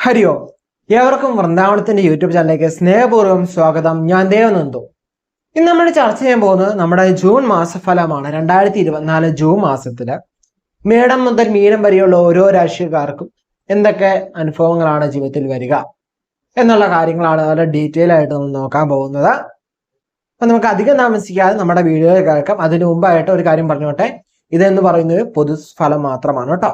ഹരി ഓം. ഏവർക്കും വൃന്ദാവനത്തിന്റെ യൂട്യൂബ് ചാനലിലേക്ക് സ്നേഹപൂർവ്വം സ്വാഗതം. ഞാൻ ദേവനന്ദു. ഇന്ന് നമ്മൾ ചർച്ച ചെയ്യാൻ പോകുന്നത് നമ്മുടെ ജൂൺ മാസഫലമാണ്. 2024 ജൂൺ മാസത്തില് മേടം മുതൽ മീനം വരെയുള്ള ഓരോ രാശിക്കാർക്കും എന്തൊക്കെ അനുഭവങ്ങളാണ് ജീവിതത്തിൽ വരിക എന്നുള്ള കാര്യങ്ങളാണ് വളരെ ഡീറ്റെയിൽ ആയിട്ട് നമ്മൾ നോക്കാൻ പോകുന്നത്. അപ്പൊ നമുക്ക് അധികം താമസിക്കാതെ നമ്മുടെ വീഡിയോ കേൾക്കാം. അതിനു മുമ്പായിട്ട് ഒരു കാര്യം പറഞ്ഞോട്ടെ, ഇതെന്ന് പറയുന്നത് പൊതുഫലം മാത്രമാണ് കേട്ടോ.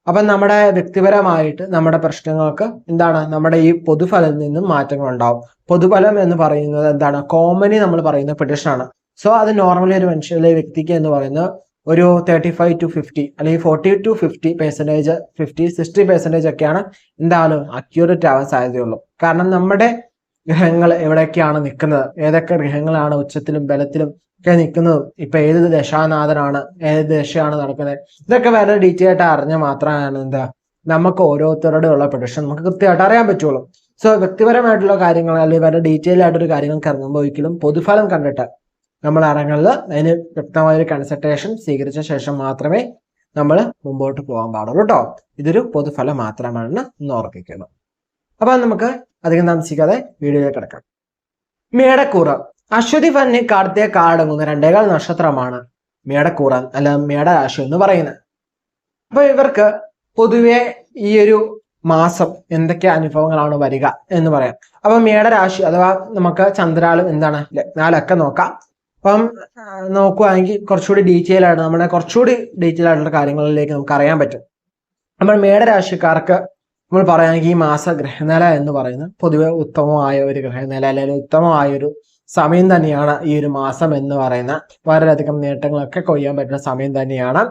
അപ്പം നമ്മുടെ വ്യക്തിപരമായിട്ട് നമ്മുടെ പ്രശ്നങ്ങൾക്ക് എന്താണ് നമ്മുടെ ഈ പൊതുഫലത്തിൽ നിന്നും മാറ്റങ്ങൾ ഉണ്ടാവും. പൊതുഫലം എന്ന് പറയുന്നത് എന്താണ്, കോമണി നമ്മൾ പറയുന്ന പ്രഡിക്ഷൻ ആണ്. സോ അത് നോർമലി ഒരു മനുഷ്യരുടെ വ്യക്തിക്ക് എന്ന് പറയുന്നത് ഒരു 35 to 50 അല്ലെങ്കിൽ 40 to 50%, 50-60% ഒക്കെയാണ് എന്താണ് അക്യൂറേറ്റ് ആവാൻ സാധ്യതയുള്ളൂ. കാരണം നമ്മുടെ ഗ്രഹങ്ങൾ എവിടെയൊക്കെയാണ് നിൽക്കുന്നത്, ഏതൊക്കെ ഗ്രഹങ്ങളാണ് ഉച്ചത്തിലും ബലത്തിലും ഒക്കെ നിൽക്കുന്നത്, ഇപ്പൊ ഏത് ദശാനാഥനാണ്, ഏത് ദശയാണ് നടക്കുന്നത്, ഇതൊക്കെ വളരെ ഡീറ്റെയിൽ ആയിട്ട് അറിഞ്ഞാൽ മാത്രമാണ് എന്താ നമുക്ക് ഓരോരുത്തരുടെ ഉള്ള പ്രൊഡിക്ഷൻ നമുക്ക് കൃത്യമായിട്ട് അറിയാൻ പറ്റുള്ളൂ. സോ വ്യക്തിപരമായിട്ടുള്ള കാര്യങ്ങൾ അല്ലെങ്കിൽ വളരെ ഡീറ്റെയിൽ ആയിട്ടൊരു കാര്യങ്ങൾക്ക് ഇറങ്ങുമ്പോൾ ഒരിക്കലും പൊതുഫലം കണ്ടിട്ട് നമ്മൾ ഇറങ്ങുന്നത് അതിന് വ്യക്തമായൊരു കൺസൾട്ടേഷൻ സ്വീകരിച്ച ശേഷം മാത്രമേ നമ്മൾ മുമ്പോട്ട് പോകാൻ പാടുള്ളൂ കേട്ടോ. ഇതൊരു പൊതുഫലം മാത്രമാണെന്ന് ഒന്ന് ഓർമ്മിക്കണം. അപ്പൊ നമുക്ക് അധികം താമസിക്കാതെ വീഡിയോയിലേക്ക് കിടക്കാം. മേടക്കൂറ്. അശ്വതി ഫന്നി കാർത്തിക കാടങ്ങുന്ന 2.25 നക്ഷത്രമാണ് മേടക്കൂറ അല്ല മേടരാശി എന്ന് പറയുന്നത്. അപ്പൊ ഇവർക്ക് പൊതുവെ ഈ ഒരു മാസം എന്തൊക്കെ അനുഭവങ്ങളാണ് വരിക എന്ന് പറയാം. അപ്പൊ മേടരാശി അഥവാ നമുക്ക് ചന്ദ്രാലും എന്താണ് ലഗ്നാലൊക്കെ നോക്കാം. അപ്പം നോക്കുവാണെങ്കിൽ കുറച്ചുകൂടി ഡീറ്റെയിൽ ആയിട്ട് കുറച്ചുകൂടി ഡീറ്റെയിൽ ആയിട്ടുള്ള കാര്യങ്ങളിലേക്ക് നമുക്ക് അറിയാൻ പറ്റും. നമ്മൾ മേടരാശിക്കാർക്ക് നമ്മൾ പറയുകയാണെങ്കിൽ ഈ മാസ ഗ്രഹനില എന്ന് പറയുന്നത് പൊതുവെ ഉത്തമമായ ഒരു ഗ്രഹനില അല്ലെങ്കിൽ ഉത്തമമായ ഒരു സമയം തന്നെയാണ് ഈ ഒരു മാസം എന്ന് പറയുന്ന. വളരെയധികം നേട്ടങ്ങളൊക്കെ കൊയ്യാൻ പറ്റുന്ന സമയം തന്നെയാണ്.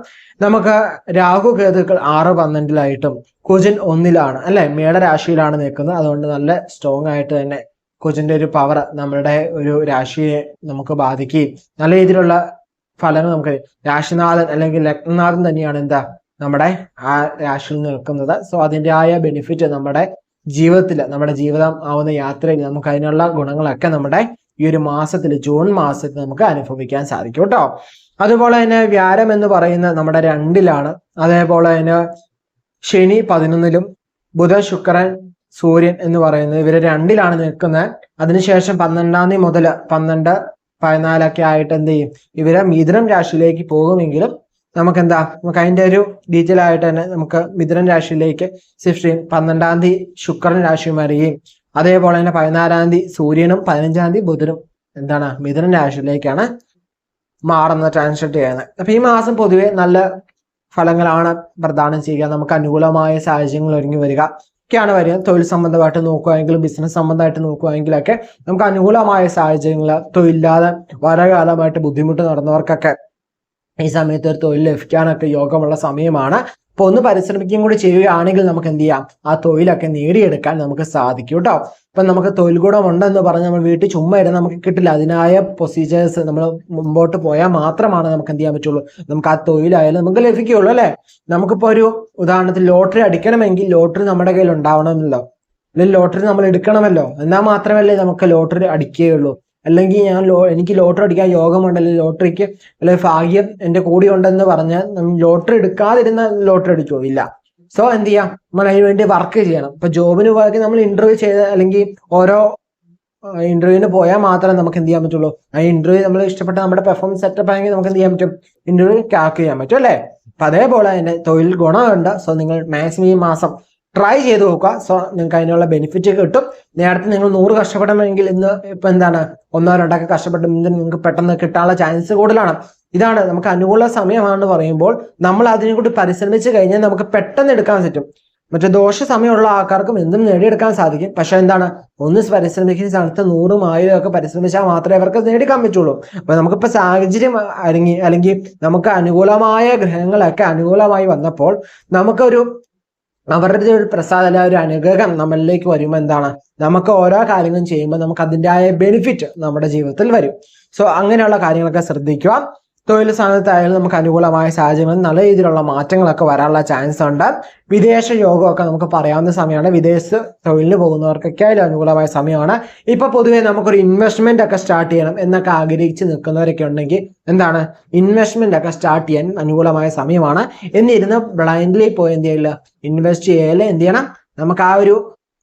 നമുക്ക് രാഹു കേതുക്കൾ 6-12 കുജൻ 1 അല്ലെ, മേടരാശിയിലാണ് നിൽക്കുന്നത്. അതുകൊണ്ട് നല്ല സ്ട്രോങ് ആയിട്ട് തന്നെ കുജന്റെ ഒരു പവർ നമ്മുടെ ഒരു രാശിയെ നമുക്ക് ബാധിക്കുകയും നല്ല രീതിയിലുള്ള ഫലങ്ങൾ നമുക്ക് രാശിനാഥൻ അല്ലെങ്കിൽ ലഗ്നനാഥൻ തന്നെയാണ് എന്താ നമ്മുടെ ആ രാശിയിൽ നിൽക്കുന്നത്. സോ അതിൻ്റെതായ ബെനിഫിറ്റ് നമ്മുടെ ജീവിതത്തിൽ നമ്മുടെ ജീവിതം ആവുന്ന യാത്രയിൽ നമുക്ക് അതിനുള്ള ഗുണങ്ങളൊക്കെ നമ്മുടെ ഈ ഒരു മാസത്തിൽ ജൂൺ മാസത്തിൽ നമുക്ക് അനുഭവിക്കാൻ സാധിക്കും കേട്ടോ. അതുപോലെ തന്നെ വ്യാഴം എന്ന് പറയുന്ന നമ്മുടെ 2 അതേപോലെ തന്നെ ശനി 11 ബുധൻ ശുക്രൻ സൂര്യൻ എന്ന് പറയുന്നത് ഇവര് 2 നിൽക്കുന്നത്. അതിനുശേഷം 12 മുതൽ 12-14 ആയിട്ട് എന്ത് ചെയ്യും, ഇവര് മിഥുനം രാശിയിലേക്ക് പോകുമെങ്കിലും നമുക്ക് അതിന്റെ ഒരു ഡീറ്റെയിൽ ആയിട്ട് തന്നെ നമുക്ക് മിഥുനം രാശിയിലേക്ക് ഷിഫ്റ്റ് ചെയ്യും. 12 ശുക്രൻ രാശി വരികയും അതേപോലെ തന്നെ 14 സൂര്യനും 15 ബുധനും മിഥുനം രാശിയിലേക്കാണ് മാറുന്നത്, ട്രാൻസ്ലേറ്റ് ചെയ്യുന്നത്. അപ്പൊ ഈ മാസം പൊതുവെ നല്ല ഫലങ്ങളാണ് പ്രദാനം ചെയ്യുക. നമുക്ക് അനുകൂലമായ സാഹചര്യങ്ങൾ ഒരുങ്ങി വരിക ഒക്കെയാണ് വരിക. തൊഴിൽ സംബന്ധമായിട്ട് നോക്കുകയാണെങ്കിലും ബിസിനസ് സംബന്ധമായിട്ട് നോക്കുകയാണെങ്കിലൊക്കെ നമുക്ക് അനുകൂലമായ സാഹചര്യങ്ങൾ, തൊഴിലില്ലാതെ വളരെ കാലമായിട്ട് ബുദ്ധിമുട്ട് നടന്നവർക്കൊക്കെ ഈ സമയത്ത് ഒരു തൊഴിൽ ലഭിക്കാനൊക്കെ യോഗമുള്ള സമയമാണ്. അപ്പൊ ഒന്ന് പരിശ്രമിക്കുകയും കൂടി ചെയ്യുകയാണെങ്കിൽ നമുക്ക് എന്ത് ചെയ്യാം, ആ തൊഴിലൊക്കെ നേടിയെടുക്കാൻ നമുക്ക് സാധിക്കും കേട്ടോ. ഇപ്പൊ നമുക്ക് തൊഴിൽ ഗുണം ഉണ്ടെന്ന് പറഞ്ഞ് നമ്മൾ വീട്ടിൽ ചുമ്മാ ഇടാൻ നമുക്ക് കിട്ടില്ല. അതിനായ പ്രൊസീജിയേഴ്സ് നമ്മൾ മുമ്പോട്ട് പോയാൽ മാത്രമാണ് നമുക്ക് എന്ത് ചെയ്യാൻ പറ്റുള്ളൂ, നമുക്ക് ആ തൊഴിലായാലും നമുക്ക് ലഭിക്കുകയുള്ളൂ അല്ലെ. നമുക്കിപ്പോ ഒരു ഉദാഹരണത്തിൽ ലോട്ടറി അടിക്കണമെങ്കിൽ ലോട്ടറി നമ്മുടെ കയ്യിൽ ഉണ്ടാവണമല്ലോ, അല്ലെങ്കിൽ ലോട്ടറി നമ്മൾ എടുക്കണമല്ലോ, എന്നാൽ മാത്രമല്ലേ നമുക്ക് ലോട്ടറി അടിക്കുകയുള്ളൂ. അല്ലെങ്കിൽ എനിക്ക് ലോട്ടറി അടിക്കാൻ യോഗമുണ്ട്, അല്ലെങ്കിൽ ലോട്ടറിക്ക് അല്ലെങ്കിൽ ഭാഗ്യം എന്റെ കൂടി ഉണ്ടെന്ന് പറഞ്ഞാൽ ലോട്ടറി എടുക്കാതിരുന്ന ലോട്ടറി അടിക്കുമോ? ഇല്ല. സോ എന്ത് ചെയ്യാം, നമ്മൾ അതിന് വേണ്ടി വർക്ക് ചെയ്യണം. ഇപ്പൊ ജോബിന് പോയി നമ്മൾ ഇന്റർവ്യൂ ചെയ്ത് അല്ലെങ്കിൽ ഓരോ ഇന്റർവ്യൂവിന് പോയാൽ മാത്രമേ നമുക്ക് എന്ത് ചെയ്യാൻ പറ്റുള്ളൂ, ആ ഇന്റർവ്യൂ നമ്മൾ ഇഷ്ടപ്പെട്ട നമ്മുടെ പെർഫോമൻസ് സെറ്റപ്പ് ആണെങ്കിൽ നമുക്ക് എന്ത് ചെയ്യാൻ പറ്റും, ഇന്റർവ്യൂ ക്രാക്ക് ചെയ്യാൻ പറ്റും അല്ലെ. അപ്പൊ അതേപോലെ തന്നെ തൊഴിൽ ഗുണമുണ്ട്. സോ നിങ്ങൾ മാക്സിമം ഈ മാസം ട്രൈ ചെയ്ത് നോക്കുക. സോ നിങ്ങൾക്ക് അതിനുള്ള ബെനിഫിറ്റ് കിട്ടും. നേരത്തെ നിങ്ങൾ 100 കഷ്ടപ്പെടണമെങ്കിൽ ഇന്ന് ഇപ്പൊ 1-2 കഷ്ടപ്പെട്ട് നിങ്ങൾക്ക് പെട്ടെന്ന് കിട്ടാനുള്ള ചാൻസ് കൂടുതലാണ്. ഇതാണ് നമുക്ക് അനുകൂല സമയമാണെന്ന് പറയുമ്പോൾ നമ്മൾ അതിനെ കൂടി പരിശ്രമിച്ച് കഴിഞ്ഞാൽ നമുക്ക് പെട്ടെന്ന് എടുക്കാൻ പറ്റും. മറ്റേ ദോഷ സമയമുള്ള ആൾക്കാർക്കും എന്തും നേടിയെടുക്കാൻ സാധിക്കും. പക്ഷെ ഒന്ന് പരിശ്രമിക്കുന്ന സ്ഥാനത്ത് 100-1000 പരിശ്രമിച്ചാൽ മാത്രമേ അവർക്ക് നേടിക്കാൻ പറ്റുള്ളൂ. അപ്പൊ നമുക്കിപ്പോ സാഹചര്യം അല്ലെങ്കിൽ നമുക്ക് അനുകൂലമായ ഗ്രഹങ്ങളൊക്കെ അനുകൂലമായി വന്നപ്പോൾ നമുക്കൊരു അവരുടെ ഒരു പ്രസാദം അല്ല ഒരു അനുഗ്രഹം നമ്മളിലേക്ക് വരുമ്പോൾ നമുക്ക് ഓരോ കാര്യങ്ങളും ചെയ്യുമ്പോൾ നമുക്ക് അതിൻ്റെതായ ബെനിഫിറ്റ് നമ്മുടെ ജീവിതത്തിൽ വരും. സോ അങ്ങനെയുള്ള കാര്യങ്ങളൊക്കെ ശ്രദ്ധിക്കുക. തൊഴിൽ സ്ഥാനത്തായാലും നമുക്ക് അനുകൂലമായ സാഹചര്യങ്ങളിൽ നല്ല രീതിയിലുള്ള മാറ്റങ്ങളൊക്കെ വരാനുള്ള ചാൻസ് ഉണ്ട്. വിദേശ യോഗമൊക്കെ നമുക്ക് പറയാവുന്ന സമയമാണ്. വിദേശ തൊഴിലിന് പോകുന്നവർക്കൊക്കെ അതിൽ അനുകൂലമായ സമയമാണ്. ഇപ്പൊ പൊതുവെ നമുക്കൊരു ഇൻവെസ്റ്റ്മെന്റ് ഒക്കെ സ്റ്റാർട്ട് ചെയ്യണം എന്നൊക്കെ ആഗ്രഹിച്ച് നിൽക്കുന്നവരൊക്കെ ഉണ്ടെങ്കിൽ ഇൻവെസ്റ്റ്മെന്റ് ഒക്കെ സ്റ്റാർട്ട് ചെയ്യാൻ അനുകൂലമായ സമയമാണ്. എന്നിരുന്ന് ബ്ലൈൻഡ്ലി പോയി എന്ത് ചെയ്യില്ല, ഇൻവെസ്റ്റ് ചെയ്യല് എന്ത് ചെയ്യണം, നമുക്ക് ആ ഒരു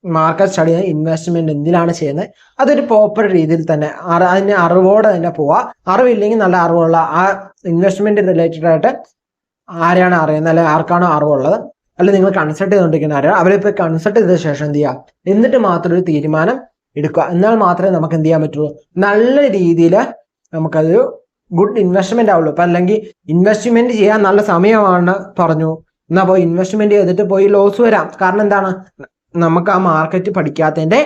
മാർക്കറ്റ് സ്റ്റഡി ഇൻവെസ്റ്റ്മെന്റ് എന്തിനാണ് ചെയ്യുന്നത് അതൊരു പ്രോപ്പർ രീതിയിൽ തന്നെ അതിന് അറിവോടെ തന്നെ പോവാ. അറിവില്ലെങ്കിൽ നല്ല അറിവുള്ള ആ ഇൻവെസ്റ്റ്മെന്റ് റിലേറ്റഡ് ആയിട്ട് ആരെയാണ് അറിയുന്നത് അല്ലെങ്കിൽ ആർക്കാണോ അറിവുള്ളത് അല്ലെങ്കിൽ നിങ്ങൾ കൺസൾട്ട് ചെയ്തുകൊണ്ടിരിക്കുന്ന ആരാണ് അവരെ പോയി കൺസൾട്ട് ചെയ്ത ശേഷം എന്ത് ചെയ്യുക, എന്നിട്ട് മാത്രം ഒരു തീരുമാനം എടുക്കുക. എന്നാൽ മാത്രമേ നമുക്ക് എന്ത് ചെയ്യാൻ പറ്റുള്ളൂ, നല്ല രീതിയിൽ നമുക്കതൊരു ഗുഡ് ഇൻവെസ്റ്റ്മെന്റ് ആവുള്ളൂ. അപ്പൊ അല്ലെങ്കിൽ ഇൻവെസ്റ്റ്മെന്റ് ചെയ്യാൻ നല്ല സമയമാണ് പറഞ്ഞു, എന്നാ പോയി ഇൻവെസ്റ്റ്മെന്റ് ചെയ്തിട്ട് പോയി ലോസ് വരാം. കാരണം എന്താണ്, നമുക്ക് ആ മാർക്കറ്റ് പഠിക്കാത്തതിന്റെ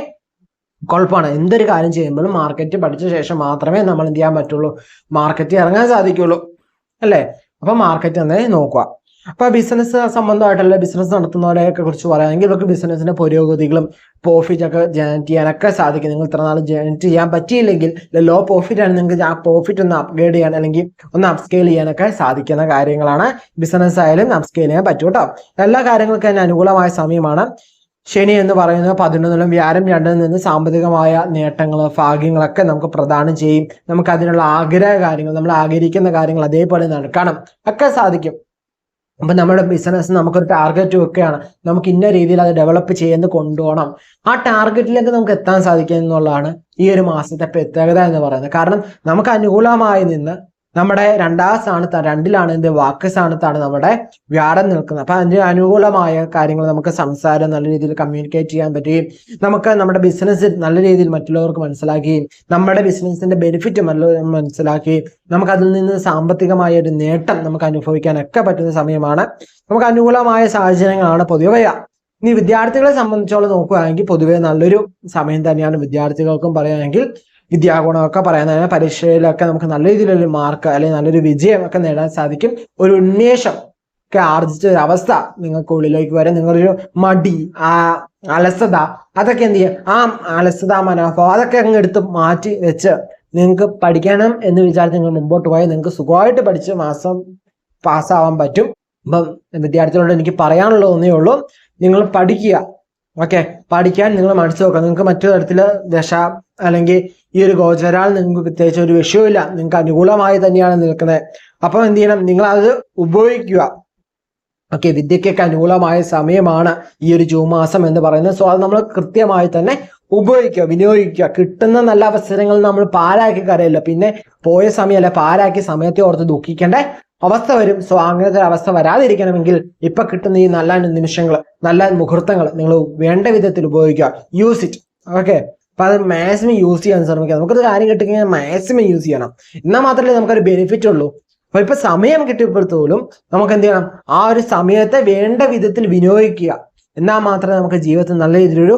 കുഴപ്പമാണ്. എന്തൊരു കാര്യം ചെയ്യുമ്പോഴും മാർക്കറ്റ് പഠിച്ച ശേഷം മാത്രമേ നമ്മൾ എന്ത് ചെയ്യാൻ പറ്റുള്ളൂ, മാർക്കറ്റ് ഇറങ്ങാൻ സാധിക്കുള്ളൂ അല്ലേ. അപ്പൊ മാർക്കറ്റ് തന്നെ നോക്കുക. അപ്പൊ ബിസിനസ് സംബന്ധമായിട്ടുള്ള ബിസിനസ് നടത്തുന്നവരെയൊക്കെ കുറിച്ച് പറയുകയാണെങ്കിൽ ഇവർക്ക് ബിസിനസിന്റെ പുരോഗതികളും പ്രോഫിറ്റ് ഒക്കെ ജനറേറ്റ് ചെയ്യാനൊക്കെ സാധിക്കും. നിങ്ങൾ ഇത്ര നാൾ ജനറേറ്റ് ചെയ്യാൻ പറ്റിയില്ലെങ്കിൽ ലോ പ്രോഫിറ്റ് ആണ്, നിങ്ങൾക്ക് ആ പ്രോഫിറ്റ് ഒന്ന് അപ്ഗ്രേഡ് ചെയ്യാൻ അല്ലെങ്കിൽ ഒന്ന് അപ്സ്കെയിൽ ചെയ്യാനൊക്കെ സാധിക്കുന്ന കാര്യങ്ങളാണ്. ബിസിനസ് ആയാലും അപ്സ്കെയിൽ ചെയ്യാൻ പറ്റും കേട്ടോ. എല്ലാ കാര്യങ്ങൾക്കും തന്നെ അനുകൂലമായ സമയമാണ്. ശനി എന്ന് പറയുന്നത് 11-ലും വ്യാഴം 2-ൽ നിന്ന് സാമ്പത്തികമായ നേട്ടങ്ങൾ ഭാഗ്യങ്ങളൊക്കെ നമുക്ക് പ്രദാനം ചെയ്യും. നമുക്ക് അതിനുള്ള ആഗ്രഹ കാര്യങ്ങൾ, നമ്മൾ ആഗ്രഹിക്കുന്ന കാര്യങ്ങൾ അതേപോലെ നടക്കണം ഒക്കെ സാധിക്കും. അപ്പൊ നമ്മുടെ ബിസിനസ് നമുക്കൊരു ടാർഗറ്റ് വെക്കുകയാണ്, നമുക്ക് ഇന്ന രീതിയിൽ അത് ഡെവലപ്പ് ചെയ്യുന്ന കൊണ്ടുപോകണം. ആ ടാർഗറ്റിലേക്ക് നമുക്ക് എത്താൻ സാധിക്കുക എന്നുള്ളതാണ് ഈ ഒരു മാസത്തെ പ്രത്യേകത എന്ന് പറയുന്നത്. കാരണം നമുക്ക് അനുകൂലമായി നിന്ന് നമ്മുടെ 2-ാം സ്ഥാനത്ത് 2-ലാണ് എന്ത് വാക്ക് സ്ഥാനത്താണ് നമ്മുടെ വ്യാഴം നിൽക്കുന്നത്. അപ്പൊ അതിന് അനുകൂലമായ കാര്യങ്ങൾ നമുക്ക് സംസാരം നല്ല രീതിയിൽ കമ്മ്യൂണിക്കേറ്റ് ചെയ്യാൻ പറ്റുകയും നമുക്ക് നമ്മുടെ ബിസിനസ് നല്ല രീതിയിൽ മറ്റുള്ളവർക്ക് മനസ്സിലാക്കുകയും നമ്മുടെ ബിസിനസിന്റെ ബെനിഫിറ്റ് മനസ്സിലാക്കുകയും നമുക്ക് അതിൽ നിന്ന് സാമ്പത്തികമായ ഒരു നേട്ടം നമുക്ക് അനുഭവിക്കാനൊക്കെ പറ്റുന്ന സമയമാണ്. നമുക്ക് അനുകൂലമായ സാഹചര്യങ്ങളാണ് പൊതുവെ. ഇനി വിദ്യാർത്ഥികളെ സംബന്ധിച്ചോളം നോക്കുകയാണെങ്കിൽ പൊതുവെ നല്ലൊരു സമയം തന്നെയാണ്. വിദ്യാർത്ഥികൾക്കും പറയുകയാണെങ്കിൽ വിദ്യാഗുണമൊക്കെ പറയുന്നതിന് പരീക്ഷയിലൊക്കെ നമുക്ക് നല്ല രീതിയിലൊരു മാർക്ക് അല്ലെങ്കിൽ നല്ലൊരു വിജയം ഒക്കെ നേടാൻ സാധിക്കും. ഒരു ഉന്മേഷം ഒക്കെ ആർജിച്ച ഒരു അവസ്ഥ നിങ്ങൾക്ക് ഉള്ളിലേക്ക് വരെ, നിങ്ങളൊരു മടി, ആ അലസത അതൊക്കെ എന്ത് ചെയ്യുക, ആ അലസത മനോഭാവം അതൊക്കെ അങ്ങ് എടുത്ത് മാറ്റി വെച്ച് നിങ്ങൾക്ക് പഠിക്കണം എന്ന് വിചാരിച്ച് നിങ്ങൾ മുമ്പോട്ട് പോയാൽ നിങ്ങൾക്ക് സുഖമായിട്ട് പഠിച്ച് മാസം പാസ്സാവാൻ പറ്റും. അപ്പം വിദ്യാർത്ഥികളോട് എനിക്ക് പറയാനുള്ളത് ഒന്നേ ഉള്ളൂ, നിങ്ങൾ പഠിക്കുക. ഓക്കെ, പഠിക്കാൻ നിങ്ങൾ മനസ്സ് നോക്കുക. നിങ്ങൾക്ക് മറ്റു തരത്തില് ദശ അല്ലെങ്കിൽ ഈ ഒരു ഗോചരാൽ നിങ്ങൾക്ക് പ്രത്യേകിച്ച് ഒരു വിഷയമില്ല, നിങ്ങൾക്ക് അനുകൂലമായി തന്നെയാണ് നിൽക്കുന്നത്. അപ്പം എന്ത് ചെയ്യണം, നിങ്ങൾ അത് ഉപയോഗിക്കുക. ഓക്കെ, വിദ്യക്കൊക്കെ അനുകൂലമായ സമയമാണ് ഈ ഒരു ജൂൺ മാസം എന്ന് പറയുന്നത്. സോ അത് നമ്മൾ കൃത്യമായി തന്നെ ഉപയോഗിക്കുക, വിനിയോഗിക്കുക. കിട്ടുന്ന നല്ല അവസരങ്ങൾ നമ്മൾ പാഴാക്കി കരയില്ല, പിന്നെ പോയ സമയമല്ല പാഴാക്കി സമയത്തെ ഓർത്ത് ദുഃഖിക്കേണ്ട അവസ്ഥ വരും. സോ അങ്ങനത്തെ അവസ്ഥ വരാതിരിക്കണമെങ്കിൽ ഇപ്പൊ കിട്ടുന്ന ഈ നല്ല നിമിഷങ്ങൾ, നല്ല മുഹൂർത്തങ്ങൾ നിങ്ങൾ വേണ്ട വിധത്തിൽ ഉപയോഗിക്കുക. Use it. ഓക്കെ, അപ്പൊ അത് മാക്സിമം യൂസ് ചെയ്യാൻ ശ്രമിക്കുക. നമുക്കൊരു കാര്യം കിട്ടിക്കഴിഞ്ഞാൽ മാക്സിമം യൂസ് ചെയ്യണം, എന്നാൽ മാത്രമേ നമുക്കൊരു ബെനിഫിറ്റ് ഉള്ളൂ. അപ്പൊ ഇപ്പൊ സമയം കിട്ടിയപ്പോഴത്തോലും നമുക്ക് എന്ത് ചെയ്യണം, ആ ഒരു സമയത്തെ വേണ്ട വിധത്തിൽ വിനിയോഗിക്കുക. എന്നാൽ മാത്രമേ നമുക്ക് ജീവിതത്തിൽ നല്ല രീതിയിലൊരു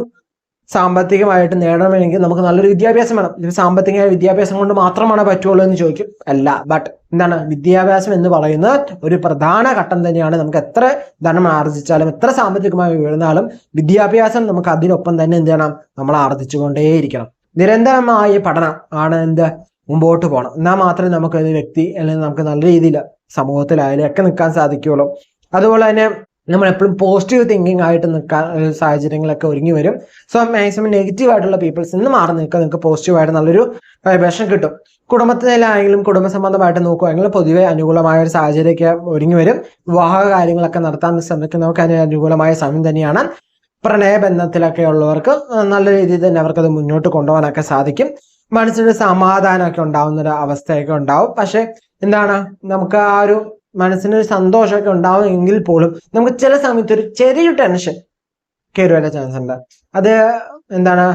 സാമ്പത്തികമായിട്ട് നേടണമെങ്കിൽ നമുക്ക് നല്ലൊരു വിദ്യാഭ്യാസം വേണം. ഇത് സാമ്പത്തിക വിദ്യാഭ്യാസം കൊണ്ട് മാത്രമാണ് പറ്റുള്ളൂ എന്ന് ചോദിക്കും. അല്ല, ബട്ട് എന്താണ്, വിദ്യാഭ്യാസം എന്ന് പറയുന്നത് ഒരു പ്രധാന ഘട്ടം തന്നെയാണ്. നമുക്ക് എത്ര ധനം ആർജിച്ചാലും എത്ര സാമ്പത്തികമായി ഉയർന്നാലും വിദ്യാഭ്യാസം നമുക്ക് അതിനൊപ്പം തന്നെ എന്ത് ചെയ്യണം, നമ്മൾ ആർജിച്ചുകൊണ്ടേയിരിക്കണം. നിരന്തരമായ പഠനം ആണ് എന്ത്, മുമ്പോട്ട് പോകണം. എന്നാൽ മാത്രമേ നമുക്ക് ഒരു വ്യക്തി അല്ലെങ്കിൽ നമുക്ക് നല്ല രീതിയിൽ സമൂഹത്തിലായാലും ഒക്കെ നിൽക്കാൻ സാധിക്കുകയുള്ളൂ. അതുപോലെ തന്നെ നമ്മൾ എപ്പോഴും പോസിറ്റീവ് തിങ്കിങ് ആയിട്ട് നിൽക്കാൻ സാഹചര്യങ്ങളൊക്കെ ഒരുങ്ങി വരും. സോ മാക്സിമം നെഗറ്റീവ് ആയിട്ടുള്ള പീപ്പിൾസിൽ നിന്ന് മാറി നിൽക്കുക, നിങ്ങൾക്ക് പോസിറ്റീവായിട്ട് നല്ലൊരു വൈബ്രേഷൻ കിട്ടും. കുടുംബത്തിലാണെങ്കിലും കുടുംബ സംബന്ധമായിട്ട് നോക്കുകയാണെങ്കിലും പൊതുവെ അനുകൂലമായ ഒരു സാഹചര്യമൊക്കെ ഒരുങ്ങി വരും. വിവാഹ കാര്യങ്ങളൊക്കെ നടത്താൻ ശ്രമിക്കുന്നവർക്ക് അതിന് അനുകൂലമായ സമയം തന്നെയാണ്. പ്രണയബന്ധത്തിലൊക്കെ ഉള്ളവർക്ക് നല്ല രീതിയിൽ തന്നെ അവർക്കത് മുന്നോട്ട് കൊണ്ടുപോകാനൊക്കെ സാധിക്കും. മനസ്സിന് സമാധാനമൊക്കെ ഉണ്ടാവുന്ന ഒരു അവസ്ഥയൊക്കെ ഉണ്ടാവും. പക്ഷെ എന്താണ്, നമുക്ക് ആ ഒരു മനസ്സിനൊരു സന്തോഷമൊക്കെ ഉണ്ടാവും എങ്കിൽ പോലും നമുക്ക് ചില സമയത്ത് ഒരു ചെറിയൊരു ടെൻഷൻ കയറി വരാൻ ചാൻസ് ഉണ്ട്. അത് എന്താണ്,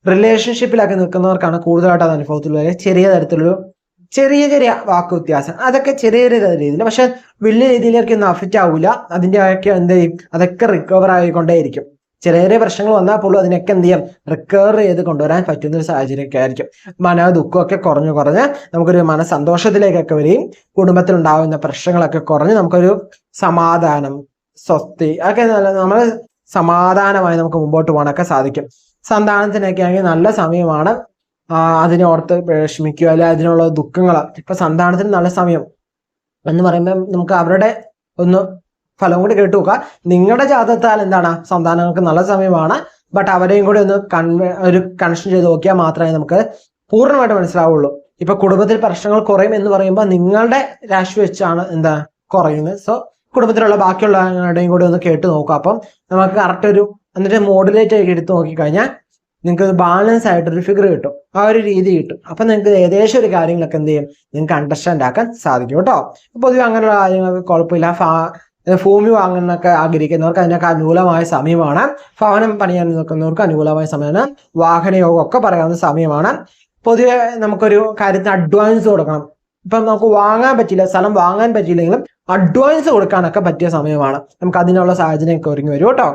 റിലേഷൻഷിപ്പിലൊക്കെ നിൽക്കുന്നവർക്കാണ് കൂടുതലായിട്ട് അത് അനുഭവത്തിൽ വരെ ചെറിയ തരത്തിലൊരു ചെറിയ വാക്ക് വ്യത്യാസം, അതൊക്കെ ചെറിയ രീതിയിൽ, പക്ഷെ വലിയ രീതിയിലേക്ക് ഒന്നും അഫക്റ്റ് ആവില്ല. അതിൻ്റെ ഒക്കെ എന്ത് ചെയ്യും, അതൊക്കെ റിക്കവർ ആയിക്കൊണ്ടേയിരിക്കും. ചെറിയ പ്രശ്നങ്ങൾ വന്നാൽ പോലും അതിനൊക്കെ എന്ത് ചെയ്യാം, റിക്കവർ ചെയ്ത് കൊണ്ടുവരാൻ പറ്റുന്ന ഒരു സാഹചര്യമൊക്കെ ആയിരിക്കും. ദുഃഖമൊക്കെ കുറഞ്ഞ് നമുക്കൊരു മനസ്സന്തോഷത്തിലേക്കൊക്കെ വരികയും കുടുംബത്തിലുണ്ടാകുന്ന പ്രശ്നങ്ങളൊക്കെ കുറഞ്ഞ് നമുക്കൊരു സമാധാനം, സ്വസ്തി ഒക്കെ നമ്മൾ സമാധാനമായി നമുക്ക് മുമ്പോട്ട് പോകാനൊക്കെ സാധിക്കും. സന്താനത്തിനൊക്കെ ആണെങ്കിൽ നല്ല സമയമാണ്. അതിനോർത്ത് വിഷമിക്കുക അല്ലെ അതിനുള്ള ദുഃഖങ്ങൾ. ഇപ്പൊ സന്താനത്തിന് നല്ല സമയം എന്ന് പറയുമ്പോൾ നമുക്ക് അവരുടെ ഒന്ന് ഫലം കൂടി കേട്ടു നോക്കുക. നിങ്ങളുടെ ജാതകത്താൽ എന്താണ്, സന്താനങ്ങൾക്ക് നല്ല സമയമാണ്. ബട്ട് അവരെയും കൂടി ഒന്ന് ഒരു കണക്ഷൻ ചെയ്ത് നോക്കിയാൽ മാത്രമേ നമുക്ക് പൂർണ്ണമായിട്ട് മനസ്സിലാവുള്ളൂ. ഇപ്പൊ കുടുംബത്തിൽ പ്രശ്നങ്ങൾ കുറയും എന്ന് പറയുമ്പോൾ നിങ്ങളുടെ രാശി വെച്ചാണ് കുറയുന്നത്. സോ കുടുംബത്തിലുള്ള ബാക്കിയുള്ളവരുടെയും കൂടി ഒന്ന് കേട്ട് നോക്കുക. അപ്പം നമുക്ക് കറക്റ്റ് ഒരു എന്നിട്ട് മോഡുലേറ്റ് ആക്കി എടുത്ത് നോക്കിക്കഴിഞ്ഞാൽ നിങ്ങൾക്ക് ബാലൻസ് ആയിട്ടൊരു ഫിഗർ കിട്ടും, ആ ഒരു രീതി കിട്ടും. അപ്പൊ നിങ്ങൾക്ക് ഏകദേശം ഒരു കാര്യങ്ങളൊക്കെ എന്ത് ചെയ്യും, നിങ്ങൾക്ക് അണ്ടർസ്റ്റാൻഡ് ആക്കാൻ സാധിക്കും കേട്ടോ. പൊതുവെ അങ്ങനെയുള്ള കാര്യങ്ങൾക്ക് കുഴപ്പമില്ല. ഭൂമി വാങ്ങുന്നൊക്കെ ആഗ്രഹിക്കുന്നവർക്ക് അതിനൊക്കെ അനുകൂലമായ സമയമാണ്. ഭവനം പണിയാൻ നിൽക്കുന്നവർക്ക് അനുകൂലമായ സമയമാണ്. വാഹനയോഗം ഒക്കെ പറയാവുന്ന സമയമാണ്. പൊതുവെ നമുക്കൊരു കാര്യത്തിന് അഡ്വാൻസ് കൊടുക്കണം. ഇപ്പം നമുക്ക് വാങ്ങാൻ പറ്റില്ല, സ്ഥലം വാങ്ങാൻ പറ്റിയില്ലെങ്കിലും അഡ്വാൻസ് കൊടുക്കാനൊക്കെ പറ്റിയ സമയമാണ്. നമുക്ക് അതിനുള്ള സാഹചര്യമൊക്കെ ഒരുങ്ങി വരും കേട്ടോ.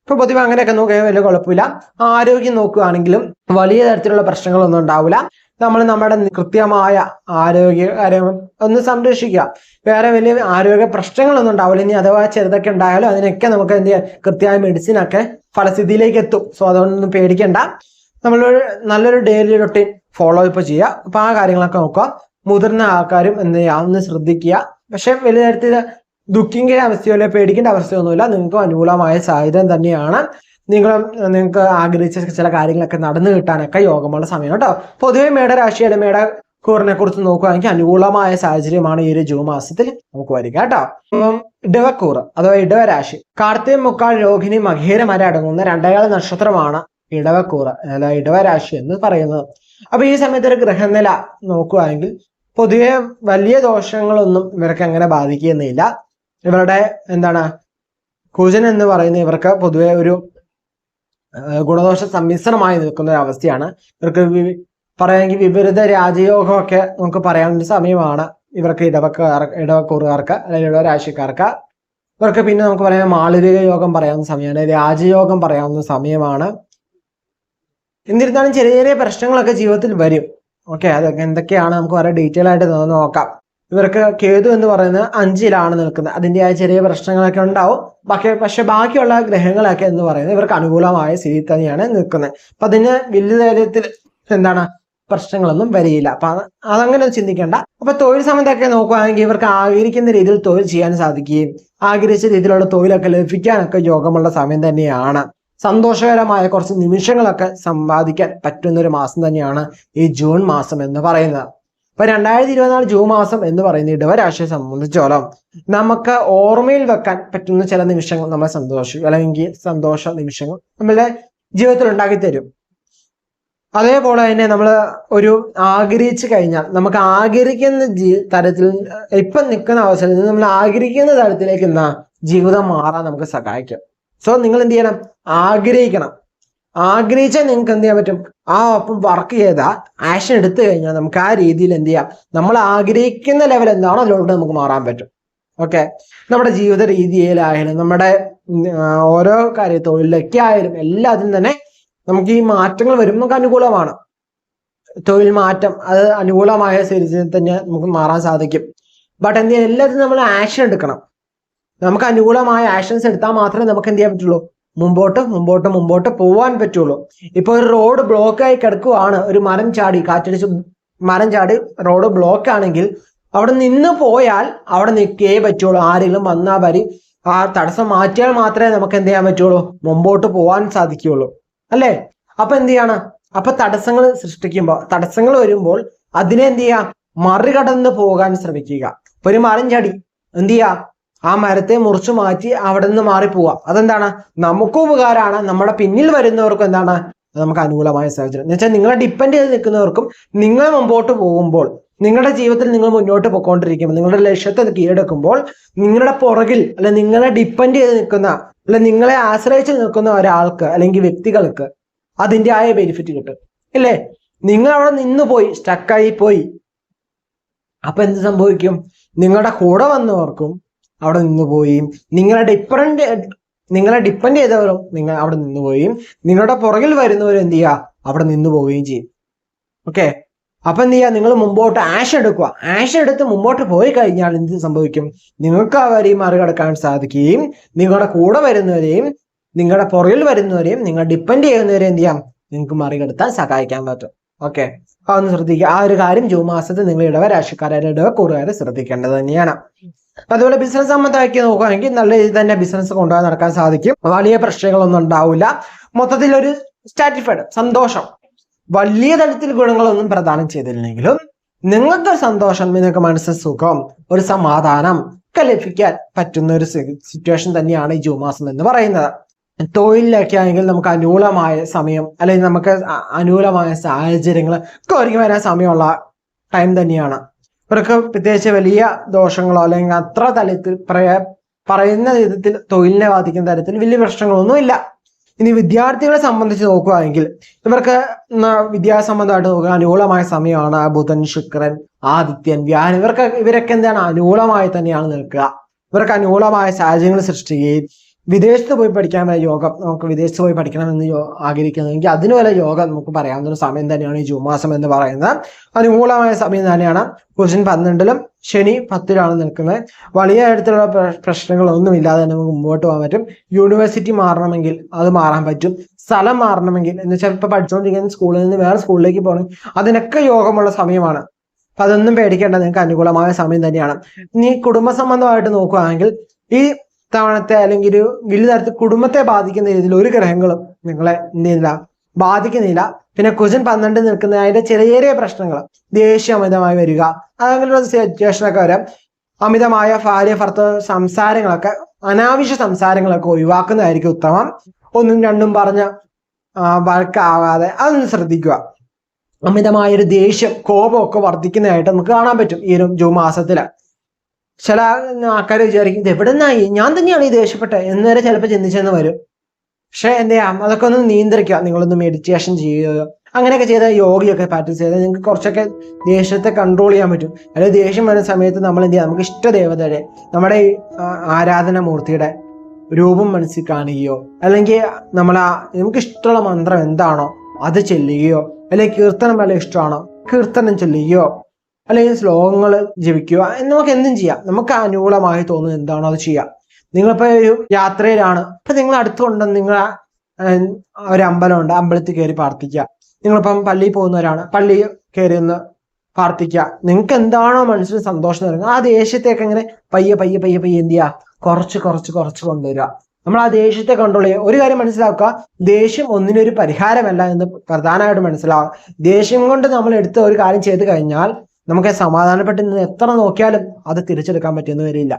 ഇപ്പൊ പൊതുവെ അങ്ങനെയൊക്കെ നോക്കിയാൽ വലിയ കുഴപ്പമില്ല. ആരോഗ്യം നോക്കുകയാണെങ്കിലും വലിയ തരത്തിലുള്ള പ്രശ്നങ്ങളൊന്നും ഉണ്ടാവില്ല. നമ്മൾ നമ്മുടെ കൃത്യമായ ആരോഗ്യകാര്യം ഒന്ന് സംരക്ഷിക്കുക. വേറെ വലിയ ആരോഗ്യ പ്രശ്നങ്ങളൊന്നും ഉണ്ടാവില്ല. ഇനി അഥവാ ചെറുതൊക്കെ ഉണ്ടായാലും അതിനൊക്കെ നമുക്ക് എന്ത് ചെയ്യാം, കൃത്യമായ മെഡിസിനൊക്കെ ഫലസ്ഥിതിയിലേക്ക് എത്തും. സോ അതുകൊണ്ടൊന്നും പേടിക്കണ്ട. നമ്മളൊരു നല്ലൊരു ഡെയിലി റൊട്ടീൻ ഫോളോ അപ്പ് ചെയ്യുക. അപ്പൊ ആ കാര്യങ്ങളൊക്കെ നോക്കുക. മുതിർന്ന ആൾക്കാരും എന്ത് ചെയ്യുക, ഒന്ന് ശ്രദ്ധിക്കുക. പക്ഷെ വലിയ തരത്തിൽ ദുഃഖിക്കേണ്ട അവസ്ഥയോ പേടിക്കേണ്ട അവസ്ഥയൊന്നുമില്ല. നിങ്ങൾക്ക് അനുകൂലമായ സാഹചര്യം തന്നെയാണ്. നിങ്ങൾക്ക് ആഗ്രഹിച്ച ചില കാര്യങ്ങളൊക്കെ നടന്നു കിട്ടാനൊക്കെ യോഗമുള്ള സമയം കേട്ടോ. പൊതുവെ മേടരാശിയുടെ മേടക്കൂറിനെ കുറിച്ച് നോക്കുകയാണെങ്കിൽ അനുകൂലമായ സാഹചര്യമാണ് ഈ ഒരു ജൂൺ മാസത്തിൽ നമുക്ക് വരിക കേട്ടോ. അപ്പം ഇടവക്കൂറ് അഥവാ ഇടവരാശി കാർത്തിക, മുക്കാൽ, രോഹിണി, മകേരം വരെ അടങ്ങുന്ന 2 നക്ഷത്രമാണ് ഇടവക്കൂറ് അല്ല ഇടവരാശി എന്ന് പറയുന്നത്. അപ്പൊ ഈ സമയത്ത് ഒരു ഗ്രഹനില നോക്കുകയാണെങ്കിൽ പൊതുവെ വലിയ ദോഷങ്ങളൊന്നും ഇവർക്ക് അങ്ങനെ ബാധിക്കുന്നില്ല. ഇവരുടെ എന്താണ് കുജൻ എന്ന് പറയുന്നത് ഇവർക്ക് പൊതുവെ ഒരു ഗുണദോഷ സമ്മിശ്രമായി നിൽക്കുന്ന ഒരു അവസ്ഥയാണ്. ഇവർക്ക് പറയുകയാണെങ്കിൽ വിപരീത രാജയോഗമൊക്കെ നമുക്ക് പറയാവുന്ന സമയമാണ് ഇവർക്ക് ഇടവക്കൂറുകാർക്ക് അല്ലെങ്കിൽ ഇടവരാശിക്കാർക്ക്. ഇവർക്ക് പിന്നെ നമുക്ക് പറയാം മാളവിക യോഗം പറയാവുന്ന സമയമാണ്, രാജയോഗം പറയാവുന്ന സമയമാണ്. എന്നിരുന്നാലും ചെറിയ ചെറിയ പ്രശ്നങ്ങളൊക്കെ ജീവിതത്തിൽ വരും. ഓക്കെ, അതൊക്കെ എന്തൊക്കെയാണ് നമുക്ക് വളരെ ഡീറ്റെയിൽ ആയിട്ട് നോക്കാം. ഇവർക്ക് കേതു എന്ന് പറയുന്നത് 5-ലാണ് നിൽക്കുന്നത്. അതിൻ്റെതായ ചെറിയ പ്രശ്നങ്ങളൊക്കെ ഉണ്ടാവും. പക്ഷെ ബാക്കിയുള്ള ഗ്രഹങ്ങളൊക്കെ എന്ന് പറയുന്നത് ഇവർക്ക് അനുകൂലമായ സ്ഥിതി തന്നെയാണ് നിൽക്കുന്നത്. അപ്പൊ അതിന് വലിയ തരത്തിൽ എന്താണ് പ്രശ്നങ്ങളൊന്നും വരികയില്ല. അപ്പൊ അതങ്ങനെ ചിന്തിക്കേണ്ട. അപ്പൊ തൊഴിൽ സംബന്ധമൊക്കെ നോക്കുകയാണെങ്കിൽ ഇവർക്ക് ആഗ്രഹിക്കുന്ന രീതിയിൽ തൊഴിൽ ചെയ്യാൻ സാധിക്കുകയും ആഗ്രഹിച്ച രീതിയിലുള്ള തൊഴിലൊക്കെ ലഭിക്കാനൊക്കെ യോഗമുള്ള സമയം തന്നെയാണ്. സന്തോഷകരമായ കുറച്ച് നിമിഷങ്ങളൊക്കെ സമ്പാദിക്കാൻ പറ്റുന്ന ഒരു മാസം തന്നെയാണ് ഈ ജൂൺ മാസം എന്ന് പറയുന്നത്. ഇപ്പൊ 2024 ജൂൺ മാസം എന്ന് പറയുന്ന ഇടവരാശിയെ സംബന്ധിച്ചോളം നമുക്ക് ഓർമ്മയിൽ വെക്കാൻ പറ്റുന്ന ചില നിമിഷങ്ങൾ നമ്മളെ അല്ലെങ്കിൽ സന്തോഷ നിമിഷങ്ങൾ നമ്മളുടെ ജീവിതത്തിൽ ഉണ്ടാക്കി തരും. അതേപോലെ തന്നെ നമ്മൾ ഒരു ആഗ്രഹിച്ചു കഴിഞ്ഞാൽ നമുക്ക് ആഗ്രഹിക്കുന്ന തരത്തിൽ ഇപ്പം നിൽക്കുന്ന അവസരത്തിൽ നമ്മൾ ആഗ്രഹിക്കുന്ന തരത്തിലേക്ക് ജീവിതം മാറാൻ നമുക്ക് സഹായിക്കും. സോ നിങ്ങൾ എന്ത് ചെയ്യണം, ആഗ്രഹിക്കണം. ആഗ്രഹിച്ചാൽ നിങ്ങൾക്ക് എന്ത് ചെയ്യാൻ പറ്റും, ആ ഒപ്പം വർക്ക് ചെയ്താൽ ആക്ഷൻ എടുത്തു കഴിഞ്ഞാൽ നമുക്ക് ആ രീതിയിൽ എന്ത് ചെയ്യാം, നമ്മൾ ആഗ്രഹിക്കുന്ന ലെവൽ എന്താണോ അതിലോട്ട് നമുക്ക് മാറാൻ പറ്റും. ഓക്കെ, നമ്മുടെ ജീവിത രീതിയിലായാലും നമ്മുടെ ഓരോ തൊഴിലൊക്കെ ആയാലും എല്ലാത്തിനും തന്നെ നമുക്ക് ഈ മാറ്റങ്ങൾ വരും. നമുക്ക് അനുകൂലമാണ് തൊഴിൽ മാറ്റം, അത് അനുകൂലമായ സ്ഥിതിയിൽ തന്നെ നമുക്ക് മാറാൻ സാധിക്കും. ബട്ട് എന്ത് ചെയ്യാം, എല്ലാത്തിനും നമ്മൾ ആക്ഷൻ എടുക്കണം. നമുക്ക് അനുകൂലമായ ആക്ഷൻസ് എടുത്താൽ മാത്രമേ നമുക്ക് എന്ത് ചെയ്യാൻ പറ്റുള്ളൂ, മുമ്പോട്ട് പോവാൻ പറ്റുള്ളൂ. ഇപ്പൊ ഒരു റോഡ് ബ്ലോക്ക് ആയി കിടക്കുവാണ്, ഒരു മരം ചാടി കാറ്റടിച്ച് മരം ചാടി റോഡ് ബ്ലോക്ക് ആണെങ്കിൽ അവിടെ നിന്ന് പോയാൽ അവിടെ നിൽക്കേ പറ്റുള്ളൂ. ആരെങ്കിലും വന്നാൽ വരി ആ തടസ്സം മാറ്റിയാൽ മാത്രമേ നമുക്ക് എന്ത് ചെയ്യാൻ പറ്റുള്ളൂ, മുമ്പോട്ട് പോകാൻ സാധിക്കുകയുള്ളൂ, അല്ലേ? അപ്പൊ എന്ത് ചെയ്യണം, അപ്പൊ തടസ്സങ്ങൾ സൃഷ്ടിക്കുമ്പോൾ, തടസ്സങ്ങൾ വരുമ്പോൾ അതിനെ എന്ത് ചെയ്യാം, മറികടന്ന് പോകാൻ ശ്രമിക്കുക. ഇപ്പൊ ഒരു മരം ചാടി എന്ത് ചെയ്യാ, ആ മരത്തെ മുറിച്ചു മാറ്റി അവിടെ നിന്ന് മാറിപ്പോവുക. അതെന്താണ്, നമുക്കും ഉപകാരമാണ്, നമ്മുടെ പിന്നിൽ വരുന്നവർക്കും എന്താണ്, നമുക്ക് അനുകൂലമായ സാഹചര്യം എന്ന് വെച്ചാൽ നിങ്ങളെ ഡിപ്പെൻഡ് ചെയ്ത് നിൽക്കുന്നവർക്കും നിങ്ങൾ മുമ്പോട്ട് പോകുമ്പോൾ, നിങ്ങളുടെ ജീവിതത്തിൽ നിങ്ങൾ മുന്നോട്ട് പോയിക്കൊണ്ടിരിക്കുമ്പോൾ, നിങ്ങളുടെ ലക്ഷ്യത്തെ കീഴടക്കുമ്പോൾ നിങ്ങളുടെ പുറകിൽ അല്ലെ നിങ്ങളെ ഡിപ്പെൻഡ് ചെയ്ത് നിൽക്കുന്ന അല്ലെ നിങ്ങളെ ആശ്രയിച്ച് നിൽക്കുന്ന ഒരാൾക്ക് അല്ലെങ്കിൽ വ്യക്തികൾക്ക് അതിൻ്റെ ആയ ബെനിഫിറ്റ് കിട്ടും, ഇല്ലേ? നിങ്ങൾ അവിടെ നിന്ന് പോയി സ്റ്റക്കായി പോയി, അപ്പൊ എന്ത് സംഭവിക്കും, നിങ്ങളുടെ കൂടെ വന്നവർക്കും അവിടെ നിന്ന് പോയി, നിങ്ങളെ ഡിപ്പെൻഡ് ചെയ്തവരും നിങ്ങൾ അവിടെ നിന്ന് പോയും, നിങ്ങളുടെ പുറകിൽ വരുന്നവരും എന്ത് ചെയ്യുക, അവിടെ നിന്ന് പോവുകയും ചെയ്യും. ഓക്കെ, അപ്പൊ എന്ത് ചെയ്യുക, നിങ്ങൾ മുമ്പോട്ട് ആക്ഷൻ എടുക്കുക. ആക്ഷൻ എടുത്ത് മുമ്പോട്ട് പോയി കഴിഞ്ഞാൽ എന്ത് സംഭവിക്കും, നിങ്ങൾക്ക് അവരെയും മറികടക്കാൻ സാധിക്കുകയും നിങ്ങളുടെ കൂടെ വരുന്നവരെയും നിങ്ങളുടെ പുറകിൽ വരുന്നവരെയും നിങ്ങൾ ഡിപ്പെൻഡ് ചെയ്യുന്നവരെയും എന്ത് ചെയ്യാം, നിങ്ങൾക്ക് മറികടത്താൻ സഹായിക്കാൻ പറ്റും. ഓക്കെ, അതൊന്ന് ശ്രദ്ധിക്കുക. ആ ഒരു കാര്യം ജൂൺ മാസത്തിൽ നിങ്ങൾ ഇടവരാശിക്കാരായ ഇടവക്കൂറുകാരെ ശ്രദ്ധിക്കേണ്ടത് തന്നെയാണ്. അതുപോലെ ബിസിനസ് സംബന്ധമാക്കി നോക്കുകയാണെങ്കിൽ നല്ല രീതിയിൽ തന്നെ ബിസിനസ് കൊണ്ടുപോകാൻ നടക്കാൻ സാധിക്കും. വലിയ പ്രശ്നങ്ങളൊന്നും ഉണ്ടാവില്ല. മൊത്തത്തിൽ ഒരു സാറ്റിസ്ഫൈഡ്, സന്തോഷം, വലിയ തരത്തിൽ ഗുണങ്ങളൊന്നും പ്രദാനം ചെയ്തില്ലെങ്കിലും നിങ്ങൾക്ക് സന്തോഷം, നിങ്ങൾക്ക് മനസ്സിന് സുഖം, ഒരു സമാധാനം ഒക്കെ ലഭിക്കാൻ പറ്റുന്ന ഒരു സിറ്റുവേഷൻ തന്നെയാണ് ഈ ജൂൺ മാസം എന്ന് പറയുന്നത്. തൊഴിലിലൊക്കെ ആണെങ്കിൽ നമുക്ക് അനുകൂലമായ സമയം അല്ലെങ്കിൽ നമുക്ക് അനുകൂലമായ സാഹചര്യങ്ങൾ ഒക്കെ ഒരുങ്ങി വരാൻ സമയമുള്ള ടൈം തന്നെയാണ്. ഇവർക്ക് പ്രത്യേകിച്ച് വലിയ ദോഷങ്ങളോ അല്ലെങ്കിൽ അത്ര തലത്തിൽ പറയുന്ന വിധത്തിൽ തൊഴിലിനെ ബാധിക്കുന്ന തരത്തിൽ വലിയ പ്രശ്നങ്ങളൊന്നും ഇല്ല. ഇനി വിദ്യാർത്ഥികളെ സംബന്ധിച്ച് നോക്കുകയാണെങ്കിൽ ഇവർക്ക് വിദ്യാസംബന്ധമായിട്ട് നോക്കുക അനുകൂലമായ സമയമാണ്. ബുധൻ, ശുക്രൻ, ആദിത്യൻ, വ്യാഴം ഇവരൊക്കെ എന്താണ് അനുകൂലമായി തന്നെയാണ് നിൽക്കുക. ഇവർക്ക് അനുകൂലമായ സാഹചര്യങ്ങൾ സൃഷ്ടിക്കുകയും വിദേശത്ത് പോയി പഠിക്കാൻ വല്ല യോഗം, നമുക്ക് വിദേശത്ത് പോയി പഠിക്കണമെന്ന് ആഗ്രഹിക്കുന്നതെങ്കിൽ അതിന് വല്ല യോഗം നമുക്ക് പറയാവുന്ന ഒരു സമയം തന്നെയാണ് ഈ ജൂൺ മാസം എന്ന് പറയുന്നത്. അനുകൂലമായ സമയം തന്നെയാണ്. കുജൻ 12-ലും ശനി 10-ലാണ് നിൽക്കുന്നത്. വലിയ തരത്തിലുള്ള പ്രശ്നങ്ങളൊന്നുമില്ലാതെ തന്നെ നമുക്ക് മുമ്പോട്ട് പോകാൻ പറ്റും. യൂണിവേഴ്സിറ്റി മാറണമെങ്കിൽ അത് മാറാൻ പറ്റും. സ്ഥലം മാറണമെങ്കിൽ എന്ന് വെച്ചാൽ ഇപ്പൊ പഠിച്ചുകൊണ്ടിരിക്കുന്ന സ്കൂളിൽ നിന്ന് വേറെ സ്കൂളിലേക്ക് പോകണം, അതിനൊക്കെ യോഗമുള്ള സമയമാണ്. അപ്പൊ അതൊന്നും പേടിക്കേണ്ട, നിങ്ങൾക്ക് അനുകൂലമായ സമയം തന്നെയാണ്. ഇനി കുടുംബ സംബന്ധമായിട്ട് നോക്കുകയാണെങ്കിൽ ഈ തവണത്തെ അല്ലെങ്കിൽ ഒരു വലിയ തരത്തിൽ കുടുംബത്തെ ബാധിക്കുന്ന രീതിയിൽ ഒരു ഗ്രഹങ്ങളും നിങ്ങളെ എന്ത് ചെയ്യുന്നില്ല, ബാധിക്കുന്നില്ല. പിന്നെ കുജൻ 12 നിൽക്കുന്ന അതിന്റെ ചെറിയ ചെറിയ പ്രശ്നങ്ങൾ, ദേഷ്യം അമിതമായി വരിക, അങ്ങനെയുള്ള സിറ്റുവേഷനൊക്കെ വരാം. അമിതമായ ഭാര്യ ഭർത്തൃ സംസാരങ്ങളൊക്കെ, അനാവശ്യ സംസാരങ്ങളൊക്കെ ഒഴിവാക്കുന്നതായിരിക്കും ഉത്തമം. ഒന്നും രണ്ടും പറഞ്ഞ വഴക്കാവാതെ അതൊന്ന് ശ്രദ്ധിക്കുക. അമിതമായൊരു ദേഷ്യം, കോപമൊക്കെ വർദ്ധിക്കുന്നതായിട്ട് നമുക്ക് കാണാൻ പറ്റും ഈ ഒരു ജൂൺ മാസത്തില്. ചില ആൾക്കാർ വിചാരിക്കും ഇത് എവിടെ നിന്നായി, ഞാൻ തന്നെയാണ് ഈ ദേഷ്യപ്പെട്ടത് എന്നവരെ ചിലപ്പോൾ ചിന്തിച്ചെന്ന് വരും. പക്ഷെ എന്ത് ചെയ്യാം, അതൊക്കെ ഒന്ന് നിയന്ത്രിക്കുക. നിങ്ങളൊന്ന് മെഡിറ്റേഷൻ ചെയ്യുക, അങ്ങനെയൊക്കെ ചെയ്താൽ യോഗയൊക്കെ പ്രാക്ടീസ് ചെയ്താൽ നിങ്ങൾക്ക് കുറച്ചൊക്കെ ദേഷ്യത്തെ കൺട്രോൾ ചെയ്യാൻ പറ്റും. അല്ലെങ്കിൽ ദേഷ്യം വരുന്ന സമയത്ത് നമ്മൾ എന്ത് ചെയ്യുക, നമുക്ക് ഇഷ്ടദേവതയുടെ, നമ്മുടെ ആരാധന മൂർത്തിയുടെ രൂപം മനസ്സിൽ കാണുകയോ അല്ലെങ്കിൽ നമുക്ക് ഇഷ്ടമുള്ള മന്ത്രം എന്താണോ അത് ചെല്ലുകയോ, അല്ലെങ്കിൽ കീർത്തനം വല്ല ഇഷ്ടമാണോ കീർത്തനം ചെല്ലുകയോ, അല്ലെങ്കിൽ ശ്ലോകങ്ങൾ ജപിക്കുക, നമുക്ക് എന്തും ചെയ്യാം. നമുക്ക് അനുകൂലമായി തോന്നുന്നത് എന്താണോ അത് ചെയ്യാം. നിങ്ങളിപ്പോ ഒരു യാത്രയിലാണ്, ഇപ്പൊ നിങ്ങൾ അടുത്തുണ്ടെന്ന് നിങ്ങൾ ഒരു അമ്പലമുണ്ട്, അമ്പലത്തിൽ കയറി പ്രാർത്ഥിക്കുക. നിങ്ങളിപ്പം പള്ളിയിൽ പോകുന്നവരാണ്, പള്ളി കയറി ഒന്ന് പ്രാർത്ഥിക്കുക. നിങ്ങൾക്ക് എന്താണോ മനസ്സിൽ സന്തോഷം നൽകുന്നത് ആ ദേഷ്യത്തേക്ക് ഇങ്ങനെ പയ്യെ പയ്യെ പയ്യെ പയ്യെ എന്ത് ചെയ്യുക, കുറച്ച് കൊണ്ടുവരിക. നമ്മൾ ആ ദേഷ്യത്തെ കൺട്രോൾ ചെയ്യുക. ഒരു കാര്യം മനസ്സിലാക്കുക, ദേഷ്യം ഒന്നിനൊരു പരിഹാരമല്ല എന്ന് പ്രധാനമായിട്ട് മനസ്സിലാവുക. ദേഷ്യം കൊണ്ട് നമ്മൾ എടുത്ത ഒരു കാര്യം ചെയ്ത് കഴിഞ്ഞാൽ നമുക്ക് സമാധാനപ്പെട്ട് നിന്ന് എത്ര നോക്കിയാലും അത് തിരിച്ചെടുക്കാൻ പറ്റിയെന്ന് വരില്ല,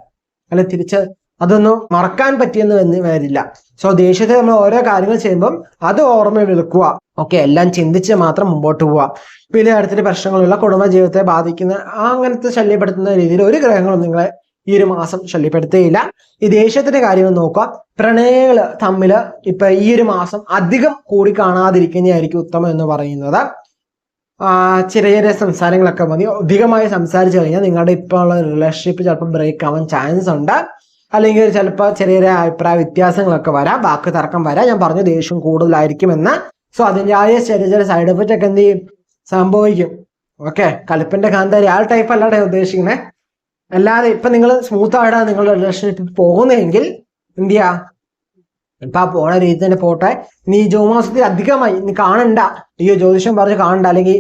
അല്ലെ അതൊന്നും മറക്കാൻ പറ്റിയെന്ന് വരില്ല. സോ ദേഷ്യത്തെ നമ്മൾ ഓരോ കാര്യങ്ങൾ ചെയ്യുമ്പം അത് ഓർമ്മയിൽ വെക്കുക. ഓക്കെ, എല്ലാം ചിന്തിച്ച് മാത്രം മുമ്പോട്ട് പോവുക. വലിയ തരത്തിൽ പ്രശ്നങ്ങളുള്ള കുടുംബജീവിതത്തെ ബാധിക്കുന്ന അങ്ങനത്തെ ശല്യപ്പെടുത്തുന്ന രീതിയിൽ ഒരു ഗ്രഹങ്ങളും നിങ്ങളെ ഈ ഒരു മാസം ശല്യപ്പെടുത്തുകയില്ല. ഈ ദേഷ്യത്തിന്റെ കാര്യങ്ങൾ നോക്കുക. പ്രണയങ്ങൾ തമ്മിൽ ഇപ്പൊ ഈ ഒരു മാസം അധികം കൂടി കാണാതിരിക്കുന്നതായിരിക്കും ഉത്തമം എന്ന് പറയുന്നത്. ചെറിയ ചെറിയ സംസാരങ്ങളൊക്കെ മതി. അധികമായി സംസാരിച്ചു കഴിഞ്ഞാൽ നിങ്ങളുടെ ഇപ്പോൾ ഉള്ള റിലേഷൻഷിപ്പ് ചിലപ്പോൾ ബ്രേക്ക് ആവാൻ ചാൻസ് ഉണ്ട്. അല്ലെങ്കിൽ ചിലപ്പോൾ ചെറിയ ചെറിയ അഭിപ്രായ വ്യത്യാസങ്ങളൊക്കെ വരാം, വാക്ക് തർക്കം വരാം. ഞാൻ പറഞ്ഞു ദേഷ്യം കൂടുതലായിരിക്കുമെന്ന്. സോ അതിൻ്റെതായ ചെറിയ ചെറിയ സൈഡ് എഫക്റ്റ് ഒക്കെ എന്ത് ചെയ്യും, സംഭവിക്കും. ഓക്കെ, കലിപ്പിന്റെ കാന്താരി ആ ടൈപ്പ് അല്ലാതെ ഉദ്ദേശിക്കണേ. അല്ലാതെ ഇപ്പൊ നിങ്ങൾ സ്മൂത്ത് ആയിട്ടാണ് നിങ്ങളുടെ റിലേഷൻഷിപ്പ് പോകുന്നതെങ്കിൽ എന്ത് ചെയ്യാ, ഇപ്പൊ ആ പോണ രീതി തന്നെ പോട്ടെ. നീ ജൂൺ മാസത്തിൽ അധികമായി നീ കാണണ്ട, അയ്യോ ജ്യോതിഷം പറഞ്ഞു കാണണ്ട, അല്ലെങ്കിൽ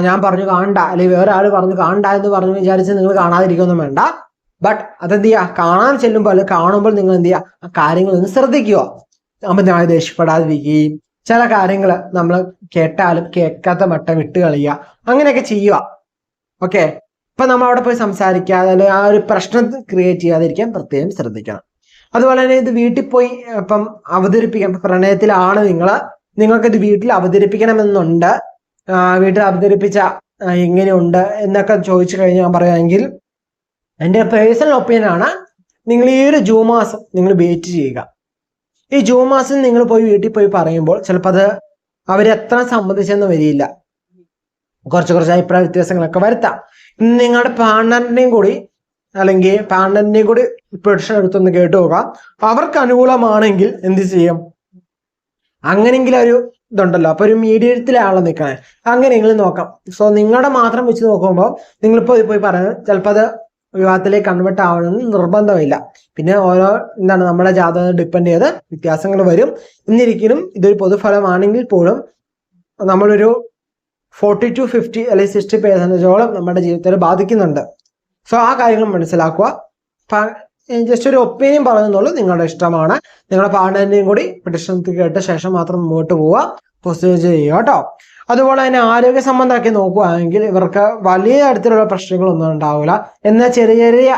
ഞാൻ പറഞ്ഞു കാണണ്ട, അല്ലെങ്കിൽ വേറെ ആള് പറഞ്ഞു കാണണ്ട എന്ന് പറഞ്ഞു വിചാരിച്ച് നിങ്ങൾ കാണാതിരിക്കൊന്നും വേണ്ട. ബട്ട് അതെന്ത് ചെയ്യുക, കാണാൻ ചെല്ലുമ്പോൾ അല്ലെങ്കിൽ കാണുമ്പോൾ നിങ്ങൾ എന്ത് ചെയ്യുക, ആ കാര്യങ്ങളൊന്ന് ശ്രദ്ധിക്കുക. അമിതമായി ദേഷ്യപ്പെടാതിരിക്കുകയും ചില കാര്യങ്ങൾ നമ്മൾ കേട്ടാലും കേൾക്കാത്ത മട്ടം വിട്ട് കളയുക, അങ്ങനെയൊക്കെ ചെയ്യുക. ഓക്കെ, ഇപ്പൊ നമ്മൾ അവിടെ പോയി സംസാരിക്കാതെ അല്ലെങ്കിൽ ആ ഒരു പ്രശ്നം ക്രിയേറ്റ് ചെയ്യാതിരിക്കാൻ പ്രത്യേകം ശ്രദ്ധിക്കണം. അതുപോലെ തന്നെ ഇത് വീട്ടിൽ പോയി ഇപ്പം അവതരിപ്പിക്കാം. പ്രണയത്തിലാണ് നിങ്ങൾക്കിത് വീട്ടിൽ അവതരിപ്പിക്കണമെന്നുണ്ട്. വീട്ടിൽ അവതരിപ്പിച്ച എങ്ങനെയുണ്ട് എന്നൊക്കെ ചോദിച്ചു കഴിഞ്ഞാൽ ഞാൻ പറയുകയാണെങ്കിൽ എൻ്റെ പേഴ്സണൽ ഒപ്പീനിയൻ ആണ്, നിങ്ങൾ ഈ ഒരു ജൂൺ മാസം നിങ്ങൾ വെയിറ്റ് ചെയ്യുക. ഈ ജൂൺ മാസം നിങ്ങൾ പോയി വീട്ടിൽ പോയി പറയുമ്പോൾ ചിലപ്പോൾ അത് അവരെത്ര സംബന്ധിച്ചെന്ന് വരില്ല, കുറച്ച് അഭിപ്രായ വ്യത്യാസങ്ങളൊക്കെ വരുത്താം. നിങ്ങളുടെ പാർട്ണറിൻ്റെയും കൂടി അല്ലെങ്കിൽ പാർട്ണറിൻ്റെയും കൂടി പ്രൊഡിക്ഷൻ എടുത്തൊന്ന് കേട്ടു നോക്കാം. അവർക്ക് അനുകൂലമാണെങ്കിൽ എന്ത് ചെയ്യും, അങ്ങനെയെങ്കിലും ഒരു ഇതുണ്ടല്ലോ, അപ്പൊ ഒരു മീഡിയത്തിലാണല്ലോ നിൽക്കണേ, അങ്ങനെയെങ്കിലും നോക്കാം. സോ നിങ്ങളുടെ മാത്രം വെച്ച് നോക്കുമ്പോൾ നിങ്ങളിപ്പോൾ പോയി പറയുന്നത് ചിലപ്പോൾ അത് വിവാഹത്തിലേക്ക് കൺവേർട്ട് ആവണമെന്ന് നിർബന്ധമില്ല. പിന്നെ ഓരോ നമ്മുടെ ജാതകം ഡിപ്പെൻഡ് ചെയ്ത് വ്യത്യാസങ്ങൾ വരും. എന്നിരിക്കലും ഇതൊരു പൊതുഫലമാണെങ്കിൽ പോലും നമ്മളൊരു 40 to 50 അല്ലെങ്കിൽ 60% നമ്മുടെ ജീവിതത്തിൽ ബാധിക്കുന്നുണ്ട്. സോ ആ കാര്യങ്ങൾ മനസ്സിലാക്കുക. ജസ്റ്റ് ഒരു ഒപ്പീനിയൻ പറയുന്നുള്ളൂ, നിങ്ങളുടെ ഇഷ്ടമാണ്. നിങ്ങളുടെ പാർട്ണറിന്റെയും കൂടി പ്രൊഡിക്ഷൻ കേട്ട ശേഷം മാത്രം മുമ്പോട്ട് പോവുക, പ്രൊസീജ് ചെയ്യുക കേട്ടോ. അതുപോലെ തന്നെ ആരോഗ്യ സംബന്ധമൊക്കെ നോക്കുകയാണെങ്കിൽ ഇവർക്ക് വലിയ തരത്തിലുള്ള പ്രശ്നങ്ങളൊന്നും ഉണ്ടാവില്ല. എന്നാൽ ചെറിയ ചെറിയ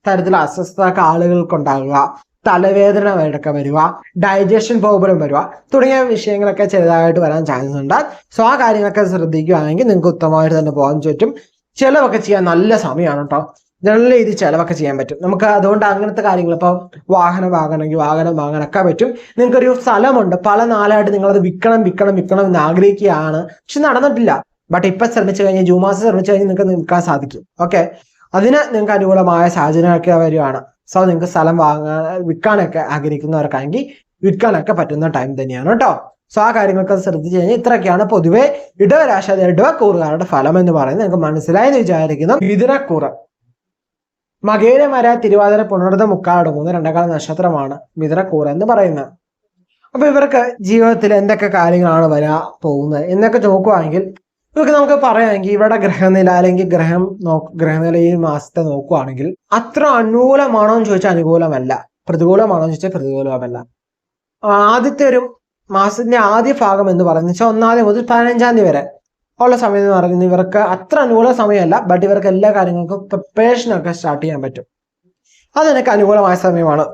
തരത്തിലുള്ള അസ്വസ്ഥതയൊക്കെ ആളുകൾക്ക് ഉണ്ടാകുക. തലവേദന ഒക്കെ വരിക, ഡൈജഷൻ പ്രോബ്ലം വരിക തുടങ്ങിയ വിഷയങ്ങളൊക്കെ ചെറുതായിട്ട് വരാൻ ചാൻസ് ഉണ്ട്. സോ ആ കാര്യങ്ങളൊക്കെ ശ്രദ്ധിക്കുകയാണെങ്കിൽ നിങ്ങൾക്ക് ഉത്തമമായിട്ട് തന്നെ പോകാൻ പറ്റും. ചിലവൊക്കെ ചെയ്യാൻ നല്ല സമയമാണ് കേട്ടോ. നല്ല രീതിയിൽ ചിലവൊക്കെ ചെയ്യാൻ പറ്റും നമുക്ക്. അതുകൊണ്ട് അങ്ങനത്തെ കാര്യങ്ങൾ, ഇപ്പം വാഹനം വാങ്ങണമെങ്കിൽ വാഹനം വാങ്ങാനൊക്കെ പറ്റും. നിങ്ങൾക്കൊരു സ്ഥലമുണ്ട്, പല നാളായിട്ട് നിങ്ങളത് വിൽക്കണം എന്ന് ആഗ്രഹിക്കുകയാണ്, പക്ഷെ നടന്നിട്ടില്ല. ബട്ട് ഇപ്പൊ ശ്രമിച്ചു കഴിഞ്ഞാൽ, ജൂൺ മാസം ശ്രമിച്ചു കഴിഞ്ഞാൽ നിങ്ങൾക്ക് നിൽക്കാൻ സാധിക്കും. ഓക്കെ, അതിന് നിങ്ങൾക്ക് അനുകൂലമായ സാഹചര്യമൊക്കെ വരികയാണ്. സോ നിങ്ങൾക്ക് സ്ഥലം വിൽക്കാനൊക്കെ ആഗ്രഹിക്കുന്നവർക്കാണെങ്കിൽ വിൽക്കാനൊക്കെ പറ്റുന്ന ടൈം തന്നെയാണ് കേട്ടോ. സോ ആ കാര്യങ്ങളൊക്കെ ശ്രദ്ധിച്ചു കഴിഞ്ഞാൽ ഇത്രയൊക്കെയാണ് പൊതുവെ ഇടവരാശി, ഇടവക്കൂറുകാരുടെ ഫലം എന്ന് പറയുന്നത്. നിങ്ങൾക്ക് മനസ്സിലായെന്ന് വിചാരിക്കുന്നു. മിഥുനക്കൂറ്, മകേരമര, തിരുവാതിര, പുണർദ, മുക്കാടങ്ങുന്ന രണ്ടേകാല നക്ഷത്രമാണ് മിഥുനക്കൂറ് എന്ന് പറയുന്നത്. അപ്പൊ ഇവർക്ക് ജീവിതത്തിൽ എന്തൊക്കെ കാര്യങ്ങളാണ് വരാൻ പോകുന്നത് എന്നൊക്കെ നോക്കുവാണെങ്കിൽ ഇവർക്ക് നമുക്ക് പറയാമെങ്കിൽ ഇവരുടെ ഗ്രഹനില അല്ലെങ്കിൽ ഗ്രഹനില ഈ മാസത്തെ നോക്കുവാണെങ്കിൽ അത്ര അനുകൂലമാണോ എന്ന് ചോദിച്ചാൽ അനുകൂലമല്ല, പ്രതികൂലമാണോ എന്ന് ചോദിച്ചാൽ പ്രതികൂലമല്ല. ആദ്യത്തെ ഒരു മാസത്തിന്റെ ആദ്യ ഭാഗം എന്ന് പറയുന്നത് വെച്ചാൽ 1 മുതൽ 15 വരെ ഉള്ള സമയം എന്ന് പറയുന്നത് ഇവർക്ക് അത്ര അനുകൂല സമയമല്ല. ബട്ട് ഇവർക്ക് എല്ലാ കാര്യങ്ങൾക്കും പ്രിപ്പറേഷനൊക്കെ സ്റ്റാർട്ട് ചെയ്യാൻ പറ്റും. അതെനിക്ക് അനുകൂലമായ സമയമാണ്.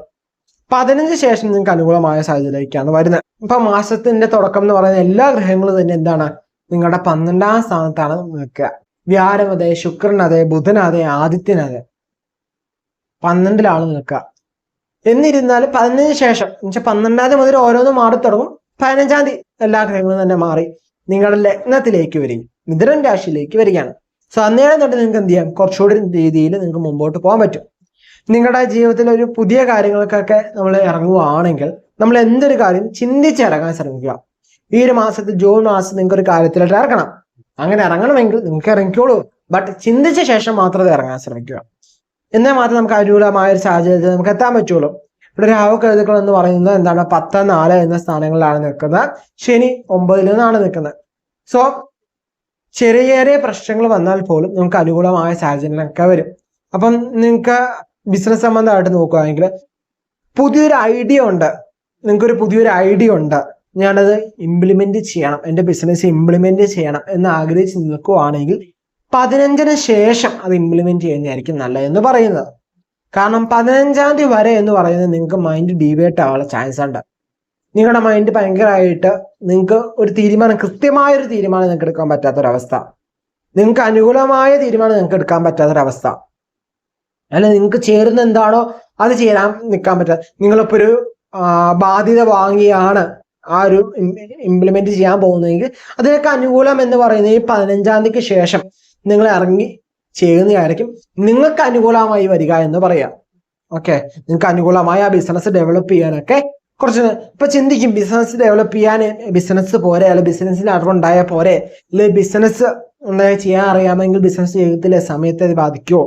15 ശേഷം നിങ്ങൾക്ക് അനുകൂലമായ സാഹചര്യത്തിലേക്കാണ് വരുന്നത്. ഇപ്പൊ മാസത്തിന്റെ തുടക്കം എന്ന് പറയുന്ന എല്ലാ ഗ്രഹങ്ങളും തന്നെ എന്താണ്, നിങ്ങളുടെ 12ാം സ്ഥാനത്താണ് നിൽക്കുക. വ്യാഴം അതെ, ശുക്രൻ അതെ, ബുധൻ അതെ, ആദിത്യൻ അതെ, 12ലാണ് നിൽക്കുക. എന്നിരുന്നാലും 15 ശേഷം എന്നുവെച്ചാൽ 12 മുതൽ ഓരോന്നും മാറി തുടങ്ങും. 15 എല്ലാ ഗ്രഹങ്ങളും തന്നെ മാറി നിങ്ങളുടെ ലഗ്നത്തിലേക്ക് വരിക, മിഥുനൻ രാശിയിലേക്ക് വരികയാണ്. സോ അന്നേരം തൊട്ട് നിങ്ങൾക്ക് എന്ത് ചെയ്യാം, കുറച്ചുകൂടി രീതിയിൽ നിങ്ങൾക്ക് മുമ്പോട്ട് പോകാൻ പറ്റും. നിങ്ങളുടെ ജീവിതത്തിൽ ഒരു പുതിയ കാര്യങ്ങൾക്കൊക്കെ നമ്മൾ ഇറങ്ങുകയാണെങ്കിൽ നമ്മൾ എന്തൊരു കാര്യം ചിന്തിച്ചിറങ്ങാൻ ശ്രമിക്കുക. ഈ ഒരു മാസത്തിൽ ജൂൺ മാസം നിങ്ങൾക്ക് ഒരു കാര്യത്തിലോട്ട് ഇറങ്ങണം. അങ്ങനെ ഇറങ്ങണമെങ്കിൽ നിങ്ങൾക്ക് ഇറങ്ങിക്കോളൂ, ബട്ട് ചിന്തിച്ച ശേഷം മാത്രമേ ഇറങ്ങാൻ ശ്രമിക്കുക. എന്നാൽ മാത്രം നമുക്ക് അനുകൂലമായ ഒരു സാഹചര്യത്തിൽ നമുക്ക് എത്താൻ പറ്റുള്ളൂ. ഇവിടെ രാഹുകേതുക്കൾ എന്ന് പറയുന്നത് എന്താണ്, 10, 4 എന്ന സ്ഥാനങ്ങളിലാണ് നിൽക്കുന്നത്. ശനി 9 നിന്നാണ് നിൽക്കുന്നത്. സോ ചെറിയ ചെറിയ പ്രശ്നങ്ങൾ വന്നാൽ പോലും നമുക്ക് അനുകൂലമായ സാഹചര്യങ്ങളൊക്കെ വരും. അപ്പം നിങ്ങൾക്ക് ബിസിനസ് സംബന്ധമായിട്ട് നോക്കുകയാണെങ്കിൽ പുതിയൊരു ഐഡിയ ഉണ്ട്, നിങ്ങൾക്കൊരു പുതിയൊരു ഐഡിയ ഉണ്ട്, ഞാനത് ഇംപ്ലിമെന്റ് ചെയ്യണം, എൻ്റെ ബിസിനസ് ഇംപ്ലിമെന്റ് ചെയ്യണം എന്ന് ആഗ്രഹിച്ച് നിൽക്കുകയാണെങ്കിൽ 15 ശേഷം അത് ഇംപ്ലിമെന്റ് ചെയ്യുന്നതായിരിക്കും നല്ലതെന്ന് പറയുന്നത്. കാരണം 15 വരെ എന്ന് പറയുന്നത് നിങ്ങൾക്ക് മൈൻഡ് ഡീവേറ്റ് ആവാനുള്ള ചാൻസ് ഉണ്ട്. നിങ്ങളുടെ മൈൻഡ് ഭയങ്കരമായിട്ട് നിങ്ങൾക്ക് ഒരു തീരുമാനം, കൃത്യമായൊരു തീരുമാനം നിങ്ങൾക്ക് എടുക്കാൻ പറ്റാത്തൊരവസ്ഥ, നിങ്ങൾക്ക് അനുകൂലമായ തീരുമാനം നിങ്ങൾക്ക് എടുക്കാൻ പറ്റാത്തൊരവസ്ഥ, അല്ല നിങ്ങൾക്ക് ചേരുന്ന എന്താണോ അത് ചെയ്യാൻ നിൽക്കാൻ പറ്റാത്ത, നിങ്ങളിപ്പോൾ ഒരു ബാധ്യത വാങ്ങിയാണ് ആ ഒരു ഇംപ്ലിമെന്റ് ചെയ്യാൻ പോകുന്നതെങ്കിൽ അതിനൊക്കെ അനുകൂലം എന്ന് പറയുന്നത് ഈ 15 ശേഷം നിങ്ങൾ ഇറങ്ങി ചെയ്യുന്നതായിരിക്കും നിങ്ങൾക്ക് അനുകൂലമായി വരിക എന്ന് പറയാം. ഓക്കെ, നിങ്ങൾക്ക് അനുകൂലമായ ആ ബിസിനസ് ഡെവലപ്പ് ചെയ്യാനൊക്കെ കുറച്ച് ഇപ്പൊ ചിന്തിക്കും, ബിസിനസ് ഡെവലപ്പ് ചെയ്യാൻ ബിസിനസ് പോരെ, അല്ലെ ബിസിനസ്സിൽ അറിവുണ്ടായാൽ പോരെ, അല്ലെ ബിസിനസ് ചെയ്യാൻ അറിയാമെങ്കിൽ ബിസിനസ് ജീവിതത്തിലെ സമയത്തെ അത് ബാധിക്കുമോ?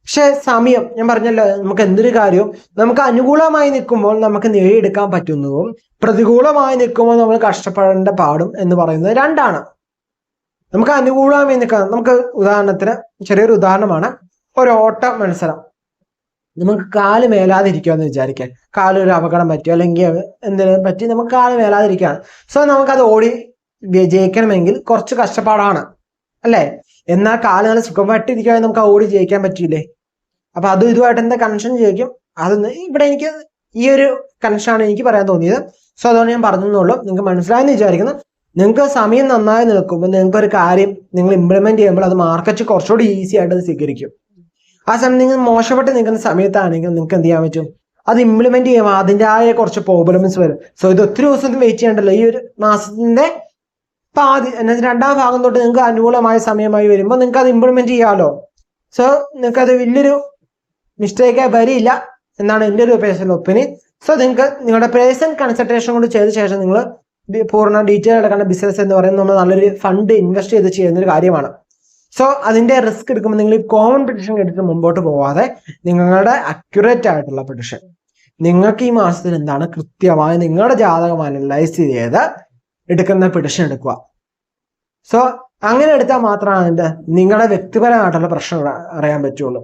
പക്ഷെ സമയം, ഞാൻ പറഞ്ഞല്ലോ, നമുക്ക് എന്തൊരു കാര്യവും നമുക്ക് അനുകൂലമായി നിൽക്കുമ്പോൾ നമുക്ക് നേടിയെടുക്കാൻ പറ്റുന്നതും പ്രതികൂലമായി നിൽക്കുമ്പോൾ നമ്മൾ കഷ്ടപ്പെടേണ്ട പാടും എന്ന് പറയുന്നത് രണ്ടാണ്. നമുക്ക് അനുകൂലമായി നിൽക്കാം. നമുക്ക് ഉദാഹരണത്തിന് ചെറിയൊരു ഉദാഹരണമാണ്, ഒരു ഓട്ട മത്സരം. നമുക്ക് കാല് മേലാതിരിക്കുകയെന്ന് വിചാരിക്കാൻ, കാലൊരു അപകടം പറ്റി അല്ലെങ്കിൽ എന്തെങ്കിലും പറ്റി നമുക്ക് കാല് മേലാതിരിക്കുകയാണ്. സോ നമുക്കത് ഓടി ജയിക്കണമെങ്കിൽ കുറച്ച് കഷ്ടപ്പാടാണ് അല്ലേ? എന്നാൽ കാല് നല്ല സുഖമായിട്ടിരിക്കുകയാണെങ്കിൽ നമുക്ക് ഓടി ജയിക്കാൻ പറ്റില്ലേ? അപ്പൊ അതും ഇതുമായിട്ട് എന്താ കണക്ഷൻ ചോദിക്കും. അതൊന്ന് ഇവിടെ എനിക്ക് ഈ ഒരു കണക്ഷനാണ് എനിക്ക് പറയാൻ തോന്നിയത്. സോ അതുകൊണ്ട് ഞാൻ പറഞ്ഞെന്നുള്ളൂ, നിങ്ങൾക്ക് മനസ്സിലായെന്ന് വിചാരിക്കുന്നു. നിങ്ങൾക്ക് സമയം നന്നായി നിൽക്കുമ്പോൾ നിങ്ങൾക്ക് ഒരു കാര്യം നിങ്ങൾ ഇംപ്ലിമെന്റ് ചെയ്യുമ്പോൾ അത് മാർക്കറ്റ് കുറച്ചുകൂടി ഈസി ആയിട്ട് അത് സ്വീകരിക്കും. ആ സമയം നിങ്ങൾ മോശപ്പെട്ട് നിൽക്കുന്ന സമയത്താണെങ്കിൽ നിങ്ങൾക്ക് എന്ത് ചെയ്യാൻ പറ്റും, അത് ഇംപ്ലിമെന്റ് ചെയ്യുമ്പോൾ അതിൻ്റെതായ കുറച്ച് പ്രോബ്ലംസ് വരും. സോ ഇത് ഒത്തിരി ദിവസം വെയിറ്റ് ചെയ്യണ്ടല്ലോ. ഈ ഒരു മാസത്തിന്റെ പാതി എന്നാൽ 2ാം ഭാഗം തൊട്ട് നിങ്ങൾക്ക് അനുകൂലമായ സമയമായി വരുമ്പോൾ നിങ്ങൾക്ക് അത് ഇംപ്ലിമെന്റ് ചെയ്യാമല്ലോ. സോ നിങ്ങൾക്ക് അത് വലിയൊരു മിസ്റ്റേക്കായി വരില്ല എന്നാണ് എൻ്റെ ഒരു പേഴ്സണൽ ഒപ്പീനിയൻ. സോ നിങ്ങൾക്ക് നിങ്ങളുടെ പേഴ്സണൽ കൺസൾട്ടേഷൻ കൊണ്ട് ചെയ്ത ശേഷം നിങ്ങൾ പൂർണ്ണ ഡീറ്റെയിൽ എടുക്കേണ്ട ബിസിനസ് എന്ന് പറയുന്നത് നമ്മൾ നല്ലൊരു ഫണ്ട് ഇൻവെസ്റ്റ് ചെയ്ത് ചെയ്യുന്ന ഒരു കാര്യമാണ്. സോ അതിന്റെ റിസ്ക് എടുക്കുമ്പോൾ നിങ്ങൾ ഈ കോമൺ പ്രഡിക്ഷൻ കേട്ടിട്ട് മുമ്പോട്ട് പോവാതെ നിങ്ങളുടെ അക്യുറേറ്റ് ആയിട്ടുള്ള പ്രഡിക്ഷൻ, നിങ്ങൾക്ക് ഈ മാസത്തിൽ എന്താണ് കൃത്യമായി നിങ്ങളുടെ ജാതകം അനലൈസ് ചെയ്ത് എടുക്കുന്ന പ്രഡിക്ഷൻ എടുക്കുക. സോ അങ്ങനെ എടുത്താൽ മാത്രമാണ് നിങ്ങളുടെ വ്യക്തിപരമായിട്ടുള്ള പ്രശ്നം അറിയാൻ പറ്റുള്ളൂ.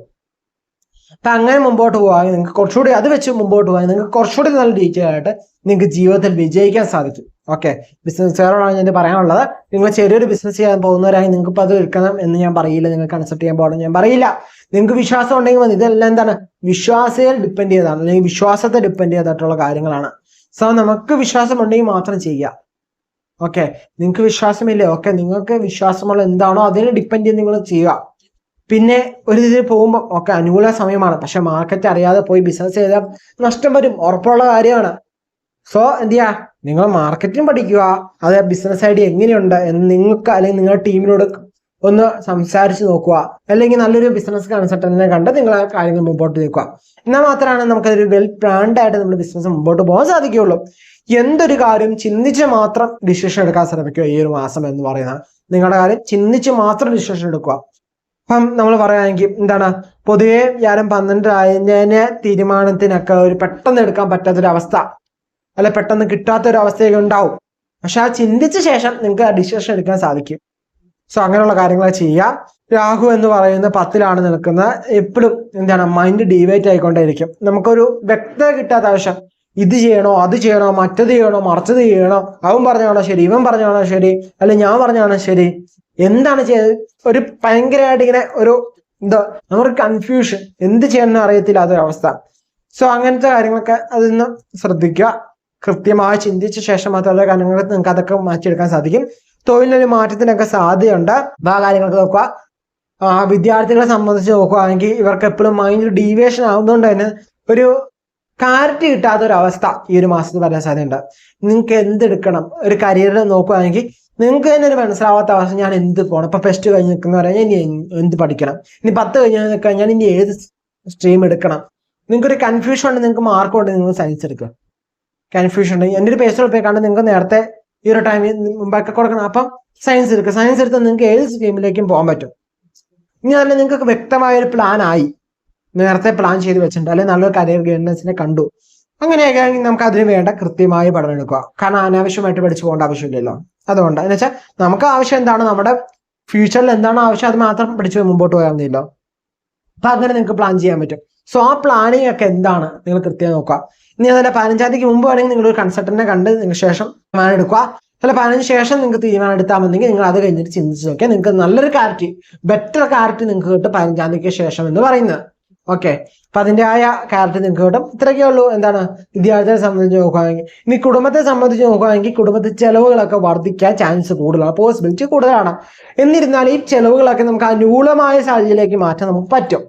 അപ്പൊ അങ്ങനെ മുമ്പോട്ട് പോകാൻ നിങ്ങൾക്ക് കുറച്ചുകൂടി അത് വെച്ച് മുമ്പോട്ട് പോകാൻ നിങ്ങൾക്ക് കുറച്ചുകൂടി നല്ല ഡീറ്റെയിൽ ആയിട്ട് നിങ്ങൾക്ക് ജീവിതത്തിൽ വിജയിക്കാൻ സാധിക്കും. ഓക്കെ, ബിസിനസ്സുകാരോടാണ് ഞാൻ പറയാനുള്ളത്. നിങ്ങൾ ചെറിയൊരു ബിസിനസ് ചെയ്യാൻ പോകുന്നവരായി നിങ്ങൾക്ക് ഇപ്പൊ അത് എടുക്കണം എന്ന് ഞാൻ പറയില്ല, നിങ്ങൾക്ക് കൺസെപ്റ്റ് ചെയ്യാൻ പോകണം ഞാൻ പറയില്ല. നിങ്ങൾക്ക് വിശ്വാസം ഉണ്ടെങ്കിൽ മതി. ഇതെല്ലാം എന്താണ്, വിശ്വാസത്തിൽ ഡിപ്പെൻഡ് ചെയ്തതാണ്, അല്ലെങ്കിൽ വിശ്വാസത്തെ ഡിപ്പെൻഡ് ചെയ്തിട്ടുള്ള കാര്യങ്ങളാണ്. സോ നമുക്ക് വിശ്വാസം ഉണ്ടെങ്കിൽ മാത്രം ചെയ്യുക. ഓക്കെ, നിങ്ങൾക്ക് വിശ്വാസമില്ലേ, ഓക്കെ, നിങ്ങൾക്ക് വിശ്വാസമുള്ള എന്താണോ അതിനെ ഡിപ്പെൻഡ് ചെയ്ത് നിങ്ങൾ ചെയ്യുക. പിന്നെ ഒരു രീതിയിൽ പോകുമ്പോൾ ഓക്കെ അനുകൂല സമയമാണ്, പക്ഷെ മാർക്കറ്റ് അറിയാതെ പോയി ബിസിനസ് ചെയ്താൽ നഷ്ടം വരും, ഉറപ്പുള്ള കാര്യമാണ്. സോ എന്ത് ചെയ്യുക, നിങ്ങൾ മാർക്കറ്റിംഗ് പഠിക്കുക, അത് ബിസിനസ് ഐഡിയ എങ്ങനെയുണ്ട് എന്ന് നിങ്ങൾക്ക് അല്ലെങ്കിൽ നിങ്ങളുടെ ടീമിനോട് ഒന്ന് സംസാരിച്ച് നോക്കുക, അല്ലെങ്കിൽ നല്ലൊരു ബിസിനസ് കൺസൾട്ടന്റിനെ കണ്ട് നിങ്ങൾ ആ കാര്യങ്ങൾ മുമ്പോട്ട് നീക്കുക. എന്നാൽ മാത്രമാണ് നമുക്കതൊരു വെൽ പ്ലാൻഡ് ആയിട്ട് നമ്മുടെ ബിസിനസ് മുമ്പോട്ട് പോകാൻ സാധിക്കുകയുള്ളൂ. എന്തൊരു കാര്യം ചിന്തിച്ച് മാത്രം ഡിസിഷൻ എടുക്കാൻ ശ്രമിക്കുക. ഈ ഒരു മാസം എന്ന് പറയുന്നത് നിങ്ങളുടെ കാര്യം ചിന്തിച്ച് മാത്രം ഡിസിഷൻ എടുക്കുക. അപ്പം നമ്മൾ പറയുകയാണെങ്കിൽ എന്താണ്, പൊതുവെ വ്യാഴം 12 ആയതിന് തീരുമാനത്തിനൊക്കെ ഒരു പെട്ടെന്ന് എടുക്കാൻ പറ്റാത്തൊരവസ്ഥ, അല്ലെ പെട്ടെന്ന് കിട്ടാത്തൊരവസ്ഥയൊക്കെ ഉണ്ടാവും. പക്ഷെ ആ ചിന്തിച്ച ശേഷം നിങ്ങൾക്ക് ആ ഡിസിഷൻ എടുക്കാൻ സാധിക്കും. സോ അങ്ങനെയുള്ള കാര്യങ്ങൾ ചെയ്യാം. രാഹു എന്ന് പറയുന്ന 10ലാണ് നിൽക്കുന്നത്. എപ്പോഴും എന്താണ്, മൈൻഡ് ഡീവേറ്റ് ആയിക്കൊണ്ടേയിരിക്കും. നമുക്കൊരു വ്യക്തത കിട്ടാത്ത ആവശ്യം, ഇത് ചെയ്യണോ അത് ചെയ്യണോ മറ്റത് ചെയ്യണോ മറിച്ചത് ചെയ്യണോ, അവൻ പറഞ്ഞാണോ ശരി ഇവൻ പറഞ്ഞാണോ ശരി അല്ലെ ഞാൻ പറഞ്ഞാണോ ശരി, എന്താണ് ചെയ്തത്, ഒരു ഭയങ്കരമായിട്ട് ഇങ്ങനെ ഒരു നമുക്ക് കൺഫ്യൂഷൻ, എന്ത് ചെയ്യണമെന്ന് അറിയത്തില്ല അതൊരവസ്ഥ. സോ അങ്ങനത്തെ കാര്യങ്ങളൊക്കെ അതിൽ നിന്ന് ശ്രദ്ധിക്കുക. കൃത്യമായി ചിന്തിച്ച ശേഷം മാത്രമുള്ള കാര്യങ്ങൾ നിങ്ങൾക്ക് അതൊക്കെ മാറ്റിയെടുക്കാൻ സാധിക്കും. തൊഴിലൊരു മാറ്റത്തിനൊക്കെ സാധ്യതയുണ്ട്. ആ കാര്യങ്ങളൊക്കെ നോക്കുക. വിദ്യാർത്ഥികളെ സംബന്ധിച്ച് നോക്കുകയാണെങ്കിൽ ഇവർക്ക് എപ്പോഴും മൈൻഡ് ഡീവിയേഷൻ ആവുന്നതുകൊണ്ട് തന്നെ ഒരു ക്ലാരിറ്റി കിട്ടാത്തൊരവസ്ഥ ഈ ഒരു മാസത്തിൽ വരാൻ സാധ്യതയുണ്ട്. നിങ്ങൾക്ക് എന്തെടുക്കണം, ഒരു കരിയറിൽ നോക്കുകയാണെങ്കിൽ നിങ്ങൾക്ക് തന്നെ ഒരു മനസ്സിലാവാത്ത അവസ്ഥ, ഞാൻ എന്ത് പോകണം. ഇപ്പൊ +2 കഴിഞ്ഞ് നിൽക്കുന്നവരെ ഞാൻ ഇനി എന്ത് പഠിക്കണം, ഇനി 10 കഴിഞ്ഞ് നിൽക്കാൻ ഞാൻ ഇനി ഏത് സ്ട്രീം എടുക്കണം, നിങ്ങൾക്കൊരു കൺഫ്യൂഷൻ ഉണ്ട്. നിങ്ങൾക്ക് മാർക്ക് കൊണ്ട് നിങ്ങൾ സയൻസ് എടുക്കുക, കൺഫ്യൂഷൻ ഉണ്ട്. എൻ്റെ ഒരു പേഴ്സണൽ ഒപ്പിക്കാണ്ട് നിങ്ങൾക്ക് നേരത്തെ ഈ ഒരു ടൈമിൽ മുമ്പൊക്കെ കൊടുക്കണം. അപ്പം സയൻസ് എടുക്കുക, സയൻസ് എടുത്താൽ നിങ്ങൾക്ക് ഏത് സ്ട്രീമിലേക്കും പോകാൻ പറ്റും. ഇനി നല്ല നിങ്ങൾക്ക് വ്യക്തമായൊരു പ്ലാൻ ആയി, നേരത്തെ പ്ലാൻ ചെയ്ത് വെച്ചിട്ടുണ്ട്, അല്ലെങ്കിൽ നല്ലൊരു കരിയർ ഗൈഡൻസിനെ കണ്ടു, അങ്ങനെയൊക്കെ ആണെങ്കിൽ നമുക്ക് അതിന് വേണ്ട കൃത്യമായി പഠനം എടുക്കുക. കാരണം അനാവശ്യമായിട്ട് പഠിച്ചു പോകേണ്ട ആവശ്യമില്ലല്ലോ. അതുകൊണ്ട് എന്ന് വെച്ചാൽ നമുക്ക് ആവശ്യം എന്താണ്, നമ്മുടെ ഫ്യൂച്ചറിൽ എന്താണോ ആവശ്യം അത് മാത്രം പഠിച്ച് മുമ്പോട്ട് പോയാൽ മതിയല്ലോ. അപ്പൊ അങ്ങനെ നിങ്ങൾക്ക് പ്ലാൻ ചെയ്യാൻ പറ്റും. സോ ആ പ്ലാനിങ് ഒക്കെ എന്താണ് നിങ്ങൾ കൃത്യമായി നോക്കുക. ഇനി അതല്ല 15-ാം തീയതിക്ക് മുമ്പ് വേണമെങ്കിൽ നിങ്ങൾ ഒരു കൺസൾട്ടന്റിനെ കണ്ട് ശേഷം തീരുമാനം എടുക്കുക. അല്ല 15 ശേഷം നിങ്ങൾക്ക് തീരുമാനം എടുത്താൽ മതിയെങ്കിൽ നിങ്ങൾ അത് കഴിഞ്ഞിട്ട് ചിന്തിച്ച് നോക്കിയാൽ നിങ്ങൾക്ക് നല്ലൊരു ക്ലാരിറ്റി, ബെറ്റർ ക്ലാരിറ്റി നിങ്ങൾക്ക് കിട്ടും 15-ാം തീയതിക്ക് ശേഷം എന്ന് പറയുന്നത്. ഓക്കെ, അപ്പൊ അതിൻ്റെതായ ക്ലാരിറ്റി നിങ്ങൾക്ക് കിട്ടും. ഇത്രയൊക്കെ ഉള്ളൂ. എന്താണ്, വിദ്യാർത്ഥികളെ സംബന്ധിച്ച് നോക്കുകയാണെങ്കിൽ. ഇനി കുടുംബത്തെ സംബന്ധിച്ച് നോക്കുകയാണെങ്കിൽ കുടുംബത്തിൽ ചെലവുകളൊക്കെ വർദ്ധിക്കാൻ ചാൻസ് കൂടുതലാണ്, പോസിബിലിറ്റി കൂടുതലാണ്. എന്നിരുന്നാൽ ഈ ചെലവുകളൊക്കെ നമുക്ക് അനുകൂലമായ സാഹചര്യത്തിലേക്ക് മാറ്റാൻ നമുക്ക് പറ്റും,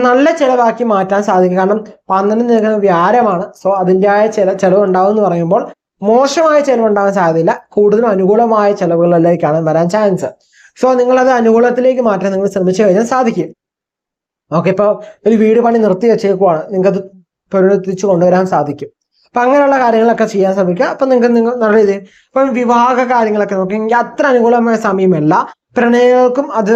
നല്ല ചെലവാക്കി മാറ്റാൻ സാധിക്കും. കാരണം 12 നിൽക്കുന്ന വ്യാഴമാണ്. സോ അതിൻ്റെതായ ചെലവ് ഉണ്ടാവും എന്ന് പറയുമ്പോൾ മോശമായ ചെലവ് ഉണ്ടാകാൻ സാധ്യതയില്ല, കൂടുതലും അനുകൂലമായ ചെലവുകളിലേക്കാണ് വരാൻ ചാൻസ്. സോ നിങ്ങളത് അനുകൂലത്തിലേക്ക് മാറ്റാൻ നിങ്ങൾ ശ്രമിച്ചു കഴിഞ്ഞാൽ സാധിക്കും. ഓക്കെ, ഇപ്പോൾ ഒരു വീട് പണി നിർത്തി വെച്ചേക്കുവാണ്, നിങ്ങൾക്കത് പുനരുദ്ധരിച്ച് കൊണ്ടുവരാൻ സാധിക്കും. അപ്പം അങ്ങനെയുള്ള കാര്യങ്ങളൊക്കെ ചെയ്യാൻ ശ്രമിക്കുക. അപ്പം നിങ്ങൾ നല്ല രീതിയിൽ ഇപ്പം വിവാഹ കാര്യങ്ങളൊക്കെ നോക്കിയെങ്കിൽ അത്ര അനുകൂലമായ സമയമല്ല. പ്രണയങ്ങൾക്കും അത്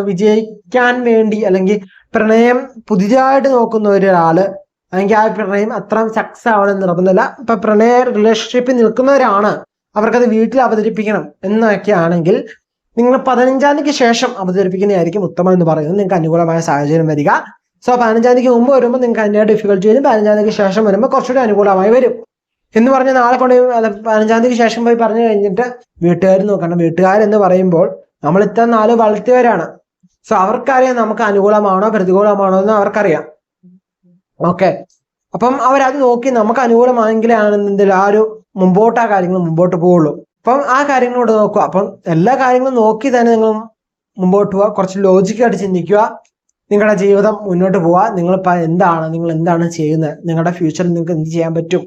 വിജയിക്കാൻ വേണ്ടി, അല്ലെങ്കിൽ പ്രണയം പുതിയതായിട്ട് നോക്കുന്ന ഒരാള് അല്ലെങ്കിൽ ആ പ്രണയം അത്ര സക്സസ് ആവണം നിർബന്ധമില്ല. ഇപ്പൊ പ്രണയ റിലേഷൻഷിപ്പിൽ നിൽക്കുന്നവരാണ്, അവർക്കത് വീട്ടിൽ അവതരിപ്പിക്കണം എന്നൊക്കെ ആണെങ്കിൽ നിങ്ങൾ 15-ാം തീയതിക്ക് ശേഷം അവതരിപ്പിക്കുന്നതായിരിക്കും ഉത്തമം എന്ന് പറയുന്നത്. നിങ്ങൾക്ക് അനുകൂലമായ സാഹചര്യം വരിക. സോ 15-ാം തീയതിക്ക് മുമ്പ് വരുമ്പോൾ നിങ്ങൾക്ക് അതിൻ്റെ ഡിഫിക്കൽറ്റി വരും, 15-ാം തീയതിക്ക് ശേഷം വരുമ്പോൾ കുറച്ചുകൂടി അനുകൂലമായി വരും എന്ന് പറഞ്ഞ് നാളെ കൊണ്ട് 15-ാം തീയതിക്ക് ശേഷം പോയി പറഞ്ഞു കഴിഞ്ഞിട്ട് വീട്ടുകാർ നോക്കണം. വീട്ടുകാരെന്ന് പറയുമ്പോൾ നമ്മൾ ഇത്ര നാൾ വളർത്തിയവരാണ്. സോ അവർക്കറിയാം നമുക്ക് അനുകൂലമാണോ പ്രതികൂലമാണോ എന്ന് അവർക്കറിയാം. ഓക്കെ, അപ്പം അവരത് നോക്കി നമുക്ക് അനുകൂലമാണെങ്കിലാണെന്നുണ്ടെങ്കിൽ ആ ഒരു മുമ്പോട്ട് ആ കാര്യങ്ങൾ മുമ്പോട്ട് പോവുള്ളൂ. അപ്പം ആ കാര്യങ്ങളോട് നോക്കുക. അപ്പം എല്ലാ കാര്യങ്ങളും നോക്കി തന്നെ നിങ്ങൾ മുമ്പോട്ട് പോവുക, കുറച്ച് ലോജിക്കായിട്ട് ചിന്തിക്കുക, നിങ്ങളുടെ ജീവിതം മുന്നോട്ട് പോവുക. നിങ്ങൾ എന്താണ് ചെയ്യുന്നത്, നിങ്ങളുടെ ഫ്യൂച്ചറിൽ നിങ്ങൾക്ക് എന്ത് ചെയ്യാൻ പറ്റും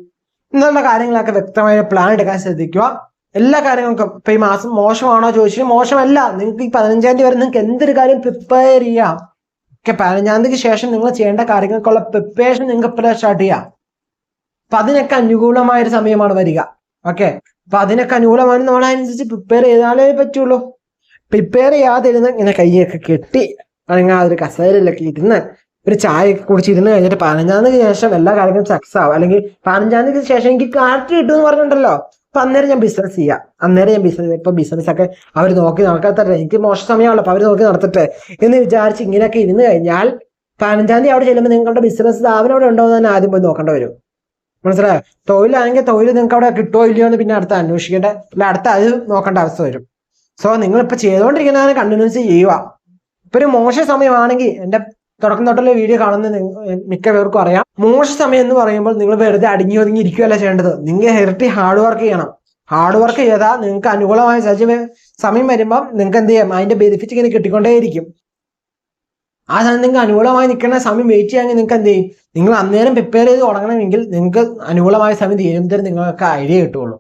എന്നുള്ള കാര്യങ്ങളൊക്കെ വ്യക്തമായ പ്ലാൻ എടുക്കാൻ ശ്രദ്ധിക്കുക. എല്ലാ കാര്യങ്ങൾക്കും ഇപ്പൊ ഈ മാസം മോശമാണോ ചോദിച്ചാൽ മോശമല്ല. നിങ്ങൾക്ക് ഈ 15-ാം തീയതി വരെ നിങ്ങൾക്ക് എന്തൊരു കാര്യം പ്രിപ്പയർ ചെയ്യാം. ഓക്കെ, 15-ാം തീയതിക്ക് ശേഷം നിങ്ങൾ ചെയ്യേണ്ട കാര്യങ്ങൾക്കുള്ള പ്രിപ്പറേഷൻ നിങ്ങൾക്ക് ഇപ്പോഴേ സ്റ്റാർട്ട് ചെയ്യാം. അപ്പൊ അതിനൊക്കെ അനുകൂലമായ ഒരു സമയമാണ് വരിക. ഓക്കെ, അപ്പൊ അതിനൊക്കെ അനുകൂലമാണ് നമ്മൾ അതിനനുസരിച്ച് പ്രിപ്പയർ ചെയ്താലേ പറ്റുള്ളൂ. പ്രിപ്പയർ ചെയ്യാതിരുന്ന് ഇങ്ങനെ കൈയൊക്കെ കെട്ടി അല്ലെങ്കിൽ ആ ഒരു കസേരയിലൊക്കെ ഇരുന്ന് ഒരു ചായയൊക്കെ കുടിച്ചിരുന്ന് കഴിഞ്ഞിട്ട് 15-ാം തീയതിക്ക് ശേഷം എല്ലാ കാര്യങ്ങളും സക്സസ് ആവും, അല്ലെങ്കിൽ 15-ാം തീയതിക്ക് ശേഷം എനിക്ക് ക്ലാരിറ്റി കിട്ടുമെന്ന് പറഞ്ഞിട്ടുണ്ടല്ലോ, അപ്പൊ അന്നേരം ഞാൻ ബിസിനസ് ചെയ്യാം. ഇപ്പൊ ബിസിനസ് ഒക്കെ അവർ നോക്കി നടക്കാത്തട്ടെ, എനിക്ക് മോശം സമയമാണല്ലോ, അപ്പൊ അവർ നോക്കി നടത്തട്ടെ എന്ന് വിചാരിച്ച് ഇങ്ങനെയൊക്കെ ഇരുന്ന് കഴിഞ്ഞാൽ 15-ാം തീയതി അവിടെ ചെല്ലുമ്പോൾ നിങ്ങളുടെ ബിസിനസ് സ്ഥാപനം അവിടെ ഉണ്ടോ എന്ന് തന്നെ ആദ്യം പോയി നോക്കേണ്ടി വരും. മനസ്സിലായോ? തൊഴിലാണെങ്കിൽ തൊഴിൽ നിങ്ങൾക്ക് അവിടെ കിട്ടുമോ ഇല്ലയോ എന്ന് പിന്നെ അടുത്ത് അന്വേഷിക്കേണ്ട, അല്ല അടുത്ത അത് നോക്കേണ്ട അവസ്ഥ വരും. സോ നിങ്ങളിപ്പോൾ ചെയ്തുകൊണ്ടിരിക്കുന്നതിന് കണ്ടിന്യൂസ് ചെയ്യുക. ഇപ്പൊ ഒരു മോശ സമയമാണെങ്കിൽ എൻ്റെ തുടക്കം തൊട്ടുള്ള വീഡിയോ കാണുന്ന മിക്ക പേർക്കും അറിയാം, മോശ സമയം എന്ന് പറയുമ്പോൾ നിങ്ങൾ വെറുതെ അടങ്ങി ഒതുങ്ങി ഇരിക്കുകയല്ല ചെയ്യേണ്ടത്. നിങ്ങൾ ഇരട്ടി ഹാർഡ് വർക്ക് ചെയ്യണം. ഹാർഡ് വർക്ക് ചെയ്താൽ നിങ്ങൾക്ക് അനുകൂലമായ സമയം വരുമ്പം നിങ്ങൾക്ക് എന്ത് ചെയ്യാം, അതിന്റെ ബെനിഫിറ്റ് ഇങ്ങനെ കിട്ടിക്കൊണ്ടേയിരിക്കും. ആ സമയം നിങ്ങൾക്ക് അനുകൂലമായി നിൽക്കുന്ന സമയം വെയിറ്റ് ചെയ്യാമെങ്കിൽ നിങ്ങൾക്ക് എന്ത് ചെയ്യും, നിങ്ങൾ അന്നേരം പ്രിപ്പയർ ചെയ്ത് തുടങ്ങണമെങ്കിൽ നിങ്ങൾക്ക് അനുകൂലമായ സമയം തീരുമ്പോൾ നിങ്ങൾക്ക് ഐഡിയ കിട്ടുള്ളൂ.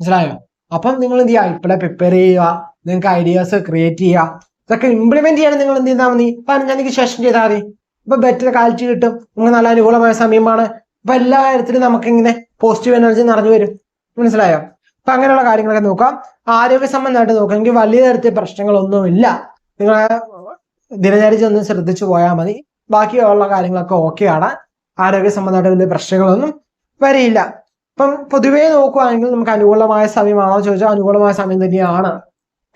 മനസ്സിലായോ? അപ്പം നിങ്ങൾ എന്ത് ചെയ്യുക, ഇപ്പോഴേ പ്രിപ്പയർ ചെയ്യുക, നിങ്ങൾക്ക് ഐഡിയാസ് ക്രിയേറ്റ് ചെയ്യുക, ഇതൊക്കെ ഇംപ്ലിമെന്റ് ചെയ്യാൻ നിങ്ങൾ എന്ത് ചെയ്താൽ മതി, 15-ാം ശേഷം ചെയ്താൽ മതി. ഇപ്പൊ ബെറ്റർ ക്വാളിറ്റി കിട്ടും, നിങ്ങൾക്ക് നല്ല അനുകൂലമായ സമയമാണ്. ഇപ്പൊ എല്ലാ കാര്യത്തിലും നമുക്കിങ്ങനെ പോസിറ്റീവ് എനർജി നിറഞ്ഞു വരും. മനസ്സിലായോ? അപ്പൊ അങ്ങനെയുള്ള കാര്യങ്ങളൊക്കെ നോക്കാം. ആരോഗ്യ സംബന്ധമായിട്ട് നോക്കാമെങ്കിൽ വലിയ തരത്തിൽ പ്രശ്നങ്ങളൊന്നുമില്ല. നിങ്ങളെ ദിനചര്യ ഒന്ന് ശ്രദ്ധിച്ചു പോയാൽ മതി. ബാക്കിയുള്ള കാര്യങ്ങളൊക്കെ ഓക്കെയാണ്. ആരോഗ്യ സംബന്ധമായിട്ട് വലിയ പ്രശ്നങ്ങളൊന്നും വരില്ല. ഇപ്പം പൊതുവേ നോക്കുകയാണെങ്കിൽ നമുക്ക് അനുകൂലമായ സമയമാണോ ചോദിച്ചാൽ അനുകൂലമായ സമയം തന്നെയാണ്.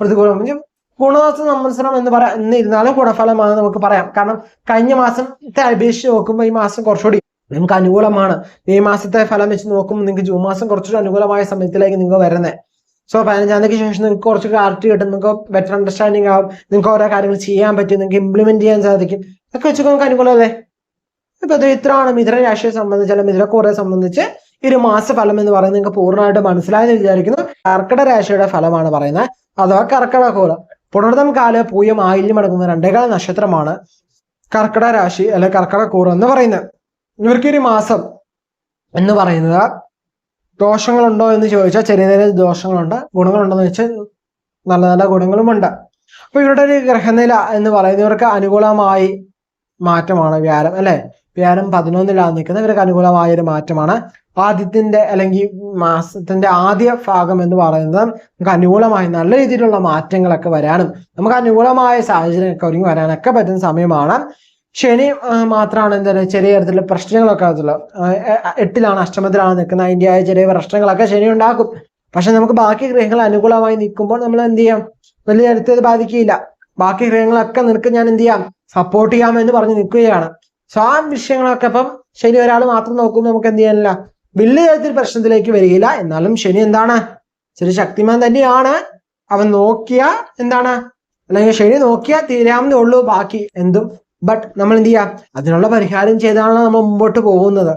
പ്രതികൂലം ഗുണദോഷ സംവത്സരം എന്നിരുന്നാലും ഗുണഫലമാണ് നമുക്ക് പറയാം. കാരണം കഴിഞ്ഞ മാസത്തെ അപേക്ഷിച്ച് നോക്കുമ്പോൾ ഈ മാസം കുറച്ചുകൂടി നിങ്ങൾക്ക് അനുകൂലമാണ്. ഈ മാസത്തെ ഫലം വെച്ച് നോക്കുമ്പോൾ നിങ്ങൾക്ക് ജൂൺ മാസം കുറച്ചുകൂടി അനുകൂലമായ സമയത്തിലേക്ക് നിങ്ങൾ വരുന്നത്. സോ 15-ാം തീയതിക്ക് ശേഷം നിങ്ങൾക്ക് കുറച്ച് ക്ലാരിറ്റി കിട്ടും, നിങ്ങൾക്ക് ബെറ്റർ അണ്ടർസ്റ്റാൻഡിങ് ആവും, നിങ്ങൾക്ക് ഓരോ കാര്യങ്ങൾ ചെയ്യാൻ പറ്റും, നിങ്ങൾക്ക് ഇംപ്ലിമെന്റ് ചെയ്യാൻ സാധിക്കും. ഇതൊക്കെ വെച്ച് നമുക്ക് അനുകൂലമല്ലേ? ഇപ്പൊ ഇത് ഇത്രയാണ് മിഥുന രാശിയെ സംബന്ധിച്ച്, അല്ലെങ്കിൽ മിഥുനക്കൂറിനെ സംബന്ധിച്ച് ഈ ഒരു മാസഫലം എന്ന് പറയുന്നത് നിങ്ങൾക്ക് പൂർണ്ണമായിട്ട് മനസ്സിലായെന്ന് വിചാരിക്കുന്നു. കർക്കിടക രാശിയുടെ ഫലമാണ് പറയുന്നത്, അഥവാ കർക്കിടകക്കൂറ്. പുണർതം കാല പൂയം ആയില്യം അടങ്ങുന്ന 2 നക്ഷത്രമാണ് കർക്കിടക രാശി അല്ലെങ്കിൽ കർക്കിടകക്കൂറ് എന്ന് പറയുന്നത്. ഇവർക്ക് ഒരു മാസം എന്ന് പറയുന്നത് ദോഷങ്ങളുണ്ടോ എന്ന് ചോദിച്ചാൽ ചെറിയ ചെറിയ ദോഷങ്ങളുണ്ട്. ഗുണങ്ങളുണ്ടോ എന്ന് വെച്ചാൽ നല്ല നല്ല ഗുണങ്ങളുമുണ്ട്. അപ്പൊ ഇവരുടെ ഒരു ഗ്രഹനില എന്ന് പറയുന്നത് ഇവർക്ക് അനുകൂലമായി മാറ്റമാണ് വ്യാഴം, അല്ലെ? വ്യാഴം 11-ലാണ് നിൽക്കുന്നത്. ഇവർക്ക് അനുകൂലമായ ഒരു മാറ്റമാണ്. ആദ്യത്തിന്റെ അല്ലെങ്കിൽ മാസത്തിന്റെ ആദ്യ ഭാഗം എന്ന് പറയുന്നത് നമുക്ക് അനുകൂലമായി നല്ല രീതിയിലുള്ള മാറ്റങ്ങളൊക്കെ വരാനും നമുക്ക് അനുകൂലമായ സാഹചര്യമൊക്കെ ഒരുങ്ങി വരാനൊക്കെ പറ്റുന്ന സമയമാണ്. ശനി മാത്രമാണ് എന്തായാലും ചെറിയ തരത്തിലുള്ള പ്രശ്നങ്ങളൊക്കെ ആകത്തുള്ളത്. 8-ലാണ്, അഷ്ടമത്തിലാണ് നിൽക്കുന്നത്. അതിൻ്റെതായ ചെറിയ പ്രശ്നങ്ങളൊക്കെ ശനി ഉണ്ടാക്കും. പക്ഷെ നമുക്ക് ബാക്കി ഗ്രഹങ്ങൾ അനുകൂലമായി നിൽക്കുമ്പോൾ നമ്മൾ എന്ത് ചെയ്യാം, വലിയ തരത്തിൽ ബാധിക്കില്ല. ബാക്കി ഗ്രഹങ്ങളൊക്കെ നിനക്ക് ഞാൻ എന്ത് ചെയ്യാം, സപ്പോർട്ട് ചെയ്യാമെന്ന് പറഞ്ഞ് നിൽക്കുകയാണ്. സോ ആ വിഷയങ്ങളൊക്കെ ഇപ്പം ശനി ഒരാൾ മാത്രം നോക്കുമ്പോൾ നമുക്ക് എന്ത് ചെയ്യാനില്ല, വലിയ തരത്തിൽ പ്രശ്നത്തിലേക്ക് വരികയില്ല. എന്നാലും ശനി എന്താണ്, ശരി ശക്തിമാൻ തന്നെയാണ്. അവൻ നോക്കിയ എന്താണ്, അല്ലെങ്കിൽ ശനി നോക്കിയാൽ തീരാവുന്നേ ഉള്ളൂ ബാക്കി എന്തും. ബട്ട് നമ്മൾ എന്ത് ചെയ്യാം, അതിനുള്ള പരിഹാരം ചെയ്താണല്ലോ നമ്മൾ മുമ്പോട്ട് പോകുന്നത്.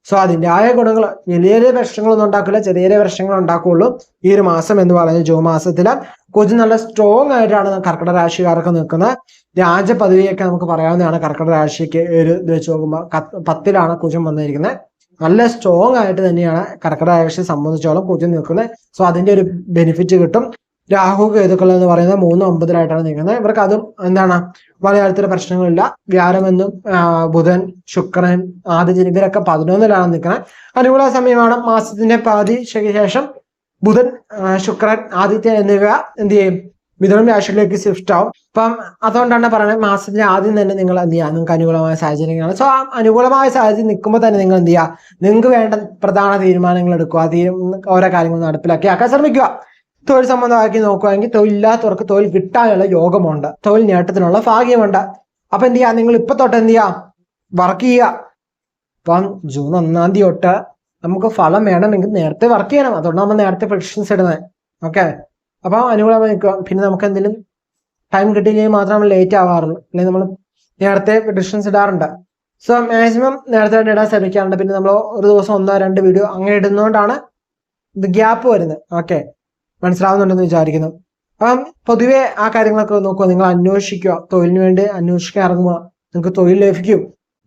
സോ അതിൻ്റെ ആയ ഗുണങ്ങൾ വലിയ ചെറിയ പ്രശ്നങ്ങളൊന്നും ഉണ്ടാക്കില്ല, ചെറിയ ചെറിയ പ്രശ്നങ്ങൾ ഉണ്ടാക്കുകയുള്ളൂ. ഈ ഒരു മാസം എന്ന് പറയുന്നത് ജൂൺ മാസത്തിൽ കുജൻ നല്ല സ്ട്രോങ് ആയിട്ടാണ് കർക്കിടക രാശിക്കാർക്ക് നിൽക്കുന്നത്. രാജപദവിയൊക്കെ നമുക്ക് പറയാവുന്നതാണ്. കർക്കിടക രാശിക്ക് ഒരു ഇത് വെച്ച് നോക്കുമ്പോൾ 10-ലാണ് കുജൻ വന്നിരിക്കുന്നത്. നല്ല സ്ട്രോങ് ആയിട്ട് തന്നെയാണ് കർക്കിടക രാശിയെ സംബന്ധിച്ചോളം കുജൻ നിൽക്കുന്നത്. സോ അതിന്റെ ഒരു ബെനിഫിറ്റ് കിട്ടും. രാഹു കേതുക്കൾ എന്ന് പറയുന്നത് 3-9-ലായിട്ടാണ് നിൽക്കുന്നത്. ഇവർക്ക് അതും എന്താണ്, വലിയ തരത്തിലുള്ള പ്രശ്നങ്ങളില്ല. വ്യാഴമെന്നും ബുധൻ, ശുക്രൻ, ആദിത്യൻ ഇവരൊക്കെ 11-ലാണ് നിൽക്കുന്നത്. അനുകൂല സമയമാണ്. മാസത്തിന്റെ പാതി ശേഷം ബുധൻ, ശുക്രൻ, ആദിത്യൻ എന്നിവ എന്ത് ചെയ്യും, മിഥുനം രാശിയിലേക്ക് ഷിഫ്റ്റ് ആവും. അപ്പം അതുകൊണ്ടാണ് പറയുന്നത് മാസത്തിന്റെ ആദ്യം തന്നെ നിങ്ങൾ എന്ത് ചെയ്യുക, നിങ്ങൾക്ക് അനുകൂലമായ സാഹചര്യങ്ങളാണ്. സോ ആ അനുകൂലമായ സാഹചര്യം നിൽക്കുമ്പോൾ തന്നെ നിങ്ങൾ എന്ത് ചെയ്യുക, നിങ്ങൾക്ക് വേണ്ട പ്രധാന തീരുമാനങ്ങൾ എടുക്കുക, ഓരോ കാര്യങ്ങൾ നടപ്പിലാക്കാൻ ശ്രമിക്കുക. തൊഴിൽ സംബന്ധമാക്കി നോക്കുകയാണെങ്കിൽ തൊഴിലില്ലാത്തവർക്ക് തൊഴിൽ കിട്ടാനുള്ള യോഗമുണ്ട്, തൊഴിൽ നേട്ടത്തിനുള്ള ഭാഗ്യമുണ്ട്. അപ്പൊ എന്ത് ചെയ്യുക, നിങ്ങൾ ഇപ്പൊ തൊട്ട് എന്ത് ചെയ്യുക, വർക്ക് ചെയ്യുക. ഇപ്പം ജൂൺ 1-ാം തീയതി തൊട്ട് നമുക്ക് ഫലം വേണമെങ്കിൽ നേരത്തെ വർക്ക് ചെയ്യണം. അതുകൊണ്ട് നമ്മൾ നേരത്തെ പ്രഡിക്ഷൻസ് ഇടുന്നത്. ഓക്കെ, അപ്പൊ അനുകൂലമായി നിൽക്കുക. പിന്നെ നമുക്ക് എന്തെങ്കിലും ടൈം കിട്ടിയില്ലെങ്കിൽ മാത്രം നമ്മൾ ലേറ്റ് ആവാറുള്ളൂ, അല്ലെങ്കിൽ നമ്മൾ നേരത്തെ പ്രഡിക്ഷൻസ് ഇടാറുണ്ട്. സോ മാക്സിമം നേരത്തെ ഇടാൻ ശ്രമിക്കാറുണ്ട്. പിന്നെ നമ്മൾ ഒരു ദിവസം 1-2 വീഡിയോ അങ്ങനെ ഇടുന്നതുകൊണ്ടാണ് ഇത് ഗ്യാപ്പ് വരുന്നത്. ഓക്കെ, മനസ്സിലാവുന്നുണ്ടെന്ന് വിചാരിക്കുന്നു. അപ്പം പൊതുവെ ആ കാര്യങ്ങളൊക്കെ നോക്കുക, നിങ്ങൾ അന്വേഷിക്കുക, തൊഴിലിന് വേണ്ടി അന്വേഷിക്കാൻ ഇറങ്ങുക, നിങ്ങൾക്ക് തൊഴിൽ ലഭിക്കും.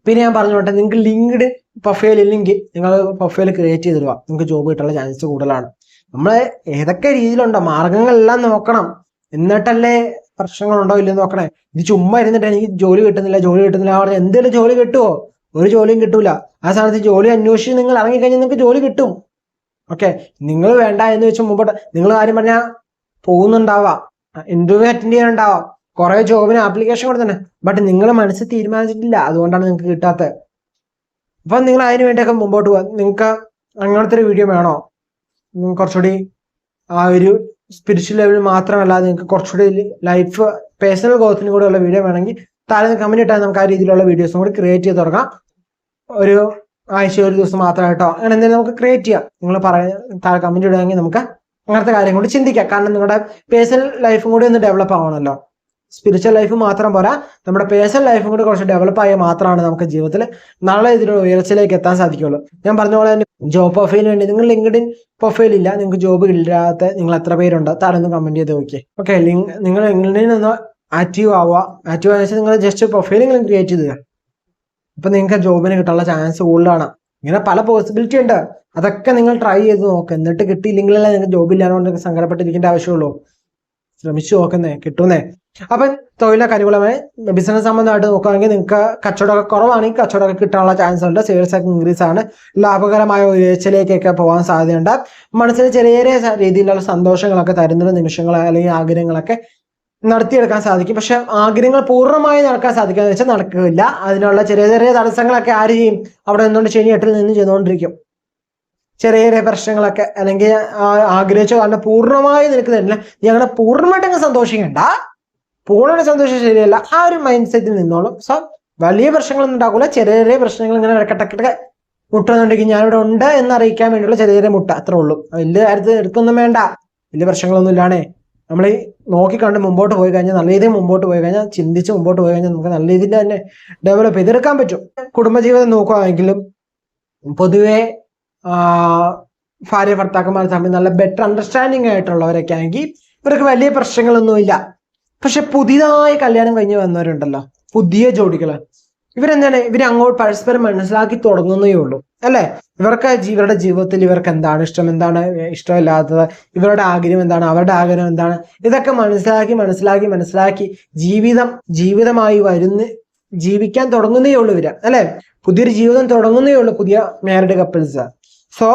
പിന്നെ ഞാൻ പറഞ്ഞോട്ടെ, നിങ്ങൾക്ക് ലിങ്ക്ഡ് പ്രൊഫൈൽ ഇല്ലെങ്കിൽ നിങ്ങൾ പ്രൊഫൈൽ ക്രിയേറ്റ് ചെയ്തിടുക, നിങ്ങൾക്ക് ജോബ് കിട്ടാനുള്ള ചാൻസ് കൂടുതലാണ്. നമ്മൾ ഏതൊക്കെ രീതിയിലുണ്ടോ മാർഗങ്ങളെല്ലാം നോക്കണം, എന്നിട്ടല്ലേ പ്രശ്നങ്ങളുണ്ടോ ഇല്ലെന്ന് നോക്കണേ. ഇത് ചുമ്മാ ഇരുന്നിട്ട് എനിക്ക് ജോലി കിട്ടുന്നില്ല പറഞ്ഞാൽ എന്തെങ്കിലും ജോലി കിട്ടുമോ? ഒരു ജോലിയും കിട്ടൂല. ആ സ്ഥാനത്ത് ജോലി അന്വേഷിച്ച് നിങ്ങൾ ഇറങ്ങിക്കഴിഞ്ഞാൽ നിങ്ങൾക്ക് ജോലി കിട്ടും. ഓക്കെ, നിങ്ങൾ വേണ്ട എന്ന് വെച്ച് മുമ്പോട്ട് നിങ്ങൾ കാര്യം പറഞ്ഞാൽ പോകുന്നുണ്ടാവാം, ഇന്റർവ്യൂ അറ്റൻഡ് ചെയ്യാനുണ്ടാവാം, കുറെ ജോബിന് ആപ്ലിക്കേഷൻ കൊടുത്തന്നെ, ബട്ട് നിങ്ങൾ മനസ്സിൽ തീരുമാനിച്ചിട്ടില്ല, അതുകൊണ്ടാണ് നിങ്ങൾക്ക് കിട്ടാത്തത്. അപ്പൊ നിങ്ങൾ അതിന് വേണ്ടിയൊക്കെ മുമ്പോട്ട് പോകാം. നിങ്ങൾക്ക് അങ്ങനത്തെ ഒരു വീഡിയോ വേണോ, കുറച്ചുകൂടി ആ ഒരു സ്പിരിച്വൽ ലെവൽ മാത്രമല്ല, നിങ്ങൾക്ക് കുറച്ചുകൂടി ലൈഫ് പേഴ്സണൽ ഗ്രോത്തിന് കൂടെ ഉള്ള വീഡിയോ വേണമെങ്കിൽ താഴെ കമന്റ് ഇട്ടാൽ നമുക്ക് ആ രീതിയിലുള്ള വീഡിയോസും കൂടി ക്രിയേറ്റ് ചെയ്ത് തുടങ്ങാം. ഒരു ആഴ്ച ഒരു ദിവസം മാത്രമായിട്ടോ അങ്ങനെ എന്തെങ്കിലും നമുക്ക് ക്രിയേറ്റ് ചെയ്യാം. നിങ്ങൾ താഴെ കമന്റ് ഇടുകയാണെങ്കിൽ നമുക്ക് അങ്ങനത്തെ കാര്യം കൂടി ചിന്തിക്കാം. കാരണം നിങ്ങളുടെ പേഴ്സണൽ ലൈഫും കൂടി ഒന്ന് ഡെവലപ്പ് ആവണമല്ലോ. സ്പിരിച്വൽ ലൈഫ് മാത്രം പോരാ, നമ്മുടെ പേഴ്സണൽ ലൈഫും കൂടി കുറച്ച് ഡെവലപ്പ് ആയാൽ മാത്രമാണ് നമുക്ക് ജീവിതത്തിൽ നല്ല ഇതിലുള്ള ഉയർച്ചയിലേക്ക് എത്താൻ സാധിക്കുള്ളൂ. ഞാൻ പറഞ്ഞ പോലെ തന്നെ ജോബ് പ്രൊഫൈലിന് വേണ്ടി നിങ്ങൾ ലിങ്ക്ഡിൻ പ്രൊഫൈൽ ഇല്ല, നിങ്ങൾക്ക് ജോബ് ഇല്ലാത്ത നിങ്ങൾ എത്ര പേരുണ്ട് താഴെ ഒന്ന് കമന്റ് ചെയ്ത് നോക്കിയേ. ഓക്കെ, നിങ്ങൾ ലിങ്ക്ഡിനിൽ നിന്ന് ആക്റ്റീവ് ആവുക. ആക്റ്റീവ് ആണെന്ന് വെച്ചാൽ നിങ്ങൾ ജസ്റ്റ് പ്രൊഫൈലെങ്കിലും ക്രിയേറ്റ് ചെയ്തുക. അപ്പൊ നിങ്ങൾക്ക് ജോബിന് കിട്ടാനുള്ള ചാൻസ് കൂടുതലാണ്. ഇങ്ങനെ പല പോസിബിലിറ്റി ഉണ്ട്, അതൊക്കെ നിങ്ങൾ ട്രൈ ചെയ്ത് നോക്കുക. എന്നിട്ട് കിട്ടിയില്ലെങ്കിലല്ലേ നിങ്ങൾക്ക് ജോബ് ഇല്ലാതെ സങ്കടപ്പെട്ടിരിക്കേണ്ട ആവശ്യമുള്ളൂ. ശ്രമിച്ചു നോക്കുന്നേ, കിട്ടുന്നേ. അപ്പൊ തൊഴിലൊക്കെ അനുകൂലമായി ബിസിനസ് സംബന്ധമായിട്ട് നോക്കുകയാണെങ്കിൽ നിങ്ങൾക്ക് കച്ചവടമൊക്കെ കുറവാണെങ്കിൽ കച്ചവടമൊക്കെ കിട്ടാനുള്ള ചാൻസ് ഉണ്ട്. സെയിൽസ് ഒക്കെ ഇൻക്രീസ് ആണ്. ലാഭകരമായ ഉയർച്ചയിലേക്കൊക്കെ പോകാൻ സാധ്യതയുണ്ട്. മനസ്സിന് ചെറിയ ചെറിയ രീതിയിലുള്ള സന്തോഷങ്ങളൊക്കെ തരുന്ന നിമിഷങ്ങൾ അല്ലെങ്കിൽ ആഗ്രഹങ്ങളൊക്കെ നടത്തിയെടുക്കാൻ സാധിക്കും. പക്ഷെ ആഗ്രഹങ്ങൾ പൂർണ്ണമായി നടക്കാൻ സാധിക്കാന്ന് വെച്ചാൽ നടക്കില്ല. അതിനുള്ള ചെറിയ ചെറിയ തടസ്സങ്ങളൊക്കെ ആര് ചെയ്യും? അവിടെ നിന്നുകൊണ്ട് ശനി എട്ടിൽ നിന്ന് ചെയ്തുകൊണ്ടിരിക്കും. ചെറിയ ചെറിയ പ്രശ്നങ്ങളൊക്കെ അല്ലെങ്കിൽ ആഗ്രഹിച്ച കാരണം പൂർണ്ണമായി നിനക്ക് തരില്ല. നീ അങ്ങനെ പൂർണ്ണമായിട്ട് അങ്ങ് സന്തോഷിക്കണ്ട. പൂർണ്ണമായിട്ട് സന്തോഷം ശരിയല്ല, ആ ഒരു മൈൻഡ് സെറ്റിൽ നിന്നോളും. സോ വലിയ പ്രശ്നങ്ങളൊന്നും ഉണ്ടാക്കില്ല, ചെറിയ ചെറിയ പ്രശ്നങ്ങൾ ഇങ്ങനെ ഇടക്കിടക്കിടക്ക് മുട്ടുന്നുണ്ടെങ്കിൽ ഞാനിവിടെ ഉണ്ട് എന്നറിയിക്കാൻ വേണ്ടിയുള്ള ചെറിയ ചെറിയ മുട്ട, അത്രേ ഉള്ളൂ. വലിയ കാര്യത്തിൽ എടുക്കൊന്നും വേണ്ട, വലിയ പ്രശ്നങ്ങളൊന്നും ഇല്ലാണേ. നമ്മൾ ഈ നോക്കിക്കണ്ട് മുമ്പോട്ട് പോയി കഴിഞ്ഞാൽ, നല്ല രീതിയിൽ മുമ്പോട്ട് പോയി കഴിഞ്ഞാൽ, ചിന്തിച്ച് മുമ്പോട്ട് പോയി കഴിഞ്ഞാൽ നമുക്ക് നല്ല രീതിയിൽ തന്നെ ഡെവലപ്പ് ചെയ്തെടുക്കാൻ പറ്റും. കുടുംബജീവിതം നോക്കുകയാണെങ്കിലും പൊതുവെ ഭാര്യ ഭർത്താക്കന്മാർ തമ്മിൽ നല്ല ബെറ്റർ അണ്ടർസ്റ്റാൻഡിങ് ആയിട്ടുള്ളവരൊക്കെ ആണെങ്കിൽ ഇവർക്ക് വലിയ പ്രശ്നങ്ങളൊന്നുമില്ല. പക്ഷെ പുതിയതായി കല്യാണം കഴിഞ്ഞ് വന്നവരുണ്ടല്ലോ, പുതിയ ജോഡികള്, ഇവരെന്താണ്, അങ്ങോട്ട് പരസ്പരം മനസ്സിലാക്കി തുടങ്ങുന്നേ ഉള്ളൂ അല്ലെ. ഇവരുടെ ജീവിതത്തിൽ ഇവർക്ക് എന്താണ് ഇഷ്ടം, എന്താണ് ഇഷ്ടമില്ലാത്തത്, ഇവരുടെ ആഗ്രഹം എന്താണ്, അവരുടെ ആഗ്രഹം എന്താണ്, ഇതൊക്കെ മനസ്സിലാക്കി ജീവിതമായി ജീവിക്കാൻ തുടങ്ങുന്നേ ഉള്ളൂ ഇവര് അല്ലെ. പുതിയൊരു ജീവിതം തുടങ്ങുന്നേ ഉള്ളൂ പുതിയ മാരീഡ് കപ്പിൾസ്. സോ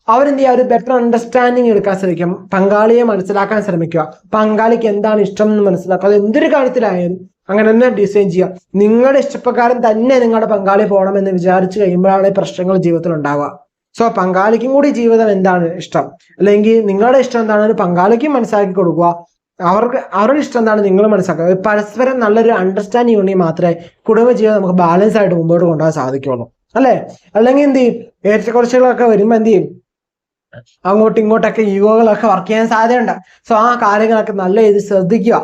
അവരെന്ത് ചെയ്യുക, ഒരു ബെറ്റർ അണ്ടർസ്റ്റാൻഡിങ് എടുക്കാൻ ശ്രമിക്കും, പങ്കാളിയെ മനസ്സിലാക്കാൻ ശ്രമിക്കുക, പങ്കാളിക്ക് എന്താണ് ഇഷ്ടം എന്ന് മനസ്സിലാക്കുക. അത് എന്തൊരു കാര്യത്തിലായാലും അങ്ങനെ തന്നെ ഡിസൈൻ ചെയ്യുക. നിങ്ങളുടെ ഇഷ്ടപ്രകാരം തന്നെ നിങ്ങളുടെ പങ്കാളി പോകണമെന്ന് വിചാരിച്ചു കഴിയുമ്പോഴാണ് പ്രശ്നങ്ങൾ ജീവിതത്തിൽ ഉണ്ടാവുക. സോ പങ്കാളിക്കും കൂടി ജീവിതം എന്താണ് ഇഷ്ടം, അല്ലെങ്കിൽ നിങ്ങളുടെ ഇഷ്ടം എന്താണെന്ന് പങ്കാളിക്കും മനസ്സിലാക്കി കൊടുക്കുക. അവരുടെ ഇഷ്ടം എന്താണ് നിങ്ങൾ മനസ്സിലാക്കുക. പരസ്പരം നല്ലൊരു അണ്ടർസ്റ്റാൻഡിങ് ഉണ്ടെങ്കിൽ മാത്രമേ കുടുംബജീവിതം നമുക്ക് ബാലൻസ് ആയിട്ട് മുമ്പോട്ട് കൊണ്ടുപോകാൻ സാധിക്കുള്ളൂ അല്ലെ. അല്ലെങ്കിൽ എന്ത് ചെയ്യും, ഏറ്റക്കുറച്ചുകളൊക്കെ വരുമ്പോൾ എന്ത് ചെയ്യും, അങ്ങോട്ടും ഇങ്ങോട്ടൊക്കെ ഈഗോകളൊക്കെ വർക്ക് ചെയ്യാൻ സാധ്യതയുണ്ട്. സോ ആ കാര്യങ്ങളൊക്കെ നല്ല രീതിയിൽ ശ്രദ്ധിക്കുക.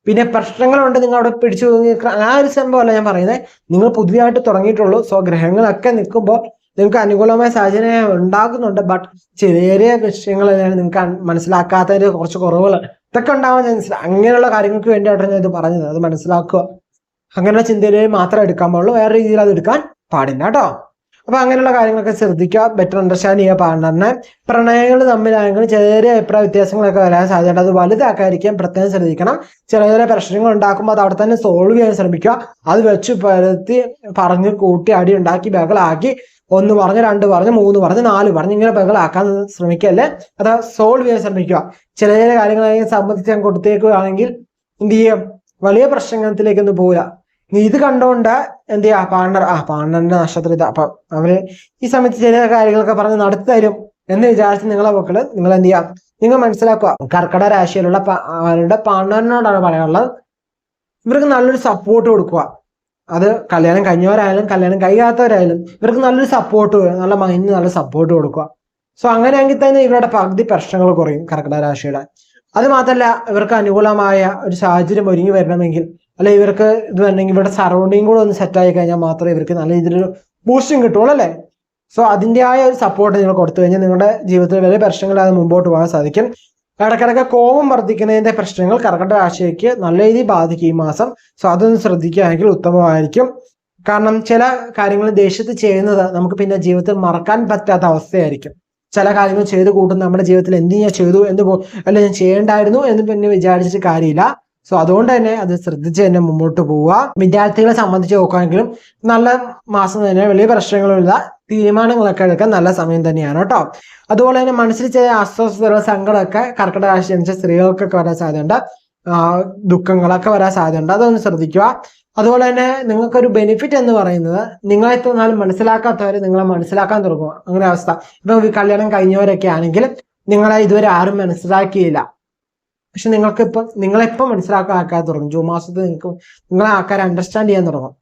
പിന്നെ പ്രശ്നങ്ങളുണ്ട് നിങ്ങൾ അവിടെ പിടിച്ചു ആ ഒരു സംഭവമല്ല ഞാൻ പറയുന്നത്, നിങ്ങൾ പുതിയതായിട്ട് തുടങ്ങിയിട്ടുള്ളൂ. സോ ഗ്രഹങ്ങളൊക്കെ നിൽക്കുമ്പോൾ നിങ്ങൾക്ക് അനുകൂലമായ സാഹചര്യം ഉണ്ടാകുന്നുണ്ട്. ബട്ട് ചെറിയ ചെറിയ വിഷയങ്ങളെല്ലാം നിങ്ങൾക്ക് മനസ്സിലാക്കാത്തതിന്റെ കുറച്ച് കുറവുകൾ ഇതൊക്കെ ഉണ്ടാവാൻ ചാൻസ്. അങ്ങനെയുള്ള കാര്യങ്ങൾക്ക് വേണ്ടിയിട്ടാണ് ഞാൻ ഇത് പറഞ്ഞത്. അത് മനസ്സിലാക്കുക. അങ്ങനെയുള്ള ചിന്തയിലേക്ക് മാത്രം എടുക്കാൻ പാടുള്ളൂ, വേറെ രീതിയിൽ അത് എടുക്കാൻ പാടില്ല കേട്ടോ. അപ്പൊ അങ്ങനെയുള്ള കാര്യങ്ങളൊക്കെ ശ്രദ്ധിക്കുക. ബെറ്റർ അണ്ടർസ്റ്റാൻഡ് ചെയ്യുക പാർട്ണറിനെ. പ്രണയങ്ങൾ തമ്മിലായെങ്കിലും ചെറിയ അഭിപ്രായ വ്യത്യാസങ്ങളൊക്കെ വരാൻ സാധ്യത. അത് വലുതാക്കാതിരിക്കാൻ പ്രത്യേകം ശ്രദ്ധിക്കണം. ചെറിയ പ്രശ്നങ്ങൾ ഉണ്ടാക്കുമ്പോൾ അത് അവിടെ തന്നെ സോൾവ് ചെയ്യാൻ ശ്രമിക്കുക. അത് വെച്ച് പരത്തി പറഞ്ഞ് കൂട്ടി അടി ഉണ്ടാക്കി ബഹളാക്കി 1 പറഞ്ഞ് 2 പറഞ്ഞ് 3 പറഞ്ഞ് 4 പറഞ്ഞ് ഇങ്ങനെ ബഹളാക്കാൻ ശ്രമിക്കല്ലേ. അത് സോൾവ് ചെയ്യാൻ ശ്രമിക്കുക. ചില കാര്യങ്ങളാണെങ്കിൽ സംബന്ധിച്ച് കൊടുത്തേക്കുകയാണെങ്കിൽ എന്ത് ചെയ്യും, വലിയ പ്രശ്നത്തിലേക്കൊന്നും പോവില്ല. നീ ഇത് കണ്ടുകൊണ്ട് എന്ത് ചെയ്യാ, പാർട്ണറിന്റെ നക്ഷത്രം ഇത്, അപ്പൊ അവര് ഈ സമയത്ത് ചില കാര്യങ്ങളൊക്കെ പറഞ്ഞ് നടത്തി തരും എന്ന് വിചാരിച്ച് നിങ്ങളെ മക്കള് നിങ്ങൾ എന്ത് ചെയ്യാം, നിങ്ങൾ മനസ്സിലാക്കുക. കർക്കിടക രാശിയിലുള്ള അവരുടെ പാർട്ണറിനോടാണ് പറയാനുള്ളത്, ഇവർക്ക് നല്ലൊരു സപ്പോർട്ട് കൊടുക്കുക. അത് കല്യാണം കഴിഞ്ഞവരായാലും കല്യാണം കഴിയാത്തവരായാലും ഇവർക്ക് നല്ലൊരു സപ്പോർട്ട്, നല്ല മൈൻഡിന് നല്ല സപ്പോർട്ട് കൊടുക്കുക. സോ അങ്ങനെയെങ്കിൽ തന്നെ ഇവരുടെ പകുതി പ്രശ്നങ്ങൾ കുറയും കർക്കിടക രാശിയുടെ. അത് മാത്രമല്ല, ഇവർക്ക് അനുകൂലമായ ഒരു സാഹചര്യം ഒരുങ്ങി വരണമെങ്കിൽ, അല്ലെ ഇവർക്ക് ഇത് വരണമെങ്കിൽ ഇവരുടെ സറൗണ്ടിങ് കൂടെ ഒന്ന് സെറ്റ് ആയി കഴിഞ്ഞാൽ മാത്രമേ ഇവർക്ക് നല്ല രീതിയിലൊരു ബൂസ്റ്റിംഗ് കിട്ടുള്ളൂ അല്ലേ. സോ അതിൻ്റെതായ ഒരു സപ്പോർട്ട് നിങ്ങൾ കൊടുത്തു കഴിഞ്ഞാൽ നിങ്ങളുടെ ജീവിതത്തിൽ വലിയ പ്രശ്നങ്ങളില്ലാതെ മുമ്പോട്ട് പോകാൻ സാധിക്കും. ഇടയ്ക്കിടയ്ക്ക് കോപം വർദ്ധിക്കുന്നതിന്റെ പ്രശ്നങ്ങൾ കർക്കിടക രാശിക്ക് നല്ല രീതിയിൽ ബാധിക്കും ഈ മാസം. സോ അതൊന്ന് ശ്രദ്ധിക്കുകയാണെങ്കിൽ ഉത്തമമായിരിക്കും. കാരണം ചില കാര്യങ്ങൾ ദേഷ്യത്തിൽ ചെയ്യുന്നത് നമുക്ക് പിന്നെ ജീവിതത്തിൽ മറക്കാൻ പറ്റാത്ത അവസ്ഥയായിരിക്കും. ചില കാര്യങ്ങൾ ചെയ്ത് കൂട്ടുന്ന നമ്മുടെ ജീവിതത്തിൽ എന്ത് ഞാൻ ചെയ്തു അല്ല ഞാൻ ചെയ്യേണ്ടായിരുന്നു എന്ന് പിന്നെ വിചാരിച്ചിട്ട് കാര്യമില്ല. സോ അതുകൊണ്ട് തന്നെ അത് ശ്രദ്ധിച്ച് തന്നെ മുമ്പോട്ട് പോവുക. വിദ്യാർത്ഥികളെ സംബന്ധിച്ച് നോക്കുകയാണെങ്കിലും നല്ല മാസം തന്നെ, വലിയ പ്രശ്നങ്ങളുള്ള തീരുമാനങ്ങളൊക്കെ എടുക്കാൻ നല്ല സമയം തന്നെയാണ് കേട്ടോ. അതുപോലെ തന്നെ മനസ്സിൽ ചില അസ്വസ്ഥതകൾ, സങ്കടമൊക്കെ കർക്കിടക രാശി ജനിച്ച സ്ത്രീകൾക്കൊക്കെ വരാൻ സാധ്യതയുണ്ട്. ദുഃഖങ്ങളൊക്കെ വരാൻ സാധ്യതയുണ്ട്. അതൊന്ന് ശ്രദ്ധിക്കുക. അതുപോലെ തന്നെ നിങ്ങൾക്കൊരു ബെനിഫിറ്റ് എന്ന് പറയുന്നത്, നിങ്ങളെ തോന്നാലും മനസ്സിലാക്കാത്തവർ നിങ്ങളെ മനസ്സിലാക്കാൻ തുടങ്ങുക. അങ്ങനെ അവസ്ഥ. ഇപ്പൊ കല്യാണം കഴിഞ്ഞവരൊക്കെ ആണെങ്കിൽ നിങ്ങളെ ഇതുവരെ ആരും മനസ്സിലാക്കിയില്ല, പക്ഷെ നിങ്ങളെപ്പം മനസ്സിലാക്കാൻ ആക്കാൻ തുടങ്ങും. ജൂൺ മാസത്തിൽ നിങ്ങളെ ആൾക്കാരെ അണ്ടർസ്റ്റാൻഡ് ചെയ്യാൻ തുടങ്ങും.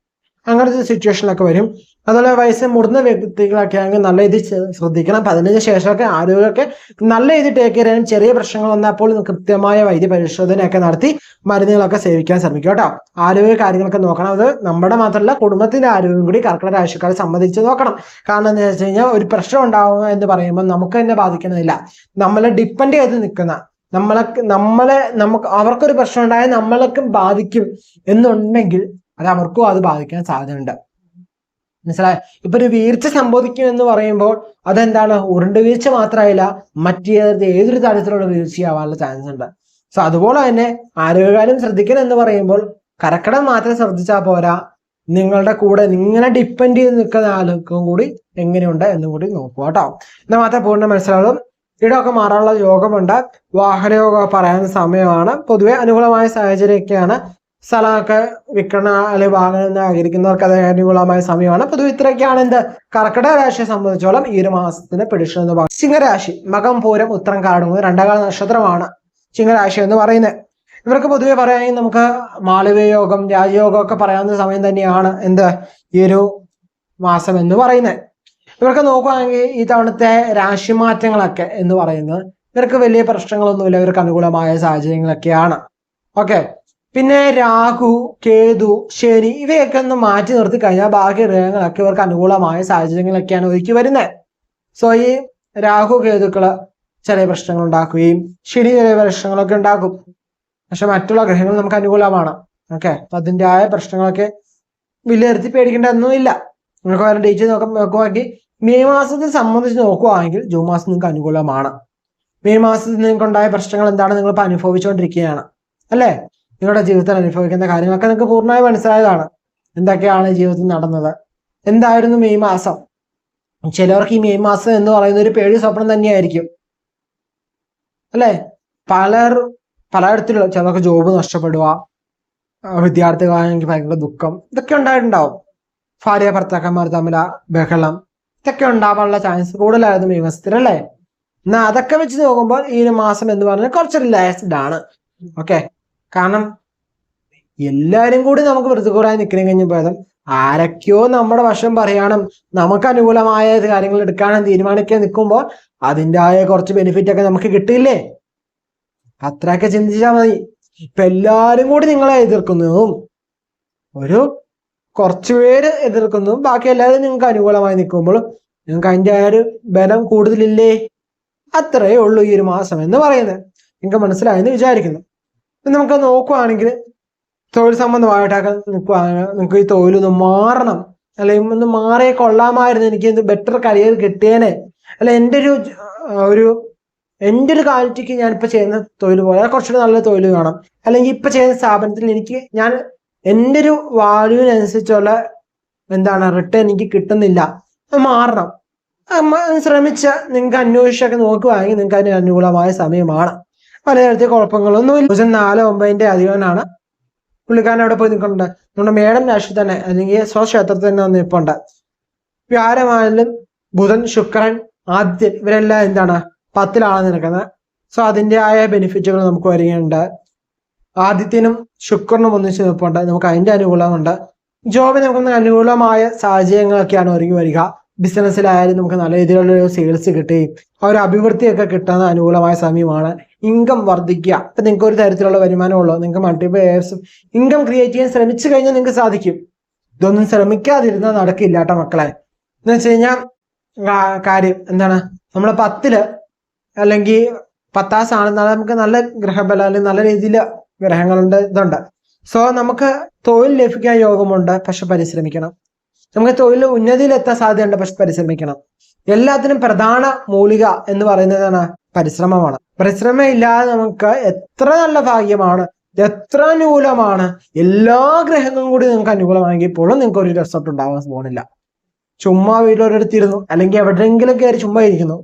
അങ്ങനത്തെ സിറ്റുവേഷനിലൊക്കെ വരും. അതുപോലെ വയസ്സ് മുതിർന്ന വ്യക്തികളൊക്കെ ആണെങ്കിൽ നല്ല രീതിയിൽ ശ്രദ്ധിക്കണം. 15 ശേഷമൊക്കെ ആരോഗ്യമൊക്കെ നല്ല രീതിയിൽ ടേക്ക് കെയർ ചെയ്യാൻ. ചെറിയ പ്രശ്നങ്ങൾ വന്നപ്പോൾ കൃത്യമായ വൈദ്യ പരിശോധനയൊക്കെ നടത്തി മരുന്നുകളൊക്കെ സേവിക്കാൻ ശ്രമിക്കുക കേട്ടോ. ആരോഗ്യ കാര്യങ്ങളൊക്കെ നോക്കണം. അത് നമ്മുടെ മാത്രമല്ല, കുടുംബത്തിന്റെ ആരോഗ്യം കൂടി കർക്കിടക രാശിക്കാരെ സംബന്ധിച്ച് നോക്കണം. കാരണം എന്താ വെച്ച് കഴിഞ്ഞാൽ ഒരു പ്രശ്നം ഉണ്ടാവുക എന്ന് പറയുമ്പോൾ നമുക്ക് തന്നെ ബാധിക്കണമെന്നില്ല. നമ്മളെ ഡിപ്പെൻഡ് ചെയ്ത് നിൽക്കുന്ന നമുക്ക് അവർക്കൊരു പ്രശ്നം ഉണ്ടായാൽ നമ്മളൊക്കെ ബാധിക്കും എന്നുണ്ടെങ്കിൽ അത് അവർക്കും അത് ബാധിക്കാൻ സാധ്യതയുണ്ട്. മനസ്സിലായ? ഇപ്പൊ ഒരു വീഴ്ച സംഭവിക്കും എന്ന് പറയുമ്പോൾ അതെന്താണ്, ഉരുണ്ട് വീഴ്ച മാത്രമായില്ല, ഏതൊരു തരത്തിലുള്ള വീഴ്ചയാവാനുള്ള ചാൻസ് ഉണ്ട്. സോ അതുപോലെ തന്നെ ആരോഗ്യകാര്യം ശ്രദ്ധിക്കണം എന്ന് പറയുമ്പോൾ കർക്കിടകം മാത്രം ശ്രദ്ധിച്ചാൽ പോരാ, നിങ്ങളുടെ കൂടെ നിങ്ങളെ ഡിപ്പെൻഡ് ചെയ്ത് നിൽക്കുന്ന ആൾക്കും കൂടി എങ്ങനെയുണ്ട് എന്നും കൂടി നോക്കുക കേട്ടോ. എന്നാൽ മാത്രമേ പൂർണ്ണ മനസ്സിലാകും. ഇടമൊക്കെ മാറാനുള്ള യോഗമുണ്ട്. വാഹനയോഗം പറയാവുന്ന സമയമാണ്. പൊതുവെ അനുകൂലമായ സാഹചര്യമൊക്കെയാണ്. സ്ഥലമൊക്കെ വിൽക്കണ അല്ലെങ്കിൽ വാങ്ങണം ആഗ്രഹിക്കുന്നവർക്ക് അത് അനുകൂലമായ സമയമാണ്. പൊതുവെ ഇത്രയൊക്കെയാണ് എന്ത് കർക്കിടക രാശിയെ സംബന്ധിച്ചോളം ഈ ഒരു മാസത്തിന് പ്രഡിക്ഷൻ എന്ന് പറയുന്നത്. ചിങ്ങരാശി മകം പൂരം ഉത്രം കാടുന്നത് 2 കാല നക്ഷത്രമാണ് ചിങ്ങരാശി എന്ന് പറയുന്നത്. ഇവർക്ക് പൊതുവെ പറയുകയാണെങ്കിൽ നമുക്ക് മാളവ്യ യോഗം, രാജയോഗം ഒക്കെ പറയാവുന്ന സമയം തന്നെയാണ് എന്ത് ഈ ഒരു മാസം എന്ന് പറയുന്നത്. ഇവർക്ക് നോക്കുകയാണെങ്കിൽ ഈ തവണത്തെ രാശിമാറ്റങ്ങളൊക്കെ എന്ന് പറയുന്നത് ഇവർക്ക് വലിയ പ്രശ്നങ്ങളൊന്നുമില്ല. ഇവർക്ക് അനുകൂലമായ സാഹചര്യങ്ങളൊക്കെയാണ്. ഓക്കെ. പിന്നെ രാഹു, കേതു, ശനി ഇവയൊക്കെ ഒന്ന് മാറ്റി നിർത്തി കഴിഞ്ഞാൽ ബാക്കി ഗ്രഹങ്ങളൊക്കെ ഇവർക്ക് അനുകൂലമായ സാഹചര്യങ്ങളൊക്കെയാണ് ഒരുക്കി വരുന്നത്. സോ ഈ രാഹു കേതുക്കള് ചെറിയ പ്രശ്നങ്ങൾ ഉണ്ടാക്കുകയും ശനി ചെറിയ പ്രശ്നങ്ങളൊക്കെ ഉണ്ടാക്കും. പക്ഷെ മറ്റുള്ള ഗ്രഹങ്ങൾ നമുക്ക് അനുകൂലമാണ്. ഓക്കെ. അപ്പൊ അതിൻ്റെതായ പ്രശ്നങ്ങളൊക്കെ വിലയിരുത്തി പേടിക്കേണ്ടതൊന്നുമില്ല. നിങ്ങൾക്ക് വേറെ ഡേറ്റ് നോക്കുവാണെങ്കിൽ മെയ് മാസത്തെ സംബന്ധിച്ച് നോക്കുവാണെങ്കിൽ ജൂൺ മാസം നിങ്ങൾക്ക് അനുകൂലമാണ്. മെയ് മാസത്തിൽ നിങ്ങൾക്ക് ഉണ്ടായ പ്രശ്നങ്ങൾ എന്താണ് നിങ്ങളിപ്പോൾ അനുഭവിച്ചുകൊണ്ടിരിക്കുകയാണ് അല്ലേ? നിങ്ങളുടെ ജീവിതത്തിൽ അനുഭവിക്കുന്ന കാര്യങ്ങളൊക്കെ നിങ്ങൾക്ക് പൂർണ്ണമായി മനസ്സിലായതാണ്. എന്തൊക്കെയാണ് ജീവിതത്തിൽ നടന്നത്, എന്തായിരുന്നു മെയ് മാസം. ചിലവർക്ക് ഈ മെയ് മാസം എന്ന് പറയുന്ന ഒരു പേടി സ്വപ്നം തന്നെയായിരിക്കും അല്ലേ? പലയിടത്തിലുള്ള ചിലർക്ക് ജോബ് നഷ്ടപ്പെടുക, വിദ്യാർത്ഥികളാണെങ്കിൽ ഭയങ്കര ദുഃഖം, ഇതൊക്കെ ഉണ്ടായിട്ടുണ്ടാവും. ഭാര്യ ഭർത്താക്കന്മാർ തമ്മിൽ ബഹളം, ഇതൊക്കെ ഉണ്ടാവാനുള്ള ചാൻസ് കൂടുതലായിരുന്നു മെയ് മാസത്തിൽ അല്ലേ? എന്നാൽ അതൊക്കെ വെച്ച് നോക്കുമ്പോൾ ഈ ഒരു മാസം എന്ന് പറഞ്ഞാൽ കുറച്ച് റിലാക്സ്ഡ് ആണ്. ഓക്കെ. കാരണം എല്ലാവരും കൂടി നമുക്ക് പ്രതികൂലമായി നിൽക്കണം കഴിഞ്ഞ ഭേദം ആരൊക്കെയോ നമ്മുടെ വശം പറയാനും നമുക്ക് അനുകൂലമായ കാര്യങ്ങൾ എടുക്കാനും തീരുമാനിക്കാൻ നിൽക്കുമ്പോൾ അതിൻ്റെതായ കുറച്ച് ബെനിഫിറ്റ് ഒക്കെ നമുക്ക് കിട്ടിയില്ലേ? അത്രയൊക്കെ ചിന്തിച്ചാൽ മതി. ഇപ്പൊ എല്ലാരും കൂടി നിങ്ങളെ എതിർക്കുന്നതും കുറച്ചു പേര് എതിർക്കുന്നതും ബാക്കി എല്ലാവരും നിങ്ങൾക്ക് അനുകൂലമായി നിൽക്കുമ്പോൾ നിങ്ങൾക്ക് അതിൻ്റെ ആ ഒരു ബലം കൂടുതലില്ലേ? അത്രയേ ഉള്ളൂ ഈ ഒരു മാസം എന്ന് പറയുന്നത്. നിങ്ങൾക്ക് മനസ്സിലായെന്ന് വിചാരിക്കുന്നു. നമുക്ക് നോക്കുവാണെങ്കിൽ തൊഴിൽ സംബന്ധമായിട്ടൊക്കെ നിൽക്കുകയാണെങ്കിൽ നിങ്ങൾക്ക് ഈ തൊഴിലൊന്ന് മാറണം, അല്ലെങ്കിൽ ഒന്ന് മാറിയേ കൊള്ളാമായിരുന്നു, എനിക്ക് എന്ത് ബെറ്റർ കരിയർ കിട്ടിയേനെ, അല്ല എൻ്റെ ഒരു ക്വാളിറ്റിക്ക് ഞാനിപ്പോൾ ചെയ്യുന്ന തൊഴിൽ പോലെ കുറച്ചുകൂടി നല്ല തൊഴിൽ വേണം, അല്ലെങ്കിൽ ഇപ്പം ചെയ്യുന്ന സ്ഥാപനത്തിൽ എൻ്റെ ഒരു വാല്യൂവിനനുസരിച്ചുള്ള റിട്ടേൺ എനിക്ക് കിട്ടുന്നില്ല, മാറണം. ശ്രമിച്ച നിങ്ങൾക്ക് അന്വേഷിച്ചൊക്കെ നോക്കുവാണെങ്കിൽ നിങ്ങൾക്ക് അതിന് അനുകൂലമായ സമയമാണ്. പലതരത്തിൽ കുഴപ്പങ്ങളൊന്നുമില്ല. 4/9 അധികനാണ് പുള്ളിക്കാരൻ അവിടെ പോയി നിൽക്കുന്നുണ്ട്. നമ്മുടെ മേടം രാശി തന്നെ അല്ലെങ്കിൽ സ്വക്ഷേത്രത്തിൽ തന്നെ വന്ന് നിൽപ്പുണ്ട്. വ്യാഴമായാലും ബുധൻ, ശുക്രൻ, ആദിത്യൻ ഇവരെല്ലാം 10ലാണ് നിൽക്കുന്നത്. സോ അതിൻ്റെതായ ബെനിഫിറ്റുകൾ നമുക്ക് വരികയുണ്ട്. ആദിത്യനും ശുക്രനും ഒന്നിച്ച് നിൽപ്പുണ്ട്, നമുക്ക് അതിൻ്റെ അനുകൂലമുണ്ട്. ജോബിന് നമുക്ക് അനുകൂലമായ സാഹചര്യങ്ങളൊക്കെയാണ് ഒരുങ്ങി വരിക. ബിസിനസ്സിലായാലും നമുക്ക് നല്ല രീതിയിലുള്ള സെയിൽസ് കിട്ടുകയും ആ ഒരു അഭിവൃദ്ധിയൊക്കെ കിട്ടുന്ന അനുകൂലമായ സമയമാണ്. ഇൻകം വർദ്ധിക്കുക. ഇപ്പം നിങ്ങൾക്ക് ഒരു തരത്തിലുള്ള വരുമാനമുള്ളൂ, നിങ്ങൾക്ക് മൾട്ടിപ്പിൾ ഇൻകം ക്രിയേറ്റ് ചെയ്യാൻ ശ്രമിച്ചു കഴിഞ്ഞാൽ നിങ്ങൾക്ക് സാധിക്കും. ഇതൊന്നും ശ്രമിക്കാതിരുന്നാൽ നടക്കില്ല കേട്ടോ മക്കളെ. എന്ന് വെച്ച് കഴിഞ്ഞാൽ കാര്യം നമ്മളെ 10 അല്ലെങ്കിൽ 10ാം സ്ഥാനം നമുക്ക് നല്ല ഗ്രഹബലം അല്ലെങ്കിൽ നല്ല രീതിയിൽ ഗ്രഹങ്ങളുണ്ട്, ഇതുണ്ട്. സോ നമുക്ക് തൊഴിൽ ലഭിക്കാൻ യോഗമുണ്ട്, പക്ഷെ പരിശ്രമിക്കണം. നമുക്ക് തൊഴിൽ ഉന്നതിയിലെത്താൻ സാധ്യതയുണ്ട്, പക്ഷെ പരിശ്രമിക്കണം. എല്ലാത്തിനും പ്രധാന മൂലിക എന്ന് പറയുന്നത് പരിശ്രമമാണ്. പരിശ്രമം ഇല്ലാതെ നമുക്ക് എത്ര നല്ല ഭാഗ്യമാണ്, എത്ര അനുകൂലമാണ്, എല്ലാ ഗ്രഹങ്ങളും കൂടി നിങ്ങൾക്ക് അനുകൂലമാണെങ്കിൽ പോലും നിങ്ങൾക്ക് ഒരു റിസൾട്ട് ഉണ്ടാവാൻ പോകുന്നില്ല. ചുമ്മാ വീട്ടിലൊരിടത്തിരുന്നു അല്ലെങ്കിൽ എവിടെയെങ്കിലും കയറി ചുമ്മാ ഇരിക്കുന്നു,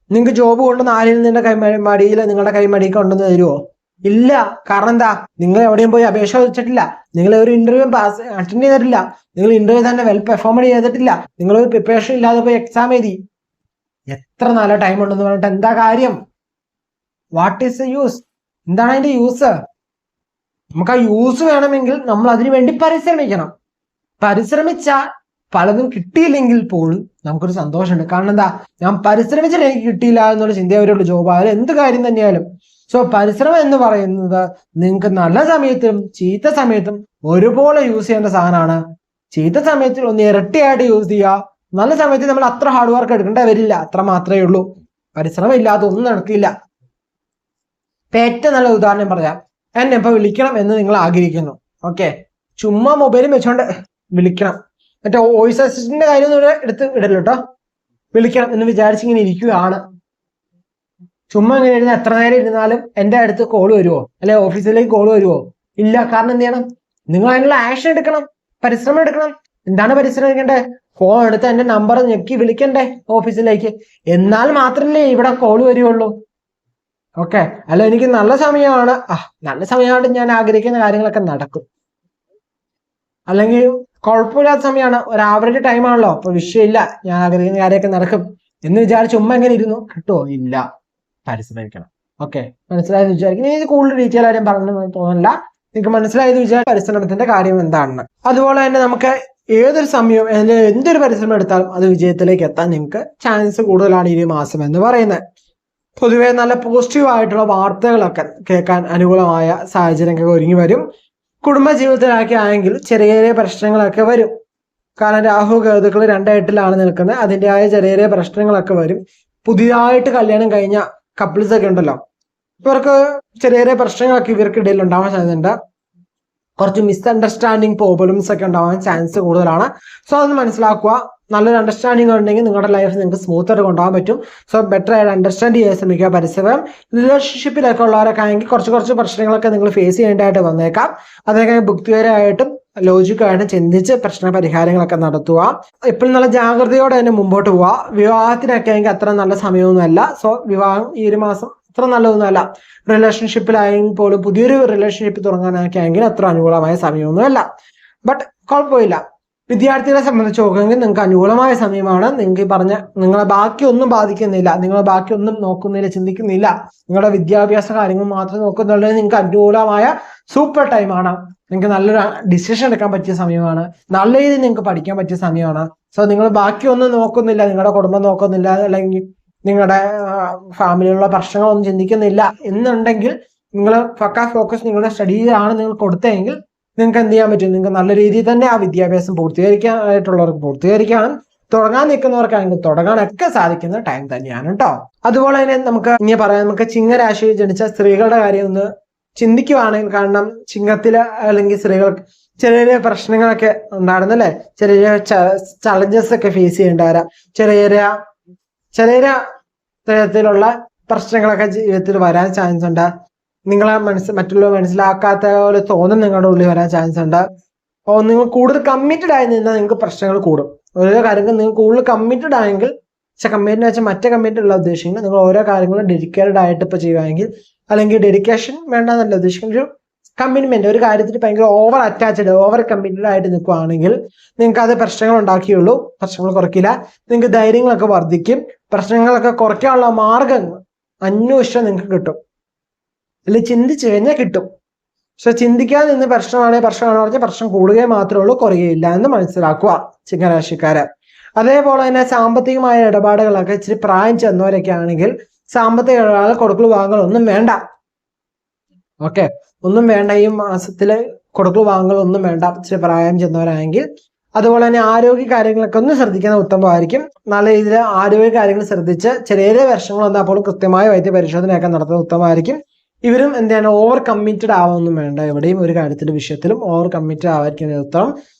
നിങ്ങൾക്ക് ജോബ് കൊണ്ടുവന്ന് ആരെങ്കിലും നിങ്ങളുടെ കൈമടിയിൽ കൊണ്ടുവന്ന് തരുമോ? ഇല്ല. കാരണം എന്താ? നിങ്ങൾ എവിടെയും പോയി അപേക്ഷ വെച്ചിട്ടില്ല, നിങ്ങൾ ഒരു ഇന്റർവ്യൂ അറ്റൻഡ് ചെയ്തിട്ടില്ല, നിങ്ങൾ ഇന്റർവ്യൂ തന്നെ വെൽ പെർഫോം ചെയ്തിട്ടില്ല, നിങ്ങൾ ഒരു പ്രിപ്പറേഷൻ ഇല്ലാതെ പോയി എക്സാം എഴുതി. എത്ര നല്ല ടൈം ഉണ്ടെന്ന് പറഞ്ഞിട്ട് എന്താ കാര്യം? What is the use? എന്താണ് അതിന്റെ യൂസ്? നമുക്ക് ആ യൂസ് വേണമെങ്കിൽ നമ്മൾ അതിനു വേണ്ടി പരിശ്രമിക്കണം. പരിശ്രമിച്ചാൽ പലതും കിട്ടിയില്ലെങ്കിൽ പോലും നമുക്കൊരു സന്തോഷമുണ്ട്. കാരണം എന്താ, ഞാൻ പരിശ്രമിച്ചിട്ട് എനിക്ക് കിട്ടിയില്ല എന്നുള്ള ചിന്തയോടെയുള്ള ജോബായാലും എന്ത് കാര്യം തന്നെയായാലും. സോ പരിശ്രമം എന്ന് പറയുന്നത് നിങ്ങൾക്ക് നല്ല സമയത്തും ചീത്ത സമയത്തും ഒരുപോലെ യൂസ് ചെയ്യേണ്ട സാധനമാണ്. ചീത്ത സമയത്തിൽ ഒന്ന് ഇരട്ടിയായിട്ട് യൂസ് ചെയ്യുക, നല്ല സമയത്ത് നമ്മൾ അത്ര ഹാർഡ് വർക്ക് എടുക്കേണ്ട വരില്ല, അത്ര മാത്രമേ ഉള്ളൂ. പരിശ്രമം ഇല്ലാതെ ഒന്നും നടക്കില്ല. ഏറ്റവും നല്ല ഉദാഹരണം പറയാം. എന്നെ ഇപ്പൊ വിളിക്കണം എന്ന് നിങ്ങൾ ആഗ്രഹിക്കുന്നു. ഓക്കെ, ചുമ്മാ മൊബൈലും വെച്ചോണ്ട് വിളിക്കണം, മറ്റേ വോയിസ് അസിസ്റ്റന്റിന്റെ കാര്യമൊന്നും എടുത്ത് ഇടല്ലോ കേട്ടോ. വിളിക്കണം എന്ന് വിചാരിച്ചിങ്ങനെ ഇരിക്കുകയാണ്. ചുമ്മാ ഇങ്ങനെ ഇരുന്ന് എത്ര നേരം ഇരുന്നാലും എൻ്റെ അടുത്ത് കോൾ വരുമോ, അല്ലെ ഓഫീസിലേക്ക് കോൾ വരുമോ? ഇല്ല. കാരണം എന്ത് ചെയ്യണം? നിങ്ങൾ അതിനുള്ള ആക്ഷൻ എടുക്കണം, പരിശ്രമം എടുക്കണം. എന്താണ് പരിശ്രമിക്കേണ്ടത്? ഫോൺ എടുത്ത് എൻ്റെ നമ്പർ ഞെക്കി വിളിക്കണ്ടേ ഓഫീസിലേക്ക്, എന്നാൽ മാത്രമല്ലേ ഇവിടെ കോൾ വരികയുള്ളൂ. ഓക്കെ, അല്ല എനിക്ക് നല്ല സമയമാണ്, നല്ല സമയമായിട്ട് ഞാൻ ആഗ്രഹിക്കുന്ന കാര്യങ്ങളൊക്കെ നടക്കും. അല്ലെങ്കിൽ കുഴപ്പമില്ലാത്ത സമയമാണ്, ഒരു ആവറേജ് ടൈം ആണല്ലോ, അപ്പൊ വിഷയമില്ല, ഞാൻ ആഗ്രഹിക്കുന്ന കാര്യമൊക്കെ നടക്കും എന്ന് വിചാരിച്ച് ഉമ്മ എങ്ങനെ ഇരുന്നു? കിട്ടുമോ? ഇല്ല. പരിശ്രമിക്കണം. ഓക്കെ, മനസ്സിലായെന്ന് വിചാരിക്കും. ഇനി ഇത് കൂടുതൽ ഡീറ്റെയിൽ ആരും പറഞ്ഞു തോന്നില്ല, നിങ്ങൾക്ക് മനസ്സിലായെന്ന് വിചാരിച്ച പരിശ്രമത്തിന്റെ കാര്യം എന്താണെന്ന്. അതുപോലെ തന്നെ നമുക്ക് ഏതൊരു സമയവും അല്ലെങ്കിൽ എന്തൊരു പരിശ്രമം എടുത്താലും അത് വിജയത്തിലേക്ക് എത്താൻ നിങ്ങൾക്ക് ചാൻസ് കൂടുതലാണ് ഈ മാസം എന്ന് പറയുന്നത്. പൊതുവെ നല്ല പോസിറ്റീവ് ആയിട്ടുള്ള വാർത്തകളൊക്കെ കേൾക്കാൻ അനുകൂലമായ സാഹചര്യങ്ങളൊക്കെ ഒരുങ്ങി വരും. കുടുംബജീവിതത്തിലൊക്കെ ആയെങ്കിൽ ചെറിയ ചെറിയ പ്രശ്നങ്ങളൊക്കെ വരും. കാരണം രാഹു കേതുക്കൾ 2 നിൽക്കുന്നത്, അതിൻ്റെതായ ചെറിയ ചെറിയ പ്രശ്നങ്ങളൊക്കെ വരും. പുതിയതായിട്ട് കല്യാണം കഴിഞ്ഞ കപ്പിൾസ് ഒക്കെ ഉണ്ടല്ലോ, ഇവർക്ക് ചെറിയ ചെറിയ പ്രശ്നങ്ങളൊക്കെ ഇവർക്കിടയിൽ ഉണ്ടാവാൻ സാധ്യതയുണ്ട്. കുറച്ച് മിസ്അണ്ടർസ്റ്റാൻഡിങ് പ്രോബ്ലംസ് ഒക്കെ ഉണ്ടാവാൻ ചാൻസ് കൂടുതലാണ്. സോ അതൊന്ന് മനസ്സിലാക്കുക. നല്ലൊരു അണ്ടർസ്റ്റാൻഡിങ് ഉണ്ടെങ്കിൽ നിങ്ങളുടെ ലൈഫ് നിങ്ങൾക്ക് സ്മൂത്ത് ആയിട്ട് കൊണ്ടുപോകാൻ പറ്റും. സോ ബെറ്റർ ആയിട്ട് അണ്ടർസ്റ്റാൻഡ് ചെയ്യാൻ ശ്രമിക്കുക. പരിശ്രമം റിലേഷൻഷിപ്പിലൊക്കെ ഉള്ളവരൊക്കെ ആണെങ്കിൽ കുറച്ച് പ്രശ്നങ്ങളൊക്കെ നിങ്ങൾ ഫേസ് ചെയ്യേണ്ടതായിട്ട് വന്നേക്കാം. അതൊക്കെ ബുദ്ധിപരമായിട്ടും ലോജിക്കായിട്ടും ചിന്തിച്ച് പ്രശ്ന പരിഹാരങ്ങളൊക്കെ നടത്തുക. എപ്പോഴും നല്ല ജാഗ്രതയോടെ തന്നെ മുമ്പോട്ട് പോവുക. വിവാഹത്തിനൊക്കെ ആണെങ്കിൽ അത്ര നല്ല സമയമൊന്നുമല്ല. സോ വിവാഹം ഈ ഒരു മാസം അത്ര നല്ലതൊന്നുമല്ല. റിലേഷൻഷിപ്പിലായെങ്കിൽ പോലും പുതിയൊരു റിലേഷൻഷിപ്പ് തുടങ്ങാനൊക്കെ ആണെങ്കിൽ അത്ര അനുകൂലമായ സമയമൊന്നുമല്ല. ബട്ട് കുഴപ്പമില്ല. വിദ്യാർത്ഥികളെ സംബന്ധിച്ച് നോക്കുകയെങ്കിൽ നിങ്ങൾക്ക് അനുകൂലമായ സമയമാണ്. നിങ്ങൾക്ക് പറഞ്ഞ നിങ്ങളെ ബാക്കി ഒന്നും ബാധിക്കുന്നില്ല, നിങ്ങളെ ബാക്കി ഒന്നും നോക്കുന്നില്ല, ചിന്തിക്കുന്നില്ല, നിങ്ങളുടെ വിദ്യാഭ്യാസ കാര്യങ്ങൾ മാത്രം നോക്കുന്നുള്ളത് നിങ്ങൾക്ക് അനുകൂലമായ സൂപ്പർ ടൈമാണ്. നിങ്ങൾക്ക് നല്ലൊരു ഡിസിഷൻ എടുക്കാൻ പറ്റിയ സമയമാണ്. നല്ല രീതിയിൽ നിങ്ങൾക്ക് പഠിക്കാൻ പറ്റിയ സമയമാണ്. സോ നിങ്ങൾ ബാക്കി ഒന്നും നോക്കുന്നില്ല, നിങ്ങളുടെ കുടുംബം നോക്കുന്നില്ല, അല്ലെങ്കിൽ നിങ്ങളുടെ ഫാമിലിയിലുള്ള പ്രശ്നങ്ങളൊന്നും ചിന്തിക്കുന്നില്ല എന്നുണ്ടെങ്കിൽ നിങ്ങൾ ഫോക്കസ് നിങ്ങളുടെ സ്റ്റഡിയിലാണ് നിങ്ങൾ കൊടുത്തതെങ്കിൽ നിങ്ങൾക്ക് എന്ത് ചെയ്യാൻ പറ്റും? നിങ്ങൾക്ക് നല്ല രീതിയിൽ തന്നെ ആ വിദ്യാഭ്യാസം പൂർത്തീകരിക്കാനായിട്ടുള്ളവർക്ക് പൂർത്തീകരിക്കാനും തുടങ്ങാൻ നിൽക്കുന്നവർക്കാണെങ്കിൽ തുടങ്ങാനൊക്കെ സാധിക്കുന്ന ടൈം തന്നെയാണ് കേട്ടോ. അതുപോലെ തന്നെ നമുക്ക് ഇനി പറയാം, നമുക്ക് ചിങ്ങരാശിയിൽ ജനിച്ച സ്ത്രീകളുടെ കാര്യം ഒന്ന് ചിന്തിക്കുവാണെങ്കിൽ, കാരണം ചിങ്ങത്തില് അല്ലെങ്കിൽ സ്ത്രീകൾക്ക് ചെറിയ പ്രശ്നങ്ങളൊക്കെ ഉണ്ടായിരുന്നല്ലേ, ചെറിയ ചലഞ്ചസ് ഒക്കെ ഫേസ് ചെയ്യേണ്ടവരാ, ചെറിയ തരത്തിലുള്ള പ്രശ്നങ്ങളൊക്കെ ജീവിതത്തിൽ വരാൻ ചാൻസ് ഉണ്ട്. നിങ്ങളെ മറ്റുള്ളവർ മനസ്സിലാക്കാത്ത പോലെ തോന്നും നിങ്ങളുടെ ഉള്ളിൽ വരാൻ ചാൻസ് ഉണ്ട്. അപ്പോൾ നിങ്ങൾ കൂടുതൽ കമ്മിറ്റഡ് ആയി നിന്നാൽ നിങ്ങൾക്ക് പ്രശ്നങ്ങൾ കൂടും. ഓരോ കാര്യങ്ങൾ നിങ്ങൾ കൂടുതൽ കമ്മിറ്റഡ് ആയെങ്കിൽ, കമ്മിറ്റഡ് വെച്ചാൽ മറ്റേ കമ്മിറ്റഡ് ഉള്ള ഉദ്ദേശിക്കുന്നത് നിങ്ങൾ ഓരോ കാര്യങ്ങളും ഡെഡിക്കേറ്റഡ് ആയിട്ട് ഇപ്പോൾ ചെയ്യുകയാണെങ്കിൽ, അല്ലെങ്കിൽ ഡെഡിക്കേഷൻ വേണ്ടെന്നല്ല ഉദ്ദേശിക്കുന്നത്, ഒരു കമ്മിറ്റ്മെന്റ്, ഒരു കാര്യത്തിൽ ഭയങ്കര ഓവർ കമ്മിറ്റഡ് ആയിട്ട് നിൽക്കുകയാണെങ്കിൽ നിങ്ങൾക്ക് അത് പ്രശ്നങ്ങൾ ഉണ്ടാക്കിയുള്ളൂ. പ്രശ്നങ്ങൾ കുറയ്ക്കില്ല, നിങ്ങൾക്ക് ധൈര്യങ്ങളൊക്കെ വർദ്ധിക്കും. പ്രശ്നങ്ങളൊക്കെ കുറയ്ക്കാനുള്ള മാർഗങ്ങൾ അന്വേഷിച്ചാൽ നിങ്ങൾക്ക് കിട്ടും, അല്ലെങ്കിൽ ചിന്തിച്ചു കഴിഞ്ഞാൽ കിട്ടും. പക്ഷെ ചിന്തിക്കാതെ നിന്ന് പ്രശ്നമാണെങ്കിൽ പറഞ്ഞാൽ പ്രശ്നം കൂടുകയെ മാത്രമേ ഉള്ളൂ, കുറയുകയില്ല എന്ന് മനസ്സിലാക്കുക ചിങ്ങരാശിക്കാര്. അതേപോലെ തന്നെ സാമ്പത്തികമായ ഇടപാടുകളൊക്കെ ഇച്ചിരി പ്രായം ചെന്നവരൊക്കെ ആണെങ്കിൽ സാമ്പത്തിക ഇടപാടുകൾ കൊടുക്കൽ വാങ്ങൽ ഒന്നും വേണ്ട. ഓക്കെ, ഒന്നും വേണ്ട. ഈ മാസത്തില് കൊടുക്കൽ വാങ്ങൽ ഒന്നും വേണ്ട ഇച്ചിരി പ്രായം ചെന്നവരാണെങ്കിൽ. അതുപോലെ തന്നെ ആരോഗ്യ കാര്യങ്ങളൊക്കെ ഒന്ന് ശ്രദ്ധിക്കുന്നത് ഉത്തമമായിരിക്കും. നല്ല രീതിയിൽ ആരോഗ്യ കാര്യങ്ങൾ ശ്രദ്ധിച്ച് ചെറിയ പ്രശ്നങ്ങൾ വന്നാൽ പോലും കൃത്യമായ വൈദ്യ പരിശോധനയൊക്കെ നടത്തുന്നത് ഉത്തമമായിരിക്കും. ഇവരും എന്താണ് ഓവർ കമ്മിറ്റഡ് ആവുമൊന്നും വേണ്ട. എവിടെയും ഒരു കാര്യത്തിന്റെ വിഷയത്തിലും ഓവർ കമ്മിറ്റഡ് ആവാതിരിക്കുന്ന ഉത്തരം.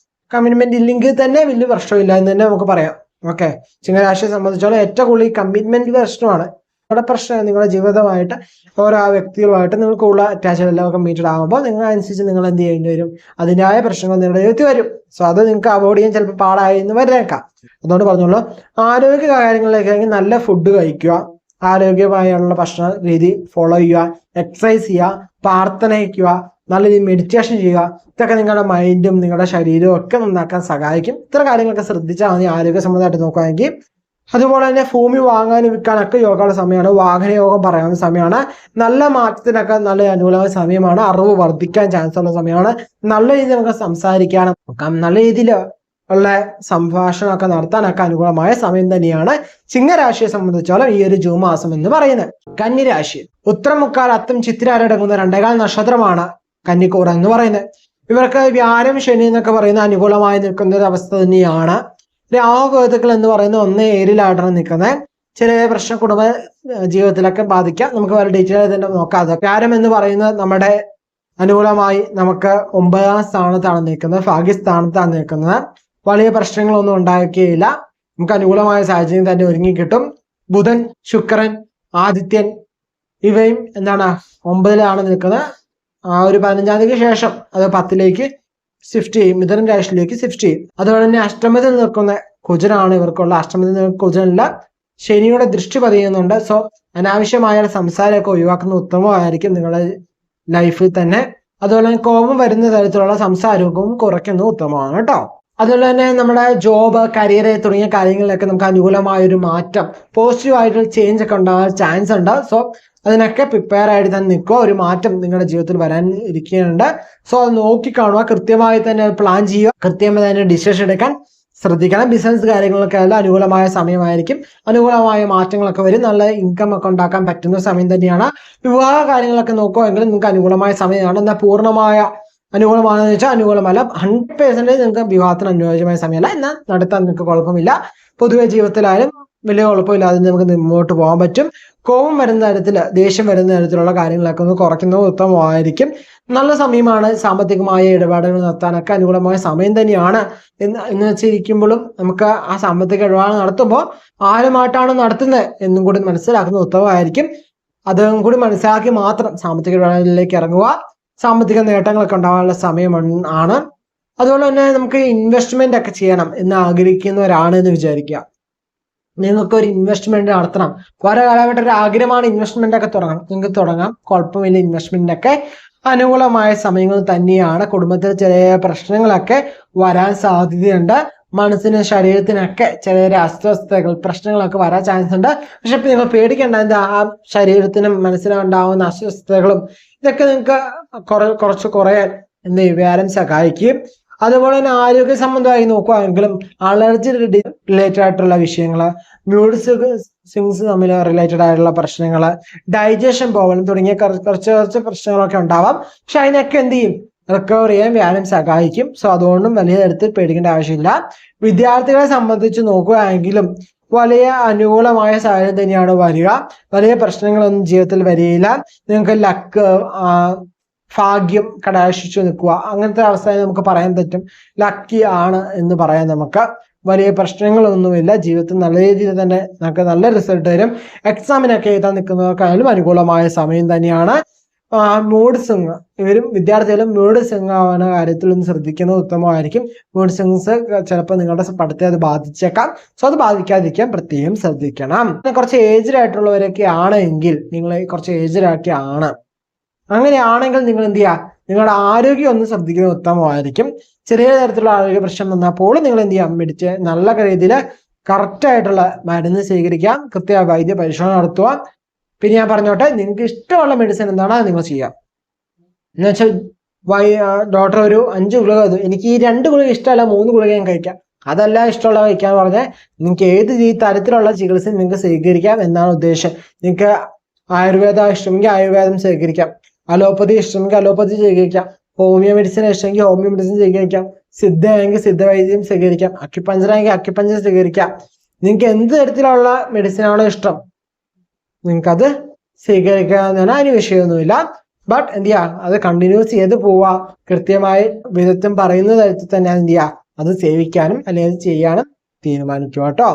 കമ്മിറ്റ്മെന്റ് ഇല്ലെങ്കിൽ തന്നെ വലിയ പ്രശ്നമില്ല എന്ന് തന്നെ നമുക്ക് പറയാം. ഓക്കെ, ചിങ്ങരാശിയെ സംബന്ധിച്ചോളം ഏറ്റവും കൂടുതൽ ഈ കമ്മിറ്റ്മെന്റ് പ്രശ്നമാണ് നിങ്ങളുടെ പ്രശ്നം. നിങ്ങളുടെ ജീവിതമായിട്ട് ഓരോ വ്യക്തികളുമായിട്ട് നിങ്ങൾ കൂടുതൽ അറ്റാച്ച്ഡ് എല്ലാം കമ്മിറ്റഡ് ആകുമ്പോൾ നിങ്ങൾ അനുസരിച്ച് നിങ്ങൾ എന്ത് ചെയ്യേണ്ടി വരും? അതിൻ്റെതായ പ്രശ്നങ്ങൾ നിങ്ങളുടെ ജീവിതത്തിൽ വരും. സോ അത് നിങ്ങൾക്ക് അവോയ്ഡ് ചെയ്യാൻ ചിലപ്പോൾ പാടായി എന്ന് വരേക്കാം. അതുകൊണ്ട് പറഞ്ഞോളൂ, ആരോഗ്യ കാര്യങ്ങളിലേക്കാണെങ്കിൽ നല്ല ഫുഡ് കഴിക്കുക, ആരോഗ്യമായുള്ള ഭക്ഷണ രീതി ഫോളോ ചെയ്യുക, എക്സസൈസ് ചെയ്യുക, പ്രാർത്ഥനയ്ക്കുക, നല്ല രീതിയിൽ മെഡിറ്റേഷൻ ചെയ്യുക. ഇതൊക്കെ നിങ്ങളുടെ മൈൻഡും നിങ്ങളുടെ ശരീരവും ഒക്കെ നന്നാക്കാൻ സഹായിക്കും. ഇത്ര കാര്യങ്ങളൊക്കെ ശ്രദ്ധിച്ചാൽ മതി. ആരോഗ്യ സംബന്ധമായിട്ട് നോക്കുകയാണെങ്കിൽ അതുപോലെ തന്നെ ഭൂമി വാങ്ങാനും വിൽക്കാനൊക്കെ യോഗമുള്ള സമയമാണ്. വാഹനയോഗം പറയാവുന്ന സമയമാണ്. നല്ല മാറ്റത്തിനൊക്കെ നല്ല അനുകൂലമായ സമയമാണ്. അറിവ് വർദ്ധിക്കാൻ ചാൻസ് ഉള്ള സമയമാണ്. നല്ല രീതിയിൽ നമുക്ക് സംസാരിക്കാനും നല്ല രീതിയിൽ ഉള്ള സംഭാഷണമൊക്കെ നടത്താനൊക്കെ അനുകൂലമായ സമയം തന്നെയാണ് ചിങ്ങരാശിയെ സംബന്ധിച്ചോളം ഈ ഒരു ജൂൺ മാസം എന്ന് പറയുന്നത്. കന്നിരാശി ഉത്തരം മുക്കാൽ അത്തം ചിത്തിരടങ്ങുന്ന 2 നക്ഷത്രമാണ് കന്നിക്കൂർ എന്ന് പറയുന്നത്. ഇവർക്ക് വ്യാഴം ശനി എന്നൊക്കെ പറയുന്ന അനുകൂലമായി നിൽക്കുന്ന ഒരു അവസ്ഥ തന്നെയാണ്. രാഹുകേതുക്കൾ എന്ന് പറയുന്ന 1 ഏഴിലായിട്ടാണ് നിൽക്കുന്നത്. ചെറിയ പ്രശ്നം കുടുംബ ജീവിതത്തിലൊക്കെ ബാധിക്കാം. നമുക്ക് വളരെ ഡീറ്റെയിൽ ആയി തന്നെ നോക്കാം. വ്യാഴം എന്ന് പറയുന്നത് നമ്മുടെ അനുകൂലമായി നമുക്ക് 9ാം സ്ഥാനത്താണ് നിൽക്കുന്നത്, ഭാഗ്യസ്ഥാനത്താണ് നിൽക്കുന്നത്. വലിയ പ്രശ്നങ്ങളൊന്നും ഉണ്ടാക്കുകയില്ല. നമുക്ക് അനുകൂലമായ സാഹചര്യം തന്നെ ഒരുങ്ങി കിട്ടും. ബുധൻ, ശുക്രൻ, ആദിത്യൻ ഇവയും എന്താണ് 9ലാണ് നിൽക്കുന്നത്. ആ ഒരു 15-ാം തീയതിക്ക് ശേഷം അത് 10ലേക്ക് ഷിഫ്റ്റ് ചെയ്യും, മിഥുനം രാശിയിലേക്ക് ഷിഫ്റ്റ് ചെയ്യും. അതുപോലെ തന്നെ അഷ്ടമത്തിൽ നിൽക്കുന്ന കുജനാണ് ഇവർക്കുള്ള. അഷ്ടമത്തിൽ നിൽക്കുന്ന കുജനില്ല ശനിയുടെ ദൃഷ്ടി പതിയുന്നുണ്ട്. സോ അനാവശ്യമായ സംസാരമൊക്കെ ഒഴിവാക്കുന്ന ഉത്തമമായിരിക്കും നിങ്ങളുടെ ലൈഫിൽ തന്നെ. അതുപോലെ തന്നെ കോപം വരുന്ന തരത്തിലുള്ള സംസാരവും കുറയ്ക്കുന്നത് ഉത്തമമാണ് കേട്ടോ. അതുപോലെ തന്നെ നമ്മുടെ ജോബ്, കരിയർ തുടങ്ങിയ കാര്യങ്ങളിലൊക്കെ നമുക്ക് അനുകൂലമായ ഒരു മാറ്റം, പോസിറ്റീവായിട്ടുള്ള ചേഞ്ച് ഒക്കെ ഉണ്ടാകാൻ ചാൻസ് ഉണ്ട്. സോ അതിനൊക്കെ പ്രിപ്പയർ ആയിട്ട് തന്നെ നിൽക്കുക. ഒരു മാറ്റം നിങ്ങളുടെ ജീവിതത്തിൽ വരാൻ ഇരിക്കുന്നുണ്ട്. സോ അത് നോക്കിക്കാണുക, കൃത്യമായി തന്നെ പ്ലാൻ ചെയ്യുക, കൃത്യമായി തന്നെ ഡിസിഷൻ എടുക്കാൻ ശ്രദ്ധിക്കണം. ബിസിനസ് കാര്യങ്ങളൊക്കെ ആയാലും അനുകൂലമായ സമയമായിരിക്കും. അനുകൂലമായ മാറ്റങ്ങളൊക്കെ വരും. നല്ല ഇൻകം ഒക്കെ ഉണ്ടാക്കാൻ പറ്റുന്ന സമയം തന്നെയാണ്. വിവാഹ കാര്യങ്ങളൊക്കെ നോക്കുകയെങ്കിൽ നിങ്ങൾക്ക് അനുകൂലമായ സമയമാണ്. എന്നാൽ പൂർണ്ണമായ അനുകൂലമാണെന്ന് വെച്ചാൽ അനുകൂലമല്ല. 100% നിങ്ങൾക്ക് വിവാഹത്തിന് അനുയോജ്യമായ സമയമല്ല. എന്നാൽ നടത്താൻ നിങ്ങൾക്ക് കുഴപ്പമില്ല. പൊതുവെ ജീവിതത്തിലായാലും വലിയ കുഴപ്പമില്ലാതെ നമുക്ക് മുന്നോട്ട് പോകാൻ പറ്റും. കോപം വരുന്ന തരത്തിൽ, ദേഷ്യം വരുന്ന തരത്തിലുള്ള കാര്യങ്ങളൊക്കെ ഒന്ന് കുറയ്ക്കുന്നത് ഉത്തമമായിരിക്കും. നല്ല സമയമാണ്. സാമ്പത്തികമായ ഇടപാടുകൾ നടത്താനൊക്കെ അനുകൂലമായ സമയം തന്നെയാണ്. എന്ന് വെച്ചിരിക്കുമ്പോഴും നമുക്ക് ആ സാമ്പത്തിക ഇടപാട് നടത്തുമ്പോൾ ആരുമായിട്ടാണ് നടത്തുന്നത് എന്നും കൂടി മനസ്സിലാക്കുന്നത് ഉത്തമമായിരിക്കും. അതും കൂടി മനസ്സിലാക്കി മാത്രം സാമ്പത്തിക ഇടപാടുകളിലേക്ക് ഇറങ്ങുക. സാമ്പത്തിക നേട്ടങ്ങളൊക്കെ ഉണ്ടാകാനുള്ള സമയം ആണ്. അതുപോലെ തന്നെ നമുക്ക് ഇൻവെസ്റ്റ്മെന്റ് ഒക്കെ ചെയ്യണം എന്ന് ആഗ്രഹിക്കുന്നവരാണ് എന്ന് വിചാരിക്കുക. നിങ്ങൾക്ക് ഒരു ഇൻവെസ്റ്റ്മെന്റ് നടത്തണം, കുറെ കാലമായിട്ട് ഒരു ആഗ്രഹമാണ് ഇൻവെസ്റ്റ്മെന്റ് ഒക്കെ തുടങ്ങണം. നിങ്ങൾക്ക് തുടങ്ങാം, കുഴപ്പമില്ല. ഇൻവെസ്റ്റ്മെന്റിനൊക്കെ അനുകൂലമായ സമയങ്ങൾ തന്നെയാണ്. കുടുംബത്തിൽ ചെറിയ പ്രശ്നങ്ങളൊക്കെ വരാൻ സാധ്യതയുണ്ട്. മനസ്സിനും ശരീരത്തിനൊക്കെ ചെറിയ അസ്വസ്ഥതകൾ, പ്രശ്നങ്ങളൊക്കെ വരാൻ ചാൻസ് ഉണ്ട്. പക്ഷെ നിങ്ങൾ പേടിക്കേണ്ട. എന്താ ആ ശരീരത്തിനും മനസ്സിനും ഉണ്ടാകുന്ന അസ്വസ്ഥതകളും ഇതൊക്കെ നിങ്ങൾക്ക് കുറച്ച് കുറയാൻ വ്യായാമം സഹായിക്കും. അതുപോലെ തന്നെ ആരോഗ്യ സംബന്ധമായി നോക്കുകയാണെങ്കിലും അലർജി റിലേറ്റഡ് ആയിട്ടുള്ള വിഷയങ്ങൾ, മൂഡ് സ്വിങ്സ് തമ്മിൽ റിലേറ്റഡ് ആയിട്ടുള്ള പ്രശ്നങ്ങൾ, ഡൈജഷൻ പ്രോബ്ലം തുടങ്ങിയ കുറച്ച് പ്രശ്നങ്ങളൊക്കെ ഉണ്ടാവാം. പക്ഷെ അതിനൊക്കെ എന്ത് ചെയ്യും, റിക്കവർ ചെയ്യാൻ വ്യായാമം സഹായിക്കും. സോ അതുകൊണ്ടും വലിയ തരത്തിൽ പേടിക്കേണ്ട ആവശ്യമില്ല. വിദ്യാർത്ഥികളെ സംബന്ധിച്ച് നോക്കുകയാണെങ്കിലും വലിയ അനുകൂലമായ സാഹചര്യം തന്നെയാണ് വരിക. വലിയ പ്രശ്നങ്ങളൊന്നും ജീവിതത്തിൽ വരികയില്ല. നിങ്ങൾക്ക് ലക്ക്, ഭാഗ്യം കടാക്ഷിച്ചു നിൽക്കുക, അങ്ങനത്തെ അവസ്ഥയെ നമുക്ക് പറയാൻ പറ്റും. ലക്കി ആണ് എന്ന് പറയാൻ നമുക്ക്. വലിയ പ്രശ്നങ്ങളൊന്നുമില്ല. ജീവിതത്തിൽ നല്ല രീതിയിൽ തന്നെ നമുക്ക് നല്ല റിസൾട്ട് വരും. എക്സാമിനൊക്കെ എഴുതാൻ നിൽക്കുന്നവർക്കായാലും അനുകൂലമായ സമയം തന്നെയാണ്. മൂഡ് സ്വിങ്, ഇവരും വിദ്യാർത്ഥികളും മൂഡ് സ്വിങ് ആവുന്ന കാര്യത്തിലൊന്നും ശ്രദ്ധിക്കുന്നത് ഉത്തമമായിരിക്കും. മൂഡ് സ്വിങ്സ് ചിലപ്പോൾ നിങ്ങളുടെ പഠിത്തത്തെ അത് ബാധിച്ചേക്കാം. സോ അത് ബാധിക്കാതിരിക്കാൻ പ്രത്യേകം ശ്രദ്ധിക്കണം. കുറച്ച് ഏജ്ഡ് ആയിട്ടുള്ളവരൊക്കെ ആണെങ്കിൽ, നിങ്ങൾ കുറച്ച് ഏജ്ഡ് ഒക്കെ ആണ്, അങ്ങനെയാണെങ്കിൽ നിങ്ങൾ എന്ത് ചെയ്യുക, നിങ്ങളുടെ ആരോഗ്യം ഒന്ന് ശ്രദ്ധിക്കുന്നത് ഉത്തമമായിരിക്കും. ചെറിയ തരത്തിലുള്ള ആരോഗ്യ പ്രശ്നം വന്നപ്പോൾ നിങ്ങൾ എന്ത് ചെയ്യാം, മെഡിച്ച് നല്ല രീതിയിൽ കറക്റ്റായിട്ടുള്ള മരുന്ന് സ്വീകരിക്കാം. കൃത്യമായ വൈദ്യ പരിശോധന നടത്തുക. പിന്നെ ഞാൻ പറഞ്ഞോട്ടെ, നിങ്ങൾക്ക് ഇഷ്ടമുള്ള മെഡിസിൻ എന്താണ് അത് നിങ്ങൾ ചെയ്യാം. എന്ന് വെച്ചാൽ ഡോക്ടർ ഒരു 5 ഗുളിക, എനിക്ക് ഈ 2 ഗുളിക ഇഷ്ടമല്ല, 3 ഗുളിക ഞാൻ കഴിക്കാം, അതല്ല ഇഷ്ടമുള്ള കഴിക്കാന്ന് പറഞ്ഞാൽ നിങ്ങൾക്ക് ഏത് തരത്തിലുള്ള ചികിത്സ നിങ്ങൾക്ക് സ്വീകരിക്കാം എന്നാണ് ഉദ്ദേശം. നിങ്ങൾക്ക് ആയുർവേദം ഇഷ്ടമെങ്കിൽ ആയുർവേദം സ്വീകരിക്കാം, അലോപ്പതി ഇഷ്ടമെങ്കിൽ അലോപ്പതി സ്വീകരിക്കാം, ഹോമിയോ മെഡിസിൻ ഇഷ്ടമെങ്കിൽ ഹോമിയോ മെഡിസിൻ സ്വീകരിക്കാം, സിദ്ധമെങ്കിൽ സിദ്ധവൈദ്യം സ്വീകരിക്കാം, അക്യുപഞ്ചറാണെങ്കിൽ അക്യുപഞ്ചർ സ്വീകരിക്കാം. നിങ്ങൾക്ക് എന്ത് തരത്തിലുള്ള മെഡിസിനാണോ ഇഷ്ടം നിങ്ങൾക്കത് സ്വീകരിക്കാവുന്നതാണ്. അതിന് വിഷയമൊന്നുമില്ല. ബട്ട് എന്ത് ചെയ്യുക, അത് കണ്ടിന്യൂസ് ചെയ്ത് പോവുക. കൃത്യമായി വിദഗ്ധം പറയുന്ന തരത്തിൽ തന്നെ എന്ത് ചെയ്യുക, അത് സേവിക്കാനും അല്ലെങ്കിൽ ചെയ്യാനും തീരുമാനിക്കുക കേട്ടോ.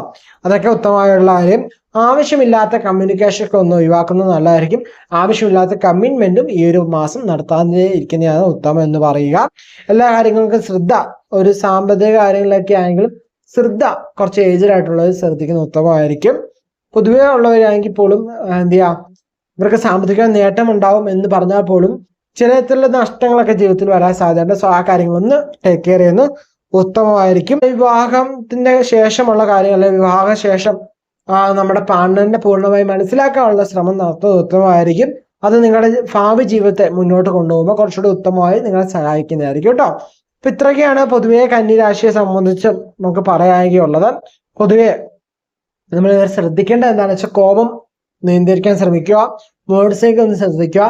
അതൊക്കെ ഉത്തമമായുള്ള കാര്യം. ആവശ്യമില്ലാത്ത കമ്മ്യൂണിക്കേഷൻ ഒക്കെ ഒന്ന് ഒഴിവാക്കുന്നത് നല്ലതായിരിക്കും. ആവശ്യമില്ലാത്ത കമ്മിറ്റ്മെന്റും ഈ ഒരു മാസം നടത്താതെ ഇരിക്കുന്നതാണ് ഉത്തമം എന്ന് പറയുക. എല്ലാ കാര്യങ്ങൾക്കും ശ്രദ്ധ, ഒരു സാമ്പത്തിക കാര്യങ്ങളിലൊക്കെ ആണെങ്കിലും ശ്രദ്ധ കുറച്ച് ഏജ്ഡ് ആയിട്ടുള്ളത് ശ്രദ്ധിക്കുന്ന ഉത്തമമായിരിക്കും. പൊതുവേ ഉള്ളവരാണെങ്കിൽ പോലും എന്ത് ചെയ്യാം, ഇവർക്ക് സാമ്പത്തിക നേട്ടം ഉണ്ടാവും എന്ന് പറഞ്ഞാൽ പോലും ചില തരത്തിലുള്ള നഷ്ടങ്ങളൊക്കെ ജീവിതത്തിൽ വരാൻ സാധ്യതയുണ്ട്. സോ ആ കാര്യങ്ങളൊന്ന് ടേക്ക് കെയർ ചെയ്യുന്നത് ഉത്തമമായിരിക്കും. വിവാഹത്തിന്റെ ശേഷമുള്ള കാര്യങ്ങൾ, വിവാഹ ശേഷം നമ്മുടെ പാർട്ണറിനെ പൂർണ്ണമായി മനസ്സിലാക്കാനുള്ള ശ്രമം നടത്തുന്നത് ഉത്തമമായിരിക്കും. അത് നിങ്ങളുടെ ഭാവി ജീവിതത്തെ മുന്നോട്ട് കൊണ്ടുപോകുമ്പോൾ കുറച്ചുകൂടി ഉത്തമമായി നിങ്ങളെ സഹായിക്കുന്നതായിരിക്കും കേട്ടോ. അപ്പൊ ഇത്രയൊക്കെയാണ് പൊതുവെ കന്നിരാശിയെ സംബന്ധിച്ച് നമുക്ക് പറയാനുള്ളത്. പൊതുവെ നമ്മൾ ശ്രദ്ധിക്കേണ്ടത് എന്താണെന്ന് വെച്ചാൽ കോപം നിയന്ത്രിക്കാൻ ശ്രമിക്കുക, മോഡ്സേക്ക് ഒന്ന് ശ്രദ്ധിക്കുക,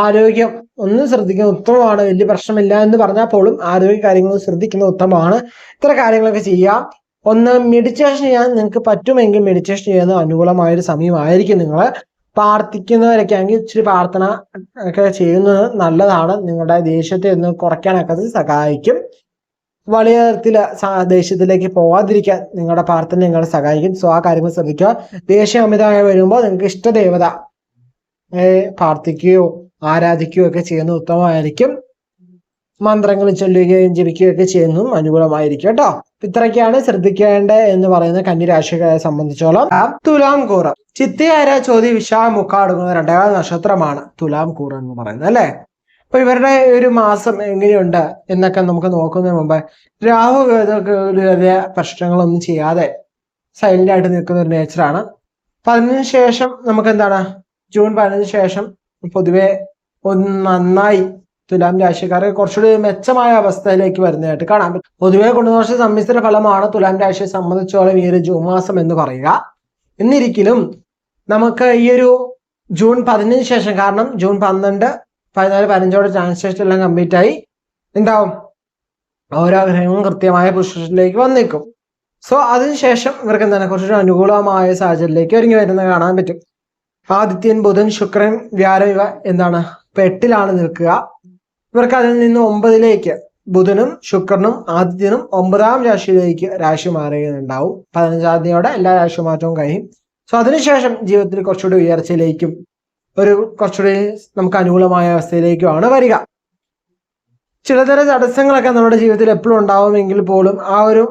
ആരോഗ്യം ഒന്ന് ശ്രദ്ധിക്കുന്നത് ഉത്തമമാണ്. വലിയ പ്രശ്നമില്ല എന്ന് പറഞ്ഞാൽ പോലും ആരോഗ്യ കാര്യങ്ങൾ ശ്രദ്ധിക്കുന്നത് ഉത്തമമാണ്. ഇത്ര കാര്യങ്ങളൊക്കെ ചെയ്യാം. ഒന്ന് മെഡിറ്റേഷൻ ചെയ്യാൻ നിങ്ങൾക്ക് പറ്റുമെങ്കിൽ മെഡിറ്റേഷൻ ചെയ്യുന്നത് അനുകൂലമായൊരു സമയമായിരിക്കും. നിങ്ങൾ പ്രാർത്ഥിക്കുന്നവരൊക്കെ ആണെങ്കിൽ ഇച്ചിരി പ്രാർത്ഥന ഒക്കെ ചെയ്യുന്നത് നല്ലതാണ്. നിങ്ങളുടെ ദേഷ്യത്തെ ഒന്ന് കുറയ്ക്കാനൊക്കെ അത് സഹായിക്കും. വലിയ തരത്തിൽ ദേഷ്യത്തിലേക്ക് പോവാതിരിക്കാൻ നിങ്ങളുടെ പ്രാർത്ഥന നിങ്ങളെ സഹായിക്കും. സോ ആ കാര്യങ്ങൾ ശ്രദ്ധിക്കുക. ദേഷ്യം അമിതമായി വരുമ്പോൾ നിങ്ങൾക്ക് ഇഷ്ടദേവത പ്രാർത്ഥിക്കുകയോ ആരാധിക്കുകയോ ഒക്കെ ചെയ്യുന്നത് ഉത്തമമായിരിക്കും. മന്ത്രങ്ങൾ ചൊല്ലുകയും ജപിക്കുകയും ഒക്കെ ചെയ്യുന്നതും അനുകൂലമായിരിക്കും കേട്ടോ. ഇത്രയൊക്കെയാണ് ശ്രദ്ധിക്കേണ്ടത് എന്ന് പറയുന്ന കന്നിരാശിക്കാരെ സംബന്ധിച്ചോളം. തുലാം കൂർ, ചിത്തിയാര, ചോതി, വിശാഖം, മുക്കാടുന്ന രണ്ടാം നക്ഷത്രമാണ് തുലാം കൂർ എന്ന് പറയുന്നത് അല്ലെ. അപ്പൊ ഇവരുടെ ഒരു മാസം എങ്ങനെയുണ്ട് എന്നൊക്കെ നമുക്ക് നോക്കുന്നതിന് മുമ്പ് രാഹു വലിയ പ്രശ്നങ്ങളൊന്നും ചെയ്യാതെ സൈലന്റ് ആയിട്ട് നിൽക്കുന്ന ഒരു നേച്ചറാണ്. അപ്പൊ അതിന് ശേഷം നമുക്ക് എന്താണ് ജൂൺ 15 ശേഷം പൊതുവെ ഒന്ന് നന്നായി തുലാം രാശിക്കാരെ കുറച്ചുകൂടി മെച്ചമായ അവസ്ഥയിലേക്ക് വരുന്നതായിട്ട് കാണാൻ പറ്റും. പൊതുവെ കുടുംബവർഷ സമ്മിശ്ര ഫലമാണ് തുലാം രാശിയെ സംബന്ധിച്ചോളം ഈ ഒരു ജൂൺ മാസം എന്ന് പറയുക. എന്നിരിക്കലും നമുക്ക് ഈ ഒരു ജൂൺ 15 ശേഷം, കാരണം ജൂൺ 12, 14, 15 ട്രാൻസാക്ഷൻ എല്ലാം കംപ്ലീറ്റ് ആയി എന്താവും, ഓരോ ഗ്രഹങ്ങളും കൃത്യമായ പൊസിഷനിലേക്ക് വന്നേക്കും. സോ അതിനുശേഷം ഇവർക്ക് എന്താണ് കുറച്ചൊരു അനുകൂലമായ സാഹചര്യത്തിലേക്ക് ഒരുങ്ങി വരുന്നത് കാണാൻ പറ്റും. ആദിത്യൻ, ബുധൻ, ശുക്രൻ, വ്യാഴം ഇവ എന്താണ് 8ലാണ് നിൽക്കുക. ഇവർക്ക് അതിൽ നിന്ന് 9ലേക്ക് ബുധനും ശുക്രനും ആദിത്യനും 9ാം രാശിയിലേക്ക് രാശി മാറുകയുണ്ടാവും. 15ാം തീയതിയോടെ എല്ലാ രാശി മാറ്റവും കഴിയും. സോ അതിനുശേഷം ജീവിതത്തിൽ കുറച്ചുകൂടി ഉയർച്ചയിലേക്കും ഒരു കുറച്ചുകൂടി നമുക്ക് അനുകൂലമായ അവസ്ഥയിലേക്കുമാണ് വരിക. ചിലതരം തടസ്സങ്ങളൊക്കെ നമ്മുടെ ജീവിതത്തിൽ എപ്പോഴും ഉണ്ടാവുമെങ്കിൽ പോലും ആ ഒരു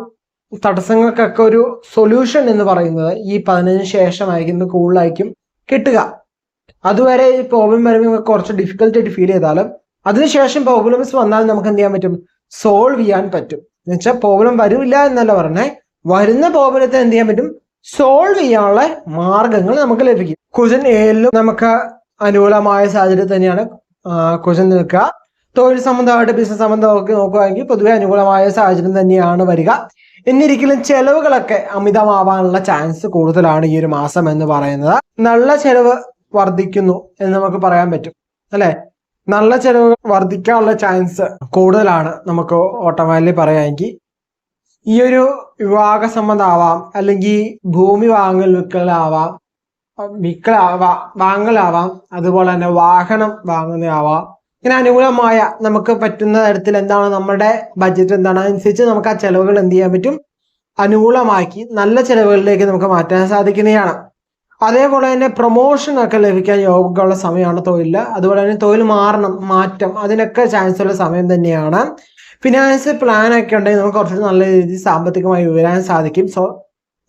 തടസ്സങ്ങൾക്കൊക്കെ ഒരു സൊല്യൂഷൻ എന്ന് പറയുന്നത് ഈ 15 ശേഷമായിരിക്കും കൂടുതലായിരിക്കും കിട്ടുക. അതുവരെ ഈ പ്രോബ്ലം വരുമ്പോൾ കുറച്ച് ഡിഫിക്കൽട്ടായിട്ട് ഫീൽ ചെയ്താലും അതിനുശേഷം പ്രോബ്ലംസ് വന്നാൽ നമുക്ക് എന്ത് ചെയ്യാൻ പറ്റും, സോൾവ് ചെയ്യാൻ പറ്റും. എന്ന് വെച്ചാൽ പ്രോബ്ലം വരില്ല എന്നല്ല പറഞ്ഞേ, വരുന്ന പ്രോബ്ലത്തെ എന്ത് ചെയ്യാൻ പറ്റും, സോൾവ് ചെയ്യാനുള്ള മാർഗങ്ങൾ നമുക്ക് ലഭിക്കും. കുജൻ 7ലും നമുക്ക് അനുകൂലമായ സാഹചര്യം തന്നെയാണ് കുജൻ നിൽക്കുക. തൊഴിൽ സംബന്ധമായിട്ട് ബിസിനസ് സംബന്ധമൊക്കെ നോക്കുകയാണെങ്കിൽ പൊതുവെ അനുകൂലമായ സാഹചര്യം തന്നെയാണ് വരിക. എന്നിരിക്കലും ചെലവുകളൊക്കെ അമിതമാവാനുള്ള ചാൻസ് കൂടുതലാണ് ഈ ഒരു മാസം എന്ന് പറയുന്നത്. നല്ല ചെലവ് വർദ്ധിക്കുന്നു എന്ന് നമുക്ക് പറയാൻ പറ്റും അല്ലെ. നല്ല ചെലവ് വർദ്ധിക്കാനുള്ള ചാൻസ് കൂടുതലാണ് നമുക്ക് ഓട്ടോമാറ്റിക്കലി പറയാമെങ്കിൽ. ഈ ഒരു വിവാഹ സംബന്ധമാവാം, അല്ലെങ്കിൽ ഭൂമി വിൽക്കലാവാം, വാങ്ങലാവാം, അതുപോലെ തന്നെ വാഹനം വാങ്ങുന്നതാവാം. ഇങ്ങനെ അനുകൂലമായ നമുക്ക് പറ്റുന്ന തരത്തിൽ എന്താണ് നമ്മുടെ ബഡ്ജറ്റ് എന്താണ് അനുസരിച്ച് നമുക്ക് ആ ചെലവുകൾ എന്ത് ചെയ്യാൻ പറ്റും, അനുകൂലമാക്കി നല്ല ചെലവുകളിലേക്ക് നമുക്ക് മാറ്റാൻ സാധിക്കുന്നതാണ്. അതേപോലെ തന്നെ പ്രൊമോഷൻ ഒക്കെ ലഭിക്കാൻ യോഗമുള്ള സമയമാണ് തൊഴിലില്. അതുപോലെ തന്നെ തൊഴിൽ മാറ്റം അതിനൊക്കെ ചാൻസ് ഉള്ള സമയം തന്നെയാണ്. ഫിനാൻസ് പ്ലാൻ ഒക്കെ ഉണ്ടെങ്കിൽ നമുക്ക് കുറച്ചുകൂടി നല്ല രീതിയിൽ സാമ്പത്തികമായി ഉയരാൻ സാധിക്കും. സോ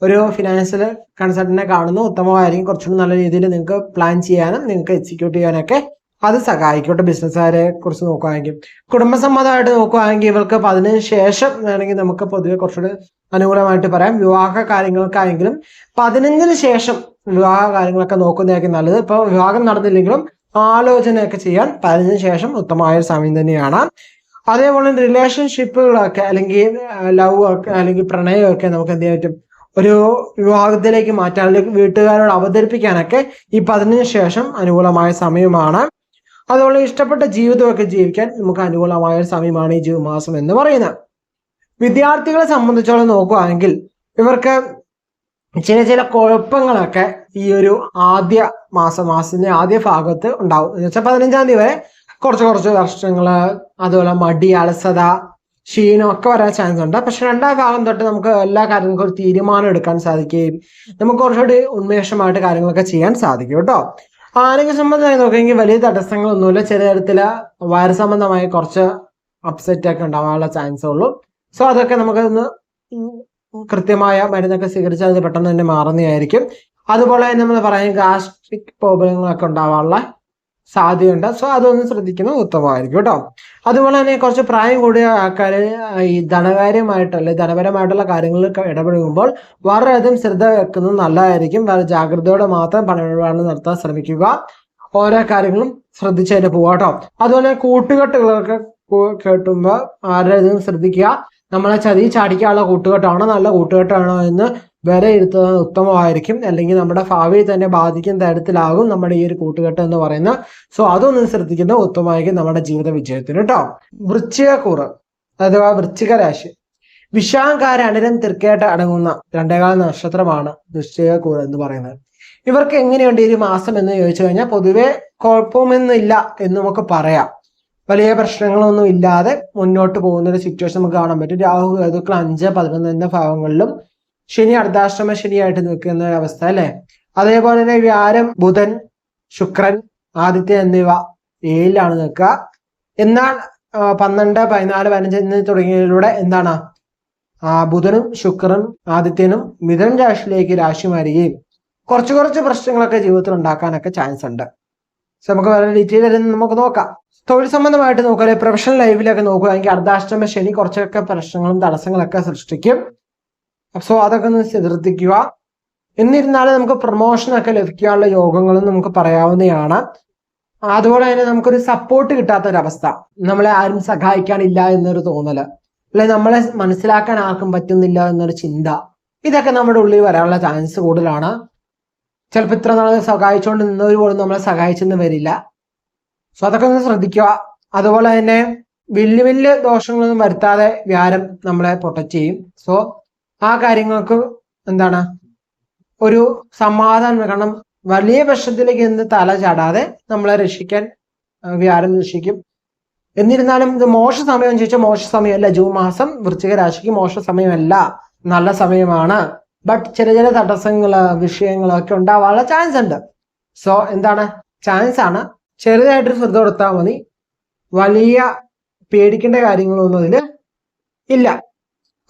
ഒരു ഫിനാൻഷ്യൽ കൺസൾട്ടന്റിനെ കാണുന്നു ഉത്തമമായിരിക്കും. കുറച്ചുകൂടി നല്ല രീതിയിൽ നിങ്ങൾക്ക് പ്ലാൻ ചെയ്യാനും നിങ്ങൾക്ക് എക്സിക്യൂട്ട് ചെയ്യാനൊക്കെ അത് സഹായിക്കട്ടെ. ബിസിനസ്സുകാരെ കുറിച്ച് നോക്കുകയാണെങ്കിൽ, കുടുംബസമ്മതമായിട്ട് നോക്കുകയാണെങ്കിൽ ഇവർക്ക് 15 ശേഷം വേണമെങ്കിൽ നമുക്ക് പൊതുവെ കുറച്ചുകൂടി അനുകൂലമായിട്ട് പറയാം. വിവാഹ കാര്യങ്ങൾക്കായെങ്കിലും 15 ശേഷം വിവാഹ കാര്യങ്ങളൊക്കെ നോക്കുന്നതായിരിക്കും നല്ലത്. ഇപ്പൊ വിവാഹം നടന്നില്ലെങ്കിലും ആലോചനയൊക്കെ ചെയ്യാൻ 15 ശേഷം ഉത്തമമായ ഒരു സമയം തന്നെയാണ്. അതേപോലെ റിലേഷൻഷിപ്പുകളൊക്കെ അല്ലെങ്കിൽ ലവ് ഒക്കെ അല്ലെങ്കിൽ പ്രണയമൊക്കെ നമുക്ക് എന്ത് ചെയ്യാൻ പറ്റും, ഒരു വിവാഹത്തിലേക്ക് മാറ്റാൻ അല്ലെങ്കിൽ വീട്ടുകാരോട് അവതരിപ്പിക്കാനൊക്കെ ഈ 15 ശേഷം അനുകൂലമായ സമയമാണ്. അതുപോലെ ഇഷ്ടപ്പെട്ട ജീവിതമൊക്കെ ജീവിക്കാൻ നമുക്ക് അനുകൂലമായ ഒരു സമയമാണ് ഈ ജൂൺ മാസം എന്ന് പറയുന്നത്. വിദ്യാർത്ഥികളെ സംബന്ധിച്ചോളം നോക്കുകയാണെങ്കിൽ ഇവർക്ക് ചില കുഴപ്പങ്ങളൊക്കെ ഈ ഒരു മാസത്തിന്റെ ആദ്യ ഭാഗത്ത് ഉണ്ടാവും. എന്ന് വെച്ചാൽ 15ാം തീയതി വരെ കുറച്ച് വർഷങ്ങള്, അതുപോലെ മടി, അലസത, ക്ഷീണം ഒക്കെ വരാൻ ചാൻസ് ഉണ്ട്. പക്ഷെ 2ാം ഭാഗം തൊട്ട് നമുക്ക് എല്ലാ കാര്യങ്ങൾക്കും ഒരു തീരുമാനം എടുക്കാൻ സാധിക്കുകയും നമുക്ക് കുറച്ചുകൂടി ഉന്മേഷമായിട്ട് കാര്യങ്ങളൊക്കെ ചെയ്യാൻ സാധിക്കും കേട്ടോ. ആരോഗ്യ സംബന്ധമായി നോക്കുകയെങ്കിൽ വലിയ തടസ്സങ്ങളൊന്നുമില്ല. ചില തരത്തില് വയറ് സംബന്ധമായി കുറച്ച് അപ്സെറ്റ് ഒക്കെ ഉണ്ടാവാനുള്ള ചാൻസ് ഉള്ളൂ. സോ അതൊക്കെ നമുക്കൊന്ന് കൃത്യമായ മരുന്നൊക്കെ സ്വീകരിച്ചാൽ അത് പെട്ടെന്ന് തന്നെ മാറുന്നതായിരിക്കും. അതുപോലെ തന്നെ നമ്മൾ പറയാം ഗാസ്ട്രിക് പ്രോബ്ലങ്ങളൊക്കെ ഉണ്ടാവാനുള്ള സാധ്യതയുണ്ട്. സോ അതൊന്ന് ശ്രദ്ധിക്കുന്നത് ഉത്തമമായിരിക്കും കേട്ടോ. അതുപോലെ തന്നെ കുറച്ച് പ്രായം കൂടിയ ആൾക്കാർ ഈ ധനപരമായിട്ടുള്ള കാര്യങ്ങളിൽ ഇടപെടുമ്പോൾ വളരെയധികം ശ്രദ്ധ വെക്കുന്നത് നല്ലതായിരിക്കും. വളരെ ജാഗ്രതയോടെ മാത്രം പണമിടപാടുകൾ നടത്താൻ ശ്രമിക്കുക. ഓരോ കാര്യങ്ങളും ശ്രദ്ധിച്ചതിന് പോവാ കേട്ടോ. അതുപോലെ കൂട്ടുകെട്ടുകളൊക്കെ കേട്ടുമ്പോൾ വളരെയധികം ശ്രദ്ധിക്കുക. നമ്മളെ ചതി ചാടിക്കാനുള്ള കൂട്ടുകെട്ടാണോ നല്ല കൂട്ടുകെട്ടാണോ എന്ന് വിലയിരുത്തുന്നത് ഉത്തമമായിരിക്കും. അല്ലെങ്കിൽ നമ്മുടെ ഭാവിയെ തന്നെ ബാധിക്കുന്ന തരത്തിലാകും നമ്മുടെ ഈ ഒരു കൂട്ടുകെട്ട് എന്ന് പറയുന്നത്. സോ അതൊന്നും ശ്രദ്ധിക്കുന്നത് ഉത്തമമായിരിക്കും നമ്മുടെ ജീവിത വിജയത്തിന് കേട്ടോ. വൃശ്ചികക്കൂറ് അഥവാ വൃശ്ചിക രാശി വിഷാംകാരനിരം തൃക്കേട്ട് അടങ്ങുന്ന 2 നക്ഷത്രമാണ് വൃശ്ചികക്കൂറ് എന്ന് പറയുന്നത്. ഇവർക്ക് എങ്ങനെയുണ്ട് ഈ മാസം എന്ന് ചോദിച്ചു കഴിഞ്ഞാൽ പൊതുവെ കുഴപ്പമൊന്നുമില്ല എന്ന് നമുക്ക് പറയാം. വലിയ പ്രശ്നങ്ങളൊന്നും ഇല്ലാതെ മുന്നോട്ട് പോകുന്ന ഒരു സിറ്റുവേഷൻ നമുക്ക് കാണാൻ പറ്റും. രാഹു കേതുക്കൾ 5, 11 എന്ന ഭാവങ്ങളിലും ശനി അർദ്ധാശ്രമ ശനിയായിട്ട് നിൽക്കുന്ന ഒരു അവസ്ഥ അല്ലെ. അതേപോലെ തന്നെ വ്യാഴം, ബുധൻ, ശുക്രൻ, ആദിത്യൻ എന്നിവ 7ലാണ് നിൽക്കുക. എന്നാൽ 12, 14, 15 എന്നീ തുടങ്ങിയതിലൂടെ എന്താണ് ബുധനും ശുക്രനും ആദിത്യനും മിഥുൻ രാശിയിലേക്ക് രാശി മാറുകയും കുറച്ച് പ്രശ്നങ്ങളൊക്കെ ജീവിതത്തിൽ ഉണ്ടാക്കാനൊക്കെ ചാൻസ് ഉണ്ട്. സോ നമുക്ക് വളരെ ഡീറ്റെയിൽ ആയിട്ട് നമുക്ക് നോക്കാം. തൊഴിൽ സംബന്ധമായിട്ട് നോക്കുക, പ്രൊഫഷണൽ ലൈഫിലൊക്കെ നോക്കുകയാണെങ്കിൽ അർദ്ധാഷ്ടമ ശനി കുറച്ചൊക്കെ പ്രശ്നങ്ങളും തടസ്സങ്ങളൊക്കെ സൃഷ്ടിക്കും. സോ അതൊക്കെ ഒന്ന് ശ്രദ്ധിക്കുക. എന്നിരുന്നാലും നമുക്ക് പ്രൊമോഷനൊക്കെ ലഭിക്കാനുള്ള യോഗങ്ങളും നമുക്ക് പറയാവുന്നതാണ്. അതുപോലെ തന്നെ നമുക്കൊരു സപ്പോർട്ട് കിട്ടാത്തൊരവസ്ഥ, നമ്മളെ ആരും സഹായിക്കാനില്ല എന്നൊരു തോന്നല്, അല്ലെ നമ്മളെ മനസ്സിലാക്കാൻ ആർക്കും പറ്റുന്നില്ല എന്നൊരു ചിന്ത, ഇതൊക്കെ നമ്മുടെ ഉള്ളിൽ വരാനുള്ള ചാൻസ് കൂടുതലാണ്. ചിലപ്പോൾ ഇത്ര നാൾ സഹായിച്ചുകൊണ്ട് നിന്നവർ പോലും നമ്മളെ സഹായിച്ചെന്ന് വരില്ല. സോ അതൊക്കെ ഒന്ന് ശ്രദ്ധിക്കുക. അതുപോലെ തന്നെ വലിയ ദോഷങ്ങളൊന്നും വരുത്താതെ വ്യാഴം നമ്മളെ പ്രൊട്ടക്ട് ചെയ്യും. സോ ആ കാര്യങ്ങൾക്ക് എന്താണ് ഒരു സമാധാനം, കാരണം വലിയ പ്രശ്നത്തിലേക്ക് നിന്ന് തല ചാടാതെ നമ്മളെ രക്ഷിക്കാൻ വ്യാഴം രക്ഷിക്കും. എന്നിരുന്നാലും ഇത് മോശ സമയം ചോദിച്ചാൽ മോശ സമയമല്ല. ജൂൺ മാസം വൃശ്ചിക രാശിക്ക് മോശ സമയമല്ല, നല്ല സമയമാണ്. ബട്ട് ചില തടസ്സങ്ങള് വിഷയങ്ങളൊക്കെ ഉണ്ടാവാനുള്ള ചാൻസ് ഉണ്ട്. സോ എന്താണ് ചാൻസ് ആണ്, ചെറുതായിട്ട് ശ്രദ്ധ കൊടുത്താൽ മതി. വലിയ പേടിക്കേണ്ട കാര്യങ്ങളൊന്നും അതിൽ ഇല്ല.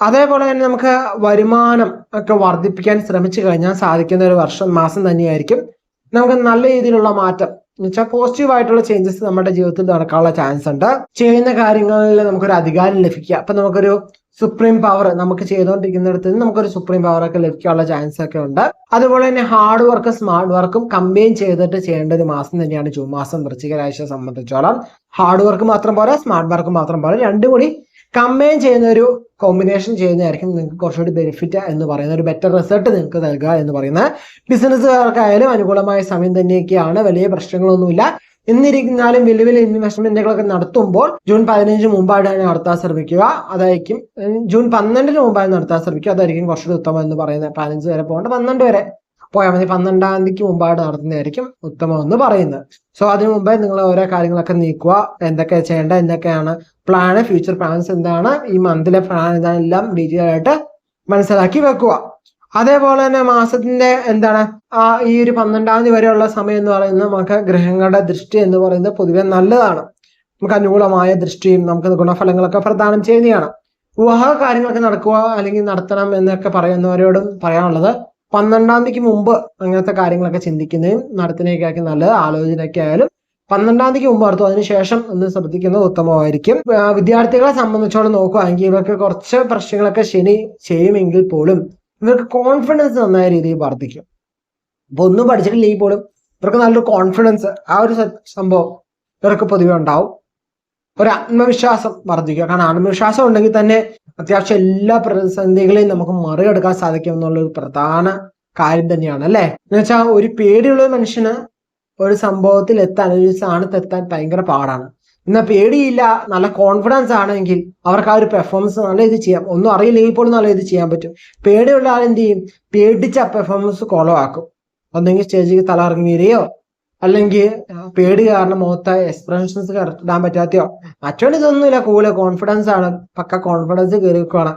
അതേപോലെ തന്നെ നമുക്ക് വരുമാനം ഒക്കെ വർദ്ധിപ്പിക്കാൻ ശ്രമിച്ചു കഴിഞ്ഞാൽ സാധിക്കുന്ന ഒരു മാസം തന്നെയായിരിക്കും. നമുക്ക് നല്ല രീതിയിലുള്ള മാറ്റം എന്ന് വെച്ചാൽ പോസിറ്റീവായിട്ടുള്ള ചേഞ്ചസ് നമ്മുടെ ജീവിതത്തിൽ നടക്കാനുള്ള ചാൻസ് ഉണ്ട്. ചെയ്യുന്ന കാര്യങ്ങളിൽ നമുക്കൊരു അധികാരം ലഭിക്കുക. അപ്പൊ നമുക്കൊരു സുപ്രീം പവർ, നമുക്ക് ചെയ്തുകൊണ്ടിരിക്കുന്നിടത്ത് നിന്ന് നമുക്കൊരു സുപ്രീം പവർ ഒക്കെ ലഭിക്കാനുള്ള ചാൻസ് ഒക്കെ ഉണ്ട്. അതുപോലെ തന്നെ ഹാർഡ് വർക്കും സ്മാർട്ട് വർക്കും കമ്പൈൻ ചെയ്തിട്ട് ചെയ്യേണ്ട ഒരു മാസം തന്നെയാണ് ജൂൺ മാസം വൃശ്ചിക രാശിയെ സംബന്ധിച്ചോളം. ഹാർഡ് വർക്ക് മാത്രം പോരാ, സ്മാർട്ട് വർക്ക് മാത്രം പോരാ, രണ്ടും കൂടി കമ്പൈൻ ചെയ്യുന്ന ഒരു കോമ്പിനേഷൻ ചെയ്യുന്നതായിരിക്കും നിങ്ങൾക്ക് കുറച്ചുകൂടി ബെനിഫിറ്റ് എന്ന് പറയുന്ന ഒരു ബെറ്റർ റിസൾട്ട് നിങ്ങൾക്ക് നൽകുക എന്ന് പറയുന്നത്. ബിസിനസ്സുകാർക്കായാലും അനുകൂലമായ സമയം തന്നെയൊക്കെയാണ്, വലിയ പ്രശ്നങ്ങളൊന്നുമില്ല. എന്നിരിക്കുന്നാലും വലിയ ഇൻവെസ്റ്റ്മെന്റുകളൊക്കെ നടത്തുമ്പോൾ ജൂൺ 15 മുമ്പായിട്ട് നടത്താൻ ശ്രമിക്കുക. അതായിരിക്കും ജൂൺ 12 മുമ്പായി നടത്താൻ ശ്രമിക്കുക. അതായിരിക്കും കുറച്ചുകൂടി ഉത്തമം എന്ന് പറയുന്നത്. 15 വരെ പോകേണ്ട 12 വരെ പോയാൽ മതി. 12-ാം തീയതിക്ക് മുമ്പായിട്ട് നടത്തുന്നതായിരിക്കും ഉത്തമം എന്ന് പറയുന്നത്. സോ അതിനു മുമ്പേ നിങ്ങൾ ഓരോ കാര്യങ്ങളൊക്കെ നീക്കുക. എന്തൊക്കെ ചെയ്യേണ്ട, എന്തൊക്കെയാണ് പ്ലാന്, ഫ്യൂച്ചർ പ്ലാൻസ് എന്താണ്, ഈ മന്തിലെ പ്ലാൻ ഇതെല്ലാം ഡീറ്റെയിൽ ആയിട്ട് മനസ്സിലാക്കി വെക്കുക. അതേപോലെ തന്നെ മാസത്തിന്റെ എന്താണ് ഈ ഒരു 12-ാം തീയതി വരെയുള്ള സമയം എന്ന് പറയുന്നത് നമുക്ക് ഗ്രഹങ്ങളുടെ ദൃഷ്ടി എന്ന് പറയുന്നത് പൊതുവെ നല്ലതാണ്. നമുക്ക് അനുകൂലമായ ദൃഷ്ടിയും നമുക്ക് ഗുണഫലങ്ങളൊക്കെ പ്രദാനം ചെയ്യുന്നതാണ്. വിവാഹ കാര്യങ്ങളൊക്കെ നടക്കുക അല്ലെങ്കിൽ നടത്തണം എന്നൊക്കെ പറയുന്നവരോടും പറയാനുള്ളത് 12-ാം തീയതിക്ക് മുമ്പ് അങ്ങനത്തെ കാര്യങ്ങളൊക്കെ ചിന്തിക്കുന്നതും നടത്തുന്നതൊക്കെ നല്ലത്. ആലോചനയൊക്കെ ആയാലും 12-ാം തീയതിക്ക് മുമ്പ് നടത്തും, അതിനുശേഷം ഒന്ന് ശ്രദ്ധിക്കുന്നത് ഉത്തമമായിരിക്കും. വിദ്യാർത്ഥികളെ സംബന്ധിച്ചോളം നോക്കുകയാണെങ്കിൽ ഇവർക്ക് കുറച്ച് പ്രശ്നങ്ങളൊക്കെ ശനി ചെയ്യുമെങ്കിൽ പോലും ഇവർക്ക് കോൺഫിഡൻസ് നന്നായ രീതിയിൽ വർദ്ധിക്കും. അപ്പൊ ഒന്നും പഠിച്ചിട്ടില്ലെങ്കിൽ പോലും ഇവർക്ക് നല്ലൊരു കോൺഫിഡൻസ്, ആ ഒരു സംഭവം ഇവർക്ക് പൊതുവെ ഉണ്ടാവും. ഒരു ആത്മവിശ്വാസം വർദ്ധിക്കുക. കാരണം ആത്മവിശ്വാസം ഉണ്ടെങ്കിൽ തന്നെ അത്യാവശ്യം എല്ലാ പ്രതിസന്ധികളെയും നമുക്ക് മറികടക്കാൻ സാധിക്കും എന്നുള്ള ഒരു പ്രധാന കാര്യം തന്നെയാണ് അല്ലെ. എന്ന് വെച്ചാൽ ഒരു പേടിയുള്ള മനുഷ്യന് ഒരു സംഭവത്തിൽ എത്താൻ, ഒരു സ്ഥാനത്തെത്താൻ ഭയങ്കര പാടാണ്. എന്നാൽ പേടിയില്ല, നല്ല കോൺഫിഡൻസ് ആണെങ്കിൽ അവർക്ക് ആ ഒരു പെർഫോമൻസ് നല്ല ഇത് ചെയ്യാം. ഒന്നും അറിയില്ലെങ്കിൽ പോലും നല്ല ഇത് ചെയ്യാൻ പറ്റും. പേടിയുള്ള ആൾ എന്ത് ചെയ്യും, പേടിച്ച പെർഫോമൻസ് കുളമാക്കും. ഒന്നെങ്കിൽ സ്റ്റേജിൽ തലകറങ്ങി വീഴുകയോ അല്ലെങ്കിൽ പേടി കാരണം മുഖത്തെ എക്സ്പ്രഷൻസ് കറക്റ്റ് ഇടാൻ പറ്റാത്തയോ മറ്റോണ്ട് ഇതൊന്നുമില്ല. കൂടെ കോൺഫിഡൻസ് ആണ്, പക്ക കോൺഫിഡൻസ് കയറി വെക്കുകയാണ്.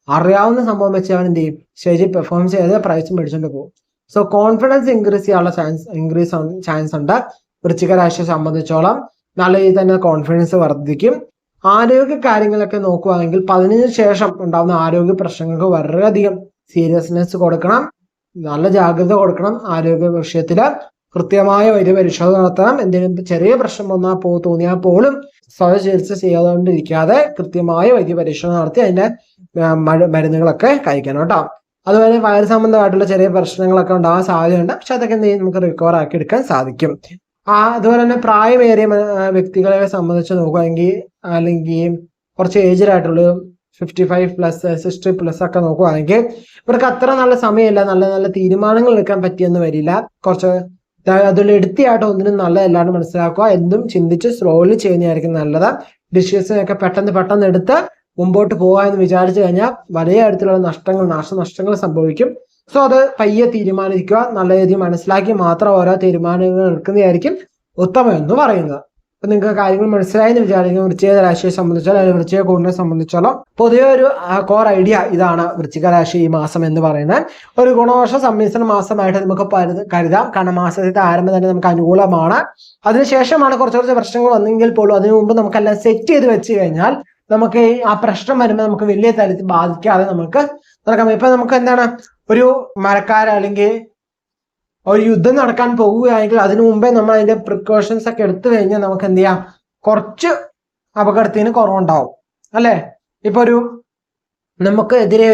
അറിയാവുന്ന സംഭവം വെച്ച് അവൻ എന്ത് ചെയ്യും, സ്റ്റേജിൽ പെർഫോമൻസ് ചെയ്ത് പ്രൈസ് മേടിച്ചുകൊണ്ട് പോകും. സോ കോൺഫിഡൻസ് ഇൻക്രീസ് ചെയ്യാനുള്ള ചാൻസ് ഉണ്ട്. വൃശ്ചിക രാശിയെ സംബന്ധിച്ചോളം നല്ല രീതിയിൽ തന്നെ കോൺഫിഡൻസ് വർദ്ധിക്കും. ആരോഗ്യ കാര്യങ്ങളൊക്കെ നോക്കുകയാണെങ്കിൽ 15 ശേഷം ഉണ്ടാകുന്ന ആരോഗ്യ പ്രശ്നങ്ങൾക്ക് വളരെയധികം സീരിയസ്നെസ് കൊടുക്കണം, നല്ല ജാഗ്രത കൊടുക്കണം ആരോഗ്യ വിഷയത്തില്. കൃത്യമായ വൈദ്യപരിശോധന നടത്തണം. എന്തെങ്കിലും ചെറിയ പ്രശ്നം തോന്നിയാൽ പോലും സ്വയം ചികിത്സ ചെയ്യാതുകൊണ്ടിരിക്കാതെ കൃത്യമായ വൈദ്യപരിശോധന നടത്തി അതിന്റെ മരുന്നുകളൊക്കെ കഴിക്കണം കേട്ടോ. അതുപോലെ വയറ് സംബന്ധമായിട്ടുള്ള ചെറിയ പ്രശ്നങ്ങളൊക്കെ ഉണ്ടാകാൻ സാധ്യതയുണ്ട്. പക്ഷെ അതൊക്കെ എന്ത് ചെയ്യും, നമുക്ക് റിക്കവർ ആക്കി എടുക്കാൻ സാധിക്കും. അതുപോലെ തന്നെ പ്രായമേറിയ വ്യക്തികളെ സംബന്ധിച്ച് നോക്കുകയാണെങ്കിൽ, അല്ലെങ്കിൽ കുറച്ച് ഏജ്ഡ് ആയിട്ടുള്ള 55+, 60+ ഒക്കെ നോക്കുകയാണെങ്കിൽ ഇവർക്ക് അത്ര നല്ല സമയമില്ല, നല്ല നല്ല തീരുമാനങ്ങൾ എടുക്കാൻ പറ്റിയെന്ന് വരില്ല. കുറച്ച് അതിൽ എടുത്തിയായിട്ട് ഒന്നിനും നല്ലതല്ലാണ്ട് മനസ്സിലാക്കുക. എന്തും ചിന്തിച്ച് സ്ലോലി ചെയ്യുന്നതായിരിക്കും നല്ലത്. ഡിസിഷനൊക്കെ പെട്ടെന്ന് എടുത്ത് മുമ്പോട്ട് പോകാ എന്ന് വിചാരിച്ചു കഴിഞ്ഞാൽ വലിയ തരത്തിലുള്ള നാശനഷ്ടങ്ങൾ സംഭവിക്കും. സോ അത് പയ്യെ തീരുമാനിക്കുക. നല്ല രീതിയിൽ മനസ്സിലാക്കി മാത്രം ഓരോ തീരുമാനങ്ങൾ എടുക്കുന്നതായിരിക്കും ഉത്തമം എന്ന് പറയുന്നത്. അപ്പൊ നിങ്ങൾക്ക് കാര്യങ്ങൾ മനസ്സിലായെന്ന് വിചാരിക്കും. വൃശ്ചിക രാശിയെ സംബന്ധിച്ചോളം അല്ലെങ്കിൽ വൃശ്ചിക കൂറിനെ സംബന്ധിച്ചോളം പൊതുവെ ഒരു കോർ ഐഡിയ ഇതാണ്. വൃശ്ചിക രാശി ഈ മാസം എന്ന് പറയുന്നത് ഒരു ഗുണദോഷ സമ്മിശ്ര മാസമായിട്ട് നമുക്ക് കരുതാം. കാരണം മാസത്തിന്റെ ആരംഭം തന്നെ നമുക്ക് അനുകൂലമാണ്. അതിനുശേഷമാണ് കുറച്ച് പ്രശ്നങ്ങൾ വന്നെങ്കിൽ പോലും അതിനു മുമ്പ് നമുക്കെല്ലാം സെറ്റ് ചെയ്ത് വെച്ച് കഴിഞ്ഞാൽ നമുക്ക് ആ പ്രശ്നം വരുമ്പോൾ നമുക്ക് വലിയ തരത്തിൽ ബാധിക്കാതെ നമുക്ക് നടക്കാം. ഇപ്പൊ നമുക്ക് എന്താണ്, ഒരു മഴക്കാലം അല്ലെങ്കിൽ ഒരു യുദ്ധം നടക്കാൻ പോവുകയാണെങ്കിൽ അതിനു മുമ്പേ നമ്മൾ അതിന്റെ പ്രിക്കോഷൻസ് ഒക്കെ എടുത്തു കഴിഞ്ഞാൽ നമുക്ക് എന്ത് ചെയ്യാം, കുറച്ച് അപകടത്തിന് കുറവുണ്ടാവും അല്ലെ. ഇപ്പൊ നമുക്ക് എതിരെ